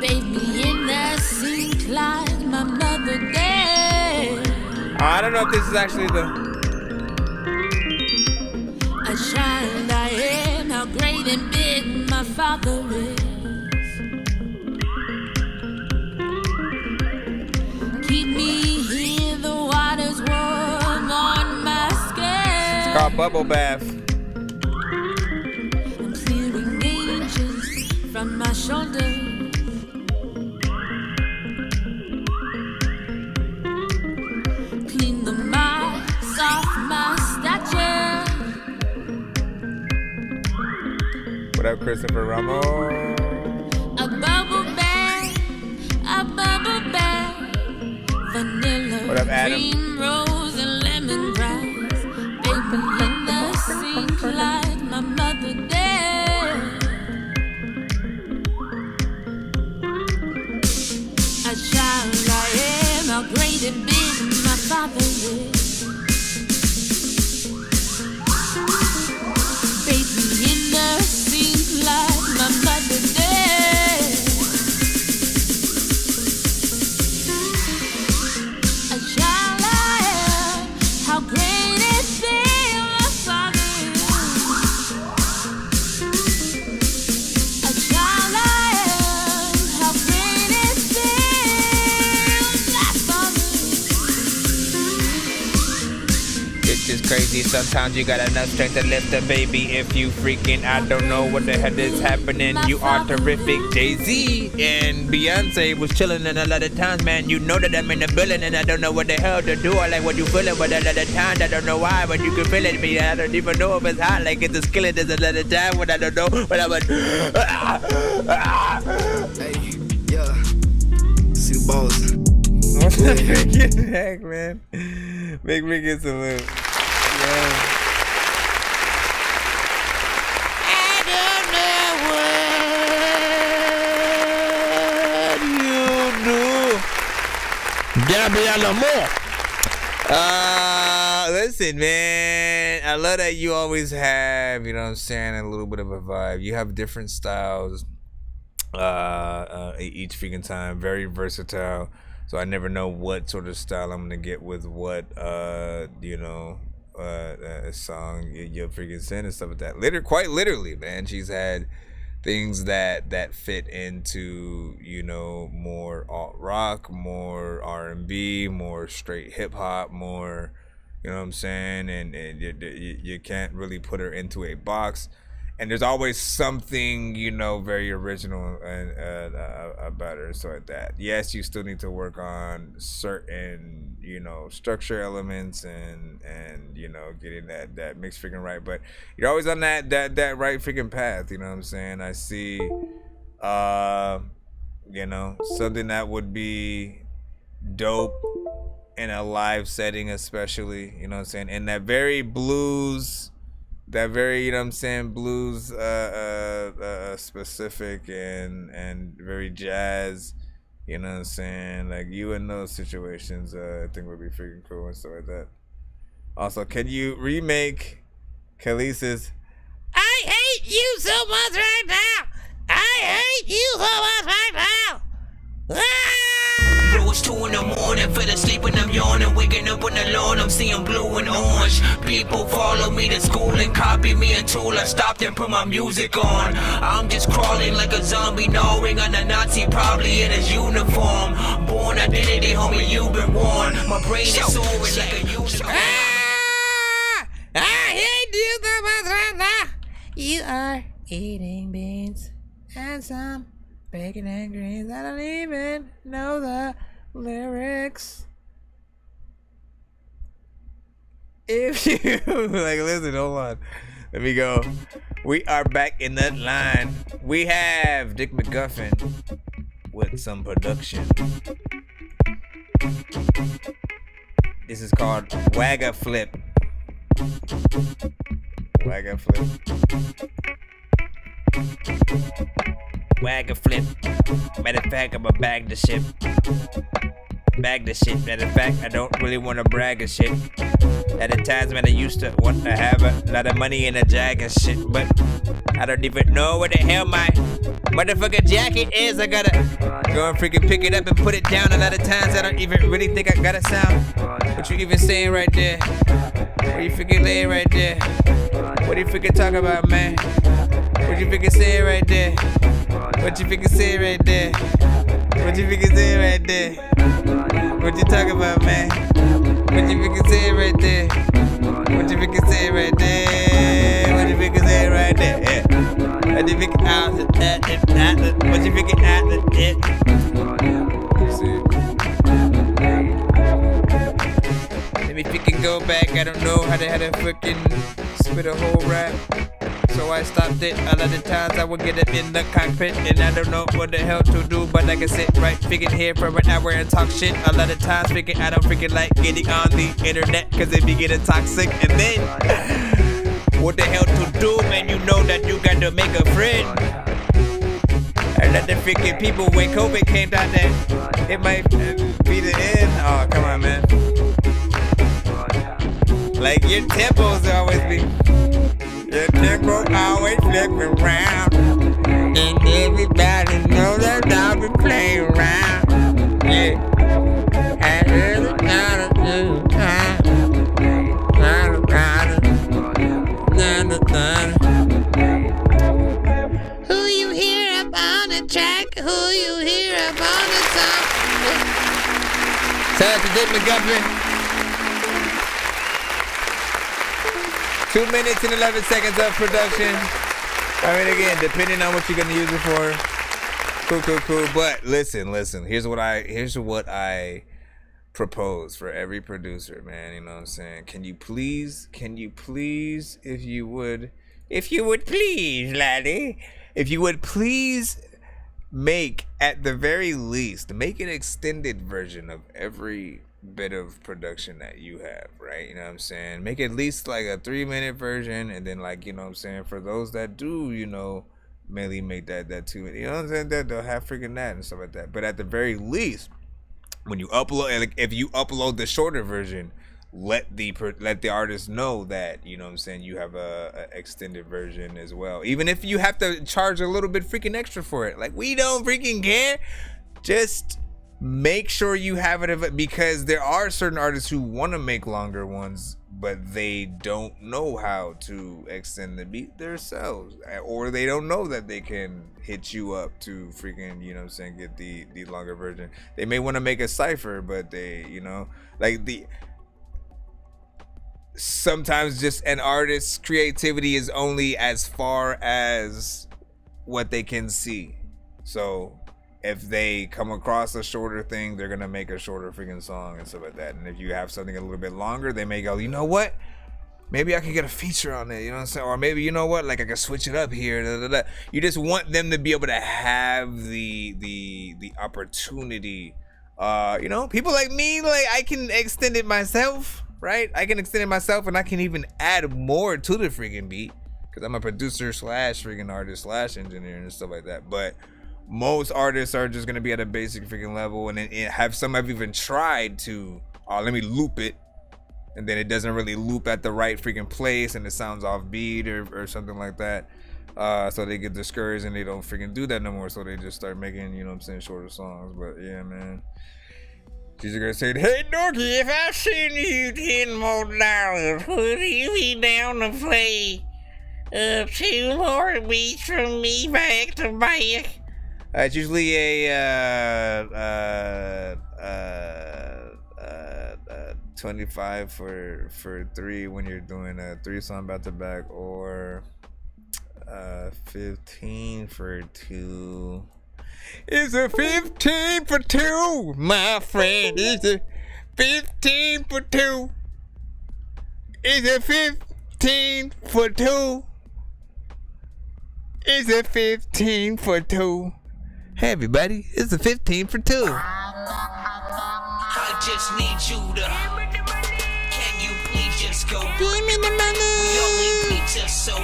Baby, in that sink like my mother did. I don't know if this is actually the. A child I am, how great and big my father is. Keep me here, the water's warm on my skin. It's called Bubble Bath. I'm clearing ages from my shoulders. Clean the marks off my stature. What up, Christopher Ramos? A bubble bag, vanilla, What up, Adam? cream, rose, and lemongrass. Baby, in the sink like my mother did. A child have been my father is. Baby, in the seems like my mother did. A child I am, how great it seems my father is. A child I am, how great it seems my father is. It's just crazy. Sometimes you got enough strength to lift a baby. If you freaking, I don't know what the hell is happening. You are terrific. Jay-Z and Beyonce was chilling, and a lot of times, man, you know that I'm in the building, and I don't know what the hell to do. I like what you feeling, but a lot of times I don't know why, but you can feel it. Me, I don't even know if it's hot. Like it's a skillet. There's a lot of time when I don't know, but I'm like, Hey, yeah. See the balls. what's the freaking heck, man? Make me get some loot. Yeah. Listen, man, I love that you always have, you know what I'm saying, a little bit of a vibe. You have different styles each freaking time, very versatile. So I never know what sort of style I'm gonna get with what song you'll freaking send and stuff like that. Quite literally, man. She's had things that fit into, you know, more alt rock, more R&B, more straight hip hop, more, you know what I'm saying, and you can't really put her into a box. And there's always something, you know, very original about her, so like that. Yes, you still need to work on certain, you know, structure elements and you know, getting that mix freaking right. But you're always on that right freaking path. You know what I'm saying? I see, you know, something that would be dope in a live setting, especially. You know what I'm saying? And that very blues. That very, you know what I'm saying, blues specific and very jazz, you know what I'm saying, like you in those situations, I think would be freaking cool and stuff like that. Also, can you remake Khaleesi's I hate you so much right now. I hate you so much right now. Bro, it's 2 in the morning, fell asleep and I'm yawning. Waking up on the lawn, I'm seeing blue and orange. People follow me to school and copy me until I stopped and put my music on. I'm just crawling like a zombie, gnawing on a Nazi, probably in his uniform. Born identity, homie, you've been warned. My brain is soaring like a unicorn. I hate you so much right now. You are eating beans and some bacon and greens. I don't even know the lyrics. If you like, listen, hold on. Let me go. We are back in that line. We have Dick McGuffin with some production. This is called Wagga Flip. Wagga Flip. Wagga Flip. Matter of fact, I'ma bag the shit. Bag the shit. Matter of fact, I don't really want to brag and shit. At the times when I used to want to have a lot of money in a jag and shit, but I don't even know where the hell my motherfucking jacket is. I gotta go and freaking pick it up and put it down. A lot of times I don't even really think I got a sound. What you even saying right there? What you freaking laying right there? What you freaking talking about, man? What you freaking saying right there? What you freaking saying right there? What you freaking saying right there? What you talking about, man? What you freaking saying right there? What you freaking saying right there? What you freaking saying right there? Yeah. What you freaking out? What you freaking out? Let me freaking go back. I don't know how to freaking spit a whole rap. So I stopped it. A lot of times I would get it in the cockpit and I don't know what the hell to do, but I can sit right freaking here for an hour and talk shit. A lot of times freaking I don't freaking like getting on the internet cause it be getting toxic. And then what the hell to do, man? You know that you got to make a friend. A lot of freaking people when COVID came down there, it might be the end. Oh, come on, man. Like your tempos always be. Your tempo always flip around. And everybody know that I'll be playing around. Yeah. And every time I do time. Who you hear up on the track? Who you hear up on the top? Shout out to Dick McGuffin. 2 minutes and 11 seconds of production. I mean, again, depending on what you're gonna use it for. Cool. But listen. Here's what I propose for every producer, man. You know what I'm saying? Can you please, if you would please, laddie, if you would please make, at the very least, make an extended version of every bit of production that you have, right? You know what I'm saying? Make at least like a 3-minute version, and then, like, you know what I'm saying, for those that do, you know, mainly make that 2 minute, you know what I'm saying, that they'll have freaking that and stuff like that. But at the very least, when you upload, like, if you upload the shorter version, let the artist know that, you know what I'm saying, you have a extended version as well. Even if you have to charge a little bit freaking extra for it, like, we don't freaking care. Just make sure you have it, because there are certain artists who want to make longer ones, but they don't know how to extend the beat themselves, or they don't know that they can hit you up to freaking, you know what I'm saying, get the longer version. They may want to make a cipher, but they, you know, like, sometimes just an artist's creativity is only as far as what they can see. So if they come across a shorter thing, they're gonna make a shorter freaking song and stuff like that. And if you have something a little bit longer, they may go, you know what, maybe I could get a feature on it, you know what I'm saying? Or maybe, you know what, like, I could switch it up here. You just want them to be able to have the opportunity. You know, people like me, like, I can extend it myself, right? I can extend it myself, and I can even add more to the freaking beat, because I'm a producer / freaking artist / engineer and stuff like that. But most artists are just gonna be at a basic freaking level, and then some have even tried to, let me loop it, and then it doesn't really loop at the right freaking place, and it sounds off beat or something like that. So they get discouraged and they don't freaking do that no more. So they just start making, you know what I'm saying, shorter songs. But yeah, man. She's gonna say, hey Dorky, if I send you $10 more, would you be down to play 2 more beats from me back to back? It's usually a 25 for 3 when you're doing a 3-song back to back, or 15 for 2. It's a 15 for 2, my friend. It's a 15 for 2. It's a 15 for 2. It's a 15 for 2. Hey everybody, it's a 15 for 2. I just need you to. Can you please just go? Give me the money. We only need just so.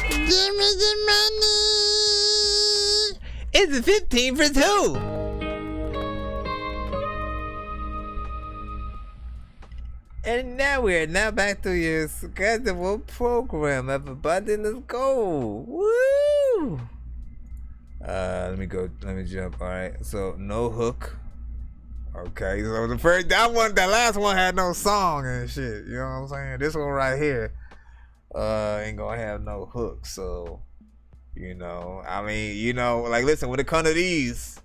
Give me the money. It's a 15 for 2. And now we're back to your scheduled program. Everybody, let's go. Woo! Let me jump. All right, so no hook. Okay, so that last one had no song and shit. You know what I'm saying? This one right here, ain't gonna have no hook. So, you know, I mean, you know, like, listen, when it comes to these,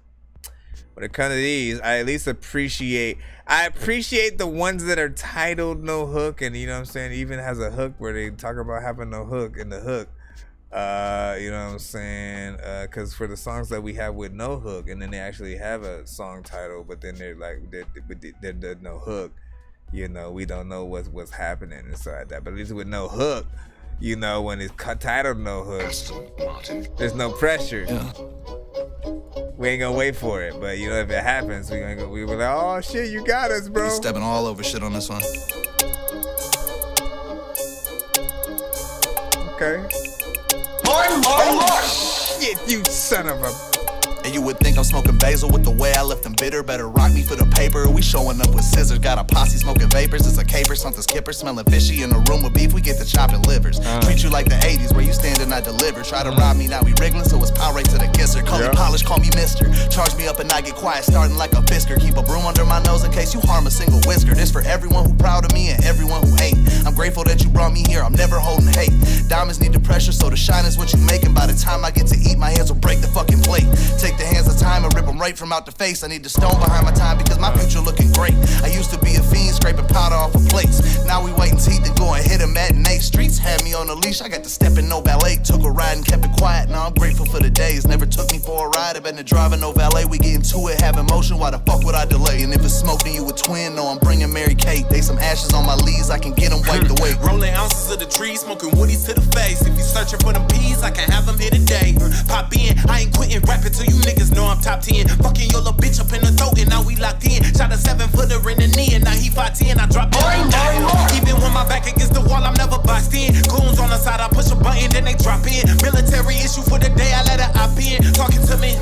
I at least appreciate the ones that are titled no hook, and, you know what I'm saying, even has a hook where they talk about having no hook in the hook. You know what I'm saying? Because for the songs that we have with no hook, and then they actually have a song title, but then they're like, there's no hook. You know, we don't know what's happening inside that. But at least with no hook, you know, when it's titled no hook, there's no pressure. Yeah. We ain't gonna wait for it, but you know, if it happens, we were like, oh shit, you got us, bro. We're stepping all over shit on this one. Okay. More! Shit, you son of a. And you would think I'm smoking basil with the way I left them bitter. Better rock me for the paper. We showing up with scissors. Got a posse smoking vapors. It's a caper, something skipper. Smelling fishy in a room with beef. We get to chopping livers. Treat you like the 80s where you stand and I deliver. Try to rob me, now we wriggling, so it's power right to the kisser. Call me polish, call me mister. Charge me up and I get quiet, starting like a bisker. Keep a broom under my nose in case you harm a single whisker. This for everyone who proud of me and everyone who ain't. I'm grateful that you brought me here, I'm never holding hate. Diamonds need the pressure, so the shine is what you making. By the time I get to eat, my hands will break the fucking plate. Take the hands of time and rip them right from out the face. I need the stone behind my time because my future looking great. I used to be a fiend, scraping powder off of plates. Now we waiting teeth and go and hit a matinee. Streets had me on a leash, I got to step in no ballet. Took a ride and kept it quiet, now I'm grateful for the days. Never took me for a ride, I've been to driving no valet. We get into it, have emotion, why the fuck would I delay? And if it's smoking you a twin, no, I'm bringing Mary Kate. They some ashes on my leaves, I can get them wiped away. Rolling ounces of the trees, smoking woodies to the face. If you searching for them peas, I can have them here today. Pop in, I ain't quitting rapping till you niggas know I'm top 10. Fucking your little bitch up in the throat and now we locked in. Shot a 7-footer in the knee and now he 5'10". I dropped it. Even when my back against the wall, I'm never boxed in. Goons on the side, I push a button, then they drop in. Military issue for the day, I let her op in. Talking to me,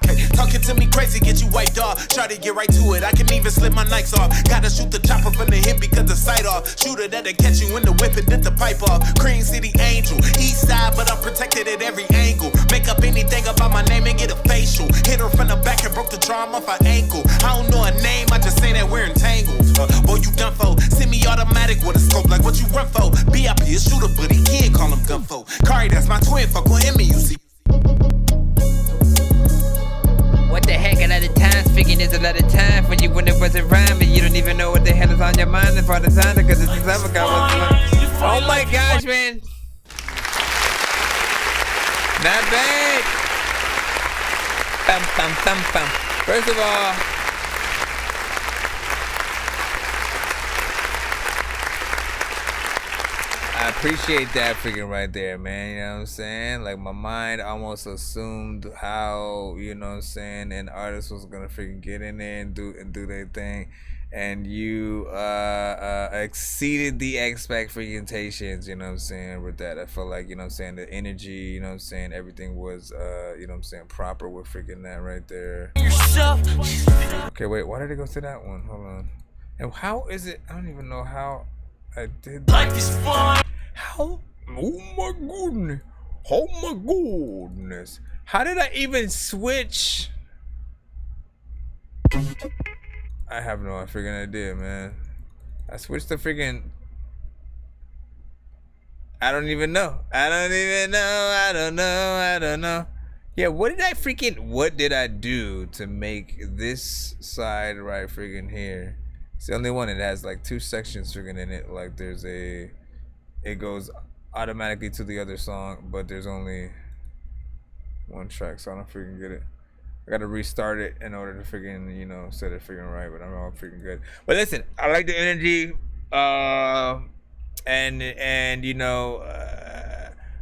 okay. Talking to me crazy, get you wiped off. Try to get right to it, I can even slip my Nikes off. Gotta shoot the chopper from the hip because the sight off. Shooter that'll catch you in the whip and dip the pipe off. Cream City Angel, east side, but I'm protected at every angle. Make up anything about my name and get a facial. Hit her from the back and broke the charm off her ankle. I don't know a name, I just say that we're entangled. Boy, you done for. Semi-automatic with a scope like what you run for. BIP a shooter, but he can't call him gunfo. Kari, that's my twin, fuck with him and you see. What the heck, a lot of times speaking is a lot of time for you when it wasn't rhyming. You don't even know what the hell is on your mind and for the time because it's this other guy was. Oh my gosh, man. Not bad. Bum, bum, bum, bum. First of all, I appreciate that freaking right there, man. You know what I'm saying? Like, my mind almost assumed how, you know what I'm saying, an artist was gonna freaking get in there and do their thing. And you exceeded the expectations, you know what I'm saying, with that. I felt like, you know what I'm saying, the energy, you know what I'm saying, everything was, you know what I'm saying, proper with freaking that right there. Okay, wait, why did it go to that one? Hold on. And how is it? I don't even know how I did that. Life is fun. How? Oh my goodness. Oh my goodness. How did I even switch? I have no freaking idea, man. I switched the freaking. I don't even know. I don't know. Yeah, what did I do to make this side right freaking here? It's the only one. It has like two sections freaking in it. Like there's it goes automatically to the other song, but there's only one track, so I don't freaking get it. I gotta restart it in order to freaking, you know, set it freaking right, but I'm all freaking good. But listen, I like the energy, and you know,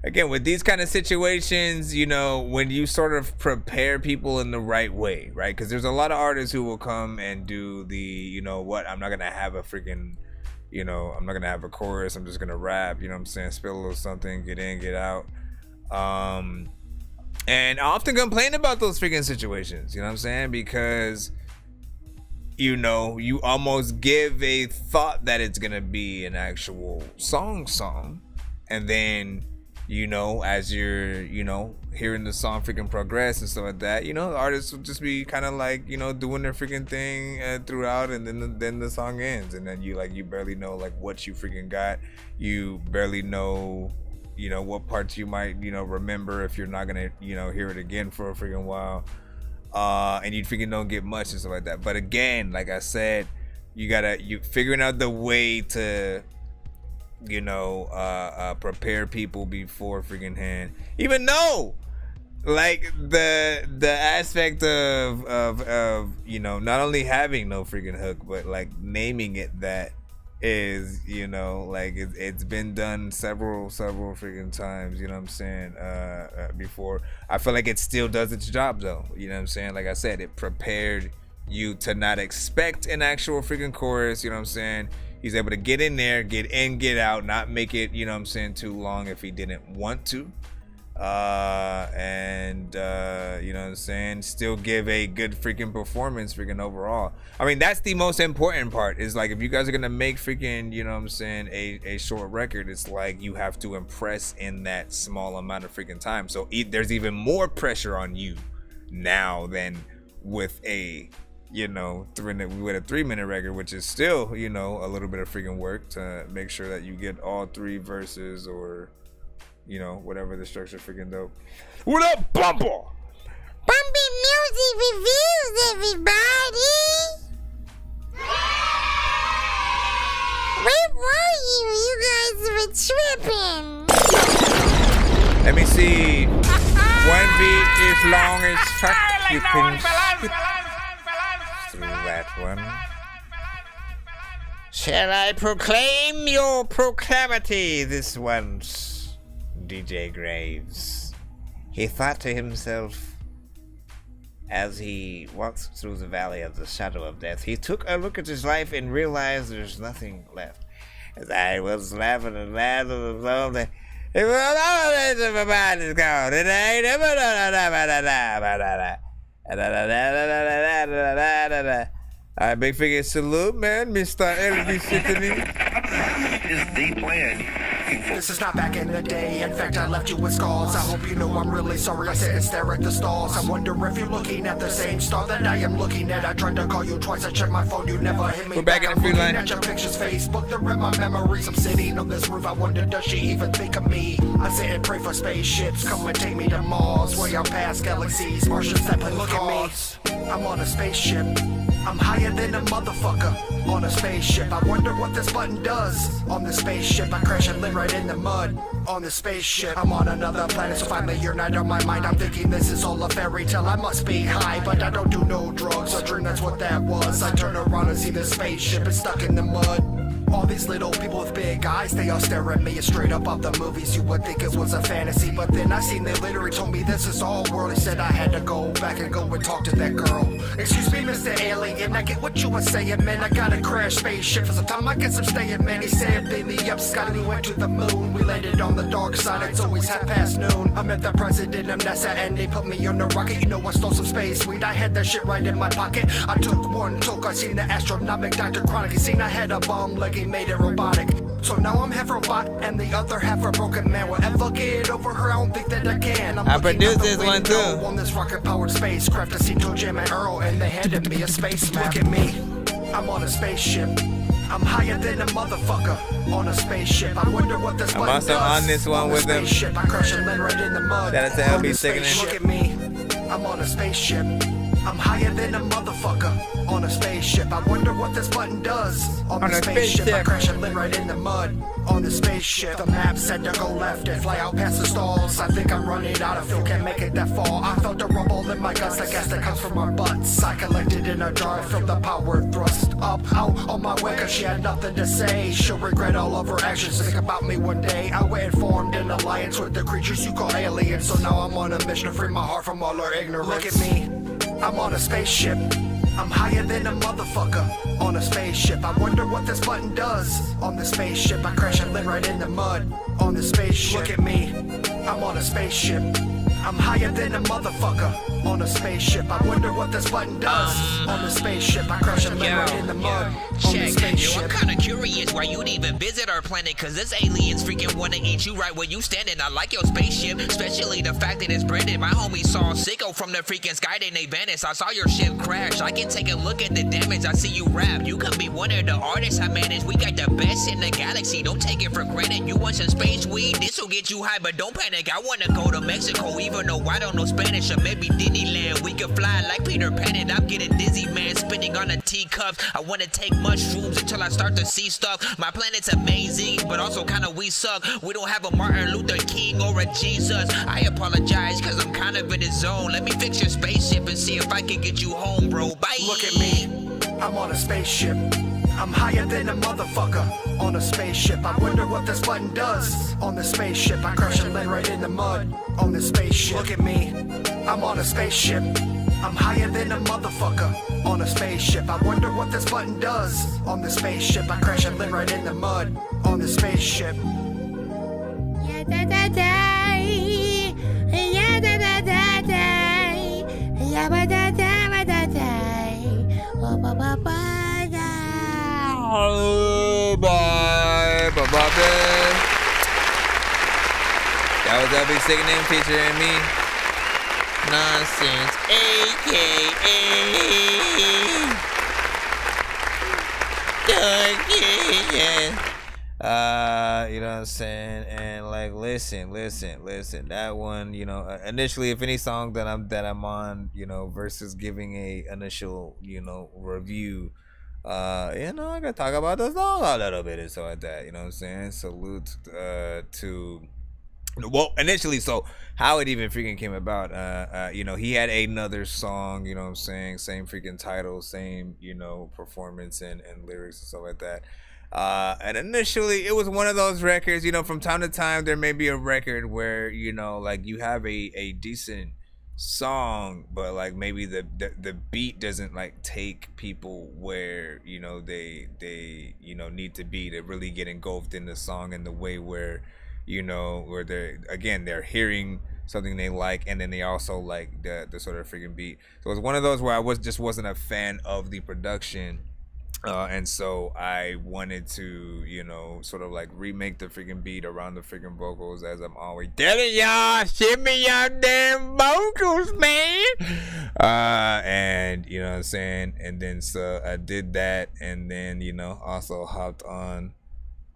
again, with these kind of situations, you know, when you sort of prepare people in the right way, right? Because there's a lot of artists who will come and do the, you know what, I'm not gonna have a freaking, you know, I'm not gonna have a chorus, I'm just gonna rap, you know what I'm saying, spill a little something, get in, get out. And I often complain about those freaking situations, you know what I'm saying? Because, you know, you almost give a thought that it's gonna be an actual song. And then, you know, as you're, you know, hearing the song freaking progress and stuff like that, you know, the artists will just be kind of like, you know, doing their freaking thing throughout, and then the song ends. And then you barely know like what you freaking got. You barely know, you know, what parts you might, you know, remember if you're not gonna, you know, hear it again for a freaking while, and you freaking don't get much and stuff like that. But again, like I said, you figuring out the way to, you know, prepare people before freaking hand, even though like the aspect of you know, not only having no freaking hook, but like naming it that is, you know, like it's been done several freaking times, you know what I'm saying, before. I feel like it still does its job though, you know what I'm saying. Like I said, it prepared you to not expect an actual freaking chorus, you know what I'm saying. He's able to get in there, get in, get out, not make it, you know what I'm saying, too long if he didn't want to. and you know what I'm saying, still give a good freaking performance freaking overall. I mean, that's the most important part, is like, if you guys are gonna make freaking, you know what I'm saying, a short record, it's like you have to impress in that small amount of freaking time. So there's even more pressure on you now than with a, you know, 3-minute record, which is still, you know, a little bit of freaking work to make sure that you get all 3 verses, or, you know, whatever the structure freaking dope. What up, Bumble? Bumpy Music Reviews, everybody! Where were you? You guys were tripping. Let me see. One beat is long as fuck. You can skip through that one. Shall I proclaim your proclamity this once, DJ Graves? He thought to himself, as he walks through the valley of the shadow of death, he took a look at his life and realized there's nothing left. As I was laughing and laughing and laughing, it was all that my mind is gone. It ain't Alright, big figure salute, man. Mr. LB Symphony. Is the plan. This is not back in the day. In fact, I left you with scars. I hope you know I'm really sorry. I sit and stare at the stars. I wonder if you're looking at the same star that I am looking at. I tried to call you twice. I checked my phone. You never hit me. We're back in the free line. At your pictures, Facebook. They're in my memories. I'm sitting on this roof. I wonder, does she even think of me? I sit and pray for spaceships. Come and take me to Mars. Way out past galaxies. Martians that play look at me. I'm on a spaceship. I'm higher than a motherfucker on a spaceship. I wonder what this button does on the spaceship. I crash and live right in the mud on the spaceship. I'm on another planet, so finally you're not on my mind. I'm thinking this is all a fairy tale. I must be high, but I don't do no drugs. I dream that's what that was. I turn around and see the spaceship is stuck in the mud. All these little people with big eyes, they all stare at me straight up off the movies. You would think it was a fantasy, but then I seen they literally told me this is all world. He said I had to go back and go and talk to that girl. Excuse me, Mr. Alien, I get what you were saying, man. I got a crash spaceship for some time. I guess I'm staying, man. He said, beam me up, Scott, and we went to the moon. We landed on the dark side. It's always noon. I met the president of NASA and they put me on the rocket. You know I stole some space weed. I had that shit right in my pocket. I took one toke. I seen the astronomic Dr. Chronic. He seen I had a bomb leg. He made it robotic. So now I'm half robot and the other half a broken man. Will ever get over her? I don't think that I can. I produced this one too. On this rocket-powered spacecraft, I see Toe Jam and Earl, and they handed me a space map. Look at me, I'm on a spaceship. I'm higher than a motherfucker on a spaceship. I wonder what this button does. I'm also on this one with them. I crash and land right in the mud. Shout out to LB Sickening. Look at me, I'm on a spaceship. I'm higher than a motherfucker on a spaceship. I wonder what this button does on the spaceship. I crash and land right in the mud on the spaceship. The map said to go left and fly out past the stalls. I think I'm running out of fuel, can't make it that far. I felt a rumble in my guts, the gas that comes from our butts. I collected in a jar from the power thrust up out on my way, cause she had nothing to say. She'll regret all of her actions. Think about me one day. I went and formed an alliance with the creatures you call aliens. So now I'm on a mission to free my heart from all her ignorance. Look at me, I'm on a spaceship. I'm higher than a motherfucker on a spaceship. I wonder what this button does on the spaceship. I crash and land right in the mud on the spaceship. Look at me, I'm on a spaceship. I'm higher than a motherfucker on a spaceship. I wonder what this button does on the spaceship. I crash and land right in the mud on the spaceship. I'm kinda curious why you'd even visit our planet, cause this aliens freaking wanna eat you right where you standing. I like your spaceship, especially the fact that it's branded. My homies saw Sicko from the freaking sky, then they vanished. I saw your ship crash. I can take a look at the damage. I see you rap. You could be one of the artists I manage. We got the best in the galaxy. Don't take it for granted. You want some space weed? This'll get you high, but don't panic. I wanna go to Mexico, even though I don't know Spanish, or maybe Disneyland. We could fly like Peter Pan and I'm getting dizzy, man, spinning on a teacup. I wanna take mushrooms until I start to see stuff. My planet's amazing, but also kinda we suck. We don't have a Martin Luther King or a Jesus. I apologize, cause I'm kind of in the zone. Let me fix your spaceship and see if I can get you home, bro. Bye. Look at me, I'm on a spaceship. I'm higher than a motherfucker on a spaceship. I wonder what this button does on the spaceship. I crash and land right in the mud on the spaceship. Look at me, I'm on a spaceship. I'm higher than a motherfucker on a spaceship. I wonder what this button does on the spaceship. I crash and land right in the mud on the spaceship. Yeah, da da da. That was that big singing featuring me. Nonsenze, aka Dorky. You know what I'm saying? And like, listen. That one, you know, initially, if any song that I'm on, you know, versus giving a initial, you know, review, you know, I gotta talk about the song a little bit and so like that. You know what I'm saying? Salute to. Well, initially, so how it even freaking came about, you know, he had another song, you know what I'm saying, same freaking title, same, you know, performance and lyrics and stuff like that. And initially, it was one of those records, you know, from time to time, there may be a record where, you know, like you have a decent song, but like maybe the beat doesn't like take people where, you know, they you know, need to be to really get engulfed in the song in the way where, you know, where they're hearing something they like, and then they also like the sort of freaking beat. So it's one of those where I wasn't a fan of the production, and so I wanted to, you know, sort of like remake the freaking beat around the freaking vocals, as I'm always telling y'all, send me your damn vocals, man. And you know what I'm saying, and then so I did that, and then, you know, also hopped on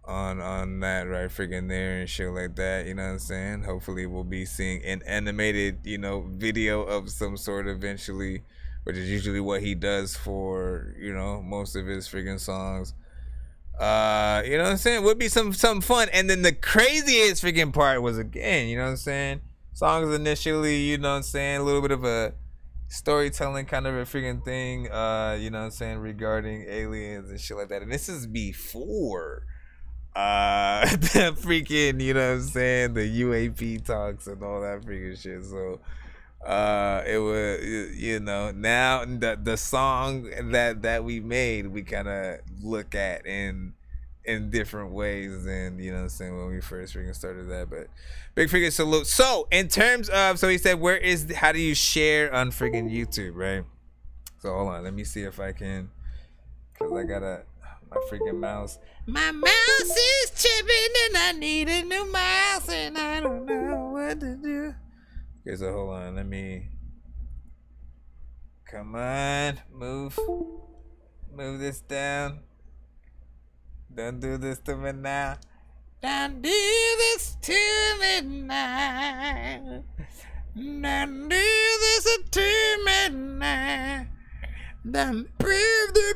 that right freaking there and shit like that, you know what I'm saying. Hopefully we'll be seeing an animated, you know, video of some sort eventually, which is usually what he does for, you know, most of his freaking songs. You know what I'm saying, would be some fun. And then the craziest freaking part was, again, you know what I'm saying, songs initially, you know what I'm saying, a little bit of a storytelling kind of a freaking thing, you know what I'm saying, regarding aliens and shit like that. And this is before the freaking, you know what I'm saying, the UAP talks and all that freaking shit. So it was, you know, now the song that we made, we kind of look at in different ways than, you know what I'm saying, when we first freaking started that. But big freaking salute. So in terms of, so he said, how do you share on freaking YouTube, right? So hold on, let me see if I can, because I got my freaking mouse. My mouse is chipping and I need a new mouse and I don't know what to do. Okay, so hold on, let me, come on, move this down. Don't do this to me now. Don't do this to me now. Don't do this to me now. Then prove the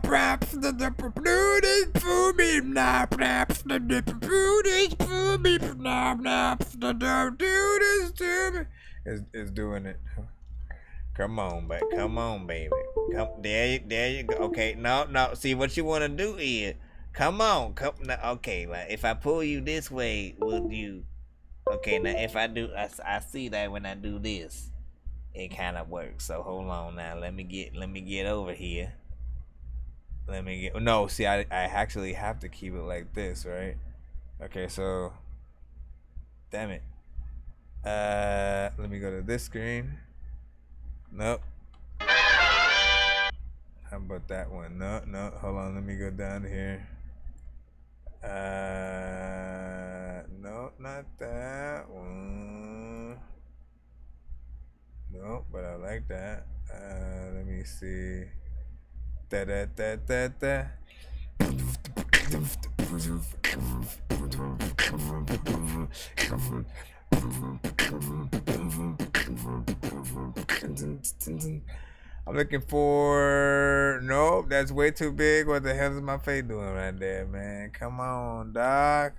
perhaps the prudence for me now, perhaps the prudence for me now, don't do this to me. It's doing it. Come on, baby. Come there you go. Okay, no. See, what you want to do is, come on. Now, okay, like if I pull you this way, would you? Okay, now if I do, I see that when I do this, it kind of works. So hold on now. Let me get over here. No, see, I actually have to keep it like this, right? Okay, so damn it. Let me go to this screen. Nope. How about that one? No, hold on, let me go down here. No, not that one. No, but I like that. Let me see. Da. I'm looking for, nope, that's way too big. What the hell is my face doing right there, man? Come on, dog.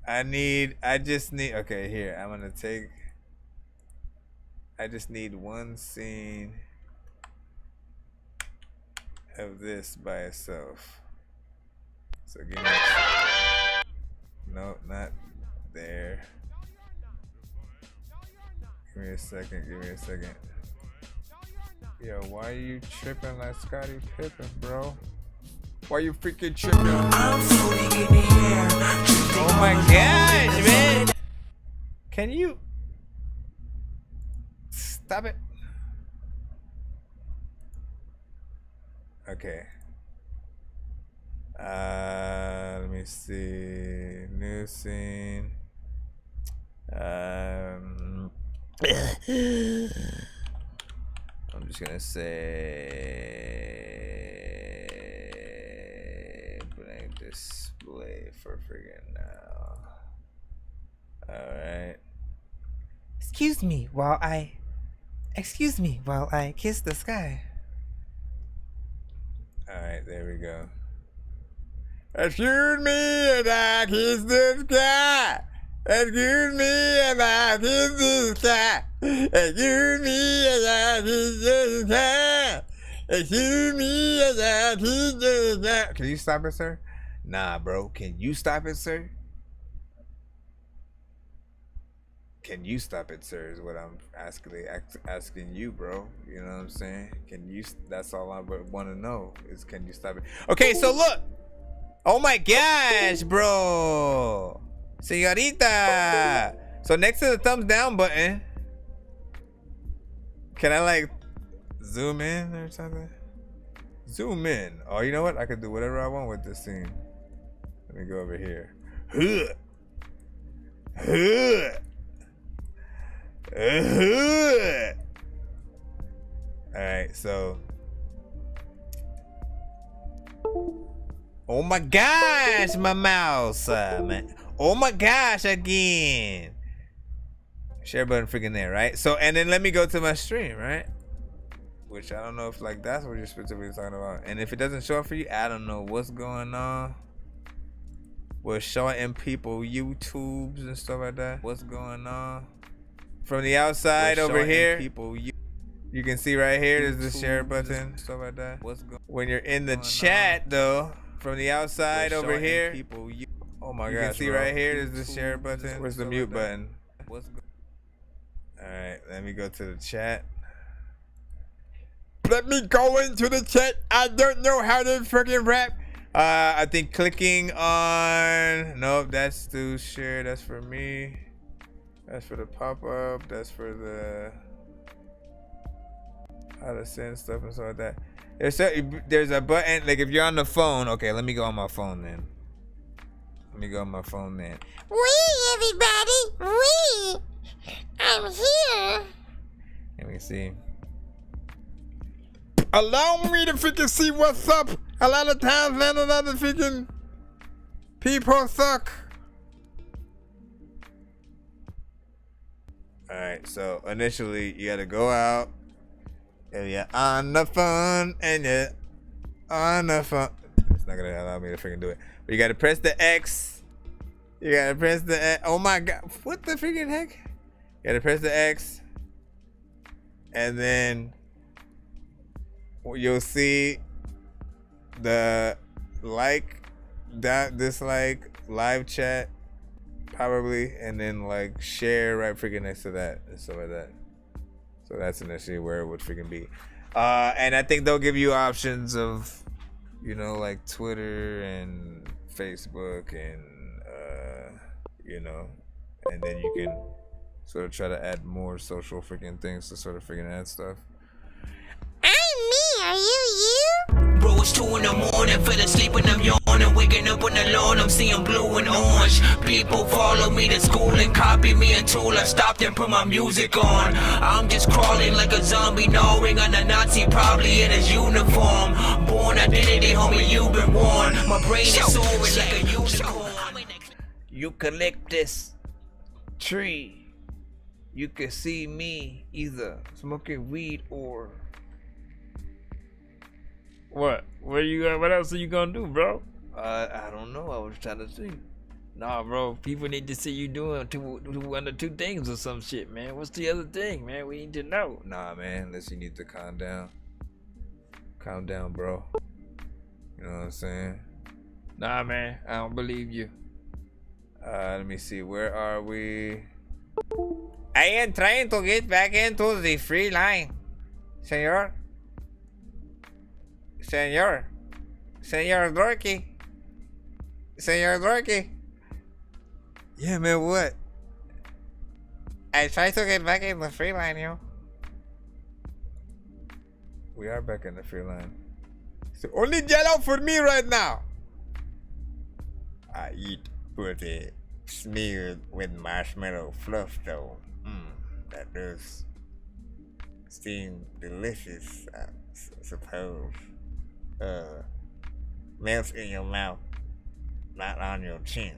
I just need, okay, here, I'm gonna take, I just need one scene of this by itself. So give me, no, not there. Give me a second. Yo, why are you tripping like Scottie Pippen, bro? Why you freaking tripping? I'm floating in the air. Oh my gosh, man! Can you Stop it. Okay. Let me see. New scene. I'm just gonna say blank display for friggin' now. Alright. Excuse me while I kiss the sky. Alright, there we go. Excuse me as I kiss the sky. Excuse me as I kiss the sky. Excuse me as I kiss the sky. Excuse me as I kiss the sky. Can you stop it, sir? Nah, bro. Can you stop it, sir? Can you stop it, sir? Is what I'm asking you, bro. You know what I'm saying? Can you? That's all I want to know is can you stop it? Okay, so look. Oh my gosh, bro. Señorita. So next to the thumbs down button, can I like zoom in or something? Zoom in. Oh, you know what? I could do whatever I want with this scene. Let me go over here. Alright, so. Oh my gosh, my mouse, man. Oh my gosh, again. Share button freaking there, right? So, and then let me go to my stream, right? Which I don't know if like that's what you're specifically talking about. And if it doesn't show up for you, I don't know what's going on. We're showing people YouTubes and stuff like that. What's going on? From the outside over here, people, you can see right here, there's the share button, stuff like that. When you're in the chat though, from the outside over here, people, oh my god, you can see right here, there's the share button. Where's the mute button? Alright, let me go to the chat. Let me go into the chat. I don't know how to freaking rap. I think clicking on, nope, that's to share, that's for me. That's for the pop-up, that's for the how to send stuff and stuff like that. There's a button, like if you're on the phone, okay, let me go on my phone then. Wee, everybody, wee! I'm here. Let me see. Allow me to freaking see what's up. A lot of times, man, a lot of freaking people suck. Alright, so initially you gotta go out. And you're on the phone, and you're on the phone. It's not gonna allow me to freaking do it. But you gotta press the X. You gotta press the X. Oh my god, what the freaking heck? You gotta press the X. And then you'll see the like, dislike, live chat, probably, and then like share right freaking next to that and stuff like that. So that's initially where it would freaking be. And I think they'll give you options of, you know, like Twitter and Facebook and, you know, and then you can sort of try to add more social freaking things to sort of freaking add stuff. I'm me, are you? Bro, it's 2 in the morning, fell asleep and I'm yawning. Waking up on the lawn, I'm seeing blue and orange. People follow me to school and copy me until I stopped and put my music on. I'm just crawling like a zombie, gnawing on a Nazi, probably in his uniform. Born identity, homie, you've been warned. My brain is soaring like a unicorn. Eucalyptus tree. You can see me either smoking weed or what? What else are you gonna do, bro? I don't know. I was trying to see. Nah, bro. People need to see you doing one or two things or some shit, man. What's the other thing, man? We need to know. Nah, man. Unless you need to calm down. Calm down, bro. You know what I'm saying? Nah, man. I don't believe you. Let me see. Where are we? I am trying to get back into the free line, Senor. Senor Dorky. Senor Dorky. Yeah, man, what? I tried to get back in the free line, yo. We are back in the free line. So only Jello for me right now. I eat pussy smeared with marshmallow fluff though. That does seem delicious, I suppose. Melts in your mouth, not on your chin.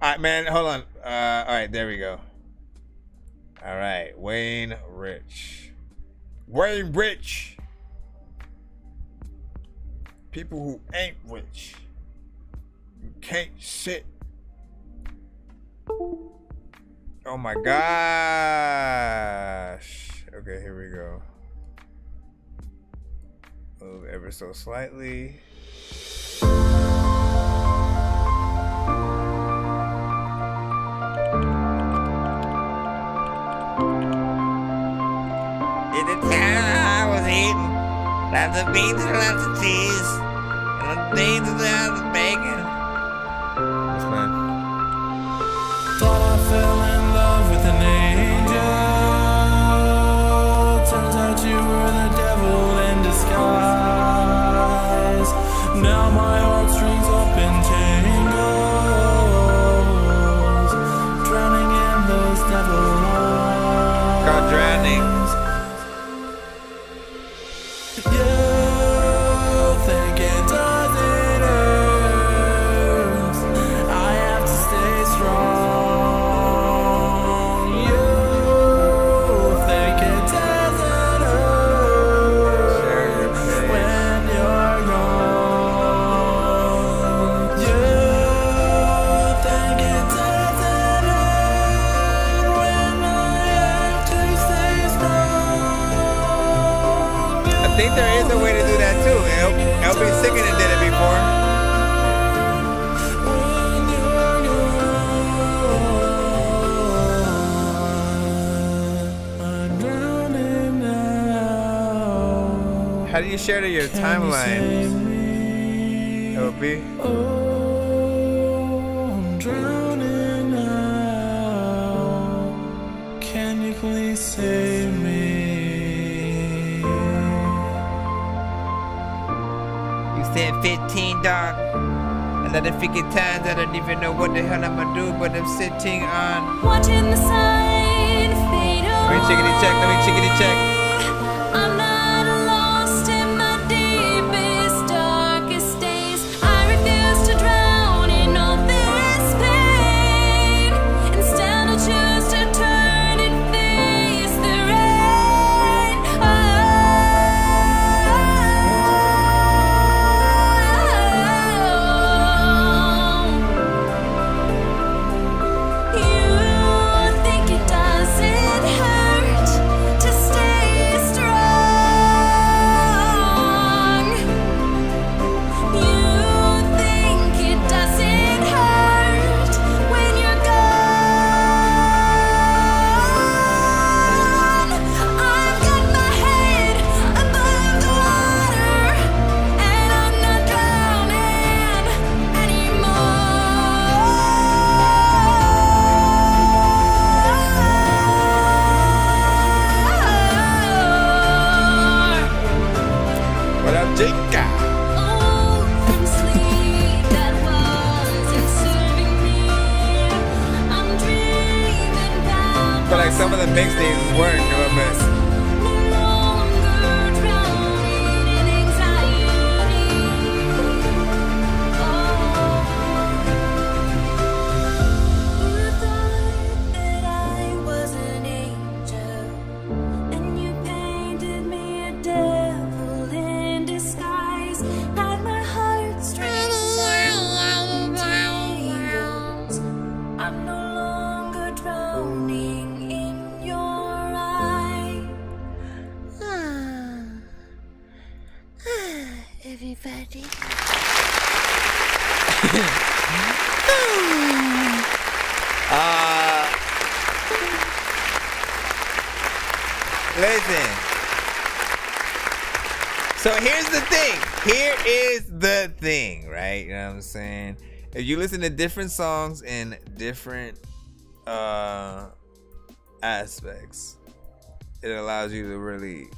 Alright, man, hold on. Alright, there we go. Alright, Wayne Rich. Wayne Rich. People who ain't rich. You can't sit. Oh my gosh. Okay, here we go. Move ever so slightly. In the town I was eating, lots of beans and lots of cheese, and the beans and lots of bacon. What's that? Thought I fell in love with an angel. Turns out you were the devil in disguise. Now my heart strings up in tangles, drowning in those devil eyes. Called drowning. You think it doesn't hurt? I have to stay strong. You think it doesn't hurt when you're gone. You think it doesn't hurt when I have to stay strong. I think there is a way to do that too. LB Sickening did it before. How do you share to your timeline, LB? I'm drowning now. Can you please save me? You said 15, dog. Another 50 times, I don't even know what the hell I'ma do, but I'm sitting on. Watching the sun fade away. Let me chickity check. Let me chickity check. I'm not lost in my deepest, darkest days. I refuse to drown in all this pain. Instead, I choose to turn and face the rain. You think it doesn't hurt to stay strong. You think it doesn't hurt when you're gone. I've got my head above the water, and I'm not drowning anymore. What up, Jika? Oh, from sleep that wasn't serving me. I'm dreaming about But like some of the mixtapes weren't a little bit. no longer drowning in anxiety. You thought that I was an angel, and you painted me a devil in disguise. Had my heart strings and tangles. I'm no longer drowning in your eyes. Everybody. Listen. So here's the thing. Here is the thing, right? You know what I'm saying? If you listen to different songs in different aspects, it allows you to really,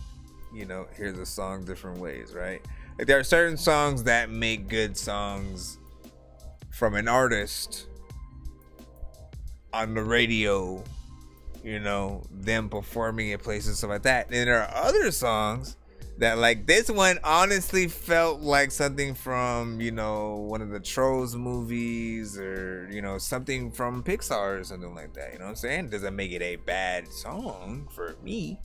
hear the song different ways, right? Like there are certain songs that make good songs from an artist on the radio, them performing in places, stuff like that. And there are other songs that, like this one, honestly felt like something from, one of the Trolls movies or, something from Pixar or something like that. You know what I'm saying? Doesn't make it a bad song for me.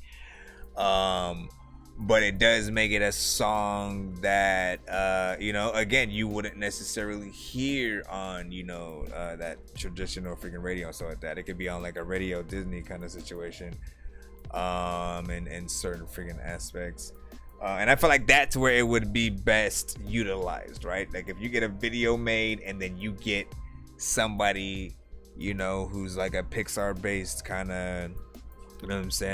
But it does make it a song that, again, you wouldn't necessarily hear on, that traditional freaking radio and stuff like that. It could be on like a Radio Disney kind of situation, in certain freaking aspects. And I feel like that's where it would be best utilized, right? Like if you get a video made and then you get somebody, who's like a Pixar-based kind of,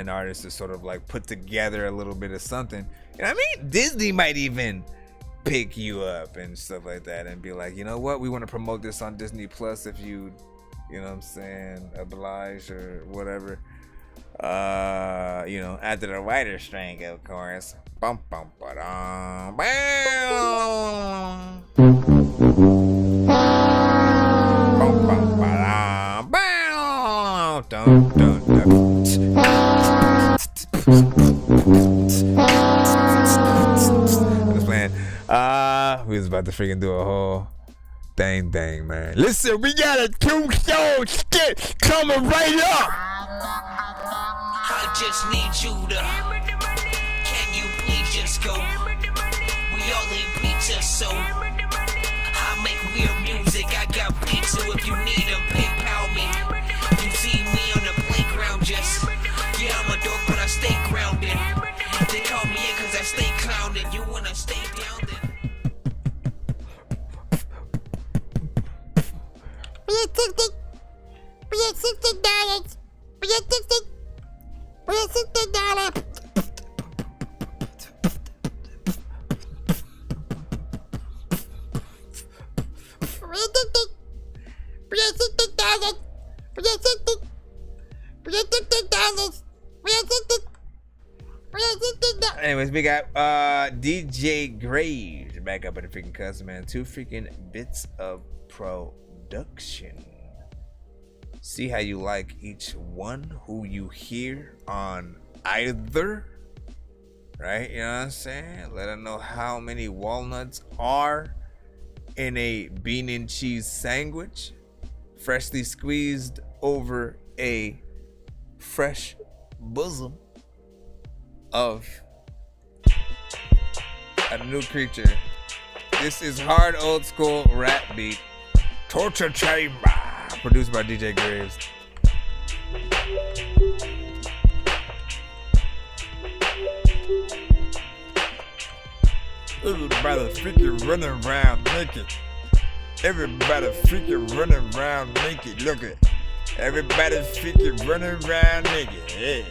artist to sort of like put together a little bit of something. Disney might even pick you up and stuff like that and be like, you know what, we want to promote this on Disney Plus if you, oblige or whatever. After the writer's strike, of course. Bum, bum, ba-dum, bam. Bum, bum, ba-dum, bam. Dun, dun, dun. I'm just playing. We was about to freaking do a whole thing, man. Listen, we got a 2-show skit coming right up. I just need you to. Can you please just go? We all need pizza, so I make weird music. I got pizza if you need them. PayPal me. You see me on the playground, just I'm a dork, but I stay grounded. They call me in cause I stay clowned. You wanna stay down then? We are $60. We are $60. Anyways, we got DJ Graves back up in the freaking custom, man. 2 freaking bits of production. See how you like each one who you hear on either, right? You know what I'm saying? Let them know how many walnuts are in a bean and cheese sandwich, freshly squeezed over a fresh bosom of a new creature. This is hard old school rap beat, Torture Chamber, produced by DJ Graves. Everybody freaking running around naked. Everybody freaking running around naked. Look at everybody freaking running around naked. Yeah.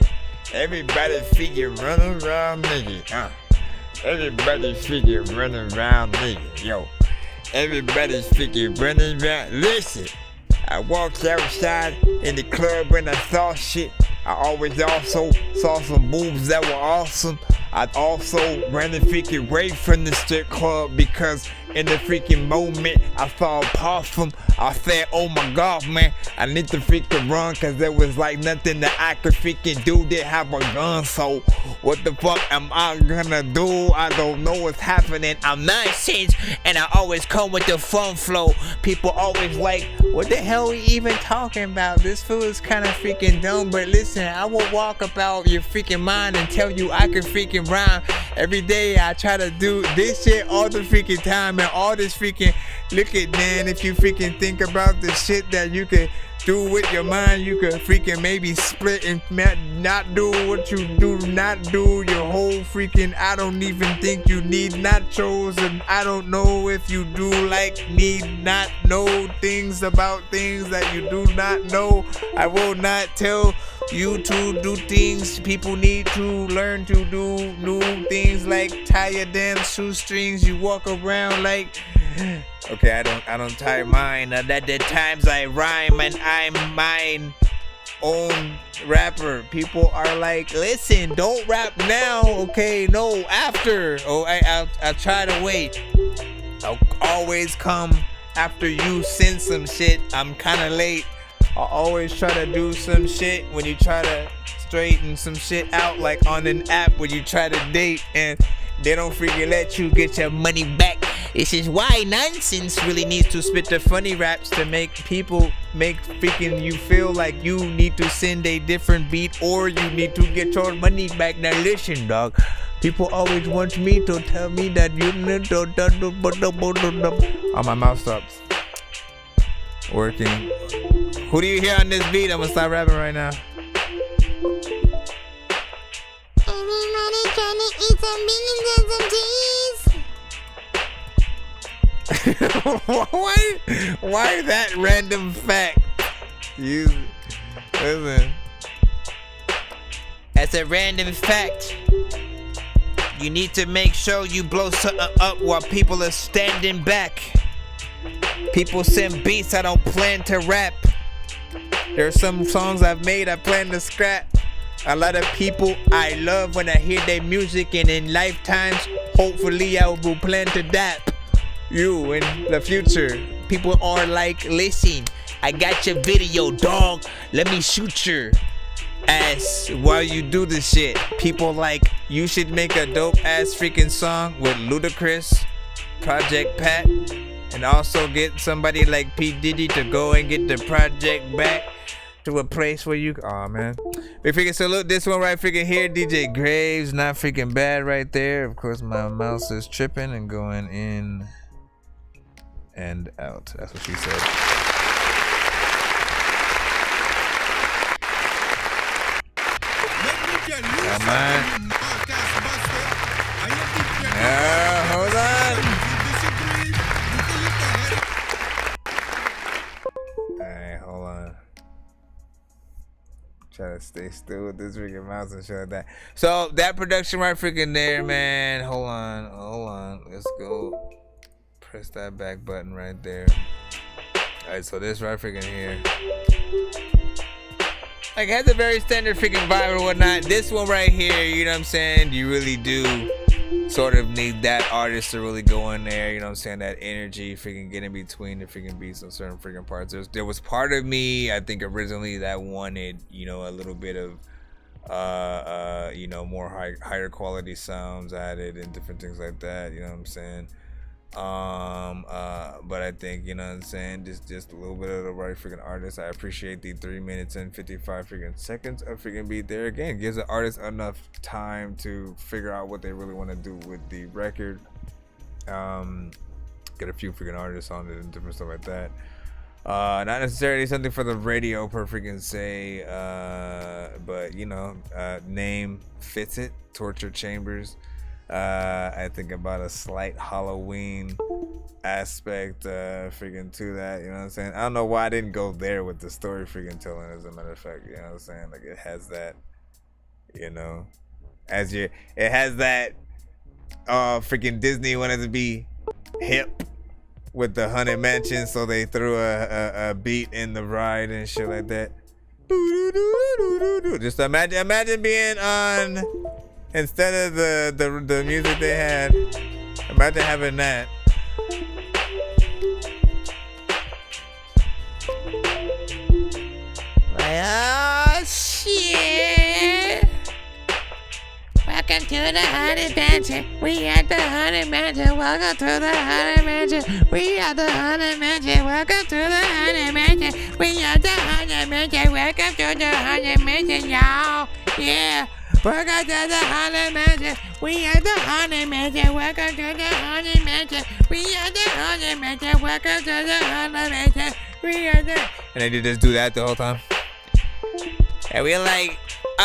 Everybody freaking running around naked. Everybody freaking running around naked. Yo. Everybody's freaking running around. Listen, I walked outside in the club when I saw shit. I always also saw some boobs that were awesome. I also ran the freaking away from the strip club because in the freaking moment I saw a possum. I said, oh my god, man, I need to freaking run cause there was like nothing that I could freaking do. Didn't have a gun, so what the fuck am I gonna do? I don't know what's happening. I'm Nonsenze and I always come with the fun flow. People always like, what the hell are you even talking about? This fool is kind of freaking dumb, but listen, I will walk about your freaking mind and tell you I can freaking rhyme. Every day I try to do this shit all the freaking time and all this freaking, look at man, if you freaking think about the shit that you can do with your mind, you could freaking maybe split and not do what you do not do your whole freaking, I don't even think you need nachos, and I don't know if you do like need not know things about things that you do not know. I will not tell you to do things. People need to learn to do new things like tie your damn shoestrings. You walk around like, okay, I don't tie mine. That the times I rhyme and I'm mine own rapper. People are like, listen, don't rap now, okay? No, after. Oh, I'll try to wait. I'll always come after you send some shit. I'm kind of late. I'll always try to do some shit when you try to straighten some shit out, like on an app when you try to date and they don't freaking let you get your money back. This is why Nonsenze really needs to spit the funny raps to make people freaking you feel like you need to send a different beat or you need to get your money back. Now listen, dog. People always want me to tell me that you need to. Oh, my mouth stops working. Who do you hear on this beat? I'm gonna start rapping right now. Everybody trying to eat some beans and some cheese. Why that random fact? Listen. That's a random fact. You need to make sure you blow something up while people are standing back. People send beats I don't plan to rap. There are some songs I've made I plan to scrap. A lot of people I love when I hear their music, and in lifetimes, hopefully I will plan to dap you in the future. People are like, listen, I got your video, dog. Let me shoot your ass while you do this shit. People like, you should make a dope ass freaking song with Ludacris, Project Pat, and also get somebody like P. Diddy to go and get the project back to a place where you, oh man. We freaking salute this one right freaking here, DJ Graves, not freaking bad right there. Of course my mouse is tripping and going in and out. That's what she said. Come on. Hold on. Alright, hold on. Try to stay still with this freaking mouse and shit like that. So that production right freaking there, man. Hold on. Let's go. Press that back button right there. Alright, so this right freaking here. Like, it has a very standard freaking vibe or whatnot. This one right here, you know what I'm saying? You really do sort of need that artist to really go in there, you know what I'm saying? That energy, freaking get in between the freaking beats on certain freaking parts. There was part of me, I think originally, that wanted, you know, a little bit of, you know, more higher quality sounds added and different things like that, you know what I'm saying? But I think, you know what I'm saying, just a little bit of the right freaking artist. I appreciate the 3 minutes and 55 freaking seconds of freaking beat there. Again, gives the artist enough time to figure out what they really want to do with the record. Get a few freaking artists on it and different stuff like that. Not necessarily something for the radio per freaking se, but you know, name fits it. Torture Chambers. I think about a slight Halloween aspect freaking to that, you know what I'm saying? I don't know why I didn't go there with the story freaking telling, as a matter of fact, you know what I'm saying? Like, it has that, you know, it has that freaking Disney wanted to be hip with the Haunted Mansion, so they threw a beat in the ride and shit like that. Just imagine being on, instead of the music they had, imagine having that. Oh shit! Welcome to the Haunted Mansion. We at the Haunted Mansion. Welcome to the Haunted Mansion. We at the Haunted Mansion. Welcome to the Haunted Mansion. We at the Haunted Mansion. Welcome to the Haunted Mansion, y'all. Yeah. Welcome to the Haunted Mansion. We at the Haunted Mansion. Welcome to the Haunted Mansion. We at the Haunted Mansion. Welcome to the Haunted Mansion. We at the. And they just do that the whole time. And we're like,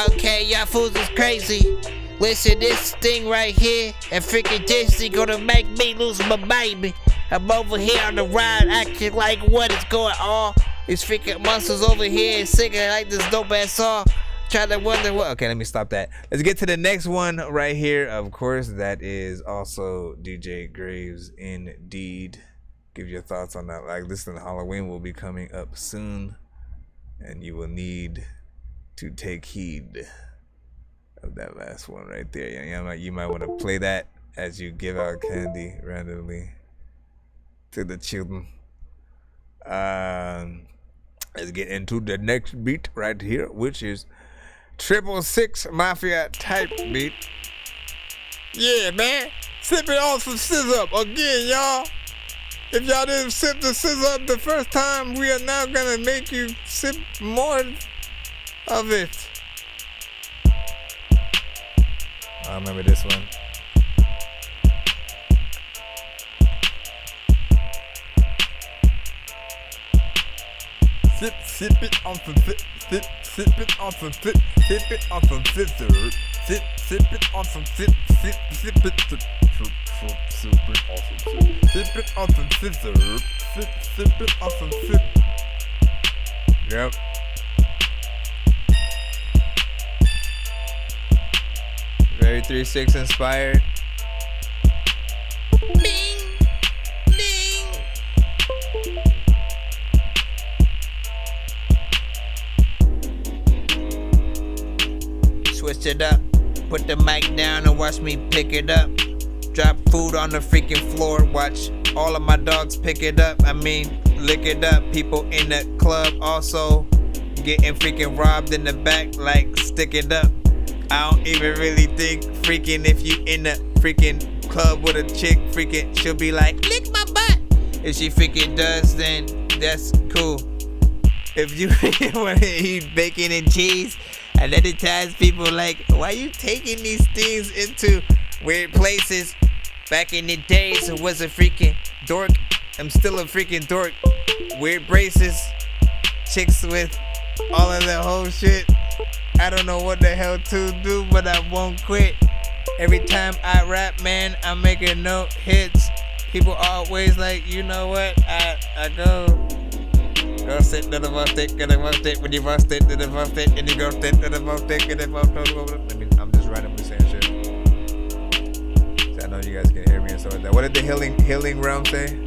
okay, y'all fools is crazy. Listen, this thing right here and freaking Disney gonna make me lose my baby. I'm over here on the ride acting like what is going on. These freaking monsters over here singing like this dope ass song. Trying to wonder what. Okay, let me stop that. Let's get to the next one right here. Of course, that is also DJ Graves indeed. Give your thoughts on that. Like, listen, Halloween will be coming up soon, and you will need to take heed of that last one right there. You might want to play that as you give out candy randomly to the children. Let's get into the next beat right here, which is 666 Mafia type beat. Yeah, man. Sipping on some scissor up again, y'all. If y'all didn't sip the scissor up the first time, we are now gonna make you sip more of it. I remember this one. Sip it on some sip it on some sip it on some scissor. Sip it on some sip it on some scissor. Sip it on some sip. Yep. Very 3-6 inspired. Ding, ding. Switch it up. Put the mic down and watch me pick it up. Drop food on the freaking floor. Watch all of my dogs pick it up. I mean, lick it up. People in the club also getting freaking robbed in the back. Like, stick it up. I don't even really think freaking if you in the freaking club with a chick, freaking she'll be like, lick my butt. If she freaking does, then that's cool. If you want to eat bacon and cheese, and other times people like, why you taking these things into weird places? Back in the days, it was a freaking dork. I'm still a freaking dork. Weird braces, chicks with all of the whole shit. I don't know what the hell to do, but I won't quit. Every time I rap, man, I'm making no hits. People always like, you know what? I go sit to the bust it, get a bust it, when you bust it, to the bust it, and you go sit to the bust it, get a bust it. I mean, I'm just randomly saying shit. So I know you guys can hear me and stuff like that. What did the healing realm say?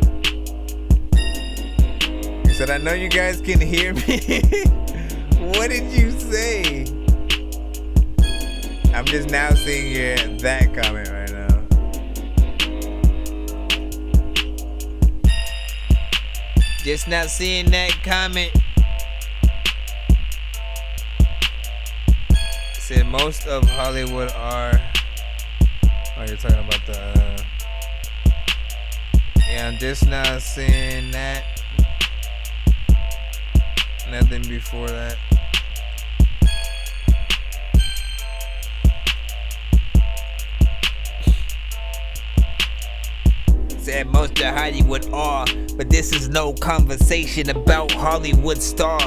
He said, I know you guys can hear me. What did you say? I'm just now seeing that comment right now. Just now seeing that comment. Said most of Hollywood are. Oh, you're talking about the. Yeah, I'm just now seeing that. Nothing before that. Said most of Hollywood are, but this is no conversation about Hollywood star.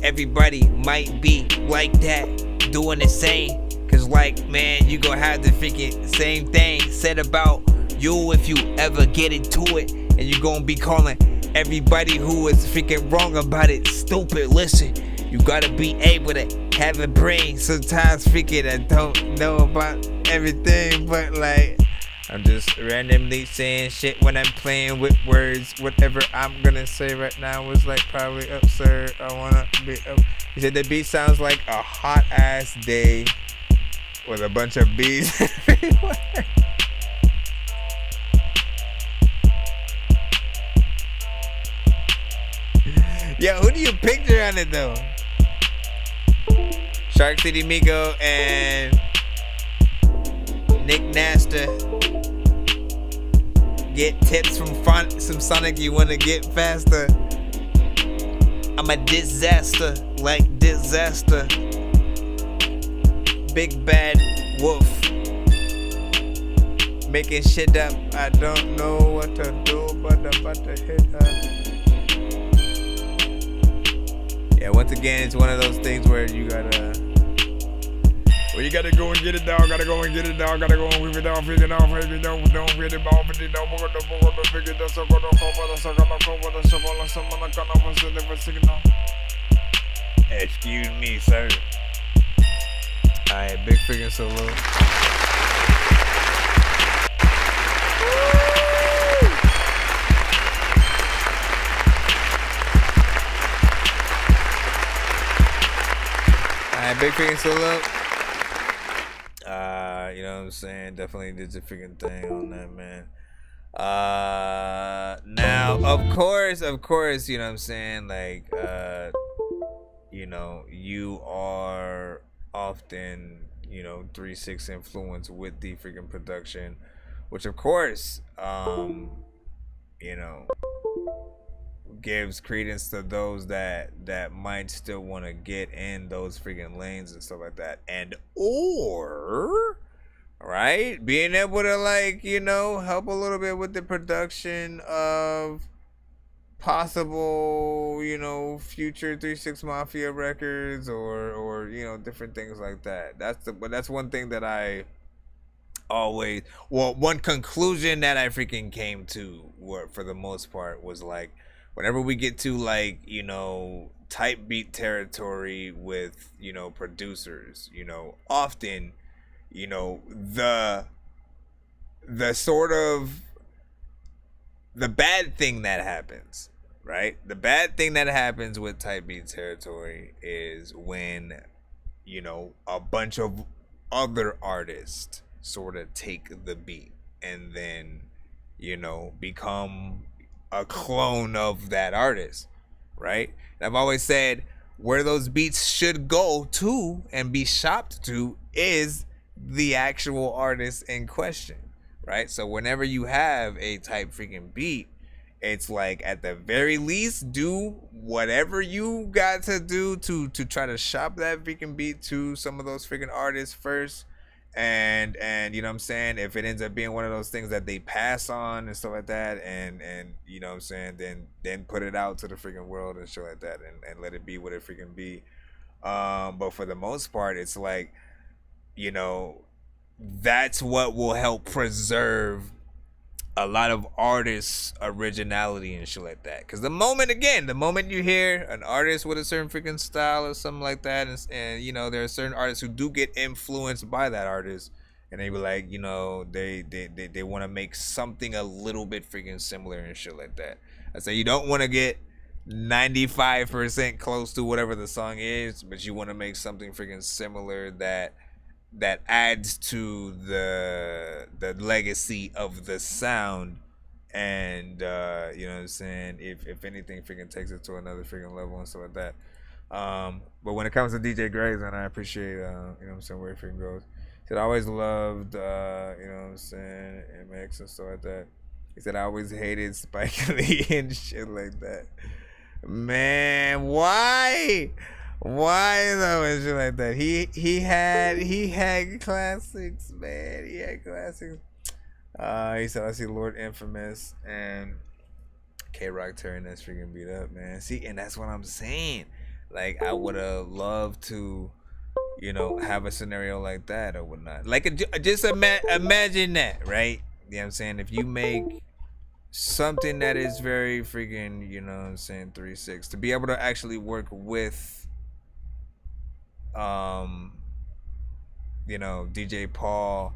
Everybody might be like that, doing the same. Cause like, man, you gon' have the freaking same thing said about you if you ever get into it. And you gon' be calling everybody who is freaking wrong about it stupid. Listen, you gotta be able to have a brain. Sometimes freaking I don't know about everything, but like, I'm just randomly saying shit when I'm playing with words. Whatever I'm gonna say right now was like probably absurd. I wanna be up. He said the beat sounds like a hot ass day with a bunch of bees everywhere. Yo, who do you picture on it though? Shark City Miko and Nick Nasta. Get tips from Sonic, you wanna get faster. I'm a disaster, like disaster. Big bad wolf. Making shit up, I don't know what to do, but I'm about to hit her. Yeah, once again, it's one of those things where you gotta go and get it down, gotta go and get it down, gotta go and whip it down, figure it out, figure it down, don't get it down, figure it down, figure it down. Excuse me, sir. Alright, big freaking solo. man. Big freaking salute. You know what I'm saying? Definitely did the freaking thing on that, man. Now, of course, you know what I'm saying? Like, you know, you are often, you know, 3-6 influence with the freaking production, which of course, you know, gives credence to those that might still want to get in those freaking lanes and stuff like that, and or right, being able to, like, you know, help a little bit with the production of possible, you know, future 3-6 Mafia records, or you know, different things like that. That's one thing that I always, well, one conclusion that I freaking came to, for the most part, was like, whenever we get to, like, you know, type beat territory with, you know, producers, you know, often, you know, the sort of the bad thing that happens, right? The bad thing that happens with type beat territory is when, you know, a bunch of other artists sort of take the beat and then, you know, become a clone of that artist, right? And I've always said where those beats should go to and be shopped to is the actual artist in question, right? So whenever you have a type freaking beat, it's like, at the very least, do whatever you got to do to try to shop that freaking beat to some of those freaking artists first. And you know what I'm saying, if it ends up being one of those things that they pass on and stuff like that, and you know what I'm saying, then put it out to the freaking world and shit like that, and let it be what it freaking be. But for the most part, it's like, you know, that's what will help preserve a lot of artists' originality and shit like that. Because the moment you hear an artist with a certain freaking style or something like that, and you know, there are certain artists who do get influenced by that artist, and they be like, you know, they want to make something a little bit freaking similar and shit like that. I say you don't want to get 95% close to whatever the song is, but you want to make something freaking similar that adds to the legacy of the sound, and you know what I'm saying, if anything freaking takes it to another freaking level and stuff like that. But when it comes to DJ Graves, and I appreciate you know what I'm saying, where he freaking goes, he said I always loved you know what I'm saying, MX and stuff like that. He said I always hated Spike Lee and shit like that. Man, why though and shit like that? He had classics, man. He had classics. He said I see Lord Infamous and K-Rock tearing that freaking beat up, man. See, and that's what I'm saying. Like, I would have loved to, you know, have a scenario like that or whatnot. Like, just imagine that, right? You know what I'm saying? If you make something that is very freaking, you know what I'm saying, 3-6, to be able to actually work with you know, DJ Paul,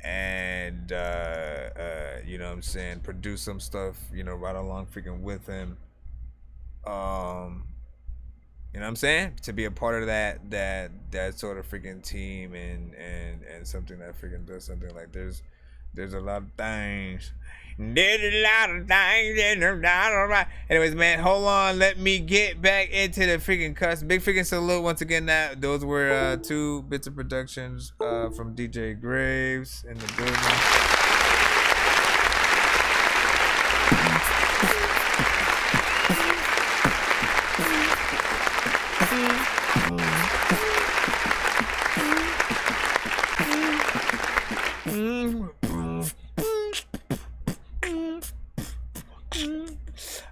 and you know what I'm saying, produce some stuff, you know, right along freaking with him. You know what I'm saying? To be a part of that sort of freaking team, and something that freaking does something like, there's a lot of things. There's a lot of things in the right. Anyways, man, hold on. Let me get back into the freaking cuss. Big freaking salute once again. Those were 2 bits of productions from DJ Graves in the building.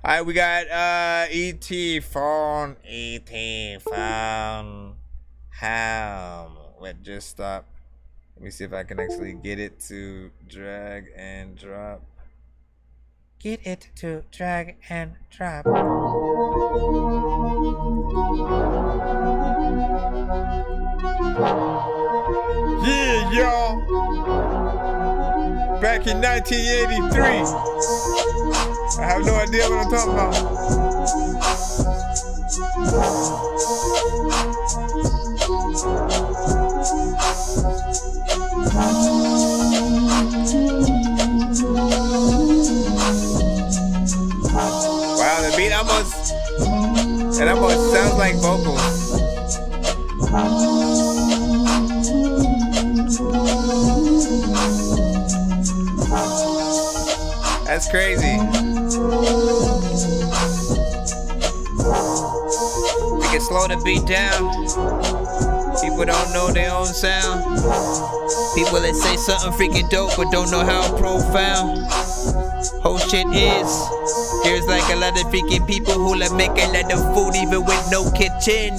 Alright, we got E.T. phone. Wait, just stop. Let me see if I can actually get it to drag and drop. Get it to drag and drop. Yeah, y'all. Back in 1983. I have no idea what I'm talking about. That's crazy. We can slow the beat down. People don't know their own sound. People that say something freaking dope but don't know how profound whole shit is. There's like a lot of freaking people who like make a lot of food even with no kitchen.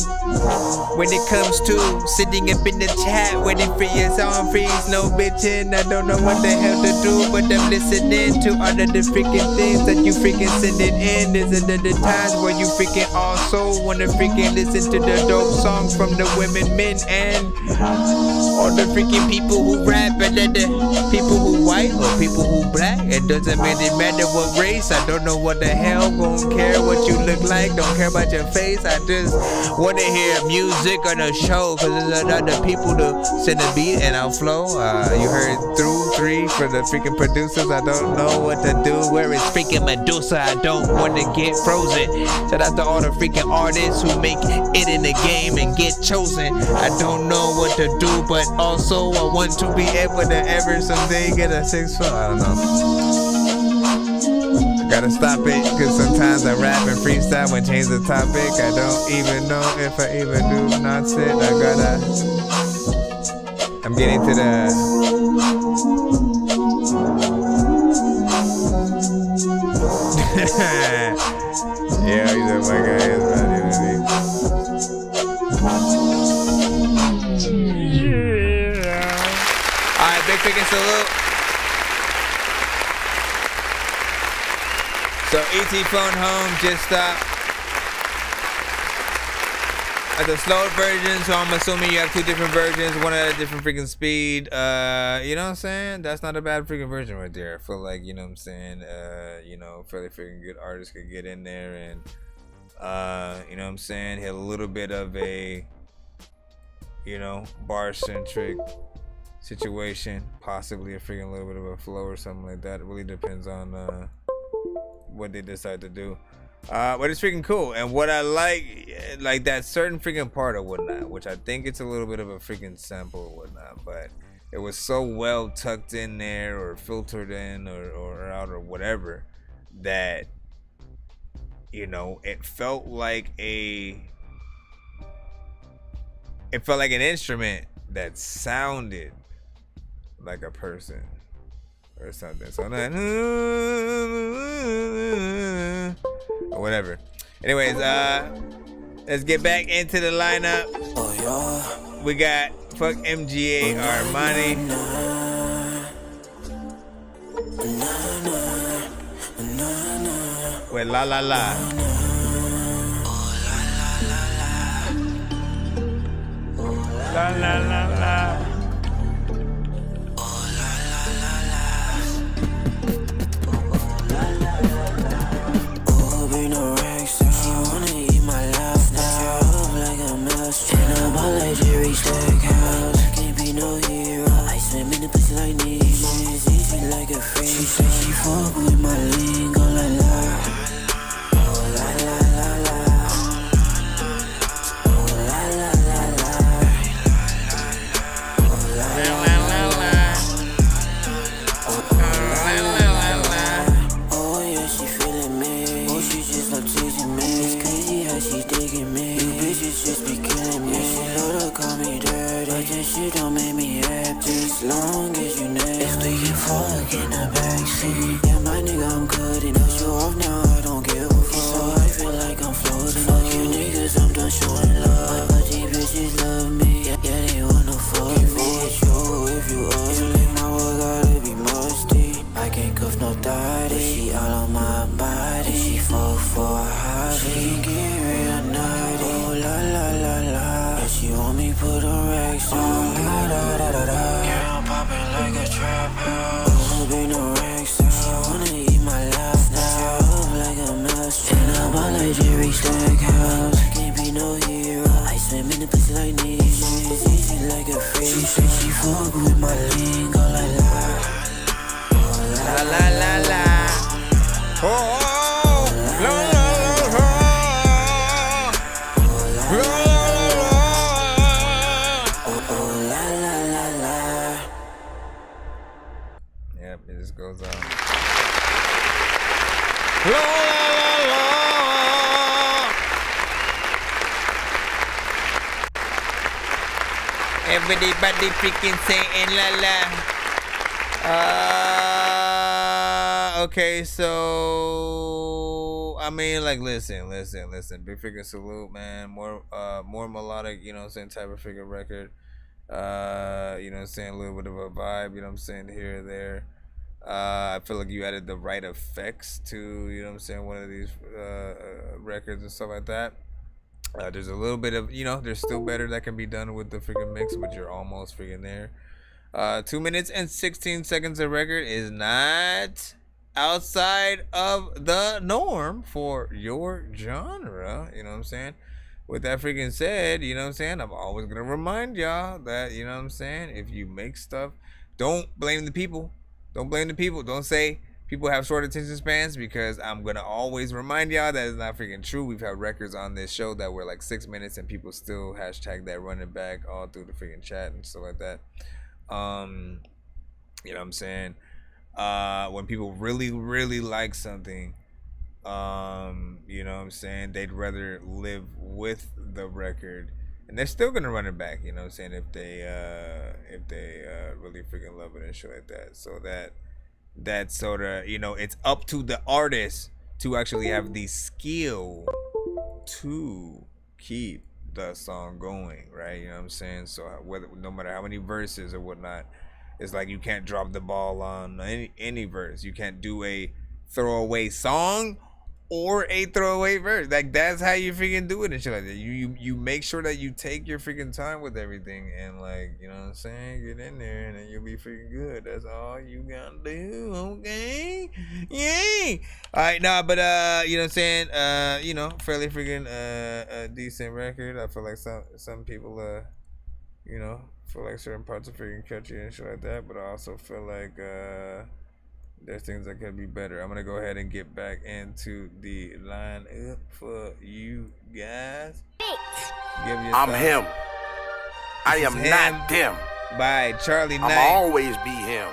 When it comes to sitting up in the chat waiting for your song freeze, no bitchin'. I don't know what the hell to do, but I'm listening to all of the freaking things that you freaking sending in. Is it the times where you freaking also wanna freaking listen to the dope songs from the women, men, and all the freaking people who rap, and then the people who white or people who black. It doesn't really matter what race. I don't know what the hell, gon' care what you look like, don't care about your face. I just wanna hear music on the show, cause there's other people to send a beat and I'll flow. You heard through 3 for the freaking producers. I don't know what to do. Where is freaking Medusa? I don't wanna get frozen. Shout out to all the freaking artists who make it in the game and get chosen. I don't know what to do, but also I want to be able to ever someday get a 6 foot. I don't know. Gotta stop it, cause sometimes I rap and freestyle and change the topic. I don't even know if I even do nonsense. I'm getting to the yeah, he's a my guy, he's right in Alright, big freaking salute. So ET phone home just stopped at the slower version, so I'm assuming you have 2 different versions, one at a different freaking speed. You know what I'm saying? That's not a bad freaking version right there. I feel like, you know what I'm saying, you know, fairly freaking good artists could get in there and you know what I'm saying, hit a little bit of a, you know, bar centric situation, possibly a freaking little bit of a flow or something like that. It really depends on what they decide to do, but it's freaking cool. And what I like that certain freaking part or whatnot, which I think it's a little bit of a freaking sample or whatnot, but it was so well tucked in there or filtered in or out or whatever that, you know, it felt like an instrument that sounded like a person or something. So that or whatever. Anyways, let's get back into the lineup. We got fuck MGA Armani. With La La La. La La La La. Like Jerry Stackhouse, I can't be no hero. I swim in the pussy like Nemo. Easy like a free. She say she fuck with my lingo, la la. Oh la la la la. Oh la la la la. Oh la la la la. Oh la la la la. Oh yeah, she feeling me. Oh, she just love teasing me. It's crazy how she digging me. You bitches just be killing me. Call me dirty, but this shit don't make me happy. As long as you know if we can fuck in the backseat. Yeah, my nigga, I'm cutting the show off now, I don't give a fuck. So I feel like I'm floating. Fuck you niggas, I'm done showing love. But these bitches love me, yeah, they wanna fuck me. If you ugly, my work gotta be musty. I can't cuff no thotty, she all on my body. She fuck for a hobby, she get real naughty. Oh la la la la. She want me put on racks on. La da da da da. Yeah, I'm popping like a trap house. Oh, be no racks out. She wanna eat my life now. Up like a mouse. And I'm all like Jerry Stackhouse. I can't be no hero. I swim in the pussy like Nemo. Easy like a free. She say she fuck with my lingo, la la. Oh la la la la. Oh. Goes on. Everybody freaking saying la la. Okay, so I mean, like, listen. Big freaking salute, man. More melodic, you know what I'm saying, type of freaking record. You know what I'm saying, a little bit of a vibe, you know what I'm saying, here or there. I feel like you added the right effects to, you know what I'm saying, one of these records and stuff like that. There's a little bit of, you know, there's still better that can be done with the freaking mix, but you're almost freaking there. 2 minutes and 16 seconds of record is not outside of the norm for your genre, you know what I'm saying? With that freaking said, you know what I'm saying, I'm always gonna remind y'all that, you know what I'm saying, if you make stuff, don't blame the people. Don't blame the people. Don't say people have short attention spans, because I'm gonna always remind y'all that is not freaking true. We've had records on this show that were like 6 minutes and people still hashtag that running back all through the freaking chat and stuff like that. You know what I'm saying? When people really, really like something, you know what I'm saying, they'd rather live with the record, and they're still gonna run it back, you know what I'm saying, if they really freaking love it and shit like that. So that sort of, you know, it's up to the artist to actually have the skill to keep the song going, right? You know what I'm saying? So whether, no matter how many verses or whatnot, it's like you can't drop the ball on any verse. You can't do a throwaway song or a throwaway verse. Like, that's how you freaking do it and shit like that. You make sure that you take your freaking time with everything, and, like, you know what I'm saying, get in there and then you'll be freaking good. That's all you gotta do, okay? Yay! Alright, nah, but you know what I'm saying, you know, fairly freaking a decent record. I feel like some people you know, feel like certain parts are freaking catchy and shit like that, but I also feel like there's things that could be better. I'm gonna go ahead and get back into the line up for you guys. I'm him. I am not them. By Charlie Knight. I'ma always be him.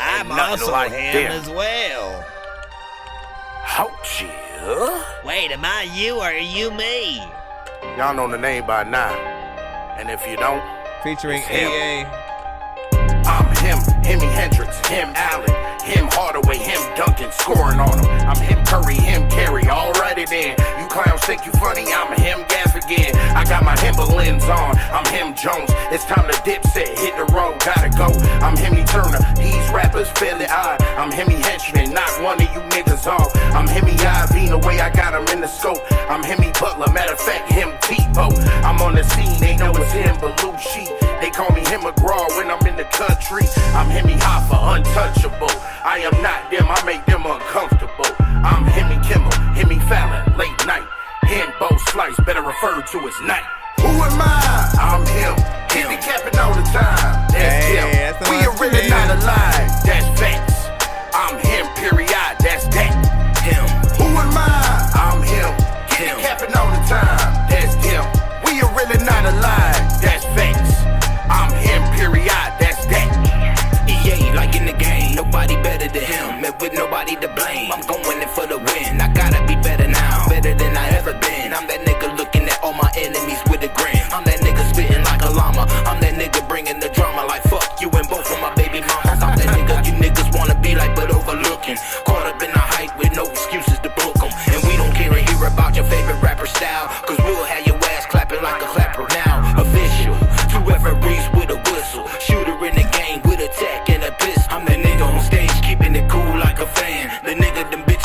I'm also like him as well. Ouch, yeah. Wait, am I you or are you me? Y'all know the name by now. And if you don't, featuring AA. I'm him, Hemi Hendrix, him Allen, him Hardaway, him Duncan, scoring on him. I'm him Curry, him Carey, alrighty then. You clowns think you funny, I'm him Gas again. I got my Timberlands on, I'm him Jones. It's time to dip set, hit the road, gotta go. I'm Hemi Turner, these rappers fairly odd. I'm Hemi Henchman, not one of you niggas off. I'm Hemi IV, the way I got him in the scope. I'm Hemi Butler, matter of fact, him T-Bo. I'm on the scene, they know it's him, but Lou Sheet. They call me him McGraw when I'm in the country. I'm Hemi Hoffa, untouchable. I am not them, I make them uncomfortable. I'm Hemi Kimmel, Hemi Fallon, late night. Him Bo Slice, better refer to as night. Who am I? I'm him. Hit the capping all the time. That's him. We are really not alive. That's facts. I'm him, period. That's that. Him. Who am I? I'm him. Hit the capping all the time. That's him. We are really not alive. That's facts. I'm him, period. That's that. EA, like in the game, nobody better than him, and with nobody to blame. I'm going in for the win. I gotta be better now, better than I ever been. I'm that nigga looking at all my enemies with a grin. I'm that nigga spitting like a llama. I'm that nigga bringing the drama, like fuck you and both of my baby mamas. I'm that nigga you niggas wanna be like, but overlooking. Caught up in the hype with no excuses to book 'em. And we don't care or hear about your favorite rapper style, cause we'll have your ass clapping like a clapper now. Official, two referees with a whistle. Shooter in the game with a tech and a pistol. I'm the nigga on stage keeping it cool like a fan. The nigga them bitches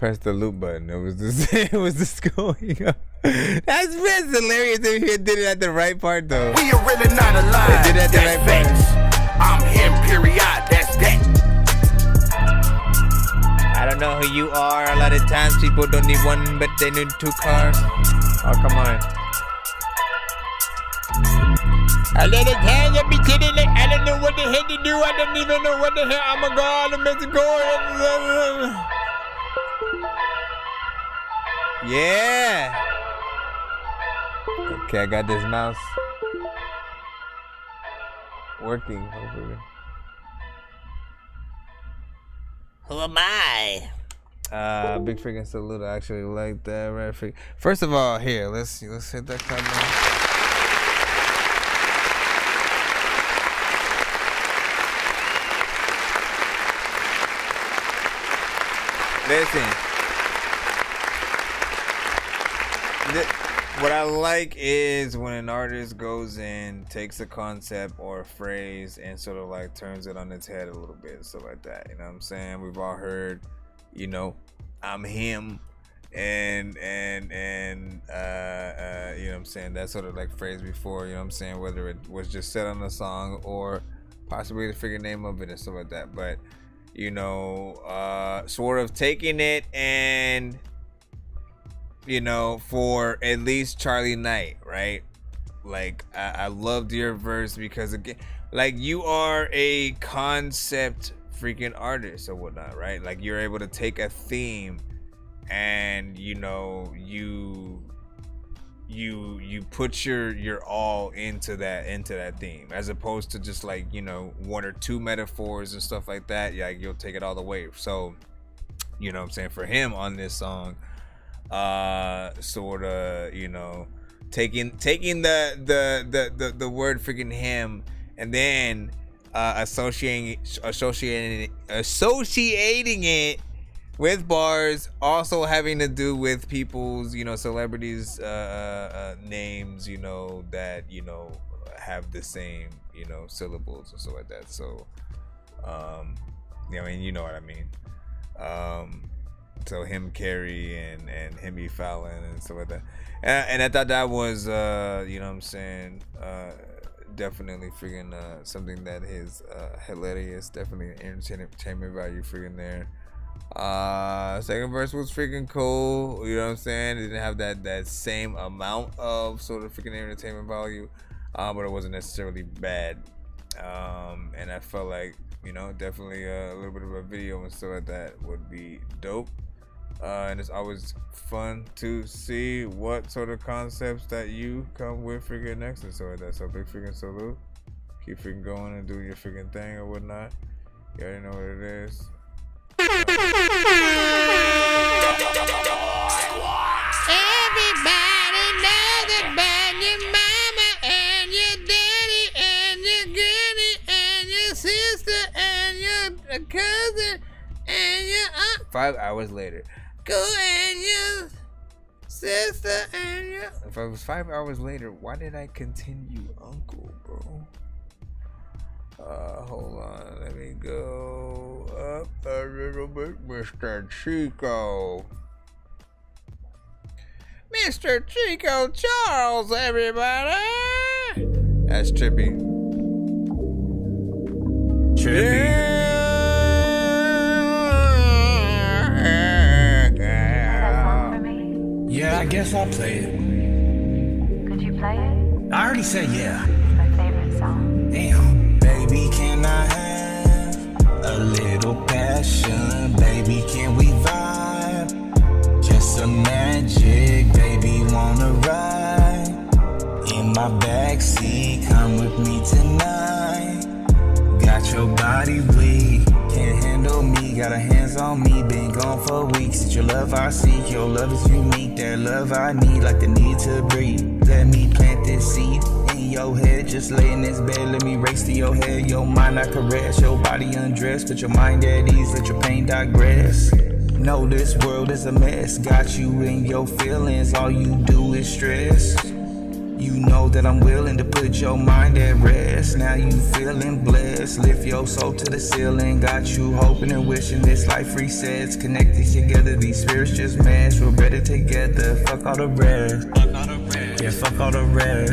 pressed the loop button. It was just going up. That's hilarious if he did it at the right part though. We are really not alive. They did it at the right part. I'm him, period. That's that. I don't know who you are. A lot of times people don't need one, but they need 2 cars. Oh, come on. A lot of times I be sitting like, I don't know what the hell to do. I don't even know what the hell. I'm gonna go out to Mexico. Yeah. Okay, I got this mouse working, hopefully. Who am I? Big freaking salute. I actually like that. Right? First of all, here, let's hit that comment. Listen, what I like is when an artist goes in, takes a concept or a phrase and sort of like turns it on its head a little bit, stuff like that. You know what I'm saying? We've all heard, you know, I'm him, and you know what I'm saying, that sort of like phrase before. You know what I'm saying? Whether it was just said on the song or possibly the freaking name of it and stuff like that, but. You know, sort of taking it and, you know, for at least Charlie Knight, right? Like, I loved your verse because, again, like, you are a concept freaking artist or whatnot, right? Like, you're able to take a theme and, you know, you put your all into that theme, as opposed to just like, you know, 1 or 2 metaphors and stuff like that. Yeah, you'll take it all the way. So, you know what I'm saying, for him on this song, sort of, you know, taking the word freaking him and then associating it with bars, also having to do with people's, you know, celebrities' names, you know, that, you know, have the same, you know, syllables and stuff like that. So, yeah, I mean, you know what I mean. So him, Carrie, and him, E. Fallon, and stuff like that. And I thought that was, you know what I'm saying, definitely freaking something that is hilarious. Definitely entertainment value freaking there. Second verse was freaking cool, you know what I'm saying? It didn't have that same amount of sort of freaking entertainment value, but it wasn't necessarily bad. And I felt like, you know, definitely a little bit of a video and stuff like that would be dope. And it's always fun to see what sort of concepts that you come with freaking next and stuff like that. So big freaking salute. Keep freaking going and do your freaking thing or whatnot. You already know what it is. Everybody knows about your mama and your daddy and your granny and your sister and your cousin and your aunt. 5 hours later. Go and your sister and your... If it was 5 hours later, why did I continue uncle, bro? Hold on, let me go up a little bit, Mr. Chico. Mr. Chico Charles, everybody! That's trippy. Trippy. Yeah, I guess I'll play it. Could you play it? I already said yeah. It's my favorite song. Damn. Baby, can I have a little passion? Baby, can we vibe? Just some magic, baby, wanna ride? In my backseat, come with me tonight. Got your body weak, can't handle me. Got her hands on me, been gone for weeks. It's your love I seek, your love is unique. That love I need, like the need to breathe. Let me plant this seed in your head. Just lay in this bed, let me race to your head. Your mind I caress, your body undressed. Put your mind at ease, let your pain digress. Know this world is a mess. Got you in your feelings, all you do is stress. You know that I'm willing to put your mind at rest. Now you feeling blessed. Lift your soul to the ceiling. Got you hoping and wishing this life resets. Connect these together, these spirits just mesh. We're better together. Fuck all the rest. Yeah, fuck all the rest.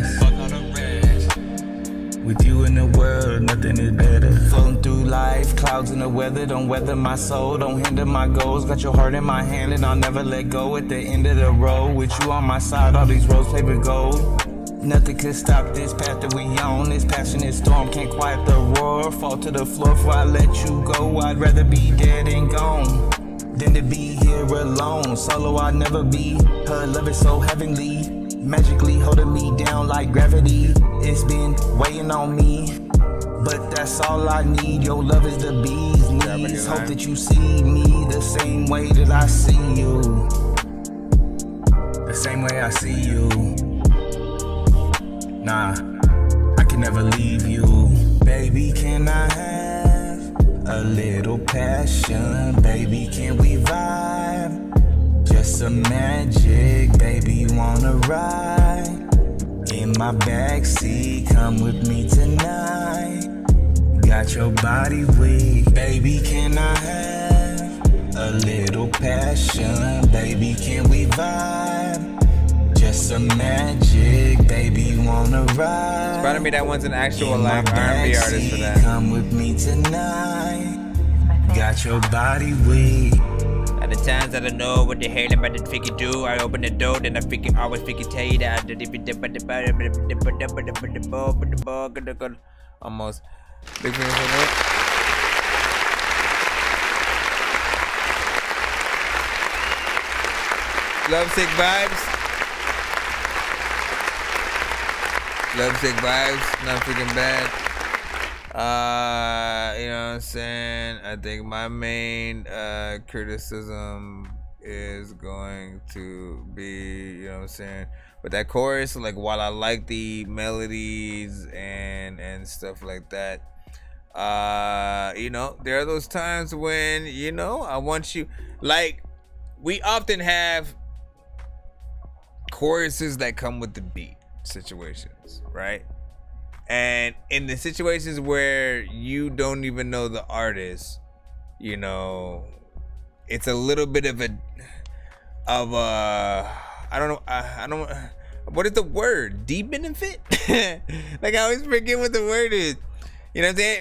With you in the world, nothing is better. Floating through life, clouds in the weather. Don't weather my soul, don't hinder my goals. Got your heart in my hand and I'll never let go. At the end of the road, with you on my side, all these roads paved with gold. Nothing could stop this path that we on. This passionate storm can't quiet the roar. Fall to the floor before I let you go. I'd rather be dead and gone than to be here alone. Solo I'd never be. Her love is so heavenly, magically holding me down like gravity. It's been weighing on me, but that's all I need. Your love is the bee's knees. Hope that you see me the same way that I see you. The same way I see you. Nah, I can never leave you. Baby, can I have a little passion? Baby, can we vibe? Just some magic, baby, wanna ride? In my backseat, come with me tonight. Got your body weak. Baby, can I have a little passion? Baby, can we vibe? Just some magic, baby, wanna ride? It's better me that one's an actual live R&B artist for that. Come with me tonight. Got your body weak. At the times that I know what the hell I'm about to freaking do, I open the door, then I freaking always freaking tell you that. Almost. Big fingers for that. Lovesick vibes. Lovesick vibes, not freaking bad. You know what I'm saying? I think my main criticism is going to be, you know what I'm saying, but that chorus, like, while I like the melodies and stuff like that, you know, there are those times when, you know, I want you, like, we often have choruses that come with the beat situations, right? And in the situations where you don't even know the artist, you know, it's a little bit of a I don't know, what is the word? De-benefit? Like, I always forget what the word is. You know what I'm saying?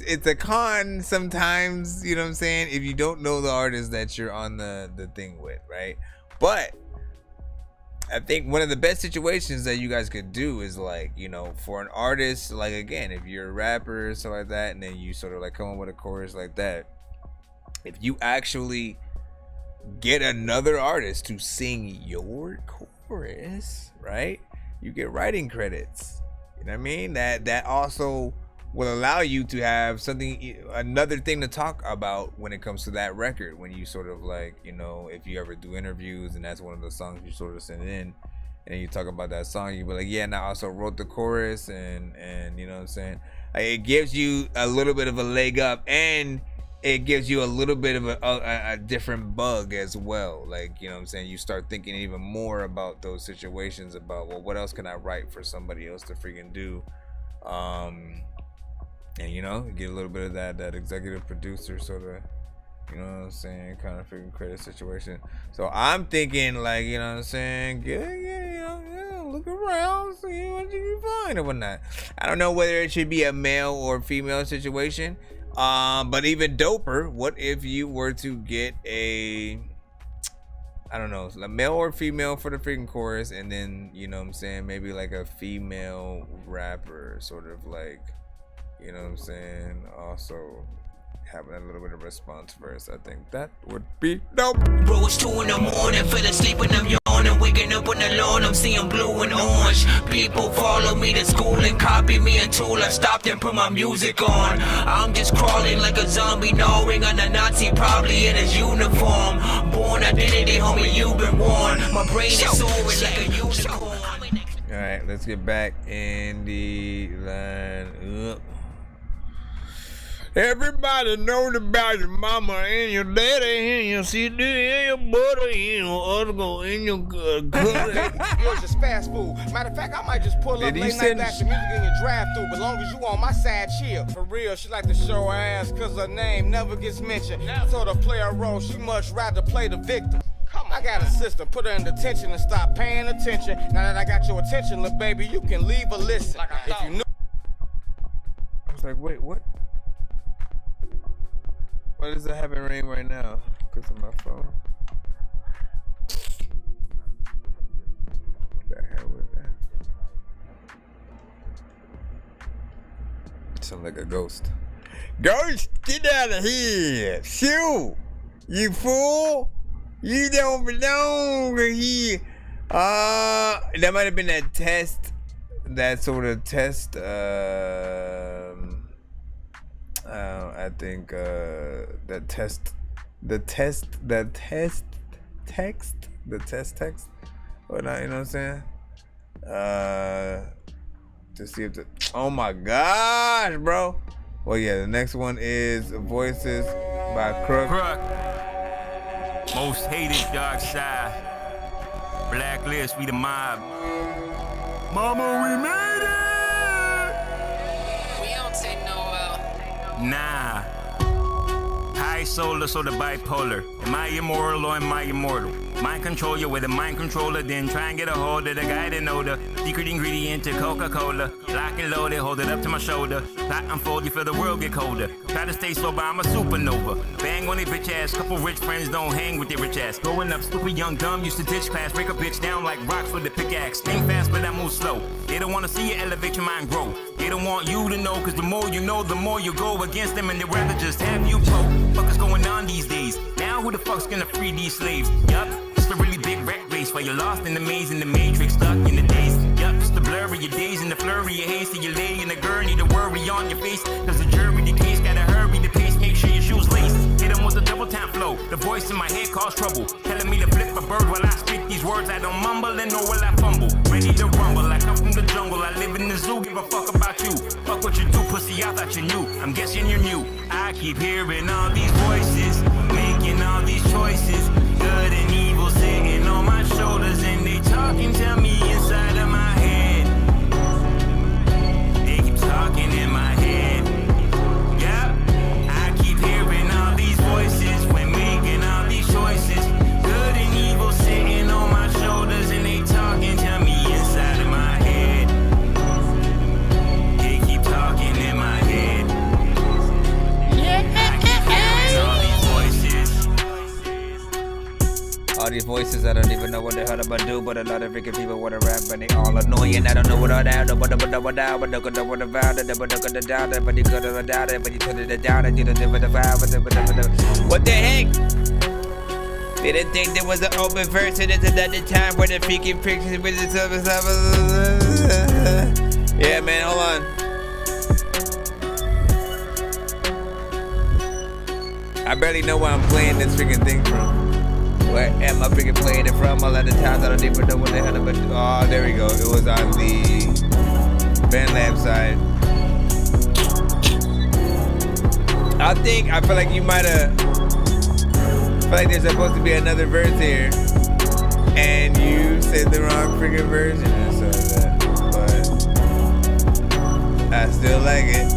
It's a con sometimes, you know what I'm saying, if you don't know the artist that you're on the thing with, right? But I think one of the best situations that you guys could do is, like, you know, for an artist, like, again, if you're a rapper or stuff like that, and then you sort of like come up with a chorus like that, if you actually get another artist to sing your chorus, right, you get writing credits. You know what I mean? That also will allow you to have something, another thing to talk about when it comes to that record, when you sort of, like, you know, if you ever do interviews and that's one of the songs you sort of send in and you talk about that song, you be like, yeah, and I also wrote the chorus, and you know what I'm saying, like, it gives you a little bit of a leg up, and it gives you a little bit of a different bug as well. Like, you know what I'm saying, you start thinking even more about those situations, about, well, what else can I write for somebody else to freaking do, and, you know, get a little bit of that executive producer sort of, you know what I'm saying, kind of freaking credit situation. So I'm thinking, like, you know what I'm saying, yeah, look around, see what you can find or whatnot. I don't know whether it should be a male or female situation, but even doper, what if you were to get a, I don't know, a male or female for the freaking chorus, and then, you know what I'm saying, maybe like a female rapper, sort of like, you know what I'm saying, also having a little bit of response first. I think that would be dope. Bro, it's 2 in the morning, fell asleep and I'm yawning, waking up on the lawn, I'm seeing blue and orange. People follow me to school and copy me until I stopped and put my music on. I'm just crawling like a zombie, gnawing on a Nazi, probably in his uniform. Born identity, homie, you've been warned. My brain is soaring like a unicorn. Alright, let's get back in the line up. Everybody knows about your mama and your daddy and your sister and your brother and your uncle and your cousin. Yours just fast food. Matter of fact, I might just pull up Did he late night send- back to music in your drive through. But long as you on my side, chill. For real, she like to show her ass cause her name never gets mentioned. I told her play a role, she much rather play the victim. I got a sister, put her in detention and stop paying attention. Now that I got your attention, look baby, you can leave or listen. If you knew. I was like, wait, what? Why does it happen ring right now? Because of my phone. What the hell was that? Sound like a ghost. Ghost, get out of here! Shoot! You fool! You don't belong here. That might have been that test. That sort of test. I think that test. The test text. Or not, you know what I'm saying? To see if the. Oh my gosh, bro. Well, yeah, the next one is Voices by Crook. Most hated dark side. Blacklist, we the mob. Mama, we made it! We don't take no Nah. High solar, so the bipolar. Am I immoral or am I immortal? Mind control you with a mind controller, then try and get a hold of the guy that know the secret ingredient to Coca-Cola. Lock and load it, hold it up to my shoulder. Plot unfold, you feel the world get colder. Try to stay sober, I'm a supernova. Bang on their bitch ass, couple rich friends don't hang with their rich ass. Growing up stupid, young, dumb, used to ditch class. Break a bitch down like rocks with a pickaxe. Think fast, but I move slow. They don't wanna see you elevate your mind grow. They don't want you to know, cause the more you know, the more you go against them, and they'd rather just have you pro. Fuck is going on these days? Now who the fuck's gonna free these slaves? Yup, it's a really big rat race while you're lost in the maze in the matrix, stuck in the days. Yup, it's the blur of your days and the flurry of haste. So you lay in the gurney, the worry on your face. Cause the jury, the case, gotta hurry the pace, make sure your shoes laced. Hit them with a double tap flow. The voice in my head cause trouble, telling me to flip a bird while I speak these words. I don't mumble and nor will I fumble. Ready to rumble, I come from the jungle. I live in the zoo, give a fuck about you. Fuck what you do, pussy, I thought you knew. I'm guessing you're new. I keep hearing all these voices, making all these choices. Good and evil sitting on my shoulders, and they talking to me inside of my head. They keep talking in my head. Yeah, I keep hearing all these voices when making all these choices. Good and evil sitting on my shoulders, and they talking to me inside of my head. They keep talking in my head. I keep hearing all these voices. All these voices, I don't even know what the hell I'm gonna do, but a lot of freaking people wanna rap and they all annoying. I don't know what all that, but you what the heck? Didn't think there was an open verse, and it's another time where the freaking pictures with the stuff. Yeah, man, hold on. I barely know where I'm playing this freaking thing from. Where am I freaking playing it from? A lot of times I don't even know what the hell I'm doing. Oh, there we go. It was on the BandLab side. I feel like you might have. I feel like there's supposed to be another verse here, and you said the wrong freaking version or something. But I still like it.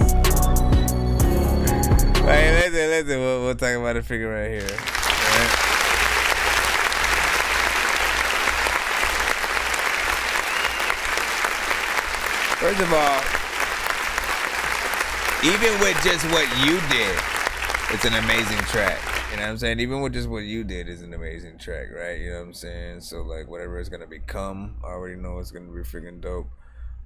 Alright, listen. We'll talk about it freaking right here. Alright. First of all, even with just what you did, it's an amazing track. You know what I'm saying? Even with just what you did is an amazing track, right? You know what I'm saying? So like whatever it's gonna become, I already know it's gonna be freaking dope.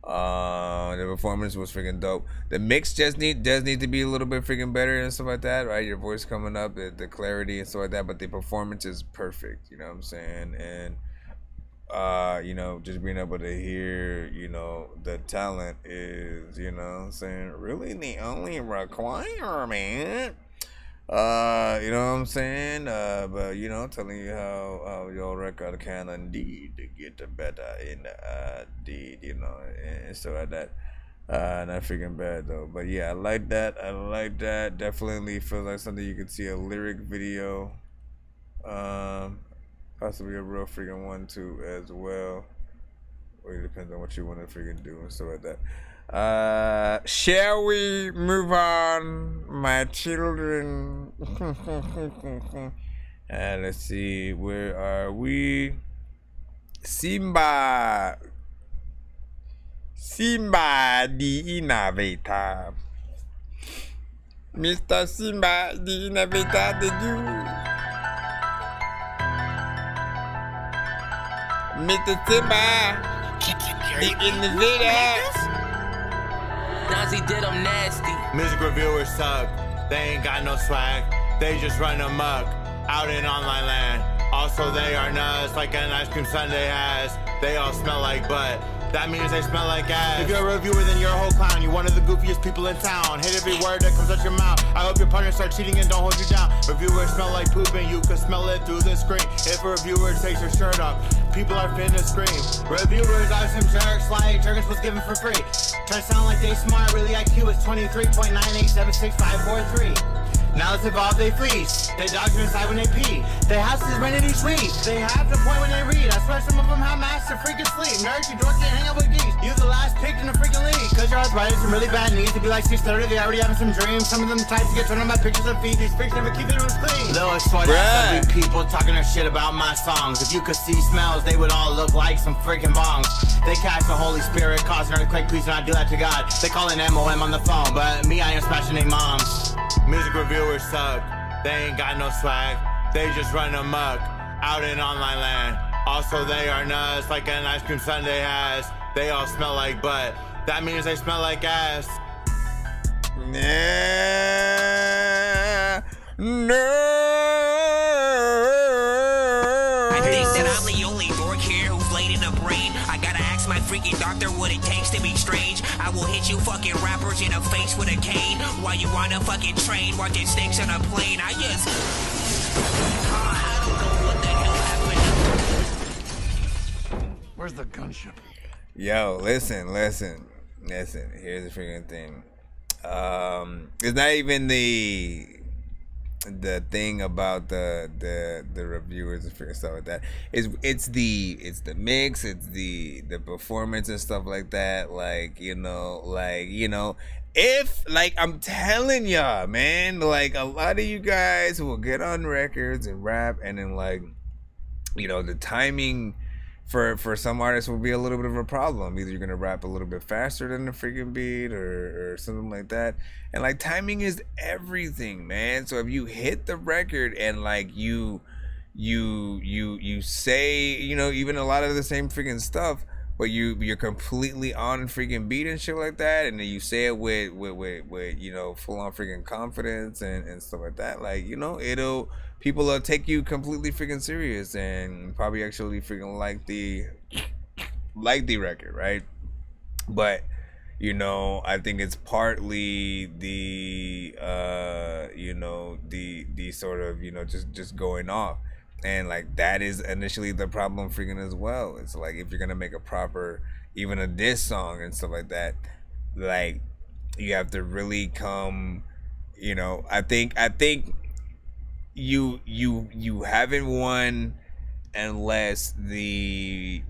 The performance was freaking dope. The mix does need to be a little bit freaking better and stuff like that, right? Your voice coming up, the clarity and stuff like that, but the performance is perfect, you know what I'm saying? And you know, just being able to hear, you know, the talent is, you know what I'm saying, really the only requirement. You know what I'm saying? But you know, telling you how your record can indeed get better in deed, you know, and stuff like that. Not freaking bad though. But yeah, I like that. I like that. Definitely feels like something you could see a lyric video. Possibly a real freaking one too as well. Well, it depends on what you want to freaking do and stuff like that. Shall we move on, my children? Let's see, where are we? Simba the Innovator. Mr. Simba the Innovator, did you? Mr. Simba the Innovator. Nazi did them nasty. Music reviewers suck. They ain't got no swag. They just run amok out in online land. Also, they are nuts like an ice cream sundae has. They all smell like butt. That means they smell like ass. If you're a reviewer, then you're a whole clown. You're one of the goofiest people in town. Hate every word that comes out your mouth. I hope your partner starts cheating and don't hold you down. Reviewers smell like poop and you can smell it through the screen. If a reviewer takes your shirt off, people are finna scream. Reviewers are some jerks like Jerkins was given for free. Try to sound like they smart, really IQ is 23.9876543. Now let's evolve, they fleece. They dogs inside when they pee. They houses rented each week. They have the point when they read. I swear some of them have master freaking sleep. Nerds, you dork, can't hang out with geeks. You're the last picked in the freaking league. Cause your arthritis and really bad knees. To be like 630, they already having some dreams. Some of them types to get turned on by pictures of feet. These freaks never keep their rooms clean. Little short ass ugly people talking their shit about my songs. If you could see smells, they would all look like some freaking bongs. They cast the Holy Spirit, cause an earthquake, please do not do that to God. They call an MOM on the phone, but me, I am smashing their moms. Music reviewers suck. They ain't got no swag. They just run amok out in online land. Also, they are nuts like an ice cream sundae has. They all smell like butt. That means they smell like ass. I think that I'm the only dork here who's laid in the brain. I gotta ask my freaking doctor what it takes to be strange. I will hit you fucking rappers in the face with a cane while you on a fucking train watching snakes on a plane. I just... I don't know what the hell happened. Where's the gunship? Yo, listen. Here's the freaking thing. It's not even the thing about the reviewers and freaking stuff like that. It's the mix, it's the performance and stuff like that. If I'm telling y'all, man, like a lot of you guys will get on records and rap, and then the timing for some artists will be a little bit of a problem. Either you're gonna rap a little bit faster than the freaking beat or something like that. And timing is everything, man. So if you hit the record and you say, even a lot of the same freaking stuff, but you're completely on freaking beat and shit like that, and then you say it with full on freaking confidence and stuff like that, people will take you completely freaking serious and probably actually freaking like the record, right? But I think it's partly the the sort of just going off. And that is initially the problem freaking as well. It's if you're gonna make a proper, even a diss song and stuff like that, you have to really come, I think you haven't won unless the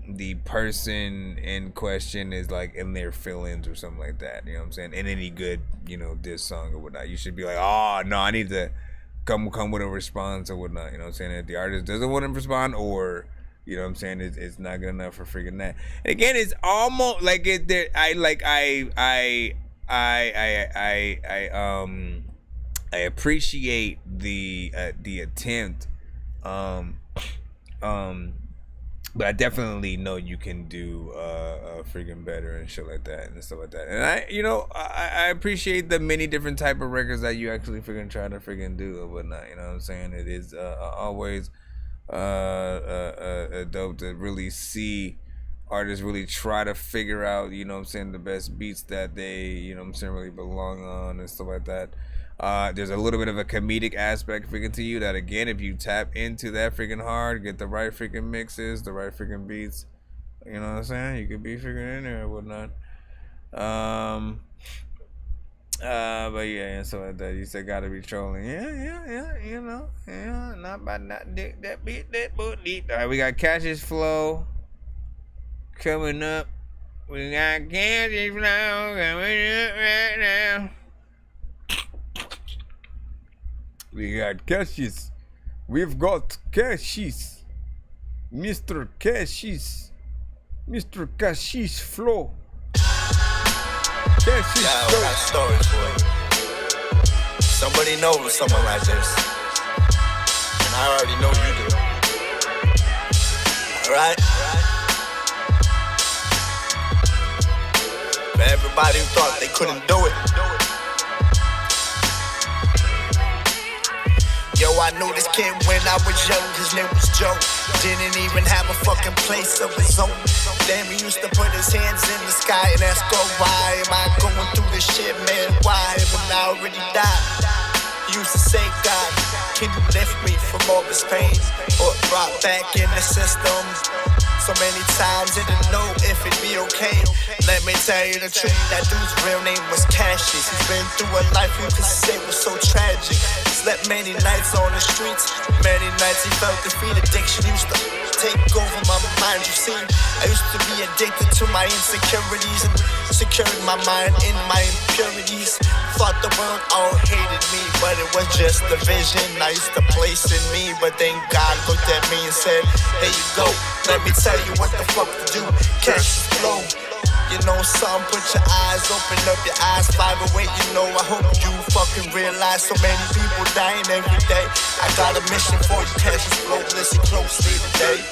person in question is in their feelings or something like that. You know what I'm saying? In any good, diss song or whatnot, you should be like, oh no, I need to come with a response or whatnot. You know what I'm saying? If the artist doesn't want to respond, or you know what I'm saying, it's not good enough for freaking that. And again, it's almost I appreciate the attempt, but I definitely know you can do freaking better and shit like that and stuff like that. And I appreciate the many different type of records that you actually freaking try to freaking do or whatnot. You know what I'm saying? It is always dope to really see artists really try to figure out, the best beats that they, really belong on and stuff like that. There's a little bit of a comedic aspect freaking to you that, again, if you tap into that freaking hard, get the right freaking mixes, the right freaking beats, you know what I'm saying, you could be freaking in there or whatnot. But yeah, and so like that. You said gotta be trolling. Yeah. You know, yeah. Not about not dick that beat that boot deep. All right, we got Cassius Flow coming up. We got Cassius Flow coming up right now. We got Cassius. We've got Cassius. Mr. Cassius. Mr. Cassius Flow. Yeah, I got stories for you. Somebody knows someone like this. And I already know you do. Alright? For everybody who thought they couldn't do it. Yo, I knew this kid when I was young, his name was Joe. Didn't even have a fucking place of his own. Damn, he used to put his hands in the sky and ask, oh, why am I going through this shit, man? Why? When I already died. He used to say, God, can you lift me from all this pain? Or brought back in the system. So many times, didn't know if it'd be okay. Let me tell you the truth, that dude's real name was Cassius. He's been through a life you could say was so tragic. Slept many nights on the streets, many nights he felt defeat. Addiction used to take over my mind, you see. I used to be addicted to my insecurities and secured my mind in my impurities. Thought the world all hated me, but it was just the vision I used to place in me. But then God looked at me and said, here you go, let me tell you what the fuck to do. Cash flow. You know something, put your eyes, open up your eyes, 508, you know I hope you fucking realize so many people dying every day. I got a mission for you, Cassius Flow, listen closely today.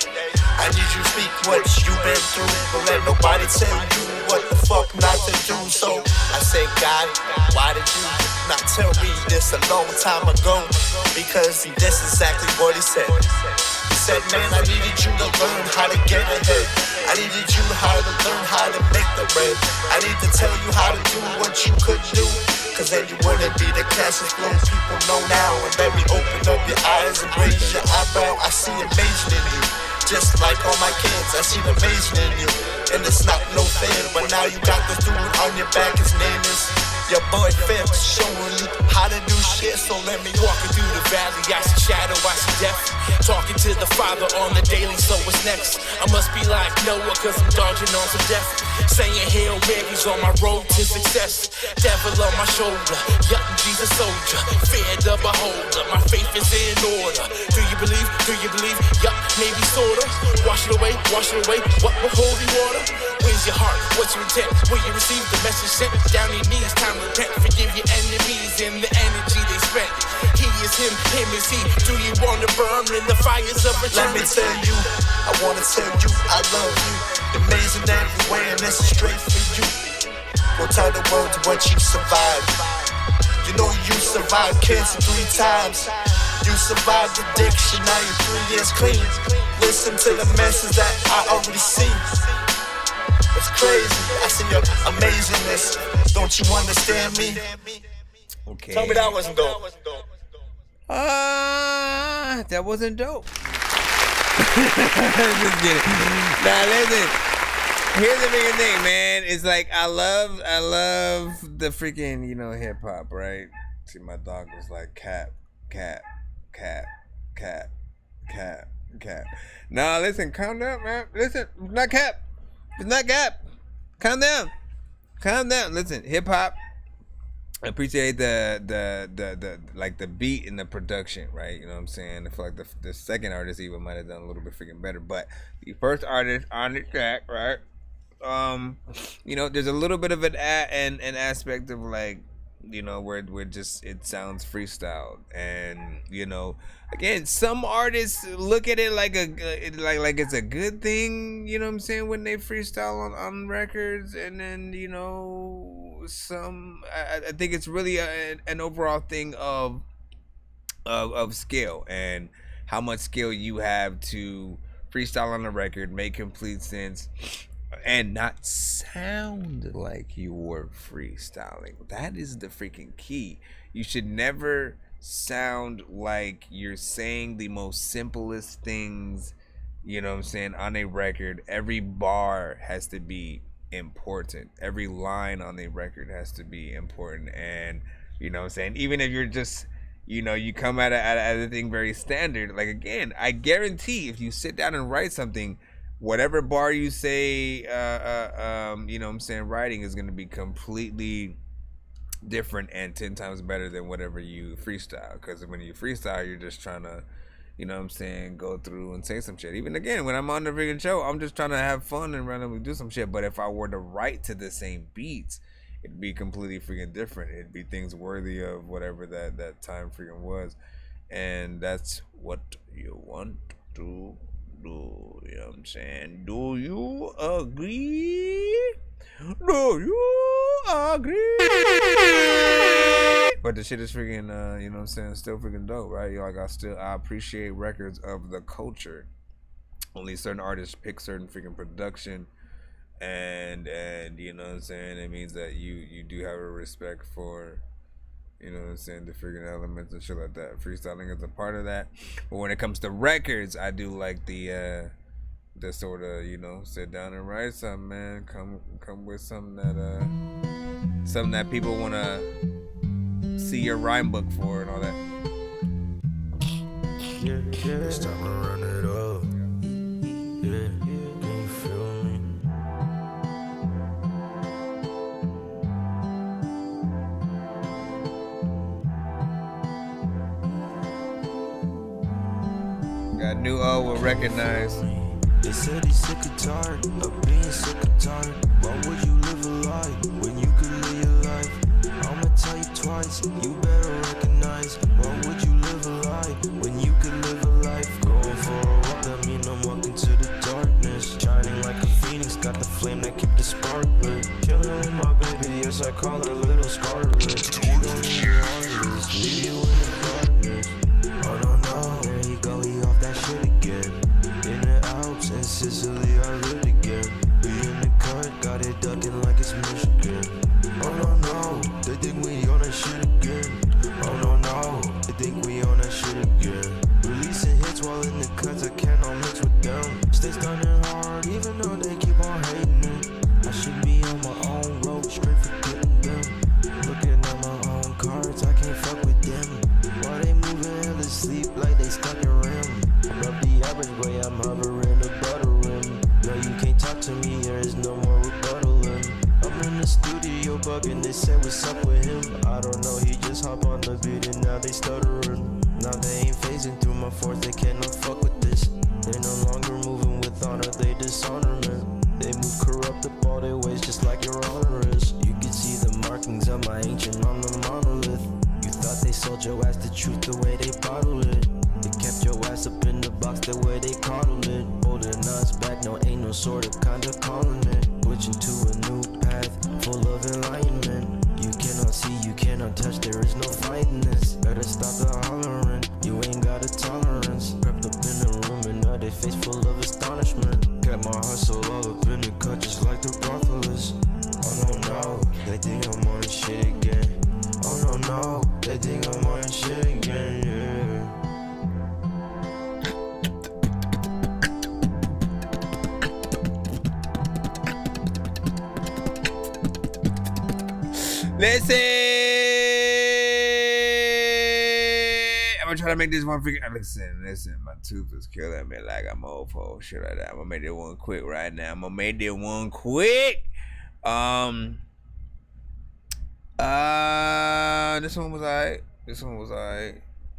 I need you to speak what you've been through, don't let nobody tell you what the fuck not to do. So I say, God, why did you not tell me this a long time ago? Because this is exactly what he said. He said, man, I needed you to learn how to get ahead. I needed you how to learn how to make the bread. I need to tell you how to do what you could do. Cause then you wouldn't be the Cassius Flow people know now. And let me open up your eyes and raise your eyebrow. I see amazing in you. Just like all my kids, I see amazing in you. And it's not no fair, but now you got the dude on your back. His name is your boy Fifth, showing you how to do shit. So let me walk you through the valley. I see shadow, I see death. Talking to the Father on the daily, so what's next? I must be like Noah, cause I'm dodging on some death. Saying Hail Mary's on my road to success. Devil on my shoulder, young Jesus soldier. Fear the beholder, my faith is in order. Do you believe? Do you believe? Yup, maybe sorta. Wash it away, what with holy water? Where's your heart? What's your intent? Will you receive the message sent? Down your knees, time to repent. Forgive your enemies and the energy they spent. He is him is he. Do you wanna burn in the fires of eternity? Let me tell you, I wanna tell you, I love you. Amazing every way, and this is straight for you. Go tell the world what you survived. You know you survived cancer 3 times. You survived addiction, now you're 3 years clean. Listen to the message that I already see. It's crazy, I see your amazingness. Don't you understand me? Okay. Tell me that wasn't dope. That wasn't dope. Just kidding. Nah, listen. Here's the biggest thing, man. It's like I love the freaking, hip hop, right? See, my dog was like cat. Nah, listen, calm down, man. Listen, it's not cap. It's not cap. Calm down. Listen, hip hop. I appreciate the beat and the production, right? You know what I'm saying? I feel like the second artist even might have done a little bit freaking better, but the first artist on the track, right? There's a little bit of an aspect of like, where just it sounds freestyled, and again, some artists look at it like it's a good thing, you know what I'm saying, when they freestyle on records, and then some I think it's really an overall thing of skill and how much skill you have to freestyle on a record, make complete sense, and not sound like you were freestyling. That is the freaking key. You should never sound like you're saying the most simplest things, you know what I'm saying, on a record. Every bar has to be important. Every line on the record has to be important. And you know what I'm saying, even if you're just, you know, you come at a thing very standard, like, again, I guarantee if you sit down and write something, whatever bar you say, you know what I'm saying, writing is going to be completely different and 10 times better than whatever you freestyle. Because when you freestyle, you're just trying to, you know what I'm saying, go through and say some shit. Even again, when I'm on the freaking show, I'm just trying to have fun and randomly do some shit. But if I were to write to the same beats, it'd be completely freaking different. It'd be things worthy of whatever that time freaking was. And that's what you want to do. You know what I'm saying? Do you agree? Do you agree? But the shit is freaking, you know what I'm saying, still freaking dope, right? Like, I appreciate records of the culture. Only certain artists pick certain freaking production, and you know what I'm saying, it means that you do have a respect for, you know what I'm saying, the freaking elements and shit like that. Freestyling is a part of that. But when it comes to records, I do like the sort of, you know, sit down and write something, man. Come with something that people want to see your rhyme book for and all that. Yeah, it's time to run it up. Yeah, can you feel me? Got new O will recognize. They said he's sick and tired of being sick and tired. Why would you live a lie when you could live your life? I'ma tell you twice, you better recognize. Why would you live a lie when you could live a life? Going for a walk, that mean I'm walking to the darkness. Shining like a phoenix, got the flame that keep the spark lit. Chilling with my baby, yes I call her Little Scarlet. You don't need your artist, leave you in the darkness. Oh no no, there you go, he off that shit again. In the Alps and Sicily, I live again. We in the cut, got it ducking like it's Michigan. Oh no no, they think we on that shit again. Oh no no, they think we on that shit again. Releasing hits while in the cuts, I cannot mix with them. Stay stunning hard, even though they keep on hating it. I should be on my own road, straight for getting them. Looking at my own cards, I can't fuck with them. Why they moving hella sleep like they stuck in rim? Above the average way, I'm hovering above the rim. No, you can't talk to me, there is no more rebuttaling. I'm in the studio bugging, they say what's up with him. I don't know, he just hop on the beat and now they stuttering. Now they ain't phasing through my force, they cannot fuck with this. They no longer moving with honor, they dishonorment. They move corrupt up all their ways just like your honor is. You can see the markings of my ancient on the monolith. You thought they sold your ass the truth the way they bottled it. They kept your ass up in the box the way they coddled it. Holding us back, no ain't no sort of kind of calling it. Switching to a new path, full of enlightenment. You cannot see, you cannot touch, there is no fighting this. Better stop the hollering, you ain't got a tolerance. Crept up in the room and now they face full of astonishment. Got my hustle all up in the cut just like the brothelists. Oh no no, they think I'm on shit again. Oh no no, they think I'm on shit again, yeah. Listen, I'm gonna try to make this one freaking. Listen, my tooth is killing me like I'm old for shit like that. I'm gonna make this one quick right now. This one was alright.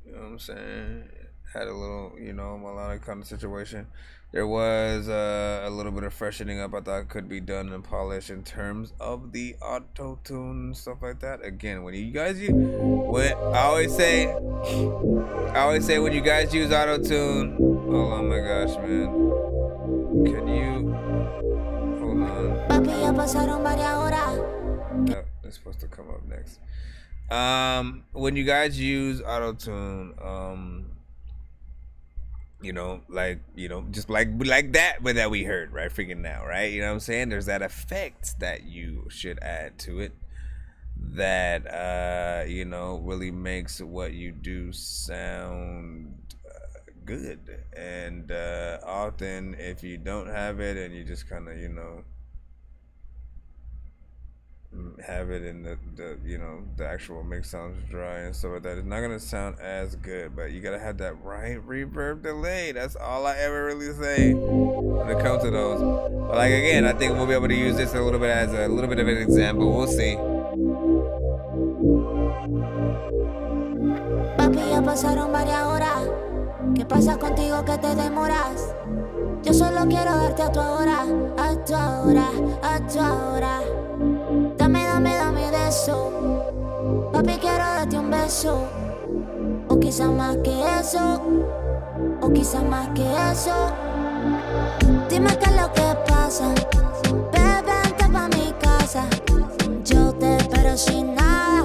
You know what I'm saying? Had a little, you know, melodic kind of situation. There was a little bit of freshening up I thought could be done and polished in terms of the auto-tune and stuff like that. Again, when you guys use, I always say when you guys use auto-tune, oh my gosh, man. Can you, hold on. No, it's supposed to come up next. When you guys use auto-tune, you know, like, you know, just like that, but that we heard right freaking now, right? You know what I'm saying? There's that effect that you should add to it that, you know, really makes what you do sound good. And often if you don't have it and you just kind of, you know, have it in the you know, the actual mix sounds dry and stuff like that, it's not gonna sound as good. But you gotta have that right reverb delay. That's all I ever really say when it comes to those. But like again, I think we'll be able to use this a little bit as a little bit of an example. We'll see. Papi, ya pasaron varias horas. ¿Qué pasa contigo que te demoras? Yo solo quiero darte a tu ahora, a tu ahora, a tu ahora. Dame, dame, dame de eso. Papi, quiero darte un beso. O quizás más que eso. O quizás más que eso. Dime qué es lo que pasa. Bebé, vente pa' mi casa. Yo te espero sin nada.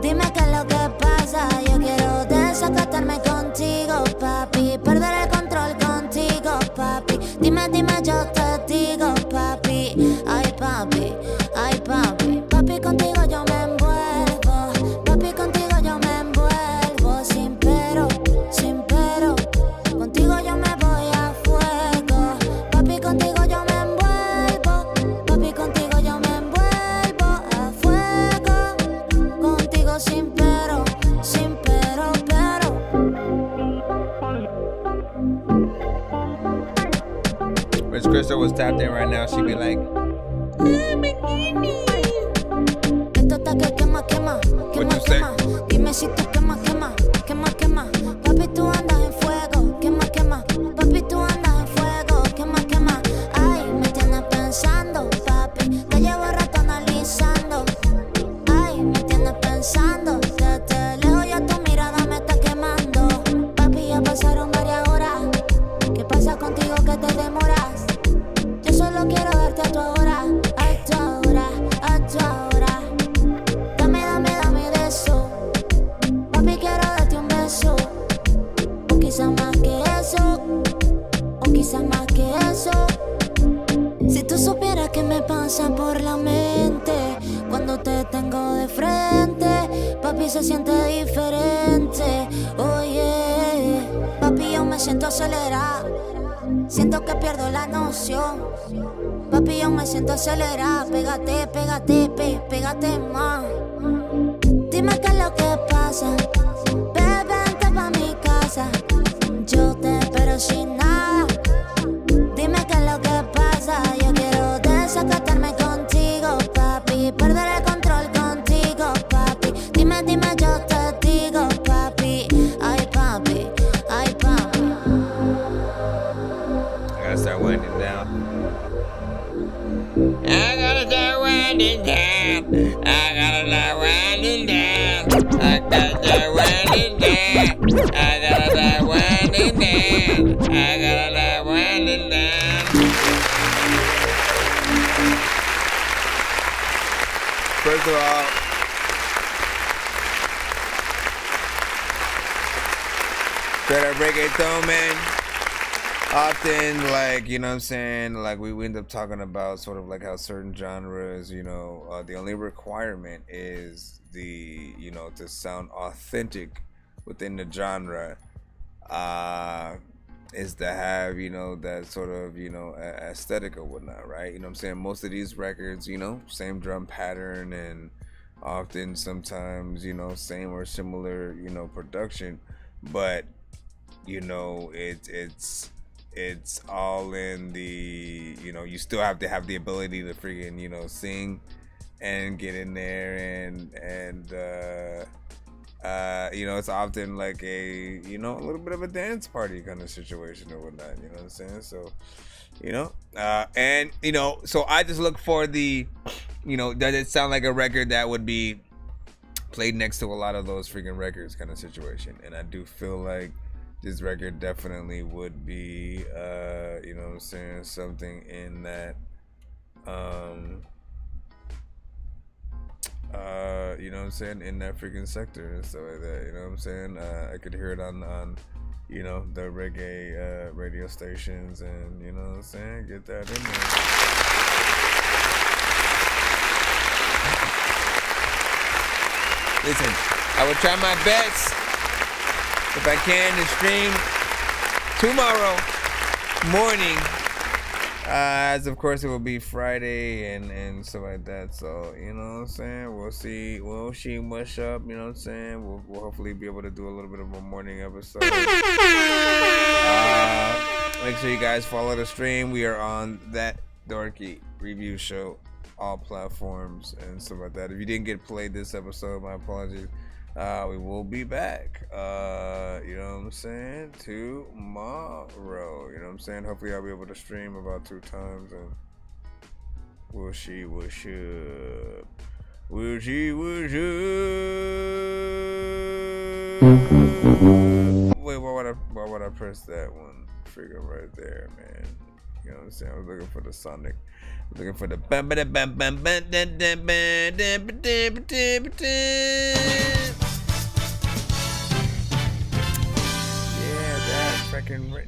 Dime qué es lo que pasa. Yo quiero desacatarme contigo, papi. Perder el control contigo, papi. Dime, dime, yo te digo, papi. Ay, papi, ay, papi. Papi, contigo yo me envuelvo. Papi, contigo yo me envuelvo. Sin pero, sin pero. Contigo yo me voy a fuego. Papi, contigo yo me envuelvo. Papi, contigo yo me envuelvo a fuego. Contigo sin pero, pero. Miss Crystal was tapped in right now. She'd be like, Esto está que quema, quema, quema, quema. Dime si tú quema, quema, quema, quema. Papi, tú andas en fuego, quema, quema. Papi, tú andas en fuego, quema, quema. Ay, me tienes pensando, papi. Te llevo rato analizando. Ay, me tienes pensando. Desde lejos ya tu mirada me está quemando. Papi, ya pasaron varias horas. ¿Qué pasa contigo que te demoras? Yo solo quiero darte a tu ahora, a tu ahora, a tu ahora. Dame, dame, dame de eso. Papi, quiero darte un beso. O quizás más que eso. O quizás más que eso. Si tú supieras que me pasa por la mente cuando te tengo de frente, papi, se siente diferente. Oye, papi, yo me siento acelerada. Siento que pierdo la noción. Papi, yo me siento acelerada. Pégate, pégate, pégate más. Dime qué es lo que pasa. Bebé, vente pa' mi casa. Yo te espero sin nada. Dime qué es lo que pasa. Yo quiero desacatarme contigo, papi. Perder el control contigo, papi. Dime, dime, yo te digo, papi. Ay, papi, ay, papi. I gotta start winding down. I gotta start winding down. I gotta start winding down. I gotta start winding down. I gotta start winding down. I gotta start winding down. First of all, straight up reggaeton, man. Often, like, you know what I'm saying, like, we end up talking about sort of like how certain genres, you know, the only requirement is the, you know, to sound authentic within the genre, is to have, you know, that sort of, you know, aesthetic or whatnot, right? You know what I'm saying? Most of these records, you know, same drum pattern and often sometimes, you know, same or similar, you know, production, but, you know, it's all in the, you know, you still have to have the ability to freaking, you know, sing and get in there and you know, it's often like a, you know, a little bit of a dance party kind of situation or whatnot, you know what I'm saying? So, you know, and, you know, so I just look for the, you know, does it sound like a record that would be played next to a lot of those freaking records kind of situation? And I do feel like this record definitely would be, you know what I'm saying, something in that, you know what I'm saying, in that freaking sector and stuff like that, you know what I'm saying? I could hear it on you know, the reggae radio stations and, you know what I'm saying, get that in there. Listen, I will try my best if I can to stream tomorrow morning As of course it will be Friday and stuff like that. So you know what I'm saying. We'll see what's up. You know what I'm saying. We'll hopefully be able to do a little bit of a morning episode. Make sure you guys follow the stream. We are on that Dorky review show, all platforms and stuff like that. If you didn't get played this episode, my apologies. We will be back, you know what I'm saying, tomorrow, you know what I'm saying. Hopefully I'll be able to stream about 2 times, and we'll see what's up. We'll see what's up. Wait, why would I press that one figure right there, man? You know what I'm saying? I was looking for the Sonic. Looking for the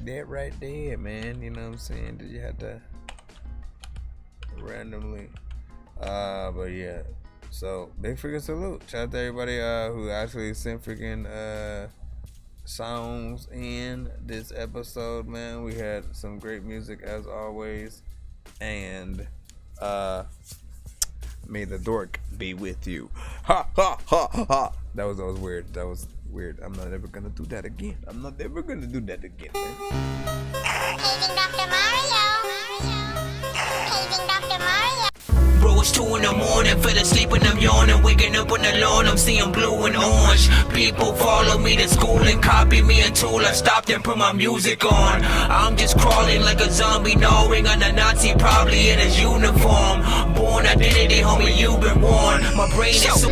that right there, man. You know what I'm saying? Did you have to randomly? But yeah. So big freaking salute. Shout out to everybody who actually sent freaking songs in this episode, man. We had some great music as always. And may the dork be with you. Ha ha ha ha. That was weird. That was weird. I'm not ever gonna do that again. I'm not ever gonna do that again, man. Paging Dr. Mario. Paging Dr. Mario. Bro, it's 2 in the morning, fell asleep and I'm yawning. Waking up on the lawn, I'm seeing blue and orange. People follow me to school and copy me until I stopped and put my music on. I'm just crawling like a zombie, gnawing on a Nazi, probably in his uniform. Born identity, homie, you've been warned. My brain is so...